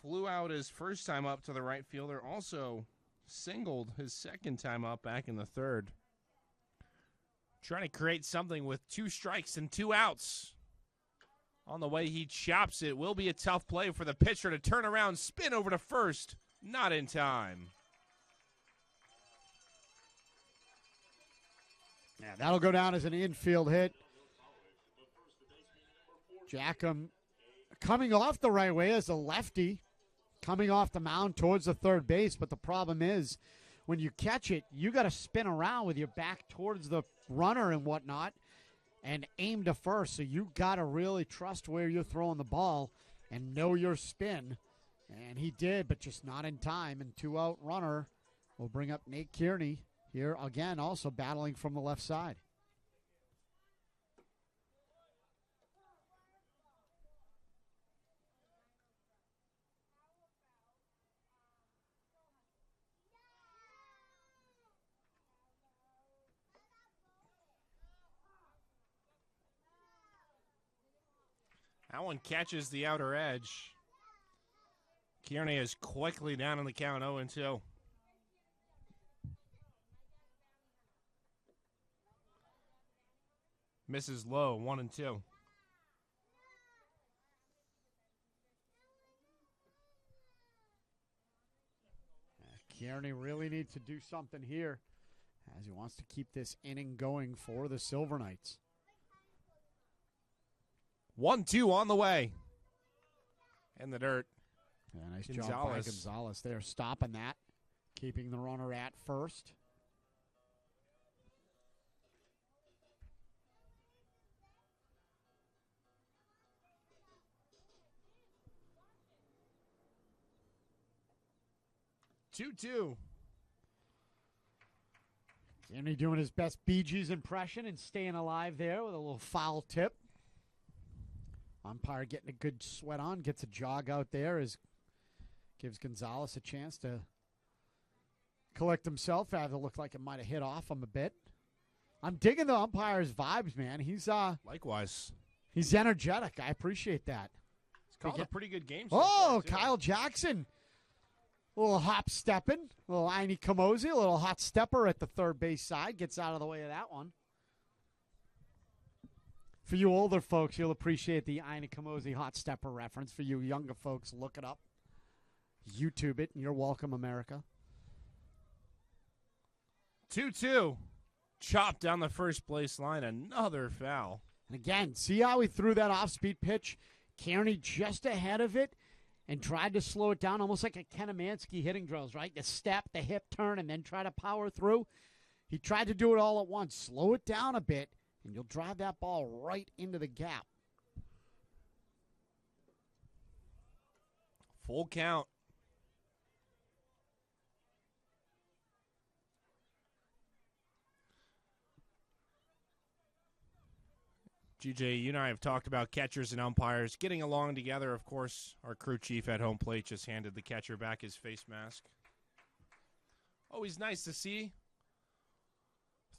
Flew out his first time up to the right fielder. Also singled his second time up back in the third. Trying to create something with 2 strikes and 2 outs. On the way, he chops it. Will be a tough play for the pitcher to turn around, spin over to first. Not in time. Yeah, that'll go down as an infield hit. Jackham coming off the right way as a lefty, coming off the mound towards the third base. But the problem is, when you catch it, you got to spin around with your back towards the runner and whatnot and aim to first. So you got to really trust where you're throwing the ball and know your spin. And he did, but just not in time. And 2-out runner will bring up Nate Kearney here again, also battling from the left side. That one catches the outer edge. Kearney is quickly down on the count 0-2. Misses low, 1-2. Kearney really needs to do something here as he wants to keep this inning going for the Silver Knights. 1-2 on the way. In the dirt. Yeah, nice job by Gonzalez there, stopping that, keeping the runner at first. 2-2. Kearney doing his best Bee Gees impression and staying alive there with a little foul tip. Umpire getting a good sweat on, gets a jog out there, gives Gonzalez a chance to collect himself after it looked like it might have hit off him a bit. I'm digging the umpire's vibes, man. He's likewise. He's energetic. I appreciate that. He's called a pretty good game. Oh, Kyle Jackson. A little hop stepping. A little Aini Kamosi, a little hot stepper at the third base side. Gets out of the way of that one. For you older folks, you'll appreciate the Aina Kamosi hot stepper reference. For you younger folks, look it up. YouTube it, and you're welcome, America. 2-2. Chopped down the first place line. Another foul. And again, see how he threw that off-speed pitch? Kearney just ahead of it and tried to slow it down, almost like a Kenemansky hitting drills, right? The step, the hip turn, and then try to power through. He tried to do it all at once. Slow it down a bit, and you'll drive that ball right into the gap. Full count. GJ, you and I have talked about catchers and umpires getting along together. Of course, our crew chief at home plate just handed the catcher back his face mask. Always nice to see.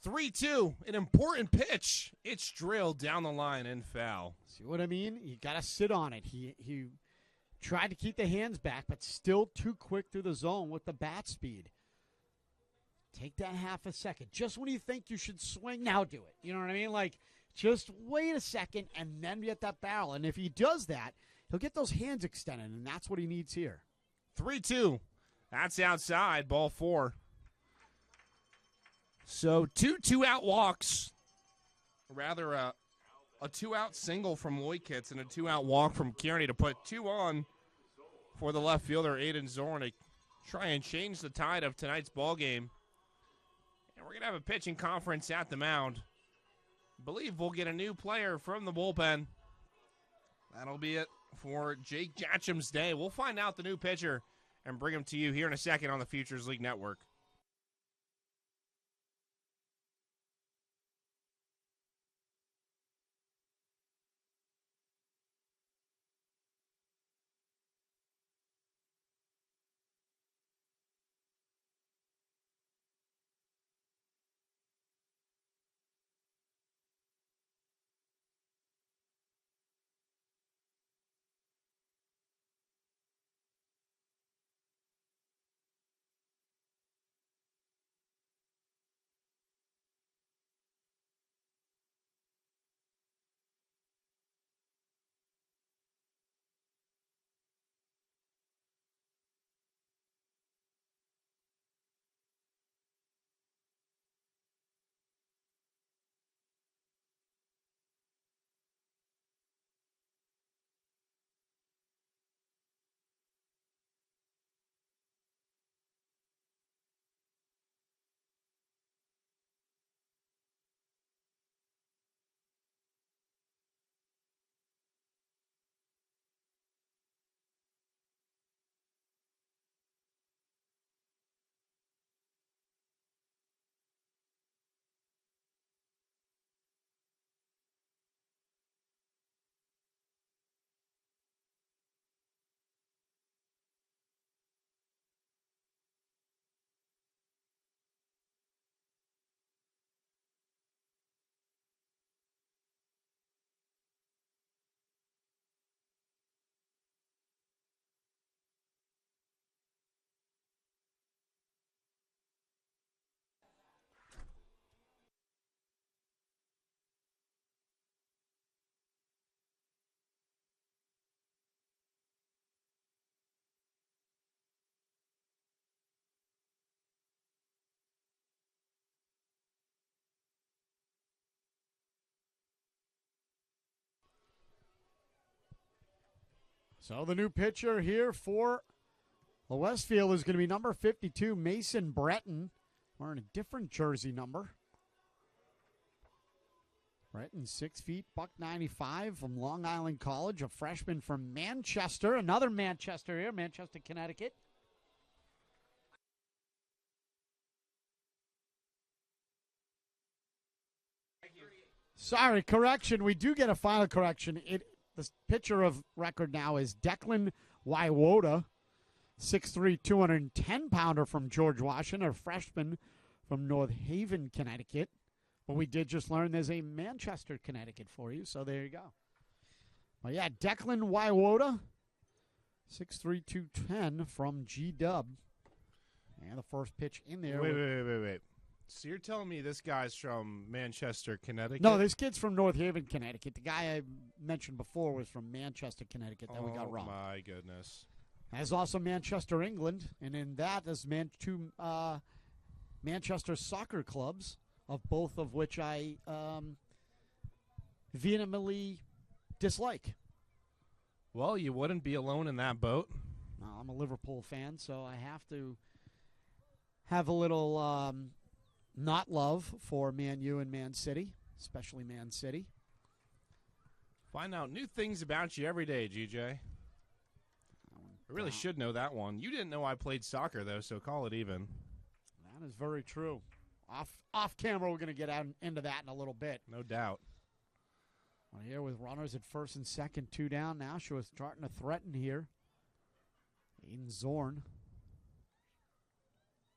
3-2, an important pitch. It's drilled down the line and foul. See what I mean? You got to sit on it. He tried to keep the hands back, but still too quick through the zone with the bat speed. Take that half a second. Just when you think you should swing, now do it. You know what I mean? Like, just wait a second and then get that barrel. And if he does that, he'll get those hands extended, and that's what he needs here. 3-2. That's outside, ball 4. So 2 2-out walks. Rather, a 2-out single from Loikitz and a 2-out walk from Kearney to put 2 on for the left fielder, Aiden Zorn, to try and change the tide of tonight's ball game. And we're going to have a pitching conference at the mound. I believe we'll get a new player from the bullpen. That'll be it for Jake Jatcham's day. We'll find out the new pitcher and bring him to you here in a second on the Futures League Network. So the new pitcher here for the Westfield is going to be number 52, Mason Breton, wearing a different jersey number. Breton, 6 feet, $195 from Long Island College, a freshman from Manchester, another Manchester here, Manchester, Connecticut. Sorry, correction. We do get a final correction. The pitcher of record now is Declan Waiwoda, 6'3", 210-pounder from George Washington, a freshman from North Haven, Connecticut. But we did just learn there's a Manchester, Connecticut for you, so there you go. Well, yeah, Declan Waiwoda, 6'3", 210 from G-Dub. And the first pitch in there. Wait. So you're telling me this guy's from Manchester, Connecticut? No, this kid's from North Haven, Connecticut. The guy I mentioned before was from Manchester, Connecticut. That we got wrong. Oh, my goodness. There's also Manchester, England. And in that, there's two Manchester soccer clubs, of both of which I vehemently dislike. Well, you wouldn't be alone in that boat. No, I'm a Liverpool fan, so I have to have a little not love for Man U and Man City, especially Man City. Find out new things about you every day, GJ. I really should know that one. You didn't know I played soccer, though, so call it even. That is very true. Off camera, we're going to get out into that in a little bit. No doubt. Well, here with runners at first and second, 2 down. Nashua starting to threaten here. Aiden Zorn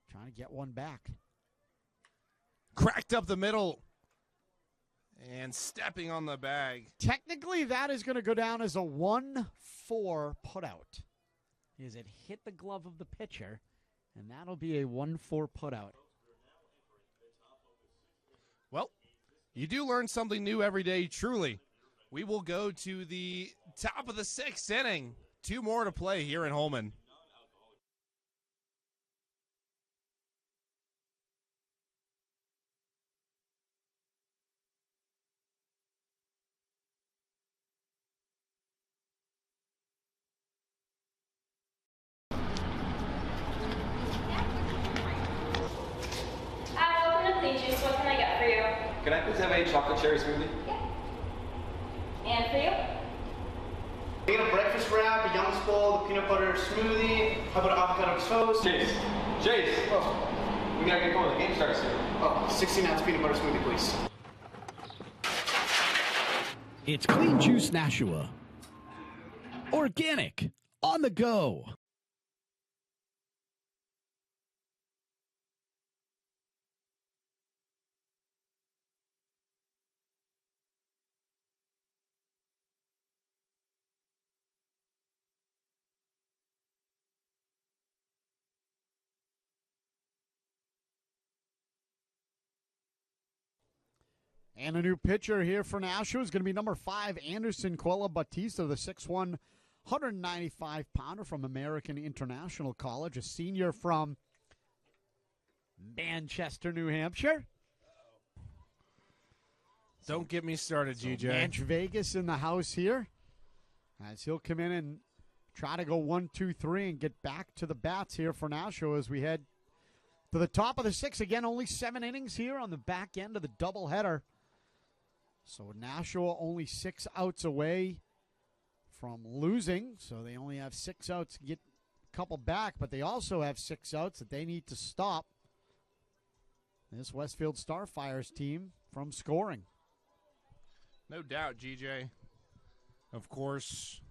trying to get one back. Cracked up the middle and stepping on the bag. Technically, that is going to go down as a 1-4 putout. As it hit the glove of the pitcher, and that'll be a 1-4 putout. Well, you do learn something new every day, truly. We will go to the top of the 6th inning. 2 more to play here in Holman. What can I get for you? Can I please have a chocolate cherry smoothie? Yeah. And for you? Can I get a breakfast wrap, a young's bowl, the peanut butter smoothie. How about avocado toast? Jace, Oh, we gotta get going. The game starts soon. oh, 16-ounce peanut butter smoothie, please. It's Clean Juice Nashua. Organic. On the go. And a new pitcher here for Nashua is going to be number 5, Anderson Quella Batista, the 6'1", 195-pounder from American International College, a senior from Manchester, New Hampshire. Don't get me started, GJ. Manch Vegas in the house here, as he'll come in and try to go 1-2-3 and get back to the bats here for Nashua as we head to the top of the 6th. Again, only 7 innings here on the back end of the doubleheader. So Nashua only 6 outs away from losing, so they only have 6 outs to get a couple back, but they also have 6 outs that they need to stop this Westfield Starfires team from scoring. No doubt, GJ. Of course,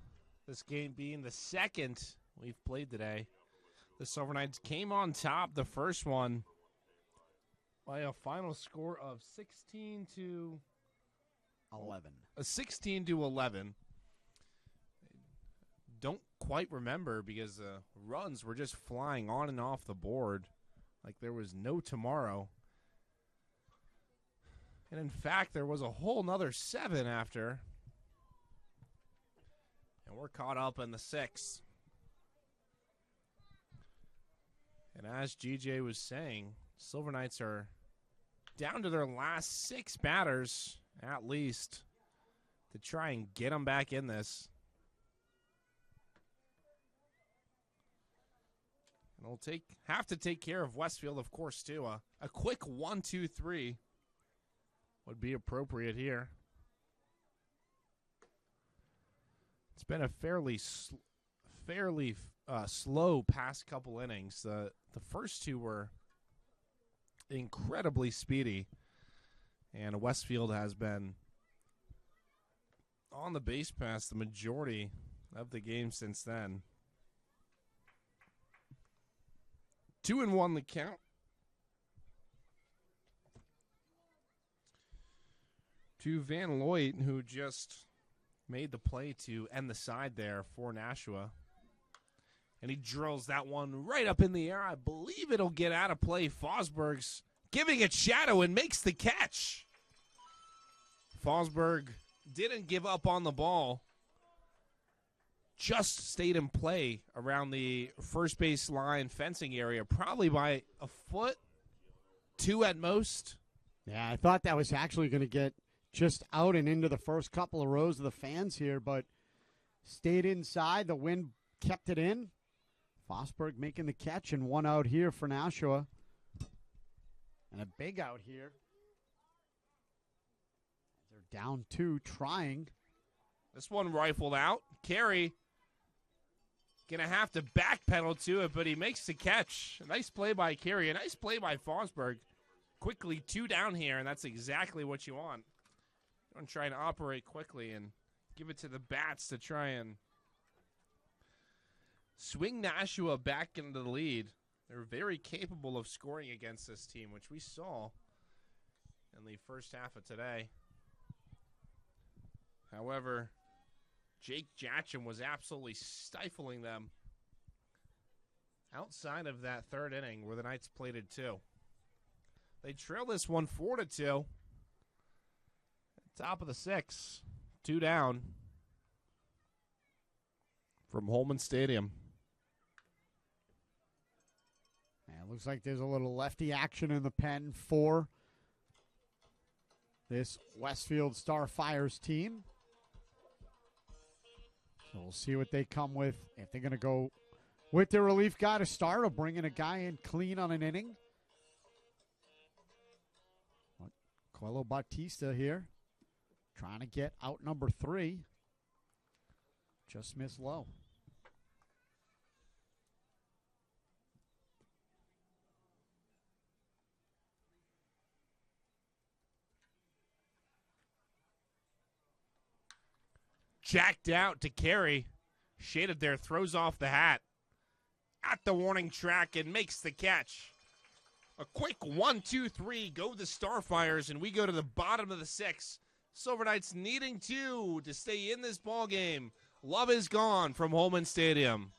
this game being the second we've played today, the Silver Knights came on top the first one by a final score of 16 to 11. Don't quite remember because the runs were just flying on and off the board like there was no tomorrow. And in fact, there was a whole nother 7 after. And we're caught up in the 6th. And as GJ was saying, Silver Knights are down to their last 6 batters, at least, to try and get them back in this. And they'll have to take care of Westfield, of course, too. A quick 1-2-3 would be appropriate here. It's been a fairly slow past couple innings. The first 2 were incredibly speedy, and Westfield has been on the base pass the majority of the game since then. 2-1 the count. To Van Looy, who just made the play to end the side there for Nashua. And he drills that one right up in the air. I believe it'll get out of play. Fosberg's giving it shadow and makes the catch. Fosberg didn't give up on the ball. Just stayed in play around the first base line fencing area, probably by a foot, 2 at most. Yeah, I thought that was actually going to get just out and into the first couple of rows of the fans here, but stayed inside. The wind kept it in. Fosberg making the catch, and 1 out here for Nashua. And a big out here. They're down 2, trying. This one rifled out. Carey going to have to backpedal to it, but he makes the catch. A nice play by Carey. A nice play by Fosberg. Quickly 2 down here, and that's exactly what you want. You want to try and operate quickly and give it to the bats to try and swing Nashua back into the lead. They're very capable of scoring against this team, which we saw in the first half of today. However, Jake Jatcham was absolutely stifling them outside of that 3rd inning where the Knights played it 2. They trail this one 4-2. Top of the 6th, 2 down from Holman Stadium. And it looks like there's a little lefty action in the pen for this Westfield Starfires team. So we'll see what they come with. If they're going to go with their relief guy to start or bring in a guy in clean on an inning. Coelho Batista here, trying to get out number 3. Just missed low. Jacked out to carry. Shaded there, throws off the hat. At the warning track and makes the catch. A quick 1-2-3, go the Starfires, and we go to the bottom of the 6th. Silver Knights needing 2 to stay in this ball game. Love is gone from Holman Stadium.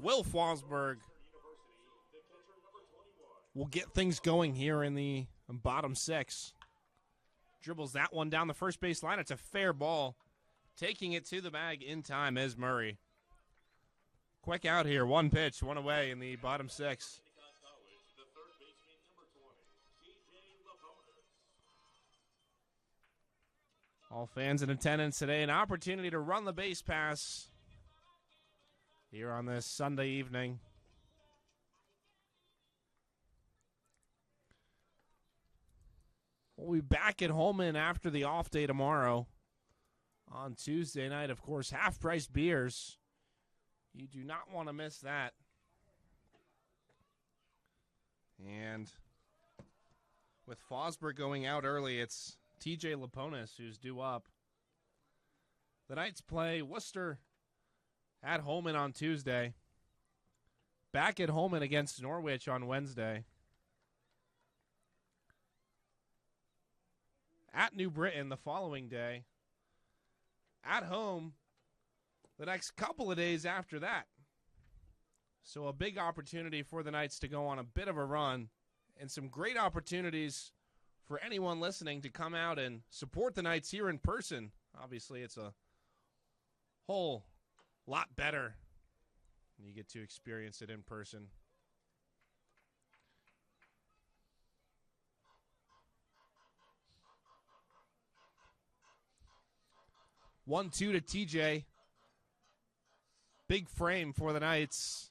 Will Fosberg will get things going here in the bottom 6. Dribbles that one down the first base line. It's a fair ball. Taking it to the bag in time is Murray. Quick out here. One pitch, one away in the bottom 6. All fans in attendance today, an opportunity to run the base pass here on this Sunday evening. We'll be back at Holman after the off day tomorrow. On Tuesday night, of course, half-price beers. You do not want to miss that. And with Fosberg going out early, it's TJ Laponis who's due up. The Knights play Worcester at Holman on Tuesday. Back at Holman against Norwich on Wednesday. At New Britain the following day. At home the next couple of days after that. So a big opportunity for the Knights to go on a bit of a run, and some great opportunities for anyone listening to come out and support the Knights here in person. Obviously, it's a whole lot better when you get to experience it in person. One-two to TJ. Big frame for the Knights.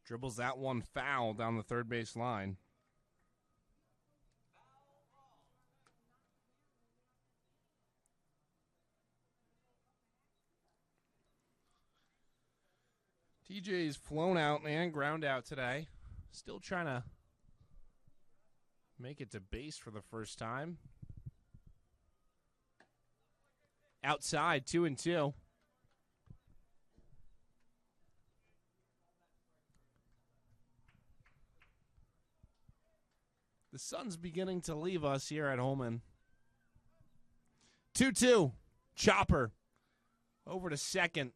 Dribbles that one foul down the third base line. TJ's flown out and ground out today. Still trying to make it to base for the first time. Outside, 2-2. The sun's beginning to leave us here at Holman. 2-2. Chopper over to second.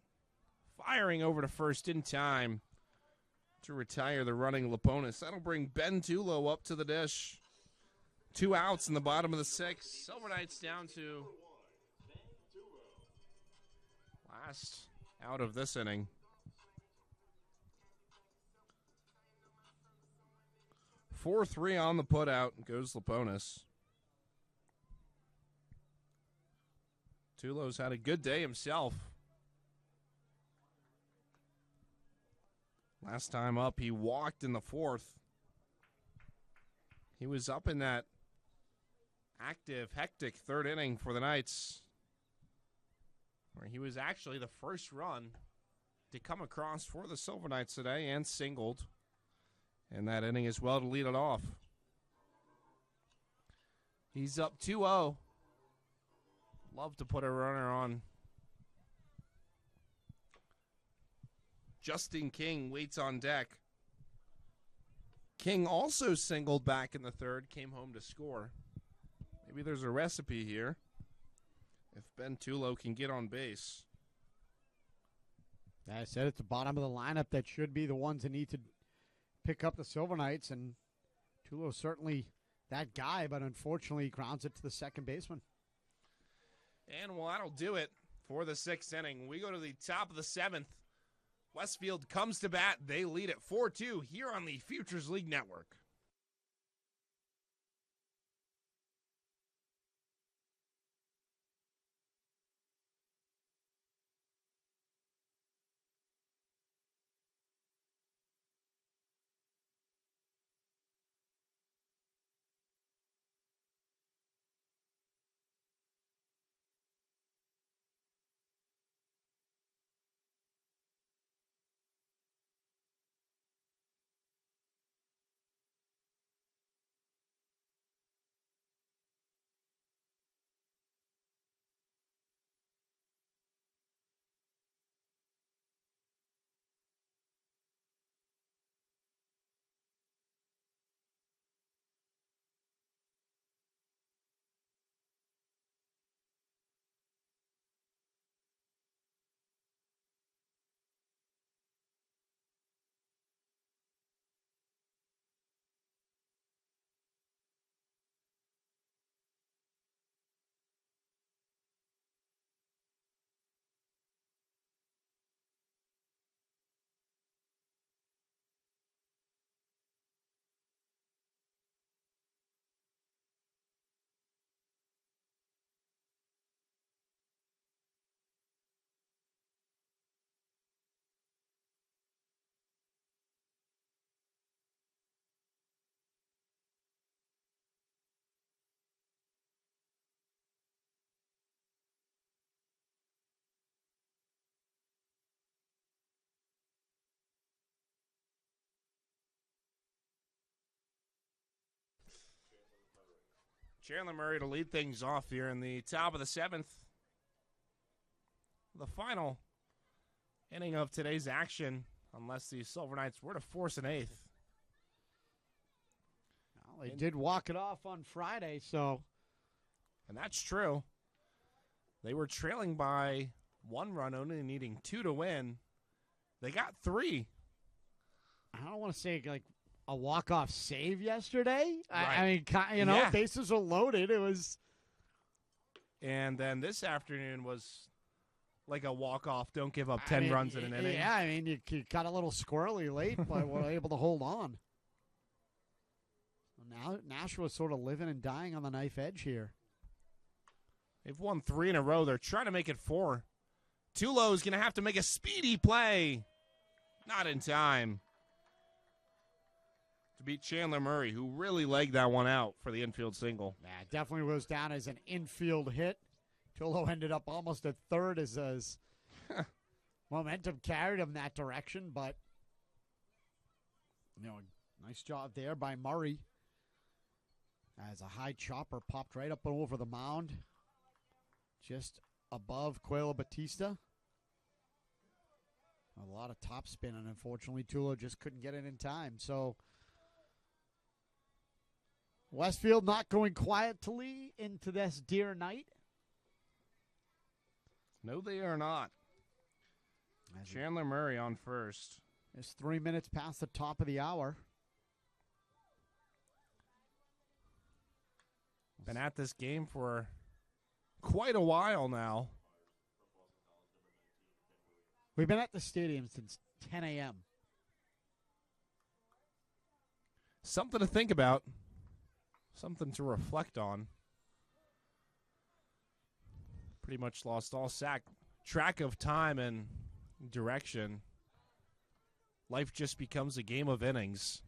Firing over to first in time to retire the running Laponis. That'll bring Ben Tulo up to the dish. 2 outs in the bottom of the 6th. Silver Knights down to last out of this inning. 4-3 on the putout. Goes Laponis. Tulo's had a good day himself. Last time up, he walked in the fourth. He was up in that active, hectic third inning for the Knights, where he was actually the first run to come across for the Silver Knights today and singled in that inning as well to lead it off. He's up 2-0. Love to put a runner on. Justin King waits on deck. King also singled back in the third, came home to score. Maybe there's a recipe here if Ben Tulo can get on base. I said at the bottom of the lineup that should be the ones that need to pick up the Silver Knights, and Tulo's certainly that guy, but unfortunately grounds it to the second baseman. And well, that'll do it for the sixth inning. We go to the top of the seventh. Westfield comes to bat. They lead at 4-2 here on the Futures League Network. Chandler Murray to lead things off here in the top of the seventh. The final inning of today's action, unless the Silver Knights were to force an eighth. Well, they did walk it off on Friday, so. And that's true. They were trailing by one run, only needing two to win. They got three. I don't want to say like a walk-off save yesterday. Right. I mean, Yeah. bases are loaded. It was. And then this afternoon was like a walk-off, don't give up 10 runs in an inning. Yeah, I mean, you got a little squirrely late, but were able to hold on. Now Nashua's sort of living and dying on the knife edge here. They've won 3 in a row. They're trying to make it 4. Tulo's going to have to make a speedy play. Not in time to beat Chandler Murray, who really legged that one out for the infield single. Yeah, it definitely was down as an infield hit. Tulo ended up almost at third as momentum carried him that direction, but nice job there by Murray as a high chopper popped right up and over the mound just above Cuello Batista. A lot of top spin, and unfortunately Tulo just couldn't get it in time. So Westfield not going quietly into this dear night. No, they are not. Chandler Murray on first. It's 3 minutes past the top of the hour. Been at this game for quite a while now. We've been at the stadium since 10 a.m. something to think about, something to reflect on. Pretty much lost all track of time and direction. Life just becomes a game of innings.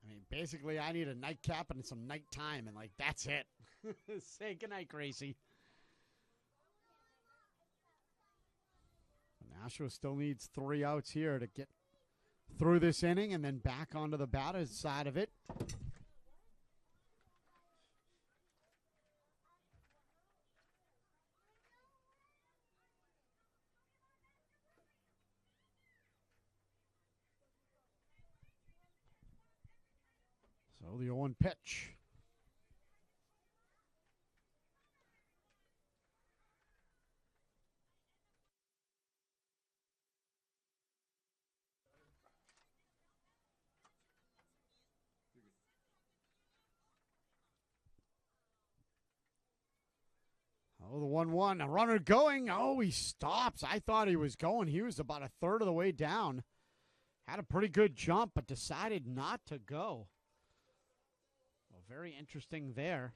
I mean, basically, I need a nightcap and some nighttime, and, like, that's it. Say goodnight, Gracie. Nashua still needs 3 outs here to get through this inning and then back onto the batter's side of it. So the 0-1 pitch. Oh, the 1-1. A runner going. Oh, he stops. I thought he was going. He was about a third of the way down. Had a pretty good jump, but decided not to go. Well, very interesting there.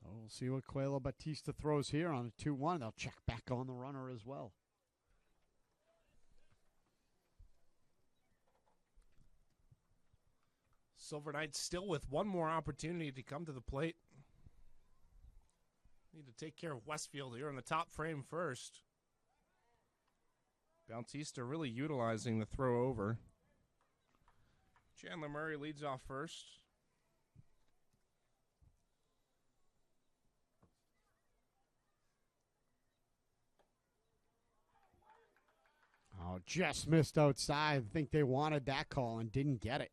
Oh, we'll see what Cuello Batista throws here on a 2-1. They'll check back on the runner as well. Silver Knights still with one more opportunity to come to the plate. Need to take care of Westfield here in the top frame first. Bautista really utilizing the throw over. Chandler Murray leads off first. Oh, just missed outside. I think they wanted that call and didn't get it.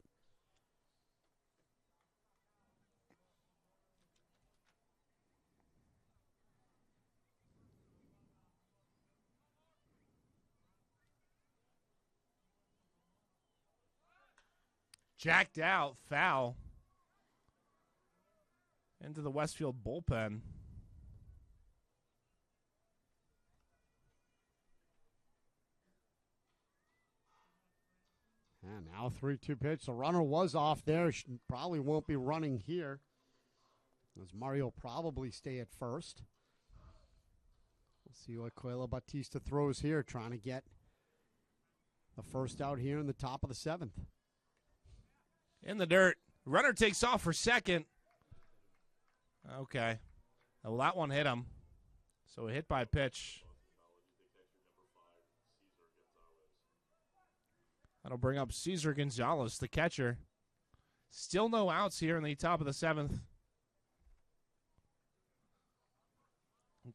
Jacked out, foul. Into the Westfield bullpen. And now 3-2 pitch. The runner was off there. She probably won't be running here, as Mario probably stay at first. We'll see what Cuello Batista throws here, trying to get the first out here in the top of the 7th. In the dirt. Runner takes off for second. Okay. Well, that one hit him. So a hit by pitch. That'll bring up Cesar Gonzalez, the catcher. Still no outs here in the top of the 7th.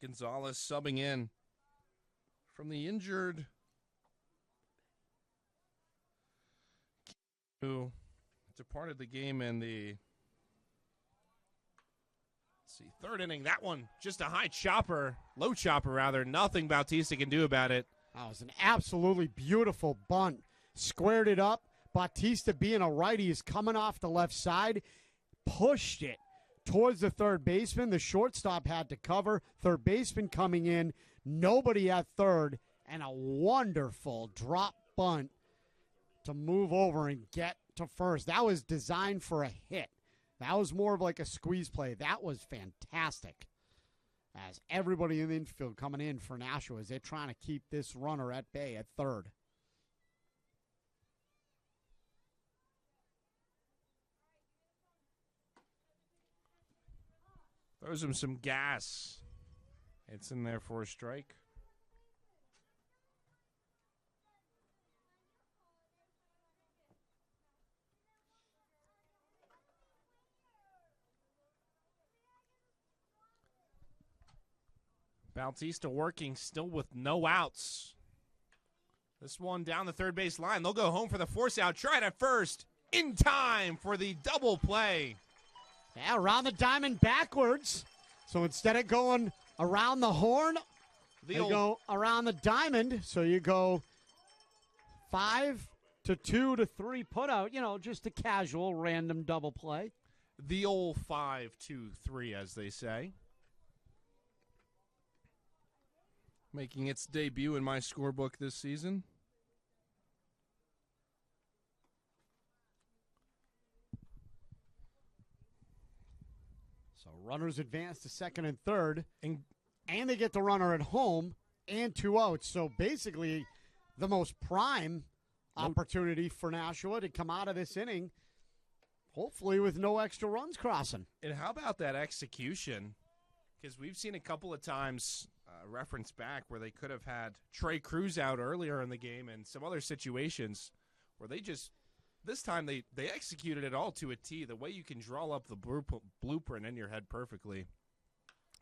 Gonzalez subbing in from the injured. Who departed the game in the, third inning. That one, just a low chopper rather. Nothing Bautista can do about it. That was an absolutely beautiful bunt. Squared it up. Bautista, being a righty, is coming off the left side. Pushed it towards the third baseman. The shortstop had to cover. Third baseman coming in. Nobody at third. And a wonderful drop bunt to move over and get to first. That was designed for a hit. That was more of like a squeeze play. That was fantastic. As everybody in the infield coming in for Nashua as they're trying to keep this runner at bay at third. Throws him some gas. It's in there for a strike. Bautista working still with no outs. This one down the third base line. They'll go home for the force out. Try it at first. In time for the double play. Yeah, around the diamond backwards. So instead of going around the horn, you go around the diamond. So you go 5 to 2 to 3 put out. You know, just a casual random double play. The old 5-2-3, as they say. making its debut in my scorebook this season. So runners advance to second and third, and they get the runner at home and 2 outs. So basically, the most prime opportunity for Nashua to come out of this inning, hopefully with no extra runs crossing. And how about that execution? Because we've seen a couple of times reference back where they could have had Trey Cruz out earlier in the game and some other situations where they just, this time they executed it all to a T, the way you can draw up the blueprint in your head perfectly.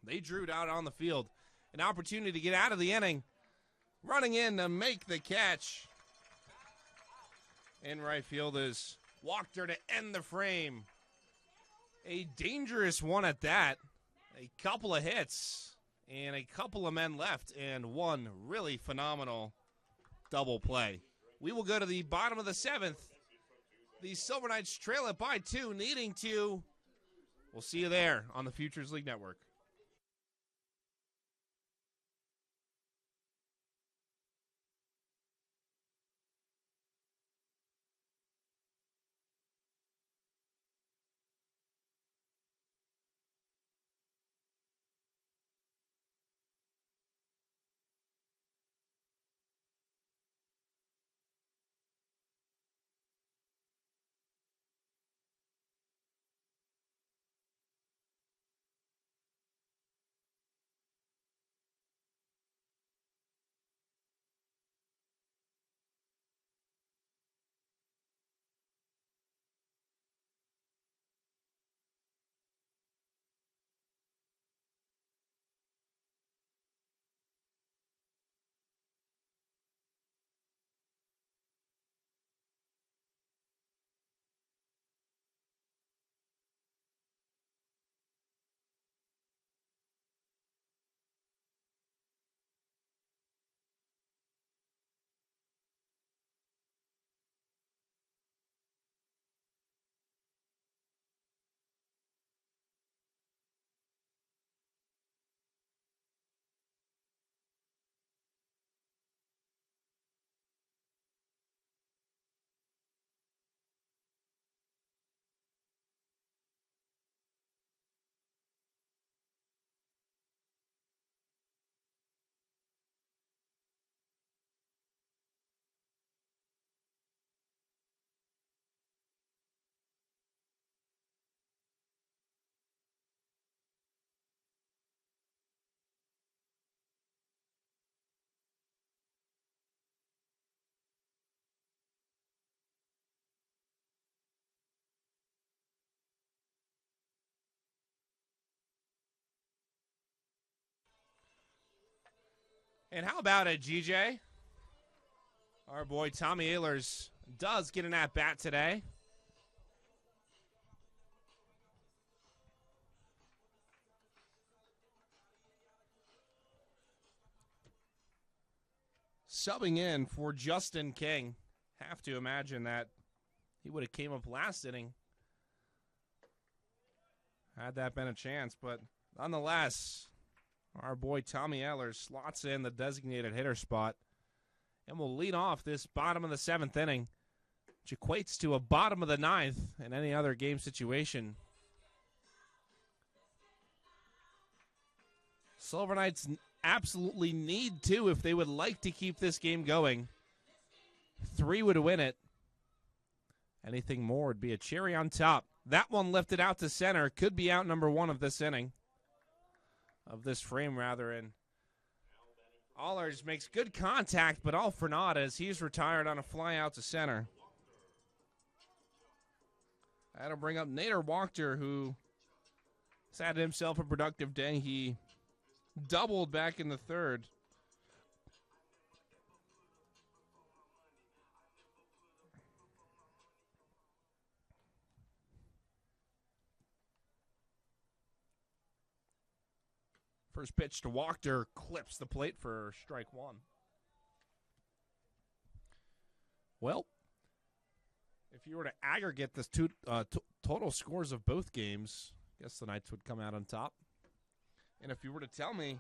They drew it out on the field. An opportunity to get out of the inning. Running in to make the catch. In right field is Wachter to end the frame. A dangerous one at that. A couple of hits and a couple of men left and one really phenomenal double play. We will go to the bottom of the 7th. The Silver Knights trail it by 2, needing to. We'll see you there on the Futures League Network. And how about it, GJ? Our boy Tommy Ehlers does get an at-bat today. Subbing in for Justin King. Have to imagine that he would have came up last inning had that been a chance. But nonetheless, our boy Tommy Ehlers slots in the designated hitter spot and will lead off this bottom of the 7th inning, which equates to a bottom of the 9th in any other game situation. Silver Knights absolutely need to if they would like to keep this game going. 3 would win it. Anything more would be a cherry on top. That one lifted out to center. Could be out number 1 of this inning. Of this frame, rather. And Ehlers makes good contact, but all for naught as he's retired on a fly out to center. That'll bring up Nader Wachter, who has had himself a productive day. He doubled back in the 3rd. First pitch to Wachter clips the plate for strike 1. Well, if you were to aggregate this total scores of both games, I guess the Knights would come out on top. And if you were to tell me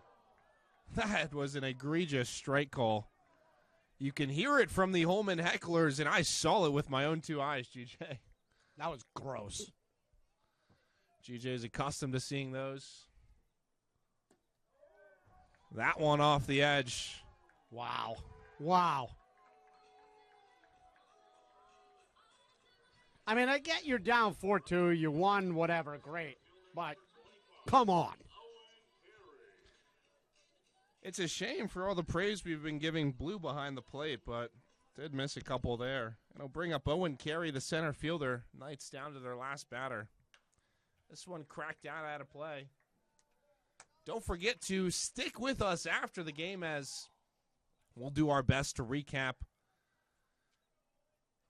That was an egregious strike call. You can hear it from the Holman hecklers, and I saw it with my own 2 eyes, GJ. That was gross. GJ is accustomed to seeing those. That one off the edge. Wow. Wow. I mean, I get you're down 4-2, you won, whatever, great. But come on. It's a shame for all the praise we've been giving Blue behind the plate, but did miss a couple there. And I'll bring up Owen Carey, the center fielder. Knights down to their last batter. This one cracked out of play. Don't forget to stick with us after the game as we'll do our best to recap,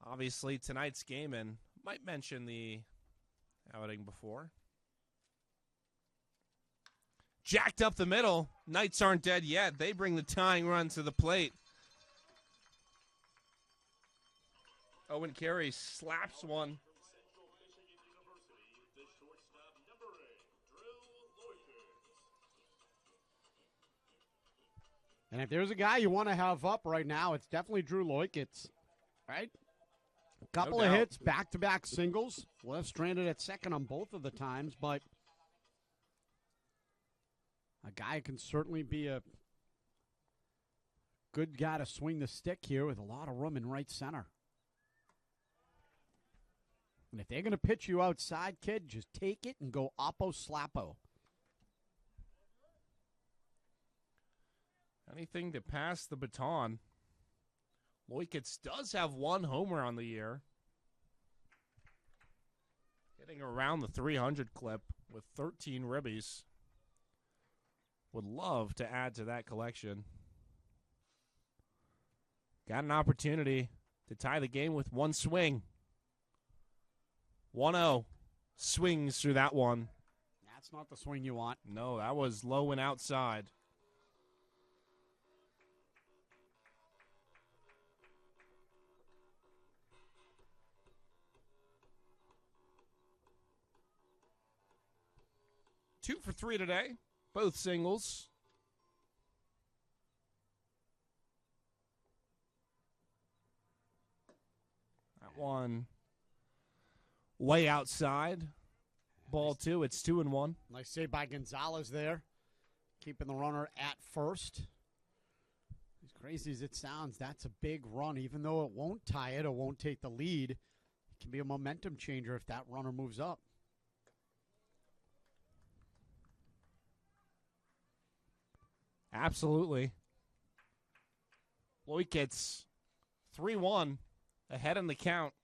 obviously, tonight's game, and might mention the outing before. Jacked up the middle. Knights aren't dead yet. They bring the tying run to the plate. Owen Carey slaps one. And if there's a guy you want to have up right now, it's definitely Drew Loikitz, right? A couple of hits, back-to-back singles. Left stranded at second on both of the times, but a guy can certainly be a good guy to swing the stick here with a lot of room in right center. And if they're going to pitch you outside, kid, just take it and go oppo slappo. Anything to pass the baton. Loikitz does have 1 homer on the year. Hitting around the 300 clip with 13 ribbies. Would love to add to that collection. Got an opportunity to tie the game with 1 swing. 1-0. Swings through that one. That's not the swing you want. No, that was low and outside. Two for 3 today. Both singles. That one way outside. Ball 2. It's 2-1. Nice save by Gonzalez there. Keeping the runner at first. As crazy as it sounds, that's a big run. Even though it won't tie it or won't take the lead, it can be a momentum changer if that runner moves up. Absolutely. Loikitz 3-1 ahead in the count.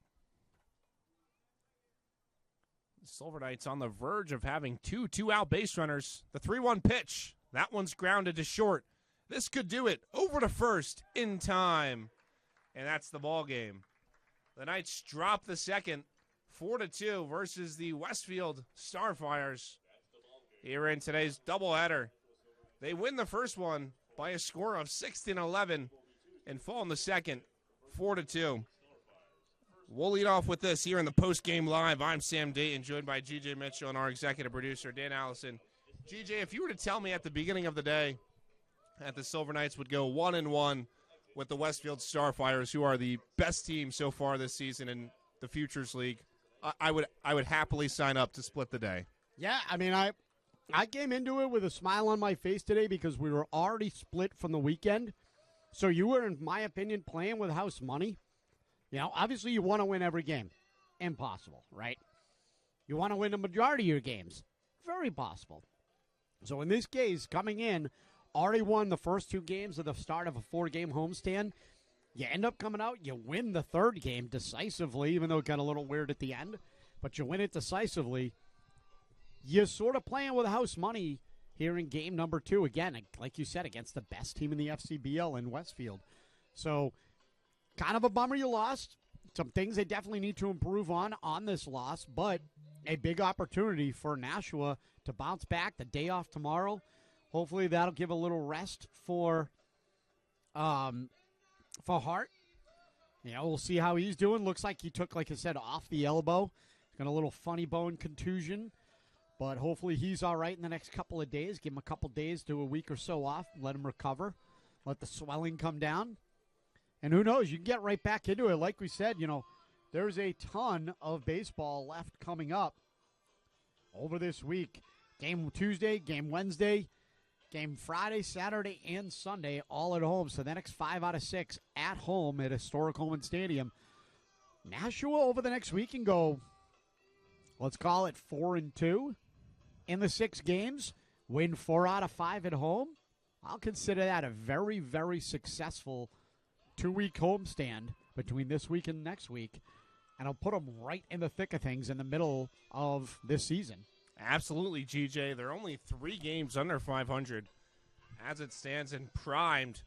The Silver Knights on the verge of having 2-out base runners. The 3-1 pitch. That one's grounded to short. This could do it. Over to first in time. And that's the ball game. The Knights drop the second 4-2 versus the Westfield Starfires here in today's doubleheader. They win the first one by a score of 16-11 and fall in the second 4-2. We'll lead off with this here in the post-game live. I'm Sam Datin, joined by GJ Mitchell and our executive producer, Dan Allison. GJ, if you were to tell me at the beginning of the day that the Silver Knights would go 1-1 with the Westfield Starfires, who are the best team so far this season in the Futures League, I would happily sign up to split the day. Yeah, I mean, I came into it with a smile on my face today because we were already split from the weekend. So you were, in my opinion, playing with house money. You know, obviously you want to win every game. Impossible, right? You want to win the majority of your games. Very possible. So in this case, coming in, already won the first 2 games at the start of a 4-game homestand. You end up coming out, you win the 3rd game decisively, even though it got a little weird at the end. But you win it decisively. You're sort of playing with house money here in game number 2. Again, like you said, against the best team in the FCBL in Westfield. So, kind of a bummer you lost. Some things they definitely need to improve on this loss, but a big opportunity for Nashua to bounce back the day off tomorrow. Hopefully that'll give a little rest for Hart. You know, we'll see how he's doing. Looks like he took, like I said, off the elbow. Got a little funny bone contusion. But hopefully he's all right in the next couple of days. Give him a couple days to a week or so off. Let him recover. Let the swelling come down. And who knows, you can get right back into it. Like we said, there's a ton of baseball left coming up over this week. Game Tuesday, game Wednesday, game Friday, Saturday, and Sunday, all at home. So the next 5 out of 6 at home at historic Holman Stadium. Nashua over the next week can go, let's call it 4-2 in the 6 games. Win 4 out of 5 at home. I'll consider that a very, very successful 2-week homestand between this week and next week. And I'll put them right in the thick of things in the middle of this season. Absolutely, GJ. They're only 3 games under 500 as it stands and primed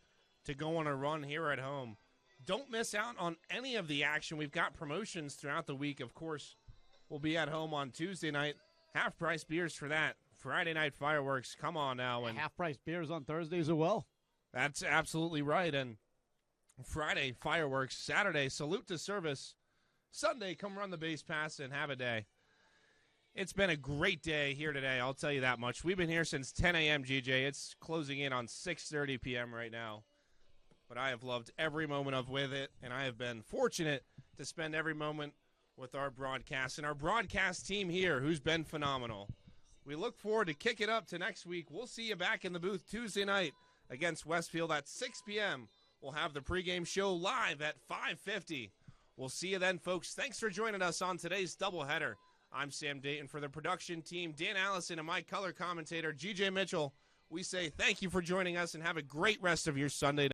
to go on a run here at home. Don't miss out on any of the action. We've got promotions throughout the week. Of course, we'll be at home on Tuesday night. Half-price beers for that. Friday night fireworks. Come on now. And half-price beers on Thursdays as well. That's absolutely right. And Friday, fireworks. Saturday, salute to service. Sunday, come run the base pass and have a day. It's been a great day here today, I'll tell you that much. We've been here since 10 a.m., GJ. It's closing in on 6:30 p.m. right now. But I have loved every moment of with it, and I have been fortunate to spend every moment with our broadcast and our broadcast team here, who's been phenomenal. We look forward to kick it up to next week. We'll see you back in the booth Tuesday night against Westfield at 6 p.m. We'll have the pregame show live at 5:50. We'll see you then, folks. Thanks for joining us on today's doubleheader. I'm Sam Datin. For the production team, Dan Allison, and my color commentator, GJ Mitchell, we say thank you for joining us and have a great rest of your Sunday night.